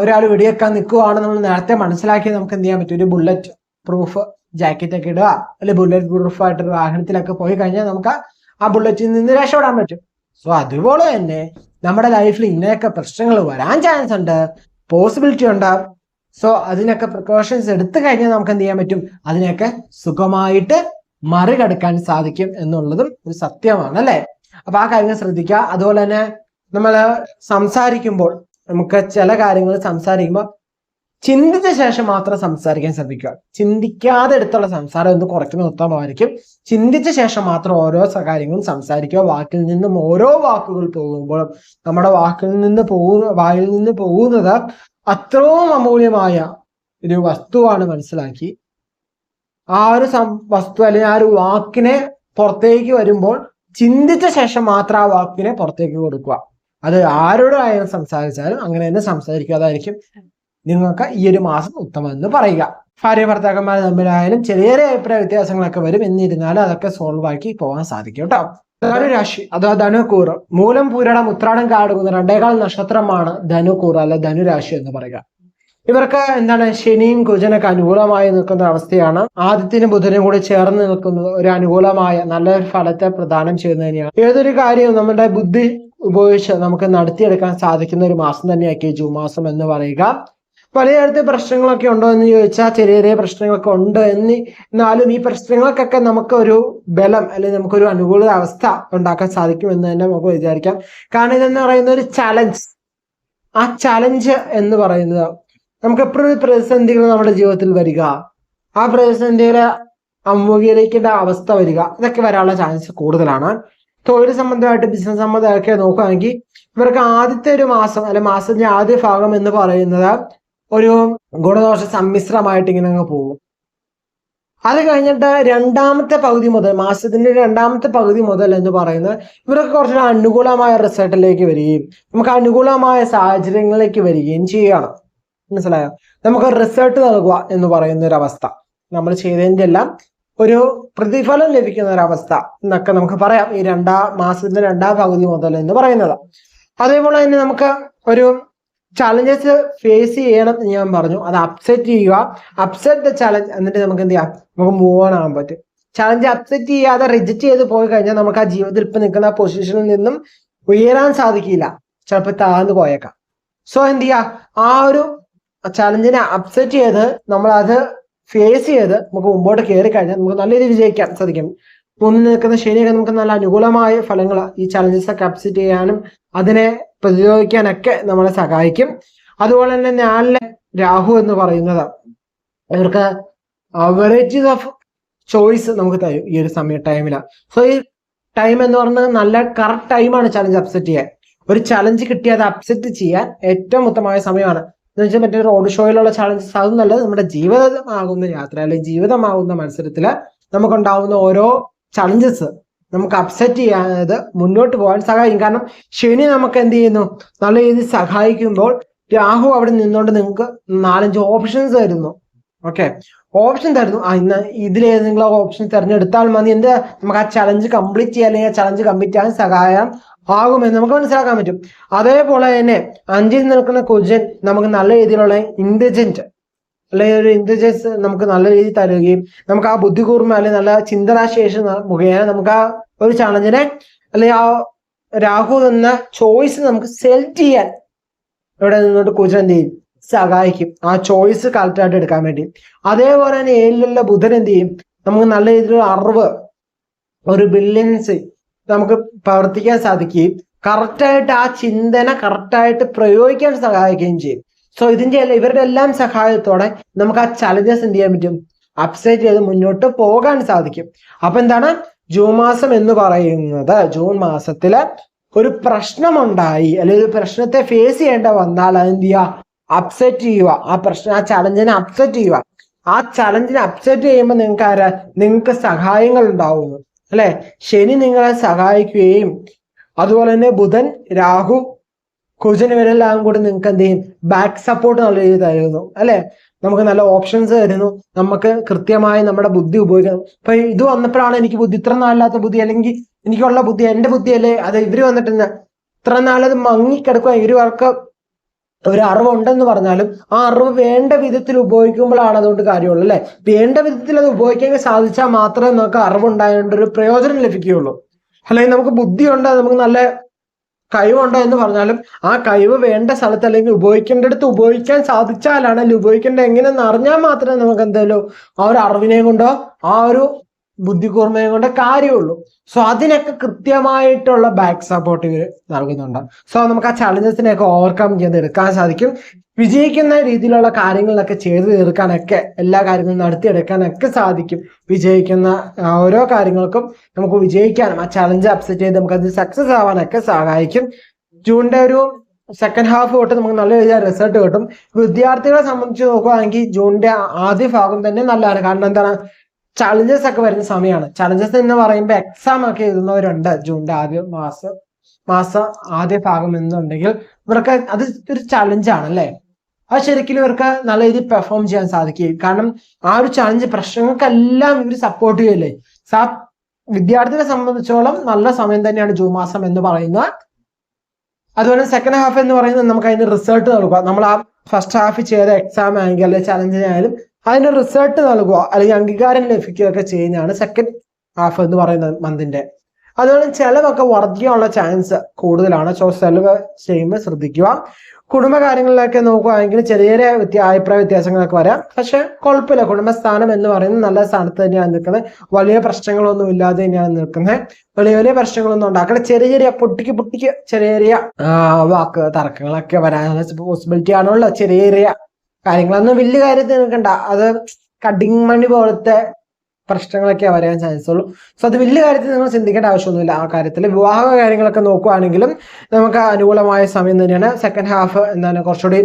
ഒരാൾ വെടിവെക്കാൻ നിൽക്കുവാണ്, നമ്മൾ നേരത്തെ മനസ്സിലാക്കി നമുക്ക് എന്ത് ചെയ്യാൻ പറ്റും, ഒരു ബുള്ളറ്റ് പ്രൂഫ് ജാക്കറ്റ് ഒക്കെ ഇടുക, അല്ലെങ്കിൽ ബുള്ളറ്റ് പ്രൂഫ് ആയിട്ടൊരു വാഹനത്തിലൊക്കെ പോയി കഴിഞ്ഞാൽ നമുക്ക് ആ ബുള്ളറ്റിൽ നിന്ന് രക്ഷപ്പെടാൻ പറ്റും. സോ അതുപോലെ തന്നെ നമ്മുടെ ലൈഫിൽ ഇങ്ങനെയൊക്കെ പ്രശ്നങ്ങൾ വരാൻ ചാൻസ് ഉണ്ട്, പോസിബിലിറ്റി ഉണ്ട്. സോ അതിനൊക്കെ പ്രിക്കോഷൻസ് എടുത്തു കഴിഞ്ഞാൽ നമുക്ക് എന്ത് ചെയ്യാൻ പറ്റും, അതിനൊക്കെ സുഖമായിട്ട് മറികടക്കാൻ സാധിക്കും എന്നുള്ളതും ഒരു സത്യമാണ് അല്ലെ. അപ്പൊ ആ കാര്യങ്ങൾ ശ്രദ്ധിക്കുക. അതുപോലെ തന്നെ നമ്മൾ സംസാരിക്കുമ്പോൾ നമുക്ക് ചില കാര്യങ്ങൾ സംസാരിക്കുമ്പോൾ ചിന്തിച്ച ശേഷം മാത്രം സംസാരിക്കാൻ ശ്രദ്ധിക്കുക. ചിന്തിക്കാതെ എടുത്തുള്ള സംസാരം ഒന്ന് കുറയ്ക്കുന്നത് ഉത്തമമായിരിക്കും. ചിന്തിച്ച ശേഷം മാത്രം ഓരോ കാര്യങ്ങളും സംസാരിക്കുക. വാക്കിൽ നിന്നും ഓരോ വാക്കുകൾ പോകുമ്പോഴും നമ്മുടെ വായിൽ നിന്ന് പോകുന്നത് അത്രയും അമൂല്യമായ ഒരു വസ്തുവാണ് മനസ്സിലാക്കി ആ ഒരു വസ്തു അല്ലെങ്കിൽ ആ ഒരു വാക്കിനെ പുറത്തേക്ക് വരുമ്പോൾ ചിന്തിച്ച ശേഷം മാത്രം ആ വാക്കിനെ പുറത്തേക്ക് കൊടുക്കുക. അത് ആരോടായാലും സംസാരിച്ചാലും അങ്ങനെ തന്നെ സംസാരിക്കാതായിരിക്കും നിങ്ങൾക്ക് ഈ ഒരു മാസം ഉത്തമം എന്ന് പറയുക. ഭാര്യ ഭർത്താക്കന്മാർ തമ്മിലായാലും ചെറിയ അഭിപ്രായ വ്യത്യാസങ്ങളൊക്കെ വരും. എന്നിരുന്നാലും അതൊക്കെ സോൾവ് ആക്കി പോകാൻ സാധിക്കും കേട്ടോ. ധനുരാശി അഥവാ ധനുക്കൂറ്, മൂലം പൂരടം ഉത്രാടം കാടുകുന്ന 2.25 നക്ഷത്രമാണ് ധനുക്കൂറ് അല്ലെ ധനുരാശി എന്ന് പറയുക. ഇവർക്ക് ശനിയും കുജനൊക്കെ അനുകൂലമായി നിൽക്കുന്ന അവസ്ഥയാണ്. ആദിത്യനും ബുധനും കൂടി ചേർന്ന് നിൽക്കുന്നത് ഒരു അനുകൂലമായ നല്ലൊരു ഫലത്തെ പ്രദാനം ചെയ്യുന്നത് തന്നെയാണ്. ഏതൊരു കാര്യവും നമ്മുടെ ബുദ്ധി ഉപയോഗിച്ച് നമുക്ക് നടത്തിയെടുക്കാൻ സാധിക്കുന്ന ഒരു മാസം തന്നെയാക്കി ജൂൺ മാസം എന്ന് പറയുക. വലിയ തരത്തിൽ പ്രശ്നങ്ങളൊക്കെ ഉണ്ടോ എന്ന് ചോദിച്ചാൽ ചെറിയ പ്രശ്നങ്ങളൊക്കെ ഉണ്ട്. എന്നാലും ഈ പ്രശ്നങ്ങൾക്കൊക്കെ നമുക്കൊരു ബലം അല്ലെങ്കിൽ നമുക്കൊരു അനുകൂല അവസ്ഥ ഉണ്ടാക്കാൻ സാധിക്കും എന്ന് തന്നെ നമുക്ക് വിചാരിക്കാം. കാരണം ഇതെന്ന് പറയുന്ന ഒരു ചലഞ്ച്. ആ ചലഞ്ച് എന്ന് പറയുന്നത് നമുക്ക് എപ്പോഴും പ്രതിസന്ധികൾ നമ്മുടെ ജീവിതത്തിൽ വരിക, ആ പ്രതിസന്ധികളെ അഭിമുഖീകരിക്കേണ്ട അവസ്ഥ വരിക, ഇതൊക്കെ വരാനുള്ള ചാൻസ് കൂടുതലാണ്. തൊഴിൽ സംബന്ധമായിട്ട് ബിസിനസ് സംബന്ധമൊക്കെ നോക്കുകയാണെങ്കിൽ ഇവർക്ക് ആദ്യത്തെ ഒരു മാസം അല്ലെ മാസത്തിന്റെ ആദ്യ ഭാഗം എന്ന് പറയുന്നത് ഒരു ഗുണദോഷ സമ്മിശ്രമായിട്ട് ഇങ്ങനെ അങ്ങ് പോകും. അത് കഴിഞ്ഞിട്ട് രണ്ടാമത്തെ പകുതി മുതൽ, മാസത്തിന്റെ രണ്ടാമത്തെ പകുതി മുതൽ എന്ന് പറയുന്നത് ഇവർക്ക് കുറച്ചുകൂടെ അനുകൂലമായ റിസൾട്ടിലേക്ക് വരികയും നമുക്ക് അനുകൂലമായ സാഹചര്യങ്ങളിലേക്ക് വരികയും ചെയ്യുകയാണ്. മനസ്സിലായോ? നമുക്ക് റിസൾട്ട് നൽകുക എന്ന് പറയുന്ന ഒരു അവസ്ഥ, നമ്മൾ ചെയ്തതിൻ്റെ എല്ലാം ഒരു പ്രതിഫലം ലഭിക്കുന്ന ഒരവസ്ഥ എന്നൊക്കെ നമുക്ക് പറയാം ഈ മാസത്തിന്റെ രണ്ടാം പകുതി മുതൽ എന്ന് പറയുന്നത്. അതേപോലെ തന്നെ നമുക്ക് ഒരു ചലഞ്ചസ് ഫേസ് ചെയ്യണം എന്ന് ഞാൻ പറഞ്ഞു. അത് അപ്സെറ്റ് ചെയ്യുക, അപ്സെറ്റ് ദ ചലഞ്ച്, എന്നിട്ട് നമുക്ക് എന്ത് ചെയ്യാം, നമുക്ക് മൂവ് ഓൺ ആകാൻ പറ്റും. ചലഞ്ച് അപ്സെറ്റ് ചെയ്യാതെ റിജക്റ്റ് ചെയ്ത് പോയി കഴിഞ്ഞാൽ നമുക്ക് ആ ജീവിതത്തിൽ ഇപ്പം നിൽക്കുന്ന പൊസിഷനിൽ നിന്നും ഉയരാൻ സാധിക്കില്ല, ചിലപ്പോൾ താഴ്ന്നു പോയേക്കാം. സോ എന്ത് ചെയ്യുക, ആ ഒരു ചലഞ്ചിനെ അപ്സെറ്റ് ചെയ്ത് നമ്മളത് ഫേസ് ചെയ്ത് നമുക്ക് മുമ്പോട്ട് കയറി കഴിഞ്ഞാൽ നമുക്ക് നല്ല രീതിയിൽ വിജയിക്കാൻ സാധിക്കും. മുന്നിൽ നിൽക്കുന്ന ശനിയൊക്കെ നമുക്ക് നല്ല അനുകൂലമായ ഫലങ്ങൾ ഈ ചലഞ്ചസ് ഒക്കെ അപ്സെറ്റ് ചെയ്യാനും അതിനെ പ്രതിരോധിക്കാനൊക്കെ നമ്മളെ സഹായിക്കും. അതുപോലെ തന്നെ ഞാനിലെ രാഹു എന്ന് പറയുന്നത് ഇവർക്ക് വെറൈറ്റീസ് ഓഫ് ചോയ്സ് നമുക്ക് തരും ഈ ഒരു ടൈമിലാണ്. സോ ഈ ടൈം എന്ന് പറയുന്നത് നല്ല കറക്റ്റ് ടൈമാണ് ചലഞ്ച് അപ്സെറ്റ് ചെയ്യാൻ. ഒരു ചലഞ്ച് കിട്ടിയാൽ അത് അപ്സെറ്റ് ചെയ്യാൻ ഏറ്റവും ഉത്തമമായ സമയമാണ്. എന്ന് വെച്ചാൽ മറ്റേ റോഡ് ഷോയിലുള്ള ചലഞ്ചസ് അതും നല്ലത് നമ്മുടെ ജീവിതമാകുന്ന യാത്ര അല്ലെങ്കിൽ ജീവിതമാകുന്ന മത്സരത്തിൽ നമുക്കുണ്ടാവുന്ന ഓരോ ചലഞ്ചസ് നമുക്ക് അപ്സെറ്റ് ചെയ്യാതെ മുന്നോട്ട് പോകാൻ സഹായിക്കും. കാരണം ശനി നമുക്ക് എന്ത് ചെയ്യുന്നു, നല്ല രീതിയിൽ സഹായിക്കുമ്പോൾ രാഹു അവിടെ നിന്നുകൊണ്ട് നിങ്ങൾക്ക് 4-5 ഓപ്ഷൻസ് തരുന്നു. ഓക്കെ, ഓപ്ഷൻ തരുന്നു. ഇന്ന് ഇതിലേതെങ്കിലും ഓപ്ഷൻ തിരഞ്ഞെടുത്താൽ മതി, നമുക്ക് ആ ചലഞ്ച് കംപ്ലീറ്റ് ചെയ്യാൻ അല്ലെങ്കിൽ ആ ചലഞ്ച് കംപ്ലീറ്റ് ചെയ്യാൻ സഹായം ആകുമെന്ന് നമുക്ക് മനസ്സിലാക്കാൻ പറ്റും. അതേപോലെ തന്നെ 5ൽ നിൽക്കുന്ന ക്വസ്റ്റ്യൻ നമുക്ക് നല്ല രീതിയിലുള്ള ഇന്റലിജന്റ് അല്ലെങ്കിൽ ഒരു ഇന്റലിജൻസ് നമുക്ക് നല്ല രീതിയിൽ തരുകയും നമുക്ക് ആ ബുദ്ധികൂർമ്മ അല്ലെങ്കിൽ നല്ല ചിന്തനാശേഷി മുഖേന നമുക്ക് ആ ഒരു ചലഞ്ചിനെ അല്ലെങ്കിൽ ആ രാഹു എന്ന ചോയ്സ് നമുക്ക് സെലക്ട് ചെയ്യാൻ ഇവിടെ നിന്നോട്ട് ക്വസ്റ്റ്യൻ എന്ത് ചെയ്യും, സഹായിക്കും ആ ചോയ്സ് കറക്റ്റായിട്ട് എടുക്കാൻ വേണ്ടി. അതേപോലെ തന്നെ 7ലുള്ള ബുധൻ എന്ത് ചെയ്യും, നമുക്ക് നല്ല രീതിയിലുള്ള അറിവ്, ഒരു ബ്രില്യൻസ് നമുക്ക് പ്രവർത്തിക്കാൻ സാധിക്കുകയും കറക്റ്റായിട്ട് ആ ചിന്തന കറക്റ്റായിട്ട് പ്രയോഗിക്കാൻ സഹായിക്കുകയും ചെയ്യും. സോ ഇവരുടെ എല്ലാം സഹായത്തോടെ നമുക്ക് ആ ചലഞ്ചസ് എന്ത് ചെയ്യാൻ പറ്റും, അപ്സെറ്റ് ചെയ്ത് മുന്നോട്ട് പോകാൻ സാധിക്കും. അപ്പൊ എന്താണ് ജൂൺ മാസം എന്ന് പറയുന്നത്, ജൂൺ മാസത്തില് ഒരു പ്രശ്നമുണ്ടായി അല്ലെങ്കിൽ ഒരു പ്രശ്നത്തെ ഫേസ് ചെയ്യേണ്ട വന്നാൽ അതെന്ത് ചെയ്യുക, അപ്സെറ്റ് ചെയ്യുക, ആ ചലഞ്ചിനെ അപ്സെറ്റ് ചെയ്യുക. ആ ചലഞ്ചിനെ അപ്സെറ്റ് ചെയ്യുമ്പോൾ നിങ്ങൾക്ക് സഹായങ്ങൾ ഉണ്ടാവുന്നു അല്ലെ. ശനി നിങ്ങളെ സഹായിക്കുകയും അതുപോലെ തന്നെ ബുധൻ, രാഹു, കുജൻ ഇവരെല്ലാം കൂടി നിങ്ങൾക്ക് എന്ത് ചെയ്യും, ബാക്ക് സപ്പോർട്ട് നല്ല രീതിയിൽ തരുന്നു അല്ലെ. നമുക്ക് നല്ല ഓപ്ഷൻസ് തരുന്നു, നമുക്ക് കൃത്യമായി നമ്മുടെ ബുദ്ധി ഉപയോഗിക്കണം. ഇപ്പൊ ഇത് വന്നപ്പോഴാണ് എനിക്ക് ബുദ്ധി, ഇത്ര നാളില്ലാത്ത ബുദ്ധി അല്ലെങ്കിൽ എനിക്കുള്ള ബുദ്ധി എന്റെ ബുദ്ധിയല്ലേ, അത് ഇവര് വന്നിട്ട് ഇത്ര നാളത് മങ്ങിക്കിടക്കുക. ഇവർക്ക് ഒരു അറിവുണ്ടെന്ന് പറഞ്ഞാലും ആ അറിവ് വേണ്ട വിധത്തിൽ ഉപയോഗിക്കുമ്പോഴാണ് അതുകൊണ്ട് കാര്യമുള്ളൂ അല്ലെ. വേണ്ട വിധത്തിൽ അത് ഉപയോഗിക്കാൻ സാധിച്ചാൽ മാത്രമേ നമുക്ക് അറിവുണ്ടായതുകൊണ്ട് ഒരു പ്രയോജനം ലഭിക്കുകയുള്ളൂ. അല്ലെങ്കിൽ നമുക്ക് ബുദ്ധിയുണ്ട്, നമുക്ക് നല്ല കഴിവുണ്ടോ എന്ന് പറഞ്ഞാലും ആ കഴിവ് വേണ്ട സ്ഥലത്ത് അല്ലെങ്കിൽ ഉപയോഗിക്കേണ്ടടുത്ത് ഉപയോഗിക്കാൻ സാധിച്ചാലാണ്, അല്ലെങ്കിൽ ഉപയോഗിക്കേണ്ട എങ്ങനെയെന്ന് അറിഞ്ഞാൽ മാത്രമേ നമുക്ക് എന്തായാലും ആ ഒരു അറിവിനെയും കൊണ്ടോ ആ ഒരു ബുദ്ധികൂർമ്മയും കൊണ്ട് കാര്യമുള്ളൂ. സോ അതിനൊക്കെ കൃത്യമായിട്ടുള്ള ബാക്ക് സപ്പോർട്ട് ഇവർ നൽകുന്നുണ്ട്. സോ നമുക്ക് ആ ചലഞ്ചസിനെയൊക്കെ ഓവർകം ചെയ്ത് എടുക്കാൻ സാധിക്കും. വിജയിക്കുന്ന രീതിയിലുള്ള കാര്യങ്ങളിലൊക്കെ ചെയ്ത് തീർക്കാനൊക്കെ, എല്ലാ കാര്യങ്ങളും നടത്തിയെടുക്കാനൊക്കെ സാധിക്കും. വിജയിക്കുന്ന ഓരോ കാര്യങ്ങൾക്കും നമുക്ക് വിജയിക്കാനും ആ ചലഞ്ച് അപ്സെറ്റ് ചെയ്ത് നമുക്ക് അത് സക്സസ് ആവാനൊക്കെ സഹായിക്കും. ജൂണിന്റെ ഒരു സെക്കൻഡ് ഹാഫ് തൊട്ട് നമുക്ക് നല്ല രീതിയിൽ റിസൾട്ട് കിട്ടും. വിദ്യാർത്ഥികളെ സംബന്ധിച്ച് നോക്കുകയാണെങ്കിൽ ജൂണിന്റെ ആദ്യ ഭാഗം തന്നെ നല്ലതാണ്. കാരണം എന്താണ്, ചലഞ്ചസ് ഒക്കെ വരുന്ന സമയമാണ്. ചലഞ്ചസ് എന്ന് പറയുമ്പോൾ എക്സാം ഒക്കെ എഴുതുന്നവരുണ്ട് ജൂണിന്റെ ആദ്യ മാസം ആദ്യ ഭാഗം എന്നുണ്ടെങ്കിൽ ഇവർക്ക് അത് ഒരു ചലഞ്ചാണ് അല്ലെ. അത് ശരിക്കും ഇവർക്ക് നല്ല രീതിയിൽ പെർഫോം ചെയ്യാൻ സാധിക്കും. കാരണം ആ ഒരു ചലഞ്ച് പ്രശ്നങ്ങൾക്കെല്ലാം ഇവർ സപ്പോർട്ട് ചെയ്യല്ലേ. വിദ്യാർത്ഥികളെ സംബന്ധിച്ചോളം നല്ല സമയം തന്നെയാണ് ജൂൺ മാസം എന്ന് പറയുന്നത്. അതുപോലെ സെക്കൻഡ് ഹാഫ് എന്ന് പറയുന്നത് നമുക്ക് അതിന്റെ റിസൾട്ട് നൽകുക. നമ്മൾ ആ ഫസ്റ്റ് ഹാഫ് ചെയ്ത എക്സാം ആയെങ്കിൽ അല്ലെങ്കിൽ ചലഞ്ചിനായാലും അതിന്റെ റിസൾട്ട് നൽകുക അല്ലെങ്കിൽ അംഗീകാരം ലഭിക്കുകയൊക്കെ ചെയ്യുന്നതാണ് സെക്കൻഡ് ഹാഫ് എന്ന് പറയുന്നത് മന്തിന്റെ. അതുപോലെ ചെലവൊക്കെ വർദ്ധിക്കാനുള്ള ചാൻസ് കൂടുതലാണ്. സോ ചെലവ് ചെയ്യുമ്പോൾ ശ്രദ്ധിക്കുക. കുടുംബകാര്യങ്ങളിലൊക്കെ നോക്കുകയാണെങ്കിൽ ചെറിയ അഭിപ്രായ വ്യത്യാസങ്ങളൊക്കെ വരാം. പക്ഷെ കുഴപ്പമില്ല, കുടുംബസ്ഥാനം എന്ന് പറയുന്നത് നല്ല സ്ഥാനത്ത് തന്നെയാണ് നിൽക്കുന്നത്. വലിയ പ്രശ്നങ്ങളൊന്നും ഇല്ലാതെ തന്നെയാണ് നിൽക്കുന്നത്. വലിയ പ്രശ്നങ്ങളൊന്നും ഉണ്ടാക്കണം. ചെറിയ പൊട്ടിക്ക് ചെറിയ വാക്ക് തർക്കങ്ങളൊക്കെ വരാനുള്ള പോസിബിലിറ്റി ആണുള്ള. ചെറിയ കാര്യങ്ങളൊന്നും വലിയ കാര്യത്തിൽ നിൽക്കണ്ട. അത് കടിങ് മണി പോലത്തെ പ്രശ്നങ്ങളൊക്കെ വരാൻ ചാൻസ് ഉള്ളൂ. സോ അത് വലിയ കാര്യത്തിൽ നിങ്ങൾ ചിന്തിക്കേണ്ട ആവശ്യമൊന്നുമില്ല. ആ കാര്യത്തിൽ വിവാഹ കാര്യങ്ങളൊക്കെ നോക്കുകയാണെങ്കിലും നമുക്ക് അനുകൂലമായ സമയം തന്നെയാണ്. സെക്കൻഡ് ഹാഫ് എന്താണ് കുറച്ചുകൂടി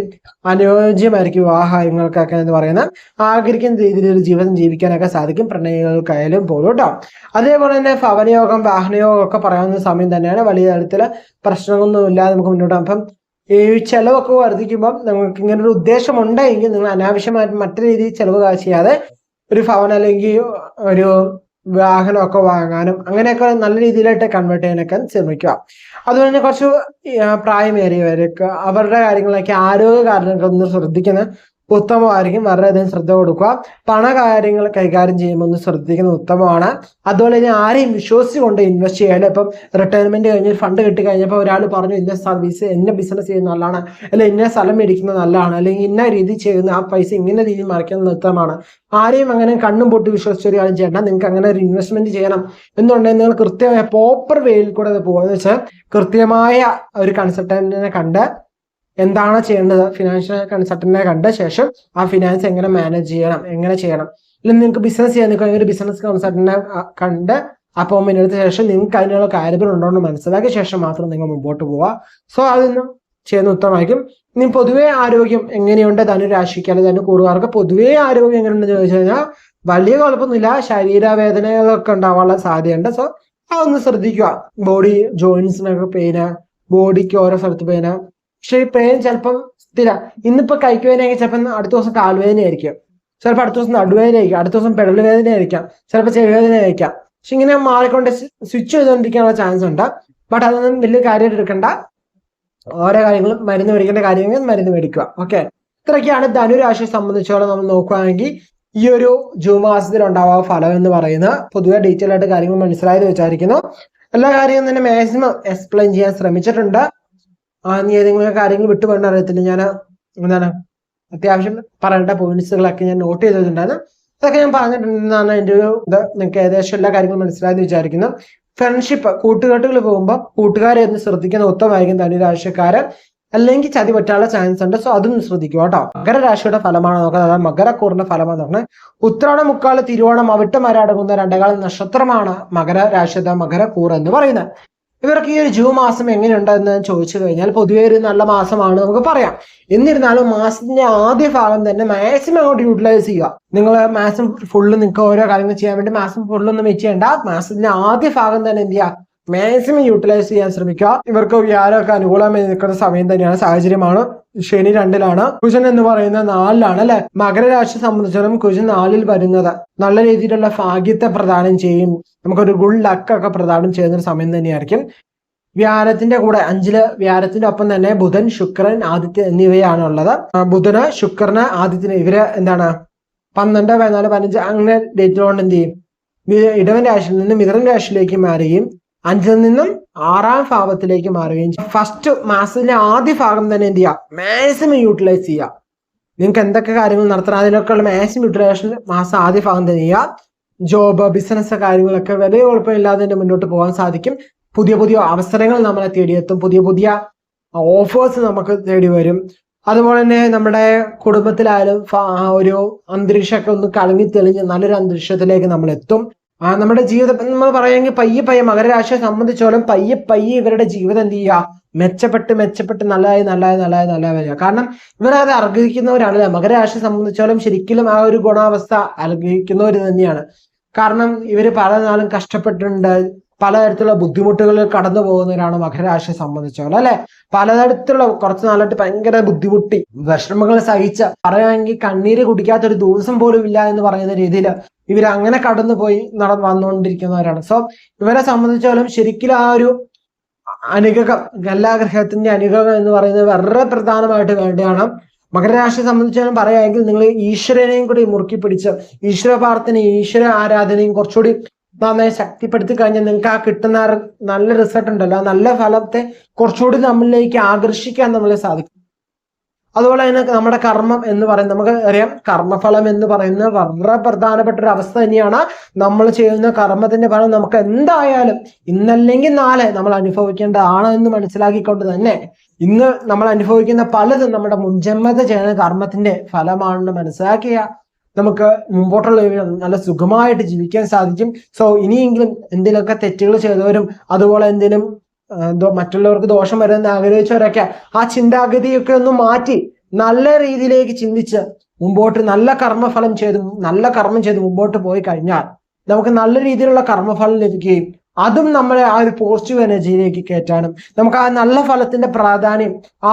അനുയോജ്യമായിരിക്കും വിവാഹ കാര്യങ്ങൾക്കൊക്കെ എന്ന് പറയുന്നത്. ആഗ്രഹിക്കുന്ന രീതിയിൽ ഒരു ജീവിതം ജീവിക്കാനൊക്കെ സാധിക്കും പ്രണയികൾക്കായാലും പോലും കേട്ടോ. അതേപോലെ തന്നെ ഭവനയോഗം, വാഹനയോഗം ഒക്കെ പറയാവുന്ന സമയം തന്നെയാണ്. വലിയ തരത്തിൽ പ്രശ്നങ്ങളൊന്നും ഇല്ലാതെ നമുക്ക് മുന്നോട്ട്. അപ്പം ഈ ചെലവൊക്കെ വർദ്ധിക്കുമ്പോൾ നിങ്ങൾക്ക് ഇങ്ങനെ ഒരു ഉദ്ദേശം ഉണ്ടെങ്കിൽ നിങ്ങൾ അനാവശ്യമായിട്ട് മറ്റു രീതിയിൽ ചെലവ് ചെയ്യാതെ ഒരു ഭവനം അല്ലെങ്കിൽ ഒരു വാഹനമൊക്കെ വാങ്ങാനും അങ്ങനെയൊക്കെ നല്ല രീതിയിലായിട്ട് കൺവേർട്ട് ചെയ്യാനൊക്കെ ശ്രമിക്കുക. അതുപോലെ തന്നെ കുറച്ച് പ്രായമേറിയവർക്ക് അവരുടെ കാര്യങ്ങളൊക്കെ ആരോഗ്യ കാര്യങ്ങളൊക്കെ ഒന്ന് ശ്രദ്ധിക്കുന്നത് ഉത്തമമായിരിക്കും. വളരെയധികം ശ്രദ്ധ കൊടുക്കുക. പണകാര്യങ്ങൾ കൈകാര്യം ചെയ്യുമ്പോൾ ഒന്ന് ശ്രദ്ധിക്കുന്നത് ഉത്തമമാണ്. അതുപോലെ തന്നെ ആരെയും വിശ്വസിച്ചുകൊണ്ട് ഇൻവെസ്റ്റ് ചെയ്യാൻ. ഇപ്പം റിട്ടയർമെന്റ് കഴിഞ്ഞ് ഫണ്ട് കിട്ടി കഴിഞ്ഞപ്പോൾ ഒരാൾ പറഞ്ഞു ഇന്ന ബിസിനസ് ചെയ്യുന്നത് നല്ലതാണ്, അല്ലെങ്കിൽ ഇന്ന സ്ഥലം മേടിക്കുന്നത് നല്ലതാണ്, അല്ലെങ്കിൽ ഇന്ന രീതി ചെയ്യുന്ന ആ പൈസ ഇങ്ങനെ രീതിയിൽ മറിക്കുന്നത് ഉത്തമമാണ്. ആരെയും അങ്ങനെ കണ്ണും പൊട്ടി വിശ്വസിച്ചൊരു കാര്യം ചെയ്യണം. നിങ്ങൾക്ക് അങ്ങനെ ഒരു ഇൻവെസ്റ്റ്മെന്റ് ചെയ്യണം എന്നുണ്ടെങ്കിൽ നിങ്ങൾ കൃത്യമായ പ്രോപ്പർ വേയിൽ കൂടെ അത് പോകുക. എന്ന് വെച്ചാൽ കൃത്യമായ ഒരു കൺസൾട്ടന്റിനെ കണ്ട് എന്താണ് ചെയ്യേണ്ടത്, ഫിനാൻഷ്യൽ കൺസൾട്ടന്റിനെ കണ്ട ശേഷം ആ ഫിനാൻസ് എങ്ങനെ മാനേജ് ചെയ്യണം, എങ്ങനെ ചെയ്യണം. അല്ലെങ്കിൽ നിങ്ങൾക്ക് ബിസിനസ് ചെയ്യാൻ നിൽക്കുക, ഒരു ബിസിനസ് കൺസൾട്ടന്റിനെ കണ്ട് അപ്പോയിന്റ്മെന്റ് എടുത്ത ശേഷം നിങ്ങൾക്ക് അതിനുള്ള കാര്യങ്ങൾ ഉണ്ടോ എന്ന് മനസ്സിലാക്കിയ ശേഷം മാത്രം നിങ്ങൾ മുമ്പോട്ട് പോവുക. സോ അതൊന്നും ചെയ്യുന്ന ഉത്തമമായിരിക്കും. ഇനി പൊതുവെ ആരോഗ്യം എങ്ങനെയുണ്ട്, ധനുരാശിക്ക് അല്ലെങ്കിൽ ധനുകൂറുകാർക്ക് പൊതുവേ ആരോഗ്യം എങ്ങനെയുണ്ടെന്ന് ചോദിച്ചു കഴിഞ്ഞാൽ വലിയ കുഴപ്പമൊന്നുമില്ല. ശരീരവേദനകളൊക്കെ ഉണ്ടാവാനുള്ള സാധ്യതയുണ്ട്. സോ അതൊന്ന് ശ്രദ്ധിക്കുക. ബോഡി ജോയിന്റ്സിനൊക്കെ പെയിന്, ബോഡിക്ക് ഓരോ സ്ഥലത്ത് പെയിന്. പക്ഷെ ഈ പെയിൻ ചിലപ്പം സ്ഥിര, ഇന്നിപ്പോ കൈക്ക് വേദനയാണെങ്കിൽ ചിലപ്പം അടുത്ത ദിവസം കാൽവേദനയായിരിക്കും. ചിലപ്പോൾ അടുത്ത ദിവസം നടുവേദനയായിരിക്കാം, അടുത്ത ദിവസം പെടലുവേദനയായിരിക്കാം, ചിലപ്പോൾ ചെവിവേദനയായിരിക്കാം. പക്ഷെ ഇങ്ങനെ മാറിക്കൊണ്ട് സ്വിച്ച് ചെയ്തുകൊണ്ടിരിക്കാനുള്ള ചാൻസ് ഉണ്ട്. ബട്ട് അതൊന്നും വലിയ കാര്യമായിട്ട് എടുക്കണ്ട. ഓരോ കാര്യങ്ങളും മരുന്ന് മേടിക്കേണ്ട കാര്യങ്ങൾ മരുന്ന് മേടിക്കുക. ഓക്കെ, ഇത്രയൊക്കെയാണ് ധനുരാശിയെ സംബന്ധിച്ചോളം നമ്മൾ നോക്കുകയാണെങ്കിൽ ഈ ഒരു ജൂൺ മാസത്തിൽ ഉണ്ടാവാൻ ഫലം എന്ന് പറയുന്നത്. പൊതുവെ ഡീറ്റെയിൽ ആയിട്ട് കാര്യങ്ങൾ മനസ്സിലായെന്ന് വിചാരിക്കുന്നു. എല്ലാ കാര്യങ്ങളും തന്നെ മാക്സിമം എക്സ്പ്ലെയിൻ ചെയ്യാൻ ശ്രമിച്ചിട്ടുണ്ട്. നീ ഏതെങ്കിലും കാര്യങ്ങൾ വിട്ടുപോകേണ്ട അറിയത്തില്ല. ഞാൻ അത്യാവശ്യം പറയേണ്ട പോയിന്റ്സുകളൊക്കെ ഞാൻ നോട്ട് ചെയ്തിട്ടുണ്ടായിരുന്നു. അതൊക്കെ ഞാൻ പറഞ്ഞിട്ടുണ്ടെന്നാണ് എൻ്റെ ഒരു ഇത്. നിങ്ങൾക്ക് ഏകദേശം എല്ലാ കാര്യങ്ങളും മനസ്സിലായെന്ന് വിചാരിക്കുന്നു. ഫ്രണ്ട്ഷിപ്പ്, കൂട്ടുകെട്ടുകൾ പോകുമ്പോൾ കൂട്ടുകാരെ ഒന്ന് ശ്രദ്ധിക്കുന്ന ഉത്തമമായിരിക്കും ധനുരാശിക്കാരൻ, അല്ലെങ്കിൽ ചതി പറ്റാനുള്ള ചാൻസ് ഉണ്ട്. സോ അതും ശ്രദ്ധിക്കുക കേട്ടോ. മകരരാശിയുടെ ഫലമാണ് നോക്കുന്നത്, അതായത് മകരക്കൂറിന്റെ ഫലമാണ് നോക്കുന്നത്. ഉത്രാടം, മുക്കാല്, തിരുവോണം, അവിട്ടം വരെ അടങ്ങുന്ന രണ്ടേകാല നക്ഷത്രമാണ് മകരരാശിയുടെ മകരക്കൂർ എന്ന് പറയുന്നത്. ഇവർക്ക് ഈ ഒരു ജൂൺ മാസം എങ്ങനെയുണ്ടെന്ന് ചോദിച്ചു കഴിഞ്ഞാൽ പൊതുവേ ഒരു നല്ല മാസമാണ് നമുക്ക് പറയാം. എന്നിരുന്നാലും മാസത്തിന്റെ ആദ്യ ഭാഗം തന്നെ മാക്സിമം അങ്ങോട്ട് യൂട്ടിലൈസ് ചെയ്യുക. നിങ്ങൾ മാസം ഫുള്ള് നിങ്ങൾക്ക് ഓരോ കാര്യങ്ങൾ ചെയ്യാൻ വേണ്ടി മാസം ഫുള്ളൊന്നും വെച്ച് ചെയ്യേണ്ട. മാസത്തിന്റെ ആദ്യ ഭാഗം തന്നെ എന്ത് ചെയ്യുക, മാക്സിമം യൂട്ടിലൈസ് ചെയ്യാൻ ശ്രമിക്കുക. ഇവർക്ക് വ്യാഴമൊക്കെ അനുകൂലമായി നിൽക്കുന്ന സമയം തന്നെയാണ്, സാഹചര്യമാണ്. ശനി 2-ലാണ്, കുജൻ എന്ന് പറയുന്നത് 4-ലാണ് അല്ലെ. മകരരാശി സംബന്ധിച്ചിടത്തോളം കുജൻ 4-ൽ വരുന്നത് നല്ല രീതിയിലുള്ള ഭാഗ്യത്തെ പ്രദാനം ചെയ്യും, നമുക്കൊരു ഗുഡ് ലക്ക് ഒക്കെ പ്രദാനം ചെയ്യുന്ന സമയം തന്നെയായിരിക്കും. വ്യാഴത്തിന്റെ കൂടെ 5-ല് വ്യാഴത്തിന്റെ ഒപ്പം തന്നെ ബുധൻ, ശുക്രൻ, ആദിത്യ എന്നിവയാണ് ഉള്ളത്. ബുധന്, ശുക്രന്, ആദിത്യന് ഇവര് എന്താണ് 12, 14, 15 അങ്ങനെ ഡേറ്റിലോണ്ട് എന്ത് ചെയ്യും, ഇടവൻ രാശിയിൽ നിന്ന് മിഥുന രാശിയിലേക്ക് മാറുകയും 5-ൽ നിന്നും 6-ാം ഭാവത്തിലേക്ക് മാറുകയും ചെയ്യും. ഫസ്റ്റ് മാസത്തിലെ ആദ്യ ഭാഗം തന്നെ എന്ത് ചെയ്യുക, മാക്സിമം യൂട്ടിലൈസ് ചെയ്യുക. നിങ്ങൾക്ക് എന്തൊക്കെ കാര്യങ്ങൾ നടത്തണം അതിനൊക്കെയുള്ള മാക്സിമം യൂട്ടിലൈസേഷൻ മാസം ആദ്യ ഭാഗം തന്നെ ചെയ്യുക. ജോബ്, ബിസിനസ് കാര്യങ്ങളൊക്കെ വലിയ കുഴപ്പമില്ലാതെ തന്നെ മുന്നോട്ട് പോകാൻ സാധിക്കും. പുതിയ പുതിയ അവസരങ്ങൾ നമ്മളെ തേടിയെത്തും, പുതിയ പുതിയ ഓഫേഴ്സ് നമുക്ക് തേടി വരും. അതുപോലെ തന്നെ നമ്മുടെ കുടുംബത്തിലായാലും ഒരു അന്തരീക്ഷമൊക്കെ ഒന്ന് കളങ്ങി തെളിഞ്ഞ് നല്ലൊരു അന്തരീക്ഷത്തിലേക്ക് നമ്മൾ എത്തും. നമ്മുടെ ജീവിതം നമ്മൾ പറയുമെങ്കിൽ പയ്യെ മകരരാശിയെ സംബന്ധിച്ചോളം പയ്യെ ഇവരുടെ ജീവിതം എന്ത് ചെയ്യുക, മെച്ചപ്പെട്ട് നല്ലതായി വരിക. കാരണം ഇവരത് അർഹിക്കുന്നവരാണ്. മകരരാശിയെ സംബന്ധിച്ചോളം ശരിക്കും ആ ഒരു ഗുണാവസ്ഥ അർഹിക്കുന്നവർ തന്നെയാണ്. കാരണം ഇവര് പല നാളും കഷ്ടപ്പെട്ടിട്ടുണ്ട്, പലതരത്തിലുള്ള ബുദ്ധിമുട്ടുകളിൽ കടന്നു പോകുന്നവരാണ് മകരരാശിയെ സംബന്ധിച്ചോളം അല്ലെ. പലതരത്തിലുള്ള കുറച്ച് നാളായിട്ട് ഭയങ്കര ബുദ്ധിമുട്ടി വിഷമങ്ങൾ സഹിച്ച, പറയുകയാണെങ്കിൽ കണ്ണീര് കുടിക്കാത്തൊരു ദിവസം പോലും ഇല്ല എന്ന് പറയുന്ന രീതിയിൽ ഇവർ അങ്ങനെ കടന്നു പോയി വന്നുകൊണ്ടിരിക്കുന്നവരാണ്. സോ ഇവരെ സംബന്ധിച്ചോളം ശരിക്കും ആ ഒരു അനുഗ്രഹം, എല്ലാ ഗ്രഹത്തിന്റെ അനുഗ്രഹം എന്ന് പറയുന്നത് വളരെ പ്രധാനമായിട്ട് വേണ്ടിയാണ്. മകരരാശിയെ സംബന്ധിച്ചോളം പറയുകയാണെങ്കിൽ നിങ്ങൾ ഈശ്വരനെയും കൂടി മുറുക്കി പിടിച്ച് ഈശ്വര പ്രാർത്ഥനയും ഈശ്വര ആരാധനയും കുറച്ചുകൂടി നന്നായി ശക്തിപ്പെടുത്തി കഴിഞ്ഞാൽ നിങ്ങൾക്ക് ആ കിട്ടുന്ന നല്ല റിസൾട്ട് ഉണ്ടല്ലോ, ആ നല്ല ഫലത്തെ കുറച്ചുകൂടി നമ്മളിലേക്ക് ആകർഷിക്കാൻ നമ്മളെ സാധിക്കും. അതുപോലെ തന്നെ നമ്മുടെ കർമ്മം എന്ന് പറയുന്നത് നമുക്ക് അറിയാം, കർമ്മഫലം എന്ന് പറയുന്നത് വളരെ പ്രധാനപ്പെട്ട ഒരു അവസ്ഥ തന്നെയാണ്. നമ്മൾ ചെയ്യുന്ന കർമ്മത്തിന്റെ ഫലം നമുക്ക് എന്തായാലും ഇന്നല്ലെങ്കിൽ നാളെ നമ്മൾ അനുഭവിക്കേണ്ടതാണ് എന്ന് മനസ്സിലാക്കിക്കൊണ്ട് തന്നെ ഇന്ന് നമ്മൾ അനുഭവിക്കുന്ന പലതും നമ്മുടെ മുൻജന്മത്തെ ചെയ്യുന്ന കർമ്മത്തിന്റെ ഫലമാണെന്ന് മനസ്സിലാക്കിയ നമുക്ക് മുമ്പോട്ടുള്ള നല്ല സുഖമായിട്ട് ജീവിക്കാൻ സാധിക്കും. സോ ഇനിയെങ്കിലും എന്തെങ്കിലുമൊക്കെ തെറ്റുകൾ ചെയ്തവരും അതുപോലെ എന്തെങ്കിലും മറ്റുള്ളവർക്ക് ദോഷം വരുമെന്ന് ആഗ്രഹിച്ചവരൊക്കെ ആ ചിന്താഗതിയൊക്കെ ഒന്ന് മാറ്റി നല്ല രീതിയിലേക്ക് ചിന്തിച്ച് മുമ്പോട്ട് നല്ല കർമ്മം ചെയ്ത് മുമ്പോട്ട് പോയി കഴിഞ്ഞാൽ നമുക്ക് നല്ല രീതിയിലുള്ള കർമ്മഫലം ലഭിക്കുകയും അതും നമ്മളെ ആ ഒരു പോസിറ്റീവ് എനർജിയിലേക്ക് കയറ്റാനും നമുക്ക് ആ നല്ല ഫലത്തിന്റെ പ്രാധാന്യം, ആ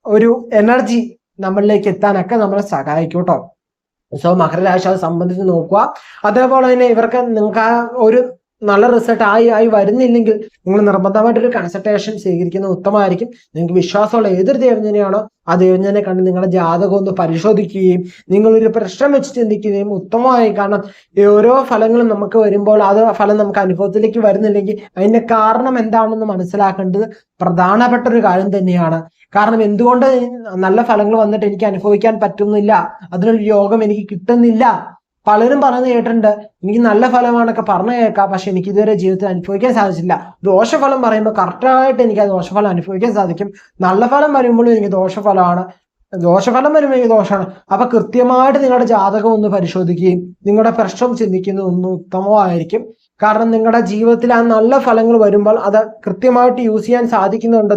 ഒരു എനർജി നമ്മളിലേക്ക് എത്താനൊക്കെ നമ്മളെ സഹായിക്കും കേട്ടോ. സോ മകരരാശി അത് സംബന്ധിച്ച് നോക്കുക. അതേപോലെ തന്നെ ഇവർക്ക് നിങ്ങൾക്ക് ആ ഒരു നല്ല റിസൾട്ട് ആയി വരുന്നില്ലെങ്കിൽ നിങ്ങൾ നിർബന്ധമായിട്ടൊരു കൺസൾട്ടേഷൻ സ്വീകരിക്കുന്നത് ഉത്തമമായിരിക്കും. നിങ്ങൾക്ക് വിശ്വാസമുള്ള ഏതൊരു ദേവജനെയാണോ ആ ദേവജനെ കണ്ട് നിങ്ങളുടെ ജാതകം ഒന്ന് പരിശോധിക്കുകയും നിങ്ങളൊരു പ്രശ്നം വെച്ച് ചിന്തിക്കുകയും ഉത്തമമായി. കാരണം ഓരോ ഫലങ്ങളും നമുക്ക് വരുമ്പോൾ അത് ഫലം നമുക്ക് അനുഭവത്തിലേക്ക് വരുന്നില്ലെങ്കിൽ അതിന്റെ കാരണം എന്താണെന്ന് മനസ്സിലാക്കേണ്ടത് പ്രധാനപ്പെട്ട ഒരു കാര്യം തന്നെയാണ്. കാരണം എന്തുകൊണ്ട് നല്ല ഫലങ്ങൾ വന്നിട്ട് എനിക്ക് അനുഭവിക്കാൻ പറ്റുന്നില്ല, അതിനൊരു യോഗം എനിക്ക് കിട്ടുന്നില്ല. പലരും പറഞ്ഞു കേട്ടിട്ടുണ്ട്, എനിക്ക് നല്ല ഫലമാണൊക്കെ പറഞ്ഞു കേൾക്കാം, പക്ഷെ എനിക്ക് ഇതുവരെ ജീവിതത്തിൽ അനുഭവിക്കാൻ സാധിച്ചില്ല. ദോഷഫലം പറയുമ്പോൾ കറക്റ്റായിട്ട് എനിക്ക് ആ ദോഷഫലം അനുഭവിക്കാൻ സാധിക്കും. നല്ല ഫലം വരുമ്പോഴും എനിക്ക് ദോഷഫലം വരുമ്പോൾ എനിക്ക് ദോഷമാണ്. അപ്പൊ കൃത്യമായിട്ട് നിങ്ങളുടെ ജാതകം ഒന്ന് പരിശോധിക്കുകയും നിങ്ങളുടെ പ്രശ്നം ചിന്തിക്കുന്നത് ഒന്ന് ഉത്തമമായിരിക്കും. കാരണം നിങ്ങളുടെ ജീവിതത്തിൽ ആ നല്ല ഫലങ്ങൾ വരുമ്പോൾ അത് കൃത്യമായിട്ട് യൂസ് ചെയ്യാൻ സാധിക്കുന്നുണ്ടോ,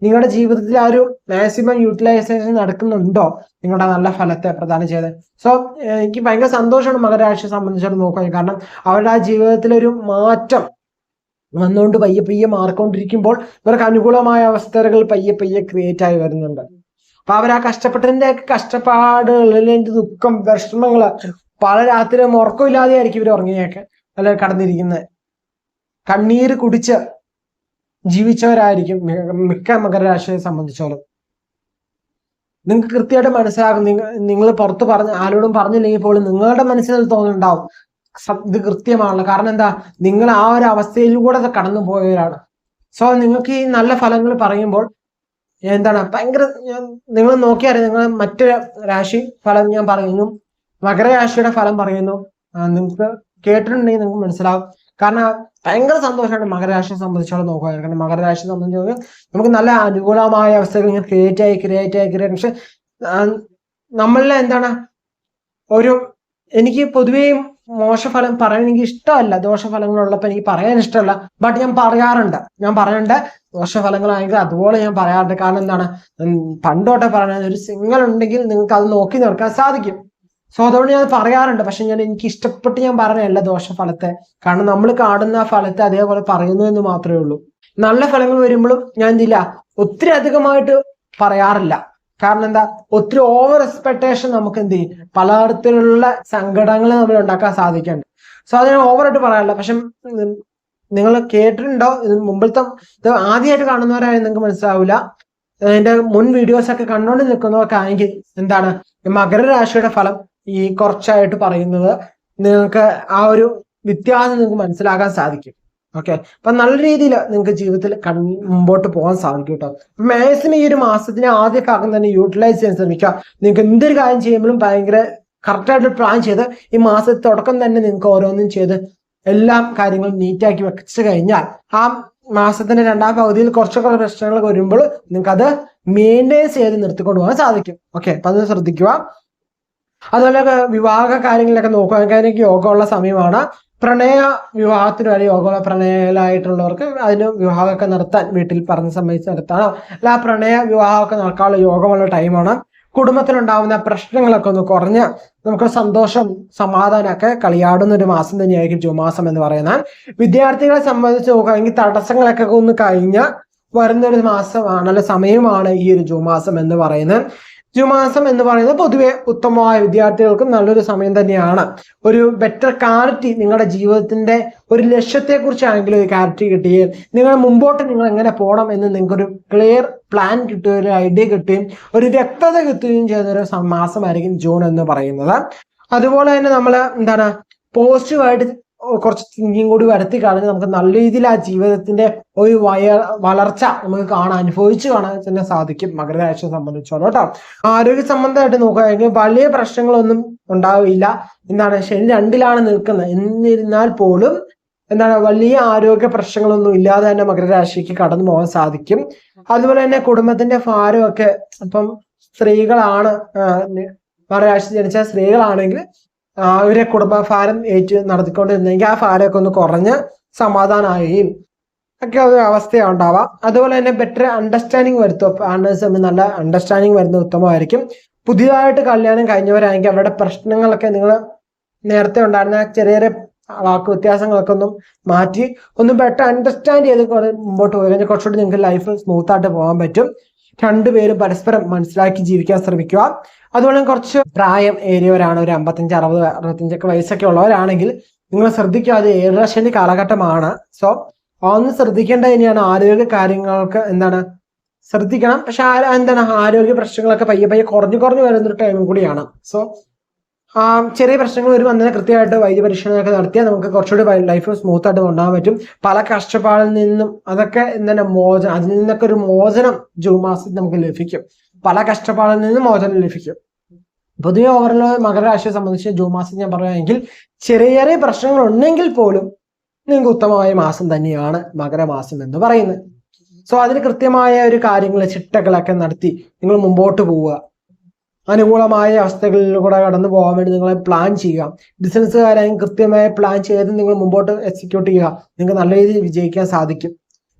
നിങ്ങളുടെ ജീവിതത്തിൽ ആ ഒരു മാക്സിമം യൂട്ടിലൈസേഷൻ നടക്കുന്നുണ്ടോ നിങ്ങളുടെ നല്ല ഫലത്തെ പ്രദാനം ചെയ്ത്. സോ എനിക്ക് ഭയങ്കര സന്തോഷമാണ് മകരരാശിയെ സംബന്ധിച്ചിടത്തോളം നോക്കുക. കാരണം അവരുടെ ആ ജീവിതത്തിലൊരു മാറ്റം വന്നുകൊണ്ട് പയ്യെ മാറിക്കൊണ്ടിരിക്കുമ്പോൾ ഇവർക്ക് അനുകൂലമായ അവസ്ഥകൾ പയ്യെ ക്രിയേറ്റ് ആയി വരുന്നുണ്ട്. അപ്പൊ അവർ ആ കഷ്ടപ്പെട്ടതിന്റെ കഷ്ടപ്പാടുകളിലെ ദുഃഖം, വിഷമങ്ങള്, പല രാത്രിയും ഉറക്കമില്ലാതെ ആയിരിക്കും ഇവർ ഉറങ്ങിയൊക്കെ അല്ലെ കടന്നിരിക്കുന്നത്. കണ്ണീര് കുടിച്ച് ജീവിച്ചവരായിരിക്കും മിക്ക മകരരാശിയെ സംബന്ധിച്ചോളം. നിങ്ങൾക്ക് കൃത്യമായിട്ട് മനസ്സിലാകും. നിങ്ങൾ പുറത്ത് ആരോടും പറഞ്ഞില്ലെങ്കിൽ പോലും നിങ്ങളുടെ മനസ്സിൽ തോന്നുന്നുണ്ടാവും ഇത് കൃത്യമാണല്ലോ. കാരണം എന്താ, നിങ്ങൾ ആ ഒരു അവസ്ഥയിലൂടെ കടന്നു പോയവരാണ്. സോ നിങ്ങൾക്ക് ഈ നല്ല ഫലങ്ങൾ പറയുമ്പോൾ എന്താണ് ഭയങ്കര, നിങ്ങൾ നോക്കിയാൽ നിങ്ങൾ മറ്റൊരു രാശി ഫലം ഞാൻ പറയുന്നു, മകരരാശിയുടെ ഫലം പറയുന്നു, നിങ്ങൾക്ക് കേട്ടിട്ടുണ്ടെങ്കിൽ നിങ്ങൾക്ക് മനസ്സിലാവും. കാരണം ഭയങ്കര സന്തോഷമാണ് മകരരാശിയെ സംബന്ധിച്ചോളം നോക്കുക. കാരണം മകരരാശിയെ സംബന്ധിച്ചോളം നമുക്ക് നല്ല അനുകൂലമായ അവസ്ഥകൾ ഇങ്ങനെ ക്രിയേറ്റ് ആയി. പക്ഷെ നമ്മളിലെ എന്താണ് എനിക്ക് പൊതുവേ മോശഫലം പറയാൻ എനിക്ക് ഇഷ്ടമല്ല. ദോഷഫലങ്ങളുള്ളപ്പോൾ എനിക്ക് പറയാൻ ഇഷ്ടമല്ല. ബട്ട് ഞാൻ പറയാറുണ്ട് ദോഷഫലങ്ങളാണെങ്കിൽ അതുപോലെ ഞാൻ പറയാറുണ്ട്. കാരണം എന്താണ്, പണ്ടോട്ടെ പറയുന്നത് ഒരു സിഗ്നൽ ഉണ്ടെങ്കിൽ നിങ്ങൾക്ക് അത് നോക്കി നിർക്കാൻ സാധിക്കും. സോ അതുകൊണ്ട് ഞാൻ പറയാറുണ്ട്. പക്ഷെ എനിക്ക് ഇഷ്ടപ്പെട്ട് ഞാൻ പറഞ്ഞല്ല ദോഷഫലത്തെ. കാരണം നമ്മൾ കാണുന്ന ഫലത്തെ അതേപോലെ പറയുന്നു എന്ന് മാത്രമേ ഉള്ളൂ. നല്ല ഫലങ്ങൾ വരുമ്പോഴും ഞാൻ എന്തില്ല ഒത്തിരി അധികമായിട്ട് പറയാറില്ല. കാരണം എന്താ, ഒത്തിരി ഓവർ എക്സ്പെക്ടേഷൻ നമുക്ക് എന്ത് ചെയ്യും, പലതരത്തിലുള്ള സങ്കടങ്ങൾ നമ്മൾ ഉണ്ടാക്കാൻ സാധിക്കുന്നുണ്ട്. സോ അത് ഞാൻ ഓവറായിട്ട് പറയാറില്ല. പക്ഷെ നിങ്ങൾ കേട്ടിട്ടുണ്ടോ, മുമ്പിലത്തെ ഇത് ആദ്യമായിട്ട് കാണുന്നവരായി നിങ്ങൾക്ക് മനസ്സിലാവില്ല. അതിന്റെ മുൻ വീഡിയോസ് ഒക്കെ കണ്ടുകൊണ്ട് നിൽക്കുന്നവർക്ക് ആണെങ്കിൽ എന്താണ് മകരരാശിയുടെ ഫലം ഈ കുറച്ചായിട്ട് പറയുന്നത്, നിങ്ങൾക്ക് ആ ഒരു വ്യത്യാസം നിങ്ങൾക്ക് മനസ്സിലാക്കാൻ സാധിക്കും. ഓക്കെ, അപ്പൊ നല്ല രീതിയിൽ നിങ്ങൾക്ക് ജീവിതത്തിൽ മുമ്പോട്ട് പോകാൻ സാധിക്കും കേട്ടോ. മാക്സിമം ഈ ഒരു മാസത്തിന് ആദ്യ ഭാഗം തന്നെ യൂട്ടിലൈസ് ചെയ്യാൻ ശ്രമിക്കുക. നിങ്ങൾക്ക് എന്തൊരു കാര്യം ചെയ്യുമ്പോഴും ഭയങ്കര കറക്റ്റായിട്ട് പ്ലാൻ ചെയ്ത് ഈ മാസത്തെ തുടക്കം തന്നെ നിങ്ങൾക്ക് ഓരോന്നും ചെയ്ത് എല്ലാ കാര്യങ്ങളും നീറ്റാക്കി വെച്ച് കഴിഞ്ഞാൽ ആ മാസത്തിന്റെ രണ്ടാം പകുതിയിൽ കുറച്ചൊക്കെ പ്രശ്നങ്ങൾ വരുമ്പോൾ നിങ്ങൾക്ക് അത് മെയിൻറ്റെയിൻ ചെയ്ത് നിർത്തിക്കൊണ്ട് പോകാൻ സാധിക്കും. ഓക്കെ, അപ്പൊ അത് ശ്രദ്ധിക്കുക. അതുപോലെ വിവാഹ കാര്യങ്ങളിലൊക്കെ നോക്കുകയാണെങ്കിൽ യോഗമുള്ള സമയമാണ്. പ്രണയ വിവാഹത്തിന് വരെ യോഗമുള്ള പ്രണയലായിട്ടുള്ളവർക്ക് അതിന് വിവാഹമൊക്കെ നടത്താൻ വീട്ടിൽ പറഞ്ഞ സമയത്ത് നടത്താനോ അല്ല ആ പ്രണയ വിവാഹമൊക്കെ നടക്കാനുള്ള യോഗമുള്ള ടൈമാണ്. കുടുംബത്തിലുണ്ടാവുന്ന പ്രശ്നങ്ങളൊക്കെ ഒന്ന് കുറഞ്ഞ് നമുക്ക് സന്തോഷം സമാധാനമൊക്കെ കളിയാടുന്ന ഒരു മാസം തന്നെയായിരിക്കും ജൂൺ മാസം എന്ന് പറയുന്നത്. വിദ്യാർത്ഥികളെ സംബന്ധിച്ച് നോക്കുകയാണെങ്കിൽ തടസ്സങ്ങളൊക്കെ ഒന്ന് കഴിഞ്ഞ് വരുന്നൊരു മാസമാണ്, അല്ല സമയമാണ് ഈ ഒരു ജൂൺ മാസം എന്ന് പറയുന്നത്. ജൂൺ മാസം എന്ന് പറയുന്നത് പൊതുവെ ഉത്തമമായ വിദ്യാർത്ഥികൾക്ക് നല്ലൊരു സമയം തന്നെയാണ്. ഒരു ബെറ്റർ ക്ലാരിറ്റി, നിങ്ങളുടെ ജീവിതത്തിന്റെ ഒരു ലക്ഷ്യത്തെക്കുറിച്ചാണെങ്കിലും ഒരു ക്ലാരിറ്റി കിട്ടുകയും നിങ്ങൾ മുമ്പോട്ട് നിങ്ങൾ എങ്ങനെ പോകണം എന്ന് നിങ്ങൾക്കൊരു ക്ലിയർ പ്ലാൻ കിട്ടുകയും ഒരു ഐഡിയ കിട്ടുകയും ഒരു വ്യക്തത കിട്ടുകയും ചെയ്യുന്ന ഒരു മാസമായിരിക്കും ജൂൺ എന്ന് പറയുന്നത്. അതുപോലെ തന്നെ നമ്മൾ എന്താണ് പോസിറ്റീവായിട്ട് കുറച്ച് തിങ്കിങ് കൂടി വരുത്തി കാണുന്നത് നമുക്ക് നല്ല രീതിയിൽ ആ ജീവിതത്തിന്റെ ഒരു വളർച്ച നമുക്ക് അനുഭവിച്ച് കാണാൻ തന്നെ സാധിക്കും മകരരാശിയെ സംബന്ധിച്ചോളം കേട്ടോ. ആരോഗ്യ സംബന്ധമായിട്ട് നോക്കുകയാണെങ്കിൽ വലിയ പ്രശ്നങ്ങളൊന്നും ഉണ്ടാവില്ല. എന്താണ് ശനി 2-ലാണ് നിൽക്കുന്നത്, എന്നിരുന്നാൽ പോലും എന്താണ് വലിയ ആരോഗ്യ പ്രശ്നങ്ങളൊന്നും ഇല്ലാതെ തന്നെ മകരരാശിക്ക് കടന്നു പോകാൻ സാധിക്കും. അതുപോലെ തന്നെ കുടുംബത്തിന്റെ ഭാരമൊക്കെ ഇപ്പം സ്ത്രീകളാണ്, മകരരാശി ജനിച്ച സ്ത്രീകളാണെങ്കിൽ അവരെ കുടുംബഭാരം നടത്തിക്കൊണ്ടിരുന്നെങ്കിൽ ആ ഭാരമൊക്കെ ഒന്ന് കുറഞ്ഞ് സമാധാനമാകുകയും ഒക്കെ ഒരു അവസ്ഥയാണ് ഉണ്ടാവാം. അതുപോലെ തന്നെ ബെറ്റർ അണ്ടർസ്റ്റാൻഡിങ് വരുത്തുക, പാർട്ട്നേഴ്സ് തമ്മിൽ നല്ല അണ്ടർസ്റ്റാൻഡിങ് വരുന്നത് ഉത്തമമായിരിക്കും. പുതിയതായിട്ട് കല്യാണം കഴിഞ്ഞവരാണെങ്കിൽ അവരുടെ പ്രശ്നങ്ങളൊക്കെ നിങ്ങൾ നേരത്തെ ഉണ്ടായിരുന്ന ചെറിയ ചെറിയ വാക്ക് വ്യത്യാസങ്ങളൊക്കെ ഒന്നും മാറ്റി ഒന്ന് ബെറ്റർ അണ്ടർസ്റ്റാൻഡ് ചെയ്ത് മുമ്പോട്ട് പോയി കഴിഞ്ഞാൽ കുറച്ചുകൂടി നിങ്ങൾക്ക് ലൈഫ് സ്മൂത്തായിട്ട് പോകാൻ പറ്റും. രണ്ടുപേരും പരസ്പരം മനസ്സിലാക്കി ജീവിക്കാൻ ശ്രമിക്കുക. അതുപോലെ കുറച്ച് പ്രായം ഏറിയവരാണ്, ഒരു 55, 60, 65 വയസ്സൊക്കെ ഉള്ളവരാണെങ്കിൽ നിങ്ങൾ ശ്രദ്ധിക്കുക, അത് ഏഴരശനി കാലഘട്ടമാണ്. സോ ഒന്ന് ശ്രദ്ധിക്കേണ്ടത് തന്നെയാണ്. ആരോഗ്യ കാര്യങ്ങൾക്ക് എന്താണ് ശ്രദ്ധിക്കണം. പക്ഷെ എന്താണ് ആരോഗ്യ പ്രശ്നങ്ങളൊക്കെ പയ്യെ കുറഞ്ഞു വരുന്നൊരു ടൈം കൂടിയാണ്. സോ ചെറിയ പ്രശ്നങ്ങൾ വരും, അന്നേരം കൃത്യമായിട്ട് വൈദ്യപരീക്ഷണമൊക്കെ നടത്തിയാൽ നമുക്ക് കുറച്ചുകൂടി ലൈഫ് സ്മൂത്തായിട്ട് കൊണ്ടുപോകാൻ പറ്റും. പല കഷ്ടപ്പാടിൽ നിന്നും അതൊക്കെ എന്താണ് അതിൽ നിന്നൊക്കെ ഒരു മോചനം ജൂൺ മാസത്തിൽ നമുക്ക് ലഭിക്കും. പല കഷ്ടപ്പാടിൽ നിന്നും മോചനം ലഭിക്കും. പൊതുവെ ഓവറോൾ മകരരാശിയെ സംബന്ധിച്ച് ജൂൺ മാസം ഞാൻ പറയുകയാണെങ്കിൽ ചെറിയ പ്രശ്നങ്ങൾ ഉണ്ടെങ്കിൽ പോലും നിങ്ങൾക്ക് ഉത്തമമായ മാസം തന്നെയാണ് മകരമാസം എന്ന് പറയുന്നത്. സോ അതിന് കൃത്യമായ ഒരു കാര്യങ്ങൾ ചിട്ടകളൊക്കെ നടത്തി നിങ്ങൾ മുമ്പോട്ട് പോവുക. അനുകൂലമായ അവസ്ഥകളിലൂടെ കടന്നു പോകാൻ വേണ്ടി നിങ്ങൾ പ്ലാൻ ചെയ്യുക. ബിസിനസ്സുകാരായും കൃത്യമായ പ്ലാൻ ചെയ്ത് നിങ്ങൾ മുമ്പോട്ട് എക്സിക്യൂട്ട് ചെയ്യുക. നിങ്ങൾക്ക് നല്ല രീതിയിൽ വിജയിക്കാൻ സാധിക്കും.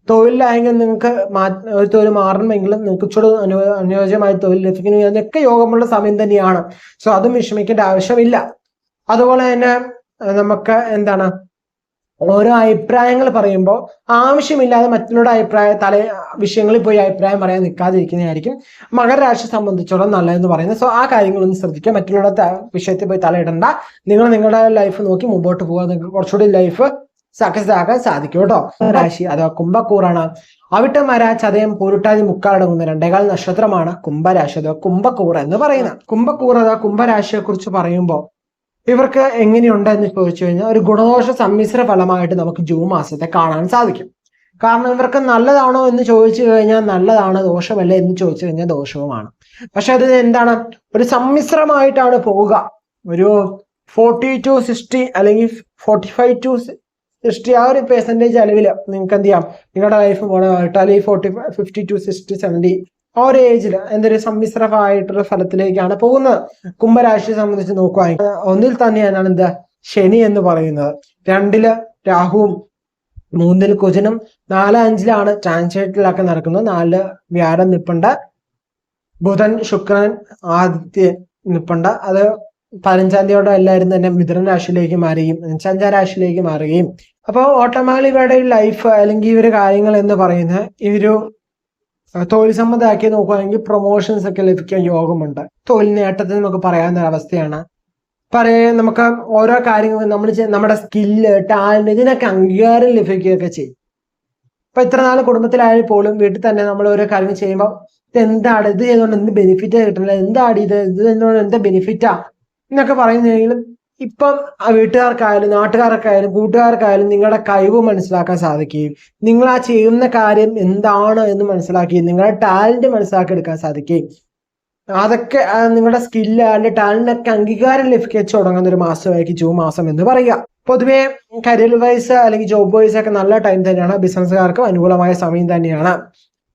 തൊഴിലായെങ്കിൽ നിങ്ങൾക്ക് ഒരു തൊഴിൽ മാറണമെങ്കിലും നിങ്ങൾക്ക് ചൂട് അനുയോജ്യമായ തൊഴിൽ ലഭിക്കുന്ന അതൊക്കെ യോഗമുള്ള സമയം തന്നെയാണ്. സോ അതും വിഷമിക്കേണ്ട ആവശ്യമില്ല. അതുപോലെ തന്നെ നമുക്ക് എന്താണ് ഓരോ അഭിപ്രായങ്ങൾ പറയുമ്പോൾ ആവശ്യമില്ലാതെ മറ്റുള്ളവരുടെ വിഷയങ്ങളിൽ പോയി അഭിപ്രായം പറയാൻ നിൽക്കാതിരിക്കുന്നതായിരിക്കും മകരരാശിയെ സംബന്ധിച്ചോളം നല്ലതെന്ന് പറയുന്നത്. സോ ആ കാര്യങ്ങളൊന്നും ശ്രദ്ധിക്കുക. മറ്റുള്ളവരുടെ വിഷയത്തിൽ പോയി തലയിടണ്ട. നിങ്ങൾ നിങ്ങളുടെ ലൈഫ് നോക്കി മുമ്പോട്ട് പോകുക. നിങ്ങൾക്ക് കുറച്ചുകൂടി ലൈഫ് സക്സസ് ആക്കാൻ സാധിക്കും കേട്ടോ. രാശി അഥവാ കുംഭക്കൂറാണ്. അവിട്ടം, മര, ചതയം, പൂരുട്ടാതി, മുക്കാലടങ്ങുന്ന 2 നക്ഷത്രമാണ് കുംഭരാശി അഥവാ കുംഭക്കൂർ എന്ന് പറയുന്നത്. കുംഭക്കൂർ അഥവാ കുംഭരാശിയെ കുറിച്ച് പറയുമ്പോൾ ഇവർക്ക് എങ്ങനെയുണ്ട് എന്ന് ചോദിച്ചു കഴിഞ്ഞാൽ ഒരു ഗുണദോഷ സമ്മിശ്ര ഫലമായിട്ട് നമുക്ക് ജൂൺ മാസത്തെ കാണാൻ സാധിക്കും. കാരണം ഇവർക്ക് നല്ലതാണോ എന്ന് ചോദിച്ചു കഴിഞ്ഞാൽ നല്ലതാണ്, ദോഷമല്ല എന്ന് ചോദിച്ചു കഴിഞ്ഞാൽ ദോഷവുമാണ്. പക്ഷെ അത് എന്താണ്, ഒരു സമ്മിശ്രമായിട്ടാണ് പോവുക. ഒരു 40-60 അല്ലെങ്കിൽ 45-60 ആ ഒരു പെർസെൻറ്റേജ് അളവിൽ നിങ്ങൾക്ക് എന്ത് ചെയ്യാം, നിങ്ങളുടെ ലൈഫ് പോകണമായിട്ട് അല്ലെങ്കിൽ 50-60-70 ആ ഒരു ഏജിൽ എന്തൊരു സമ്മിശ്രമായിട്ടുള്ള ഫലത്തിലേക്കാണ് പോകുന്നത്. കുംഭരാശിയെ സംബന്ധിച്ച് നോക്കുകയാണെങ്കിൽ ഒന്നിൽ തന്നെയാണ് എന്താ ശനി എന്ന് പറയുന്നത്, 2 രാഹുവും 3 കുജനും 4-5 ട്രാൻസിറ്റിലൊക്കെ നടക്കുന്നത്. 4 വ്യാഴം നിപ്പുണ്ട്, ബുധൻ ശുക്രൻ ആദിത്യൻ നിപ്പുണ്ട്. അത് 15-ാം തീയതിയോടെ എല്ലാവരും തന്നെ മിഥുന രാശിയിലേക്ക് മാറുകയും 5-ാം രാശിയിലേക്ക് മാറുകയും അപ്പോൾ ഓട്ടോമാറ്റിക്കലി ഇവരുടെ ലൈഫ് അല്ലെങ്കിൽ ഇവര് കാര്യങ്ങൾ എന്ന് പറയുന്നത് ഇവരു തൊഴിൽ സംബന്ധമാക്കി നോക്കുകയാണെങ്കിൽ പ്രൊമോഷൻസ് ഒക്കെ ലഭിക്കാൻ യോഗമുണ്ട്. തൊഴിൽ നേട്ടത്തിൽ നമുക്ക് പറയാവുന്ന ഒരവസ്ഥയാണ്. നമുക്ക് ഓരോ കാര്യങ്ങളും നമ്മുടെ സ്കില്ല്, ടാലന്റ് ഇതിനൊക്കെ അംഗീകാരം ലഭിക്കുകയൊക്കെ ചെയ്യും. ഇപ്പൊ ഇത്ര നാൾ കുടുംബത്തിലായാലും പോലും വീട്ടിൽ തന്നെ നമ്മൾ ഓരോ കാര്യങ്ങൾ ചെയ്യുമ്പോൾ എന്താണ് ഇത് ചെയ്തുകൊണ്ട് എന്ത് ബെനിഫിറ്റാ കിട്ടുന്നില്ല, എന്താണ് ഇത് എന്നോട് എന്താ ബെനിഫിറ്റാ എന്നൊക്കെ പറയുന്നെങ്കിലും ഇപ്പം വീട്ടുകാർക്കായാലും നാട്ടുകാർക്കായാലും കൂട്ടുകാർക്കായാലും നിങ്ങളുടെ കഴിവ് മനസ്സിലാക്കാൻ സാധിക്കുകയും നിങ്ങൾ ആ ചെയ്യുന്ന കാര്യം എന്താണ് എന്ന് മനസ്സിലാക്കുകയും നിങ്ങളുടെ ടാലന്റ് മനസ്സിലാക്കി എടുക്കാൻ സാധിക്കുകയും അതൊക്കെ നിങ്ങളുടെ സ്കില്ല് അതിന്റെ ടാലന്റൊക്കെ അംഗീകാരം ലഭിച്ചു തുടങ്ങുന്ന ഒരു മാസമായിരിക്കും ജൂൺ മാസം എന്ന് പറയുക. പൊതുവെ കരിയർ വൈസ് അല്ലെങ്കിൽ ജോബ് വൈസ് ഒക്കെ നല്ല ടൈം തന്നെയാണ്. ബിസിനസ്സുകാർക്കും അനുകൂലമായ സമയം തന്നെയാണ്.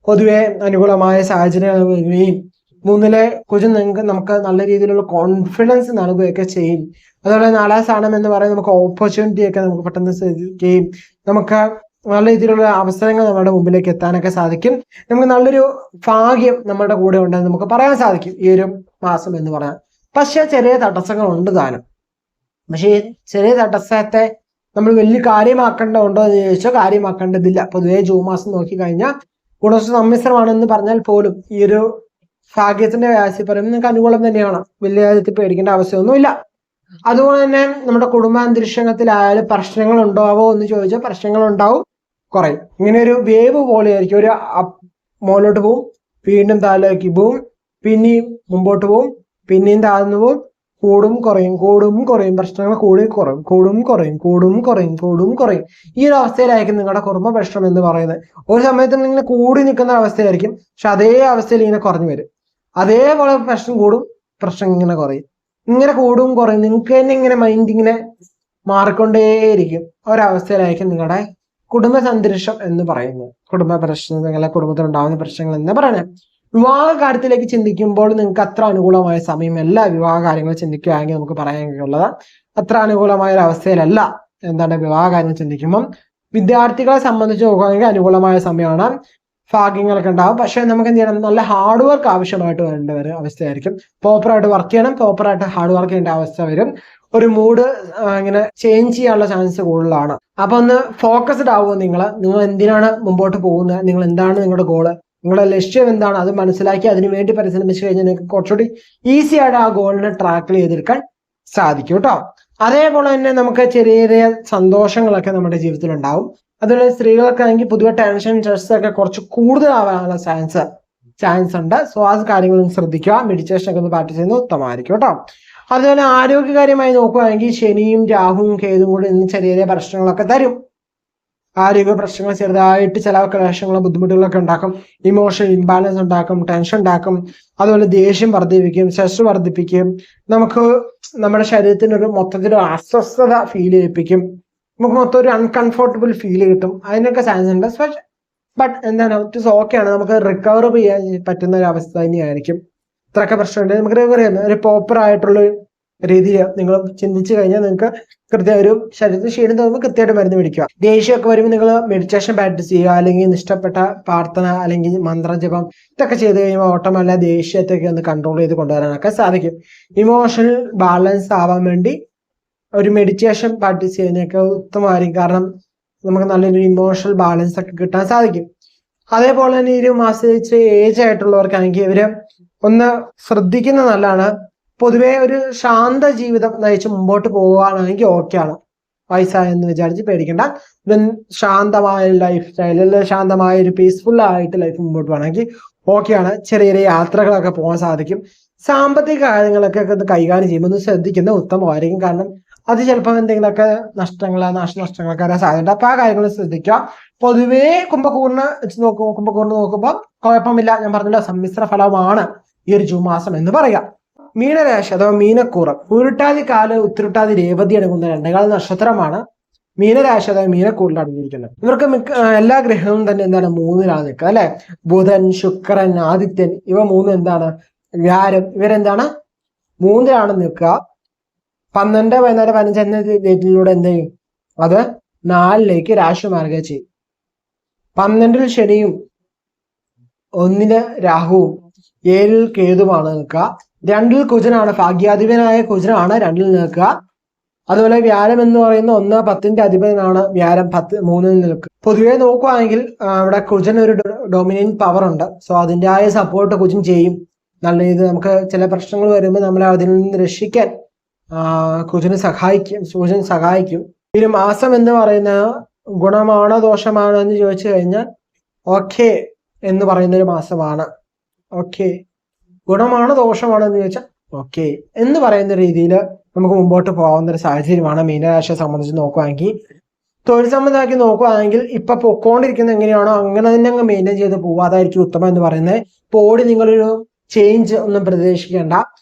പൊതുവെ അനുകൂലമായ സാഹചര്യങ്ങൾ വരികയും 3 കുജൻ നമുക്ക് നല്ല രീതിയിലുള്ള കോൺഫിഡൻസ് നൽകുകയൊക്കെ ചെയ്യും. അതുപോലെ 4-ാം സ്ഥാനം എന്ന് പറയുന്നത് നമുക്ക് ഓപ്പർച്യൂണിറ്റി ഒക്കെ നമുക്ക് പെട്ടെന്ന് ശ്രദ്ധിക്കുകയും നമുക്ക് നല്ല രീതിയിലുള്ള അവസരങ്ങൾ നമ്മുടെ മുമ്പിലേക്ക് എത്താനൊക്കെ സാധിക്കും. നമുക്ക് നല്ലൊരു ഭാഗ്യം നമ്മുടെ കൂടെ ഉണ്ടെന്ന് നമുക്ക് പറയാൻ സാധിക്കും ഈ ഒരു മാസം എന്ന് പറയാം. പക്ഷെ ചെറിയ തടസ്സങ്ങൾ ഉണ്ട് താനും. പക്ഷേ ഈ ചെറിയ തടസ്സത്തെ നമ്മൾ വലിയ കാര്യമാക്കേണ്ടതുണ്ടോ എന്ന് ചോദിച്ചാൽ കാര്യമാക്കേണ്ടതില്ല. പൊതുവേ ജൂൺ മാസം നോക്കിക്കഴിഞ്ഞാൽ ഗുണദോഷ സമ്മിശ്രമാണെന്ന് പറഞ്ഞാൽ പോലും ഈ ഒരു ഭാഗ്യത്തിന്റെ രാശി പറയുമ്പോൾ നിങ്ങൾക്ക് അനുകൂലം തന്നെയാണ്. വലിയ കാര്യത്തിൽ പേടിക്കേണ്ട ആവശ്യമൊന്നുമില്ല. അതുപോലെ തന്നെ നമ്മുടെ കുടുംബാന്തരീക്ഷത്തിലായാലും പ്രശ്നങ്ങൾ ഉണ്ടാവോ എന്ന് ചോദിച്ചാൽ പ്രശ്നങ്ങൾ ഉണ്ടാവും, കുറയും. ഇങ്ങനെ ഒരു വേവ് പോലെ ആയിരിക്കും. ഒരു മുകളിലോട്ട് പോവും, വീണ്ടും താഴേക്ക് പോവും, പിന്നെയും മുമ്പോട്ട് പോവും, പിന്നെയും താഴ്ന്നു പോവും, കൂടും കുറയും, പ്രശ്നങ്ങൾ കുറയും. ഈ ഒരു അവസ്ഥയിലായിരിക്കും നിങ്ങളുടെ കുടുംബ പ്രശ്നം എന്ന് പറയുന്നത്. ഒരു സമയത്ത് നിങ്ങൾ കൂടി നിൽക്കുന്ന അവസ്ഥയായിരിക്കും, പക്ഷെ അതേ അവസ്ഥയിൽ ഇങ്ങനെ കുറഞ്ഞു വരും. അതേപോലെ പ്രശ്നം കൂടും, പ്രശ്നം ഇങ്ങനെ കുറയും, ഇങ്ങനെ കൂടും കുറയും. നിങ്ങൾക്ക് തന്നെ ഇങ്ങനെ മൈൻഡ് ഇങ്ങനെ മാറിക്കൊണ്ടേയിരിക്കും. ഒരവസ്ഥയിലായിരിക്കും നിങ്ങളുടെ കുടുംബ അന്തരീക്ഷം എന്ന് പറയുന്നത്. കുടുംബ പ്രശ്നം, നിങ്ങളുടെ കുടുംബത്തിൽ ഉണ്ടാകുന്ന പ്രശ്നങ്ങൾ എന്ന് പറയുന്നത്. വിവാഹ കാര്യത്തിലേക്ക് ചിന്തിക്കുമ്പോൾ നിങ്ങൾക്ക് അത്ര അനുകൂലമായ സമയമല്ല. വിവാഹ കാര്യങ്ങൾ ചിന്തിക്കുകയാണെങ്കിൽ നമുക്ക് പറയാനുള്ളത് അത്ര അനുകൂലമായ ഒരു അവസ്ഥയിലല്ല. എന്താണ് വിവാഹ കാര്യങ്ങൾ ചിന്തിക്കുമ്പം വിദ്യാർത്ഥികളെ സംബന്ധിച്ച് നോക്കുകയാണെങ്കിൽ അനുകൂലമായ സമയമാണ്. ഭാഗ്യങ്ങളൊക്കെ ഉണ്ടാവും. പക്ഷെ നമുക്ക് എന്ത് ചെയ്യണം, നല്ല ഹാർഡ് വർക്ക് ആവശ്യമായിട്ട് വരേണ്ട ഒരു അവസ്ഥയായിരിക്കും. പ്രോപ്പറായിട്ട് വർക്ക് ചെയ്യണം, പ്രോപ്പറായിട്ട് ഹാർഡ് വർക്ക് ചെയ്യേണ്ട അവസ്ഥ വരും. ഒരു മൂഡ് ഇങ്ങനെ ചേഞ്ച് ചെയ്യാനുള്ള ചാൻസ് കൂടുതലാണ്. അപ്പൊ ഒന്ന് ഫോക്കസ്ഡ് ആവുമോ നിങ്ങൾ എന്തിനാണ് മുമ്പോട്ട് പോകുന്നത്, നിങ്ങൾ എന്താണ് നിങ്ങളുടെ ഗോള്, നിങ്ങളുടെ ലക്ഷ്യം എന്താണ്, അത് മനസ്സിലാക്കി അതിനു വേണ്ടി പരിശ്രമിച്ചു കഴിഞ്ഞാൽ നിങ്ങൾക്ക് കുറച്ചുകൂടി ഈസി ആയിട്ട് ആ ഗോളിനെ ട്രാക്കിൽ ചെയ്തെടുക്കാൻ സാധിക്കും കേട്ടോ. അതേപോലെ തന്നെ നമുക്ക് ചെറിയ ചെറിയ സന്തോഷങ്ങളൊക്കെ നമ്മുടെ ജീവിതത്തിൽ ഉണ്ടാവും. അതുപോലെ സ്ത്രീകൾക്കാണെങ്കിൽ പൊതുവെ ടെൻഷൻ സ്ട്രെസ് ഒക്കെ കുറച്ച് കൂടുതലാവാനുള്ള ചാൻസ് ഉണ്ട്. സോ ആ കാര്യങ്ങളും ശ്രദ്ധിക്കുക. മെഡിറ്റേഷൻ ഒക്കെ ഒന്ന് പ്രാക്ടീസ് ചെയ്യുന്നത് ഉത്തമമായിരിക്കും കേട്ടോ. അതുപോലെ ആരോഗ്യകാര്യമായി നോക്കുകയാണെങ്കിൽ ശനിയും രാഹുവും കേതുവും കൂടി ഇന്ന് ചെറിയ ചെറിയ പ്രശ്നങ്ങളൊക്കെ തരും. ആരോഗ്യ പ്രശ്നങ്ങൾ ചെറുതായിട്ട് ചില ക്ലേശങ്ങളും ബുദ്ധിമുട്ടുകളൊക്കെ ഉണ്ടാക്കും. ഇമോഷണൽ ഇംബാലൻസ് ഉണ്ടാക്കും, ടെൻഷൻ ഉണ്ടാക്കും. അതുപോലെ ദേഷ്യം വർദ്ധിപ്പിക്കും, സ്ട്രെസ് വർദ്ധിപ്പിക്കും. നമുക്ക് നമ്മുടെ ശരീരത്തിന് ഒരു മൊത്തത്തിൽ അസ്വസ്ഥത ഫീൽ ചെയ്യിപ്പിക്കും. നമുക്ക് മൊത്തം ഒരു അൺകംഫർട്ടബിൾ ഫീൽ കിട്ടും. അതിനൊക്കെ ചാൻസ് ഉണ്ട്. ബട്ട് എന്താണ്, ഇറ്റ് ഓക്കെയാണ്. നമുക്ക് റിക്കവർ ചെയ്യാൻ പറ്റുന്ന ഒരു അവസ്ഥ തന്നെയായിരിക്കും. ഇത്രയൊക്കെ പ്രശ്നമുണ്ട്, നമുക്ക് റിക്കവർ ചെയ്യുന്നത് ഒരു പ്രോപ്പർ ആയിട്ടുള്ള രീതിയിൽ നിങ്ങൾ ചിന്തിച്ചു കഴിഞ്ഞാൽ നിങ്ങൾക്ക് കൃത്യം ഒരു ശരീരത്തിന് ക്ഷീണം തോന്നുമ്പോൾ കൃത്യമായിട്ട് മരുന്ന് മേടിക്കുക. ദേഷ്യമൊക്കെ വരുമ്പോൾ നിങ്ങൾ മെഡിറ്റേഷൻ പ്രാക്ടീസ് ചെയ്യുക, അല്ലെങ്കിൽ ഇഷ്ടപ്പെട്ട പ്രാർത്ഥന അല്ലെങ്കിൽ മന്ത്രജപം ഇതൊക്കെ ചെയ്ത് കഴിയുമ്പോൾ ഓട്ടമല്ല ദേഷ്യത്തൊക്കെ ഒന്ന് കൺട്രോൾ ചെയ്ത് കൊണ്ടുവരാനൊക്കെ സാധിക്കും. ഇമോഷണൽ ബാലൻസ് ആവാൻ വേണ്ടി ഒരു മെഡിറ്റേഷൻ പ്രാക്ടീസ് ചെയ്യുന്നതൊക്കെ ഉത്തമമായിരിക്കും. കാരണം നമുക്ക് നല്ലൊരു ഇമോഷണൽ ബാലൻസ് ഒക്കെ കിട്ടാൻ സാധിക്കും. അതേപോലെ തന്നെ ഈ ഒരു മാസം ഏജ് ആയിട്ടുള്ളവർക്കാണെങ്കിൽ ഇവര് ഒന്ന് ശ്രദ്ധിക്കുന്ന നല്ലതാണ്. പൊതുവെ ഒരു ശാന്ത ജീവിതം നയിച്ച് മുമ്പോട്ട് പോവുകയാണെങ്കിൽ ഓക്കെയാണ്. വയസ്സായെന്ന് വിചാരിച്ച് പേടിക്കേണ്ട. ഒരു ശാന്തമായ ലൈഫ് സ്റ്റൈൽ, അല്ലെങ്കിൽ ശാന്തമായ ഒരു പീസ്ഫുൾ ആയിട്ട് ലൈഫ് മുമ്പോട്ട് പോകണമെങ്കിൽ ഓക്കെയാണ്. ചെറിയ ചെറിയ യാത്രകളൊക്കെ പോകാൻ സാധിക്കും. സാമ്പത്തിക കാര്യങ്ങളൊക്കെ ഒന്ന് കൈകാര്യം ചെയ്യുമ്പോൾ ഒന്ന് ശ്രദ്ധിക്കുന്നത് ഉത്തമമായിരിക്കും. കാരണം അത് ചിലപ്പോൾ എന്തെങ്കിലുമൊക്കെ നാശനഷ്ടങ്ങളൊക്കെ വരാൻ സാധ്യതയുണ്ട്. അപ്പൊ ആ കാര്യങ്ങൾ ശ്രദ്ധിക്കുക. പൊതുവേ കുംഭകൂറിന് നോക്കുമ്പോൾ കുഴപ്പമില്ല. ഞാൻ പറഞ്ഞല്ലോ, സമ്മിശ്ര ഫലമാണ് ഈ ഒരു ജൂൺ മാസം എന്ന് പറയാം. മീനരാശി അഥവാ മീനക്കൂറ്, പൂരിട്ടാതി കാല് ഉത്തിരട്ടാതി രേവതി അടങ്ങുന്ന രണ്ടേകാൽ നക്ഷത്രമാണ് മീനരാശി അഥവാ മീനക്കൂറിൽ അടങ്ങിയിരിക്കുന്നത്. ഇവർക്ക് എല്ലാ ഗ്രഹവും തന്നെ എന്താണ് 3-ലാണ് നിൽക്കുക അല്ലെ. ബുധൻ, ശുക്രൻ, ആദിത്യൻ, ഇവ 3 എന്താണ്, വ്യാഴം, ഇവരെന്താണ് 3-ലാണ് നിൽക്കുക. 12, 14, 15 എന്ന ഡേറ്റിലൂടെ എന്ത് ചെയ്യും, അത് 4-ലേക്ക് രാശി മാറുകയും ചെയ്യും. 12-ൽ ശനിയും 1-ന് രാഹുവും 7-ൽ കേതുമാണ് നിൽക്കുക. 2-ൽ കുജനാണ്, ഭാഗ്യാധിപനായ കുജനാണ് 2-ൽ നിൽക്കുക. അതുപോലെ വ്യാഴം എന്ന് പറയുന്ന 1, 10-ന്റെ അധിപനാണ് വ്യാഴം 3-ൽ നിൽക്കുക. പൊതുവെ നോക്കുവാണെങ്കിൽ ഇവിടെ കുജൻ ഒരു ഡൊമിനന്റ് പവർ ഉണ്ട്. സോ അതിൻ്റെതായ സപ്പോർട്ട് കുജൻ ചെയ്യും. നല്ല ഇത് നമുക്ക് ചില പ്രശ്നങ്ങൾ വരുമ്പോൾ നമ്മളെ അതിൽ നിന്ന് രക്ഷിക്കാൻ കുജന് സഹായിക്കും. ഈ ഒരു മാസം എന്ന് പറയുന്നത് ഗുണമാണോ ദോഷമാണോ എന്ന് ചോദിച്ചു കഴിഞ്ഞാൽ ഓക്കെ എന്ന് പറയുന്ന ഒരു മാസമാണ്. ഓക്കെ, ഗുണമാണോ ദോഷമാണോ എന്ന് ചോദിച്ചാൽ ഓക്കെ എന്ന് പറയുന്ന രീതിയിൽ നമുക്ക് മുമ്പോട്ട് പോകാവുന്ന ഒരു സാഹചര്യമാണ് മീനരാശിയെ സംബന്ധിച്ച് നോക്കുകയാണെങ്കിൽ. തൊഴിൽ സംബന്ധമാക്കി നോക്കുകയാണെങ്കിൽ ഇപ്പൊ പൊക്കോണ്ടിരിക്കുന്നത് എങ്ങനെയാണോ അങ്ങനെ തന്നെ അങ്ങ് മെയിൻറ്റെയിൻ ചെയ്ത് പോവുക, അതായിരിക്കും ഉത്തമം എന്ന് പറയുന്നത്. ഇപ്പോൾ നിങ്ങളൊരു ചേഞ്ച് ഒന്നും പ്രതീക്ഷിക്കേണ്ട.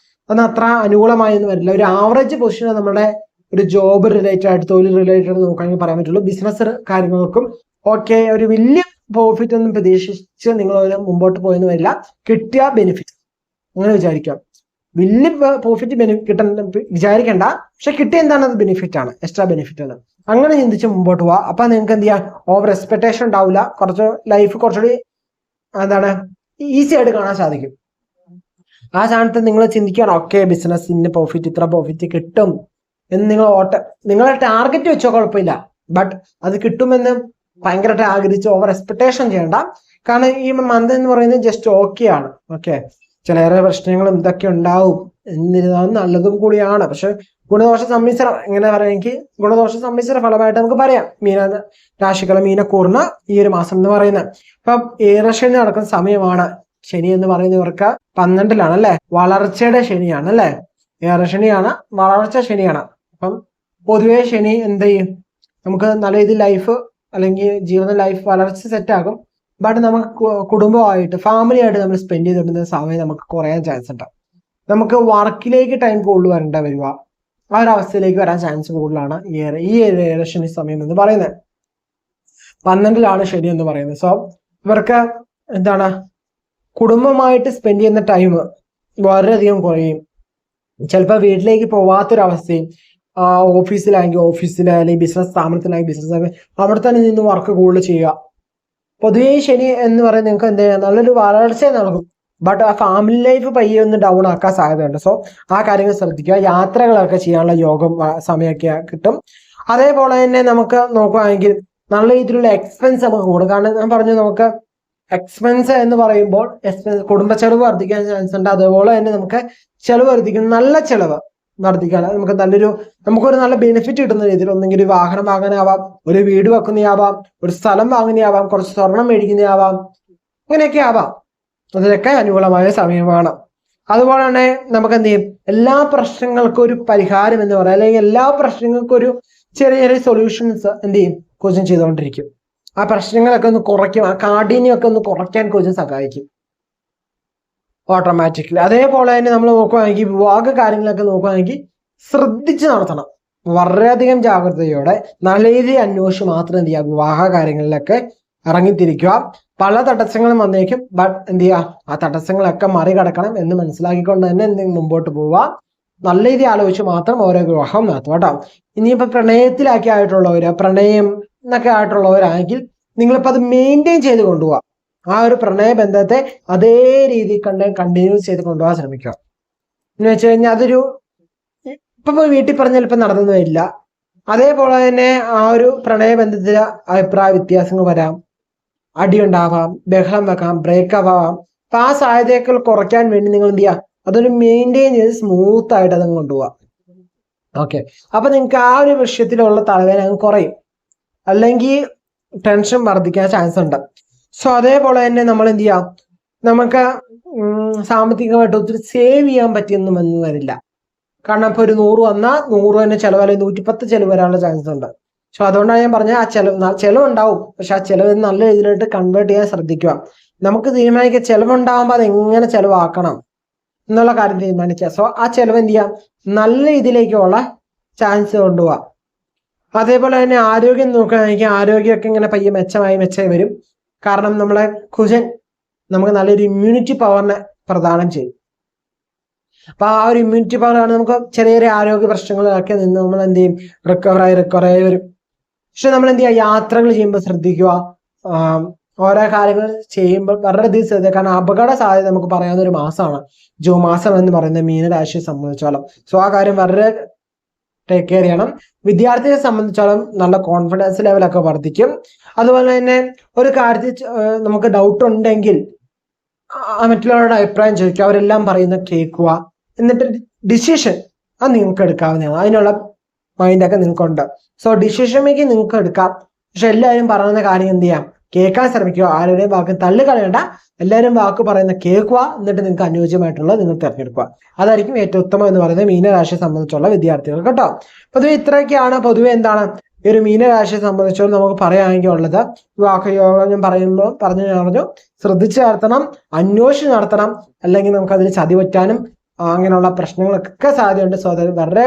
അതൊന്നും അത്ര അനുകൂലമായൊന്നും വരില്ല. ഒരു ആവറേജ് പൊസിഷൻ നമ്മുടെ ഒരു ജോബ് റിലേറ്റഡ് ആയിട്ട്, തൊഴിൽ റിലേറ്റഡ് നോക്കുകയാണെങ്കിൽ പറയാൻ പറ്റുള്ളൂ. ബിസിനസ് കാര്യങ്ങൾക്കും ഓക്കെ, ഒരു വലിയ പ്രോഫിറ്റ് ഒന്നും പ്രതീക്ഷിച്ച് നിങ്ങൾ മുമ്പോട്ട് പോയെന്ന് വരില്ല. കിട്ടിയ ബെനിഫിറ്റ് അങ്ങനെ വിചാരിക്കാം. വലിയ പ്രോഫിറ്റ് കിട്ടാൻ വിചാരിക്കേണ്ട, പക്ഷെ കിട്ടിയ എന്താണ്, അത് ബെനിഫിറ്റ് ആണ്, എക്സ്ട്രാ ബെനിഫിറ്റ് ആണ്. അങ്ങനെ ചിന്തിച്ച് മുമ്പോട്ട് പോവാ. അപ്പൊ നിങ്ങൾക്ക് എന്ത് ചെയ്യാം, ഓവർ എക്സ്പെക്ടേഷൻ ഉണ്ടാവില്ല. ലൈഫ് കുറച്ചുകൂടി എന്താണ് ഈസി ആയിട്ട് കാണാൻ സാധിക്കും. ആ സ്ഥാനത്ത് നിങ്ങൾ ചിന്തിക്കുകയാണ് ഓക്കെ ബിസിനസ്സിന് ഇത്ര പ്രോഫിറ്റ് കിട്ടും എന്ന് നിങ്ങളെ ടാർഗറ്റ് വെച്ചോ കുഴപ്പമില്ല. ബട്ട് അത് കിട്ടുമെന്ന് ഭയങ്കരമായിട്ട് ആഗ്രഹിച്ച് ഓവർ എക്സ്പെക്ടേഷൻ ചെയ്യണ്ട. കാരണം ഈ മന്ത് എന്ന് പറയുന്നത് ജസ്റ്റ് ഓക്കെ ആണ്. ഓക്കെ, ചിലയേറെ പ്രശ്നങ്ങളും ഇതൊക്കെ ഉണ്ടാവും, എന്നിരുന്നാലും നല്ലതും കൂടിയാണ്. പക്ഷെ ഗുണദോഷ സമ്മിശ്രം എങ്ങനെ പറയുമെങ്കിൽ ഗുണദോഷ സമ്മിശ്ര ഫലമായിട്ട് നമുക്ക് പറയാം രാശികളെ മീനക്കൂറിന് ഈ ഒരു മാസം എന്ന് പറയുന്നത്. ഇപ്പം ഏറശനി നടക്കുന്ന സമയമാണ്. ശനി എന്ന് പറയുന്നവർക്ക് 12-ലാണ് അല്ലെ, വളർച്ചയുടെ ശനിയാണ് അല്ലെ. ഏറശനിയാണ്, വളർച്ച ശനിയാണ്. അപ്പം പൊതുവെ ശനി എന്ത് ചെയ്യും, നമുക്ക് നല്ല രീതിയിൽ ലൈഫ് അല്ലെങ്കിൽ ജീവിത ലൈഫ് വളർച്ച സെറ്റാകും. ബട്ട് നമുക്ക് കുടുംബമായിട്ട് ഫാമിലി ആയിട്ട് നമ്മൾ സ്പെൻഡ് ചെയ്തിട്ടുന്ന സമയം നമുക്ക് കുറയാൻ ചാൻസ് ഉണ്ടാവും. നമുക്ക് വർക്കിലേക്ക് ടൈം കൂടുതൽ വരേണ്ട വരിക, ആ ഒരു അവസ്ഥയിലേക്ക് വരാൻ ചാൻസ് കൂടുതലാണ് ഈ ശനി സമയം എന്ന് പറയുന്നത്. 12-ലാണ് ശനി എന്ന് പറയുന്നത്. സോ ഇവർക്ക് എന്താണ്, കുടുംബമായിട്ട് സ്പെൻഡ് ചെയ്യുന്ന ടൈം വളരെയധികം കുറയും. ചിലപ്പോൾ വീട്ടിലേക്ക് പോവാത്തൊരവസ്ഥയും, ഓഫീസിലാണെങ്കിൽ ഓഫീസിൽ, അല്ലെങ്കിൽ ബിസിനസ് സ്ഥാപനത്തിലാണെങ്കിൽ ബിസിനസ്, അവിടെ തന്നെ നിന്ന് വർക്ക് കൂടുതൽ ചെയ്യുക. പൊതുവെ ശനി എന്ന് പറയുന്നത് നിങ്ങൾക്ക് എന്ത് ചെയ്യാം, നല്ലൊരു വളർച്ച നൽകും. ബട്ട് ആ ഫാമിലി ലൈഫ് പയ്യെ ഒന്ന് ഡൗൺ ആക്കാൻ സാധ്യതയുണ്ട്. സോ ആ കാര്യങ്ങൾ ശ്രദ്ധിക്കുക. യാത്രകളൊക്കെ ചെയ്യാനുള്ള യോഗം സമയമൊക്കെ കിട്ടും. അതേപോലെ തന്നെ നമുക്ക് നോക്കുകയാണെങ്കിൽ നല്ല രീതിയിലുള്ള എക്സ്പെൻസ് നമുക്ക് കൂടും. കാരണം ഞാൻ പറഞ്ഞു, നമുക്ക് എക്സ്പെൻസ് എന്ന് പറയുമ്പോൾ കുടുംബ ചെലവ് വർദ്ധിക്കാൻ ചാൻസ് ഉണ്ട്. അതുപോലെ തന്നെ നമുക്ക് ചെലവ് വർദ്ധിക്കും, നല്ല ചെലവ് വർദ്ധിക്കാൻ നമുക്കൊരു നല്ല ബെനിഫിറ്റ് കിട്ടുന്ന രീതിയിൽ ഒന്നെങ്കിൽ ഒരു വാഹനം വാങ്ങാനാവാം, ഒരു വീട് വെക്കുന്നതാവാം, ഒരു സ്ഥലം വാങ്ങുന്നതാവാം, കുറച്ച് സ്വർണം മേടിക്കുന്നതാവാം, ഇങ്ങനെയൊക്കെ ആവാം. അതിനൊക്കെ അനുകൂലമായ സമയമാണ്. അതുപോലെ തന്നെ നമുക്ക് എന്ത് ചെയ്യും, എല്ലാ പ്രശ്നങ്ങൾക്കും ഒരു പരിഹാരം എന്ന് പറയാം, അല്ലെങ്കിൽ എല്ലാ പ്രശ്നങ്ങൾക്കും ഒരു ചെറിയ ചെറിയ സൊല്യൂഷൻസ് എന്ത് ചെയ്യും, കോച്ചിങ് ചെയ്തുകൊണ്ടിരിക്കും. ആ പ്രശ്നങ്ങളൊക്കെ ഒന്ന് കുറയ്ക്കും, ആ കാഠിന്യമൊക്കെ ഒന്ന് കുറയ്ക്കാൻ കോച്ചിങ് സഹായിക്കും ഓട്ടോമാറ്റിക്കലി. അതേപോലെ തന്നെ നമ്മൾ നോക്കുകയാണെങ്കിൽ വിവാഹ കാര്യങ്ങളൊക്കെ നോക്കുകയാണെങ്കിൽ ശ്രദ്ധിച്ച് നടത്തണം. വളരെയധികം ജാഗ്രതയോടെ നല്ല രീതിയിൽ അന്വേഷിച്ച് മാത്രം എന്ത് ചെയ്യുക, വിവാഹ കാര്യങ്ങളിലൊക്കെ ഇറങ്ങിത്തിരിക്കുക. പല തടസ്സങ്ങളും വന്നേക്കും, ബട്ട് എന്ത് ചെയ്യുക, ആ തടസ്സങ്ങളൊക്കെ മറികടക്കണം എന്ന് മനസ്സിലാക്കിക്കൊണ്ട് തന്നെ എന്തെങ്കിലും മുമ്പോട്ട് പോവുക. നല്ല രീതി ആലോചിച്ച് മാത്രം ഓരോ വിവാഹം നടത്തുക കേട്ടോ. ഇനിയിപ്പോൾ പ്രണയം എന്നൊക്കെ ആയിട്ടുള്ളവരാണെങ്കിൽ നിങ്ങളിപ്പോൾ അത് മെയിൻറ്റെയിൻ ചെയ്ത് കൊണ്ടുപോവുക. ആ ഒരു പ്രണയ ബന്ധത്തെ അതേ രീതി കണ്ടിന്യൂ ചെയ്ത് കൊണ്ടുപോകാൻ ശ്രമിക്കുക. എന്ന് വെച്ച് കഴിഞ്ഞാൽ അതൊരു ഇപ്പൊ പോയി വീട്ടിൽ പറഞ്ഞാൽ ചിലപ്പോൾ നടന്നു വരില്ല. അതേപോലെ തന്നെ ആ ഒരു പ്രണയബന്ധത്തിൽ അഭിപ്രായ വ്യത്യാസങ്ങൾ വരാം, അടിയുണ്ടാവാം, ബഹളം വെക്കാം, ബ്രേക്കപ്പ് ആവാം. അപ്പൊ ആ സാധ്യതകൾ കുറയ്ക്കാൻ വേണ്ടി നിങ്ങൾ എന്ത് ചെയ്യുക, അതൊരു മെയിൻറ്റെയിൻ ചെയ്ത് സ്മൂത്ത് ആയിട്ട് അതങ്ങ് കൊണ്ടുപോവാം. ഓക്കെ, അപ്പൊ നിങ്ങൾക്ക് ആ ഒരു വിഷയത്തിലുള്ള തലവേദന അങ്ങ് കുറയും, അല്ലെങ്കിൽ ടെൻഷൻ വർദ്ധിക്കാൻ ചാൻസ് ഉണ്ട്. സോ അതേപോലെ തന്നെ നമ്മൾ എന്ത് ചെയ്യാം, നമുക്ക് സാമ്പത്തികമായിട്ട് ഒത്തിരി സേവ് ചെയ്യാൻ പറ്റിയൊന്നും വന്നു വരില്ല. കാരണം ഇപ്പൊ ഒരു 100 വന്നാൽ 100 തന്നെ ചിലവ്, അല്ലെങ്കിൽ 110 ചിലവ് വരാനുള്ള ചാൻസ് ഉണ്ട്. സോ അതുകൊണ്ടാണ് ഞാൻ പറഞ്ഞ ആ ചിലവുണ്ടാവും, പക്ഷെ ആ ചിലവ് നല്ല രീതിയിലായിട്ട് കൺവേർട്ട് ചെയ്യാൻ ശ്രദ്ധിക്കുക. നമുക്ക് തീരുമാനിക്കുക ചിലവുണ്ടാകുമ്പോൾ അത് എങ്ങനെ ചിലവാക്കണം എന്നുള്ള കാര്യം തീരുമാനിക്കുക. സോ ആ ചിലവ് എന്ത് ചെയ്യാം, നല്ല രീതിയിലേക്കുള്ള ചാൻസ് കൊണ്ടുപോവാം. അതേപോലെ തന്നെ ആരോഗ്യം നോക്കുകയാണെങ്കിൽ ആരോഗ്യമൊക്കെ ഇങ്ങനെ പയ്യെ മെച്ചമായി വരും. കാരണം നമ്മളെ കുജൻ നമുക്ക് നല്ലൊരു ഇമ്മ്യൂണിറ്റി പവറിനെ പ്രദാനം ചെയ്യും. അപ്പൊ ആ ഒരു ഇമ്മ്യൂണിറ്റി പവറാണ് നമുക്ക് ചെറിയ ചെറിയ ആരോഗ്യ പ്രശ്നങ്ങളൊക്കെ നിന്ന് നമ്മൾ എന്ത് ചെയ്യും, റിക്കവറായി വരും. പക്ഷെ നമ്മൾ എന്ത് ചെയ്യുക, യാത്രകൾ ചെയ്യുമ്പോൾ ശ്രദ്ധിക്കുക, ഓരോ കാര്യങ്ങൾ ചെയ്യുമ്പോൾ വളരെയധികം ശ്രദ്ധിക്കുക. കാരണം അപകട സാധ്യത നമുക്ക് പറയാവുന്ന ഒരു മാസമാണ് ജൂൺ മാസം എന്ന് പറയുന്നത് മീനരാശിയെ സംബന്ധിച്ചോളം. സോ ആ കാര്യം വളരെ ടേക്ക് കെയർ ചെയ്യണം. വിദ്യാർത്ഥിയെ സംബന്ധിച്ചോളം നല്ല കോൺഫിഡൻസ് ലെവലൊക്കെ വർദ്ധിക്കും. അതുപോലെ തന്നെ ഒരു കാര്യത്തിൽ നമുക്ക് ഡൗട്ട് ഉണ്ടെങ്കിൽ മറ്റുള്ളവരുടെ അഭിപ്രായം ചോദിക്കുക, അവരെല്ലാം പറയുന്ന കേൾക്കുക, എന്നിട്ട് ഡിസിഷൻ അത് നിങ്ങൾക്ക് എടുക്കാവുന്നതാണ്. അതിനുള്ള മൈൻഡൊക്കെ നിങ്ങൾക്കുണ്ട്. സോ ഡിസിഷൻ മേക്കിംഗ് നിങ്ങൾക്ക് എടുക്കാം. പക്ഷെ എല്ലാവരും പറയുന്ന കാര്യം എന്ത് ചെയ്യാം, കേൾക്കാൻ ശ്രമിക്കുക. ആരുടെയും വാക്ക് തള്ളിക്കളയണ്ട, എല്ലാവരും വാക്ക് പറയുന്ന കേൾക്കുക, എന്നിട്ട് നിങ്ങൾക്ക് അനുയോജ്യമായിട്ടുള്ളത് നിങ്ങൾ തിരഞ്ഞെടുക്കുക. അതായിരിക്കും ഏറ്റവും ഉത്തമം എന്ന് പറയുന്നത് മീനരാശിയെ സംബന്ധിച്ചുള്ള വിദ്യാർത്ഥികൾ കേട്ടോ. പൊതുവെ ഇത്രയൊക്കെയാണ് പൊതുവെ എന്താണ് ഈ ഒരു മീനരാശിയെ സംബന്ധിച്ചോളം നമുക്ക് പറയുകയാണെങ്കിൽ ഉള്ളത്. വിവാഹയോഗം ഞാൻ പറഞ്ഞു ശ്രദ്ധിച്ച് നടത്തണം, അന്വേഷണം നടത്തണം, അല്ലെങ്കിൽ നമുക്ക് അതിന് ചതി പറ്റാനും അങ്ങനെയുള്ള പ്രശ്നങ്ങളൊക്കെ സാധ്യതയുണ്ട്. സോ അത് വളരെ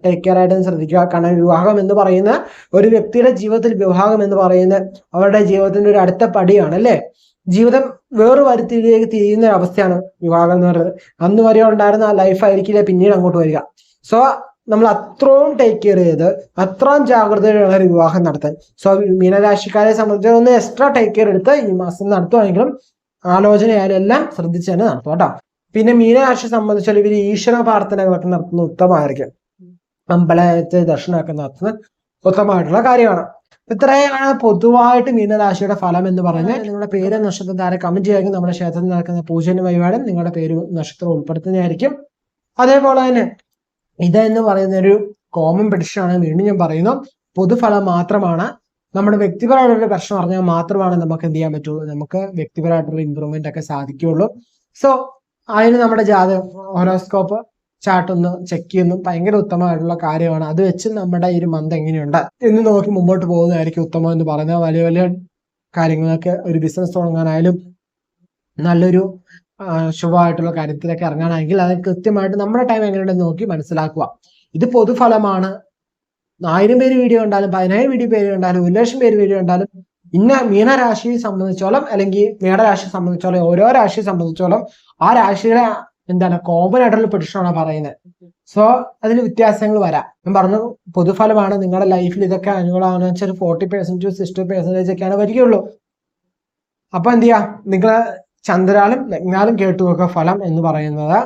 ടേക്ക് കെയർ ആയിട്ട് ശ്രദ്ധിക്കുക. കാരണം വിവാഹം എന്ന് പറയുന്ന ഒരു വ്യക്തിയുടെ ജീവിതത്തിൽ വിവാഹം എന്ന് പറയുന്നത് അവരുടെ ജീവിതത്തിന്റെ ഒരു അടുത്ത പടിയാണ് അല്ലേ. ജീവിതം വേറെ വരുത്തിയിലേക്ക് തിരിയുന്ന ഒരു അവസ്ഥയാണ് വിവാഹം എന്ന് പറയുന്നത്. അന്ന് വരെ ഉണ്ടായിരുന്ന ആ ലൈഫ് ആയിരിക്കില്ല പിന്നീട് അങ്ങോട്ട് വരിക. സോ നമ്മൾ അത്രയും ടേക്ക് കെയർ ചെയ്ത് അത്രയും ജാഗ്രതയോടെ ഒരു വിവാഹം നടത്താൻ. സോ മീനരാശിക്കാരെ സംബന്ധിച്ച് ഒന്ന് എക്സ്ട്രാ ടേക്ക് കെയർ എടുത്ത് ഈ മാസം നടത്തുവാണെങ്കിലും ആലോചനയായാലും എല്ലാം ശ്രദ്ധിച്ച് തന്നെ നടത്തും കേട്ടോ. പിന്നെ മീനരാശിയെ സംബന്ധിച്ചാൽ ഇവർ ഈശ്വര പ്രാർത്ഥനകളൊക്കെ നടത്തുന്നത് ഉത്തമമായിരിക്കും. അമ്പലത്തെ ദർശനമൊക്കെ നടത്തുന്നത് ഉത്തമമായിട്ടുള്ള കാര്യമാണ്. ഇത്രയാണ് പൊതുവായിട്ട് മീനരാശിയുടെ ഫലം എന്ന് പറയുന്നത്. നിങ്ങളുടെ പേര് നക്ഷത്രം താരെ കമന്റ് ചെയ്യാമെങ്കിൽ നമ്മുടെ ക്ഷേത്രത്തിൽ നടക്കുന്ന പൂജന് വഴിപാടും നിങ്ങളുടെ പേര് നക്ഷത്രം ഉൾപ്പെടുത്തുന്നതായിരിക്കും. അതേപോലെ തന്നെ ഇതെന്ന് പറയുന്ന ഒരു കോമൺ പ്രഡിക്ഷനാണ്. വീണ്ടും ഞാൻ പറയുന്നു, പൊതുഫലം മാത്രമാണ്. നമ്മുടെ വ്യക്തിപരമായിട്ടുള്ള പ്രശ്നം അറിഞ്ഞാൽ മാത്രമാണ് നമുക്ക് എന്ത് ചെയ്യാൻ പറ്റുള്ളൂ, നമുക്ക് വ്യക്തിപരമായിട്ടുള്ള ഇമ്പ്രൂവ്മെന്റ് ഒക്കെ സാധിക്കുകയുള്ളൂ. സോ അതിന് നമ്മുടെ ജാതകം ഹോറോസ്കോപ്പ് ചാർട്ടൊന്ന് ചെക്ക് ചെയ്യുന്നു ഭയങ്കര ഉത്തമമായിട്ടുള്ള കാര്യമാണ്. അത് വെച്ച് നമ്മുടെ ഈ ഒരു മന്ത് എങ്ങനെയുണ്ട് എന്ന് നോക്കി മുമ്പോട്ട് പോകുന്നതായിരിക്കും ഉത്തമം എന്ന് പറയുന്നത്. വലിയ വലിയ കാര്യങ്ങളൊക്കെ ഒരു ബിസിനസ് തുടങ്ങാനായാലും നല്ലൊരു ശുഭമായിട്ടുള്ള കാര്യത്തിലൊക്കെ ഇറങ്ങാനാണെങ്കിൽ അത് കൃത്യമായിട്ട് നമ്മുടെ ടൈം എങ്ങനെയുണ്ടെന്ന് നോക്കി മനസ്സിലാക്കുക. ഇത് പൊതുഫലമാണ്. 1000 പേര് വീഡിയോ കണ്ടാലും 10,000 പേര് കണ്ടാലും 1,00,000 പേര് വീഡിയോ കണ്ടാലും ഇന്ന മീനരാശിയെ സംബന്ധിച്ചോളം അല്ലെങ്കിൽ മേടരാശിയെ സംബന്ധിച്ചോളം ഓരോ രാശിയെ സംബന്ധിച്ചോളം ആ രാശിയുടെ എന്താണ് കോമൺ ആയിട്ടുള്ള പ്രഡിക്ഷനാണ് പറയുന്നത്. സോ അതിന് വ്യത്യാസങ്ങൾ വരാം. ഞാൻ പറഞ്ഞു പൊതുഫലമാണ്. നിങ്ങളുടെ ലൈഫിൽ ഇതൊക്കെ അനുകൂലമാണെന്ന് വെച്ചാൽ 40% to 60% ഒക്കെയാണ് വരികയുള്ളൂ. അപ്പൊ എന്ത് ചെയ്യാ, നിങ്ങളെ ചന്ദ്രാലും ലഗ്നാലും കേട്ടു നോക്കുക. ഫലം എന്ന് പറയുന്നത്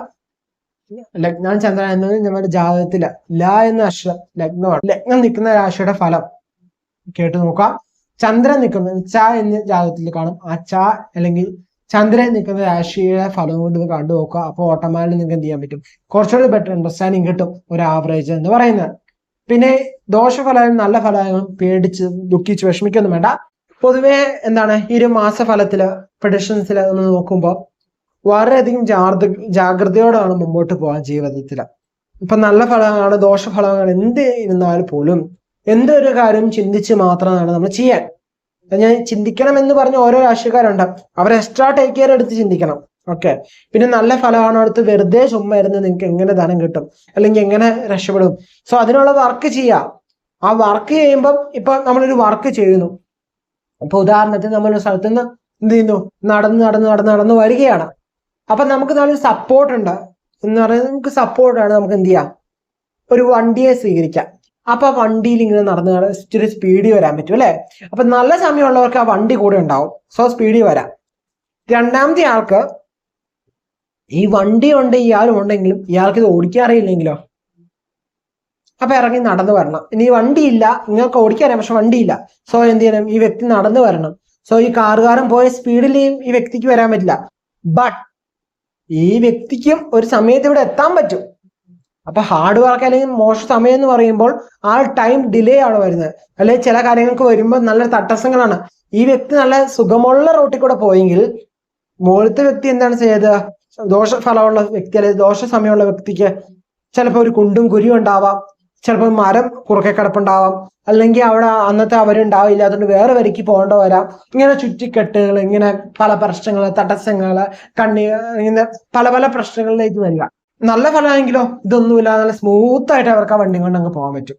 ലഗ്നം ചന്ദ്രൻ എന്നത് നമ്മുടെ ജാതകത്തില് ല എന്ന അക്ഷരം ലഗ്നമാണ്. ലഗ്നം നിൽക്കുന്ന രാശിയുടെ ഫലം കേട്ടു നോക്കാം. ചന്ദ്രൻ നിൽക്കുന്നത് ച എന്ന ജാതകത്തിൽ കാണും. ആ ച അല്ലെങ്കിൽ ചന്ദ്രൻ നിൽക്കുന്ന രാശിയുടെ ഫലം കൊണ്ട് ഇത് കണ്ടു നോക്കുക. അപ്പോൾ ഓട്ടോമാറ്റിക്കലി നിങ്ങൾക്ക് എന്ത് ചെയ്യാൻ പറ്റും, കുറച്ചുകൂടി ബെറ്റർ അണ്ടർസ്റ്റാൻഡിങ് കിട്ടും, ഒരു ആവറേജ് എന്ന് പറയുന്നത്. പിന്നെ ദോഷഫലവും നല്ല ഫലങ്ങളും പേടിച്ച് ദുഃഖിച്ച് വിഷമിക്കൊന്നും വേണ്ട. പൊതുവെ എന്താണ് ഈ ഒരു മാസഫലത്തില് പ്രഡിക്ഷൻസിൽ ഒന്ന് നോക്കുമ്പോൾ വളരെയധികം ജാഗ്രതയോടാണ് മുമ്പോട്ട് പോകാൻ ജീവിതത്തില്. ഇപ്പൊ നല്ല ഫലങ്ങളാണ് ദോഷഫലങ്ങൾ എന്ത് ഇരുന്നാൽ പോലും എന്തൊരു കാര്യം ചിന്തിച്ച് മാത്രമാണ് നമ്മൾ ചെയ്യാൻ. ഞാൻ ചിന്തിക്കണം എന്ന് പറഞ്ഞ ഓരോ രാശിക്കാരുണ്ട്, അവർ എക്സ്ട്രാ ടേക്ക് കെയർ എടുത്ത് ചിന്തിക്കണം. ഓക്കെ, പിന്നെ നല്ല ഫലമാണ് അടുത്ത് വെറുതെ ചുമ്മാ ഇരുന്ന് നിങ്ങൾക്ക് എങ്ങനെ ധനം കിട്ടും അല്ലെങ്കിൽ എങ്ങനെ രക്ഷപ്പെടും. സോ അതിനുള്ള വർക്ക് ചെയ്യാം. ആ വർക്ക് ചെയ്യുമ്പം ഇപ്പൊ നമ്മളൊരു വർക്ക് ചെയ്യുന്നു. അപ്പൊ ഉദാഹരണത്തിന് നമ്മളൊരു സ്ഥലത്ത് നിന്ന് എന്ത് ചെയ്യുന്നു, നടന്ന് വരികയാണ്. അപ്പൊ നമുക്ക് നല്ലൊരു സപ്പോർട്ട് ഉണ്ട് എന്ന് പറയുന്നത്, നമുക്ക് സപ്പോർട്ടാണ്. നമുക്ക് എന്ത് ചെയ്യാം, ഒരു വണ്ടിയെ സ്വീകരിക്കാം. അപ്പൊ ആ വണ്ടിയിൽ ഇങ്ങനെ നടന്ന് ഇച്ചിരി സ്പീഡിൽ വരാൻ പറ്റും അല്ലെ. അപ്പൊ നല്ല സമയമുള്ളവർക്ക് ആ വണ്ടി കൂടെ ഉണ്ടാവും. സോ സ്പീഡിൽ വരാം. രണ്ടാമത്തെ ആൾക്ക് ഈ വണ്ടി ഉണ്ട്, ഇയാളും ഉണ്ടെങ്കിലും ഇയാൾക്ക് ഇത് ഓടിക്കാൻ അറിയില്ലെങ്കിലോ, അപ്പൊ ഇറങ്ങി നടന്നു വരണം. ഇനി വണ്ടിയില്ല, നിങ്ങൾക്ക് ഓടിക്കാറിയാം പക്ഷെ വണ്ടിയില്ല, സോ എന്ത് ചെയ്യണം, ഈ വ്യക്തി നടന്നു വരണം. സോ ഈ കാറുകാരൻ പോയ സ്പീഡിലെയും ഈ വ്യക്തിക്ക് വരാൻ പറ്റില്ല. ബട്ട് ഈ വ്യക്തിക്കും ഒരു സമയത്ത് ഇവിടെ എത്താൻ പറ്റും. അപ്പൊ ഹാർഡ് വർക്ക് അല്ലെങ്കിൽ മോശം സമയം എന്ന് പറയുമ്പോൾ ആ ടൈം ഡിലേ ആണ് വരുന്നത്. അല്ലെങ്കിൽ ചില കാര്യങ്ങൾക്ക് വരുമ്പോൾ നല്ല തടസ്സങ്ങളാണ്. ഈ വ്യക്തി നല്ല സുഖമുള്ള റൂട്ടിൽ കൂടെ പോയെങ്കിൽ മുകളിലത്തെ വ്യക്തി എന്താണ് ചെയ്തത്, ദോഷഫലമുള്ള വ്യക്തി അല്ലെങ്കിൽ ദോഷ സമയമുള്ള വ്യക്തിക്ക് ചിലപ്പോൾ ഒരു കുണ്ടും കുരിയും ഉണ്ടാവാം, ചിലപ്പോൾ മരം കുറുക്കെ കിടപ്പുണ്ടാവാം, അല്ലെങ്കിൽ അവിടെ അന്നത്തെ അവരുണ്ടാവില്ല, അതുകൊണ്ട് വേറെ വരിക്ക് പോകേണ്ട വരാം. ഇങ്ങനെ ചുറ്റിക്കെട്ടുകൾ, ഇങ്ങനെ പല പ്രശ്നങ്ങൾ, തടസ്സങ്ങൾ, ഇങ്ങനെ പല പല പ്രശ്നങ്ങളിലേക്ക് വരിക. നല്ല ഫലമാണെങ്കിലോ ഇതൊന്നുമില്ല, നല്ല സ്മൂത്ത് ആയിട്ട് അവർക്ക് ആ വണ്ടി കൊണ്ട് അങ്ങ് പോകാൻ പറ്റും.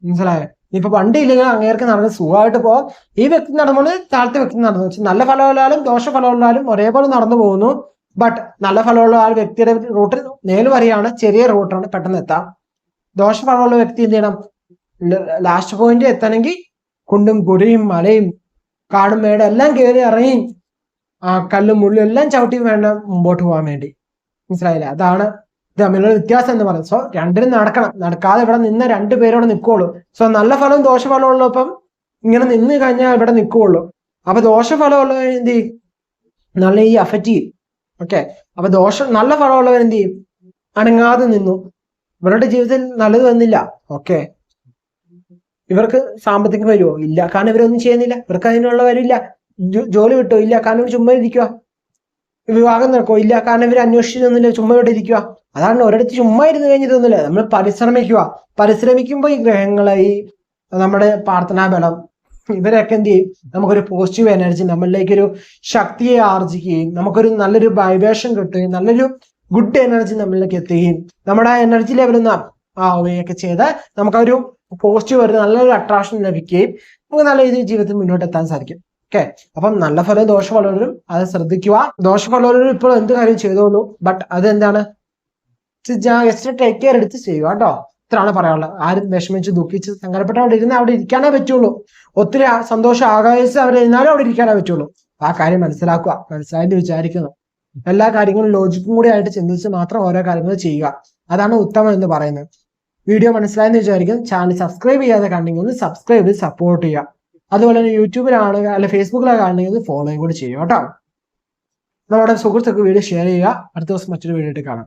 മനസ്സിലായോ? ഇപ്പൊ വണ്ടി ഇല്ലെങ്കിൽ അങ്ങേർക്ക് നടന്ന് സുഖമായിട്ട് പോകാം. ഈ വ്യക്തി നടന്നുമ്പോൾ താഴത്തെ വ്യക്തി നടന്നു വെച്ചാൽ നല്ല ഫലമുള്ളാലും ദോഷഫലമുള്ളാലും ഒരേപോലെ നടന്നു പോകുന്നു. ബട്ട് നല്ല ഫലമുള്ള ആ വ്യക്തിയുടെ റൂട്ടിൽ നേര് വരികയാണ്, ചെറിയ റൂട്ടാണ്, പെട്ടെന്ന് എത്താം. ദോഷഫലമുള്ള വ്യക്തി എന്ത് ചെയ്യണം, ലാസ്റ്റ് പോയിന്റ് എത്തണമെങ്കിൽ കുണ്ടും കുരിയും മലയും കാടും മേടും എല്ലാം കയറി ഇറങ്ങി ആ കല്ലും മുള്ളും എല്ലാം ചവിട്ടി വേണം മുമ്പോട്ട് പോകാൻ വേണ്ടി. മനസ്സിലായില്ലേ? അതാണ് ഇത് തമ്മിലുള്ള വ്യത്യാസം എന്ന് പറയുന്നത്. സോ രണ്ടിനും നടക്കണം, നടക്കാതെ ഇവിടെ നിന്ന് രണ്ടുപേരോടെ നിൽക്കുള്ളൂ. സോ നല്ല ഫലവും ദോഷഫലം ഉള്ളപ്പം ഇങ്ങനെ നിന്ന് കഴിഞ്ഞാൽ ഇവിടെ നിൽക്കുകയുള്ളൂ. അപ്പൊ ദോഷഫലമുള്ള എന്ത് ചെയ്യും, നല്ല ഈ അഫക്റ്റ് ചെയ്യും. ഓക്കെ, അപ്പൊ നല്ല ഫലമുള്ളവർ എന്ത് ചെയ്യും, അനങ്ങാതെ നിന്നു. ഇവരുടെ ജീവിതത്തിൽ നല്ലത് വന്നില്ല. ഓക്കെ, ഇവർക്ക് സാമ്പത്തികം വരുമോ? ഇല്ല, കാരണം ഇവരൊന്നും ചെയ്യുന്നില്ല, ഇവർക്ക് അതിനുള്ള വരില്ല. ജോലി കിട്ടോ? ഇല്ല, കാരണം ഇവർ ചുമ്മാ ഇരിക്കുക. വിവാഹം നടക്കോ? ഇല്ല, കാരണം ഇവർ അന്വേഷിച്ചൊന്നുമില്ല, ചുമ്മാ ഇവിടെ ഇരിക്കുക. അതാണ് ഒരിടത്ത് ചുമ്മാ ഇരുന്ന് കഴിഞ്ഞിട്ടൊന്നുമില്ല, നമ്മൾ പരിശ്രമിക്കുമ്പോൾ ഈ ഗ്രഹങ്ങളെ, ഈ നമ്മുടെ പ്രാർത്ഥനാ ബലം, ഇവരൊക്കെ എന്ത് ചെയ്യും, നമുക്കൊരു പോസിറ്റീവ് എനർജി, നമ്മളിലേക്ക് ഒരു ശക്തിയെ ആർജിക്കുകയും നമുക്കൊരു നല്ലൊരു വൈബ്രേഷൻ കിട്ടുകയും നല്ലൊരു ഗുഡ് എനർജി നമ്മളിലേക്ക് എത്തുകയും നമ്മുടെ എനർജി ലെവലൊന്ന് ആവുകയൊക്കെ ചെയ്ത് നമുക്കൊരു പോസിറ്റീവ് ഒരു നല്ലൊരു അട്രാക്ഷൻ ലഭിക്കുകയും നമുക്ക് നല്ല രീതിയിൽ ജീവിതത്തിൽ മുന്നോട്ട് എത്താൻ സാധിക്കും. ഓക്കെ, അപ്പം നല്ല ഫലവും ദോഷഫലവും അത് ശ്രദ്ധിക്കുക. ദോഷഫലവും ഇപ്പോൾ എന്ത് കാര്യം ചെയ്തോളൂ, ബട്ട് അതെന്താണ്, ജസ്റ്റ് ടേക്ക് കെയർ എടുത്ത് ചെയ്യുക കേട്ടോ. ഇത്രയാണ് പറയാനുള്ളത്. ആരും വിഷമിച്ച് ദുഃഖിച്ച് സങ്കടപ്പെട്ടവിടെ ഇരുന്ന് അവിടെ ഇരിക്കാനേ പറ്റുള്ളൂ. ഒത്തിരി സന്തോഷം ആകാശിച്ച് അവരിരുന്നാലും അവിടെ ഇരിക്കാനേ പറ്റുള്ളൂ. ആ കാര്യം മനസ്സിലാക്കുക. മനസ്സിലായെന്ന് വിചാരിക്കുന്നു. എല്ലാ കാര്യങ്ങളും ലോജിക്കും കൂടി ആയിട്ട് ചിന്തിച്ച് മാത്രം ഓരോ കാര്യങ്ങൾ ചെയ്യുക. അതാണ് ഉത്തമം എന്ന് പറയുന്നത്. വീഡിയോ മനസ്സിലായെന്ന് വിചാരിക്കും. ചാനൽ സബ്സ്ക്രൈബ് ചെയ്യാതെ കണ്ടെങ്കിൽ ഒന്ന് സബ്സ്ക്രൈബ് ചെയ്ത് സപ്പോർട്ട് ചെയ്യുക. അതുപോലെ തന്നെ യൂട്യൂബിലാണ് അല്ലെ ഫേസ്ബുക്കിലാണ് കാണുന്നെങ്കിൽ ഫോളോയും കൂടി ചെയ്യുക കേട്ടോ. നമ്മുടെ സുഹൃത്തുക്കൾ വീഡിയോ ഷെയർ ചെയ്യുക. അടുത്ത ദിവസം മറ്റൊരു വീഡിയോ ആയിട്ട് കാണാം.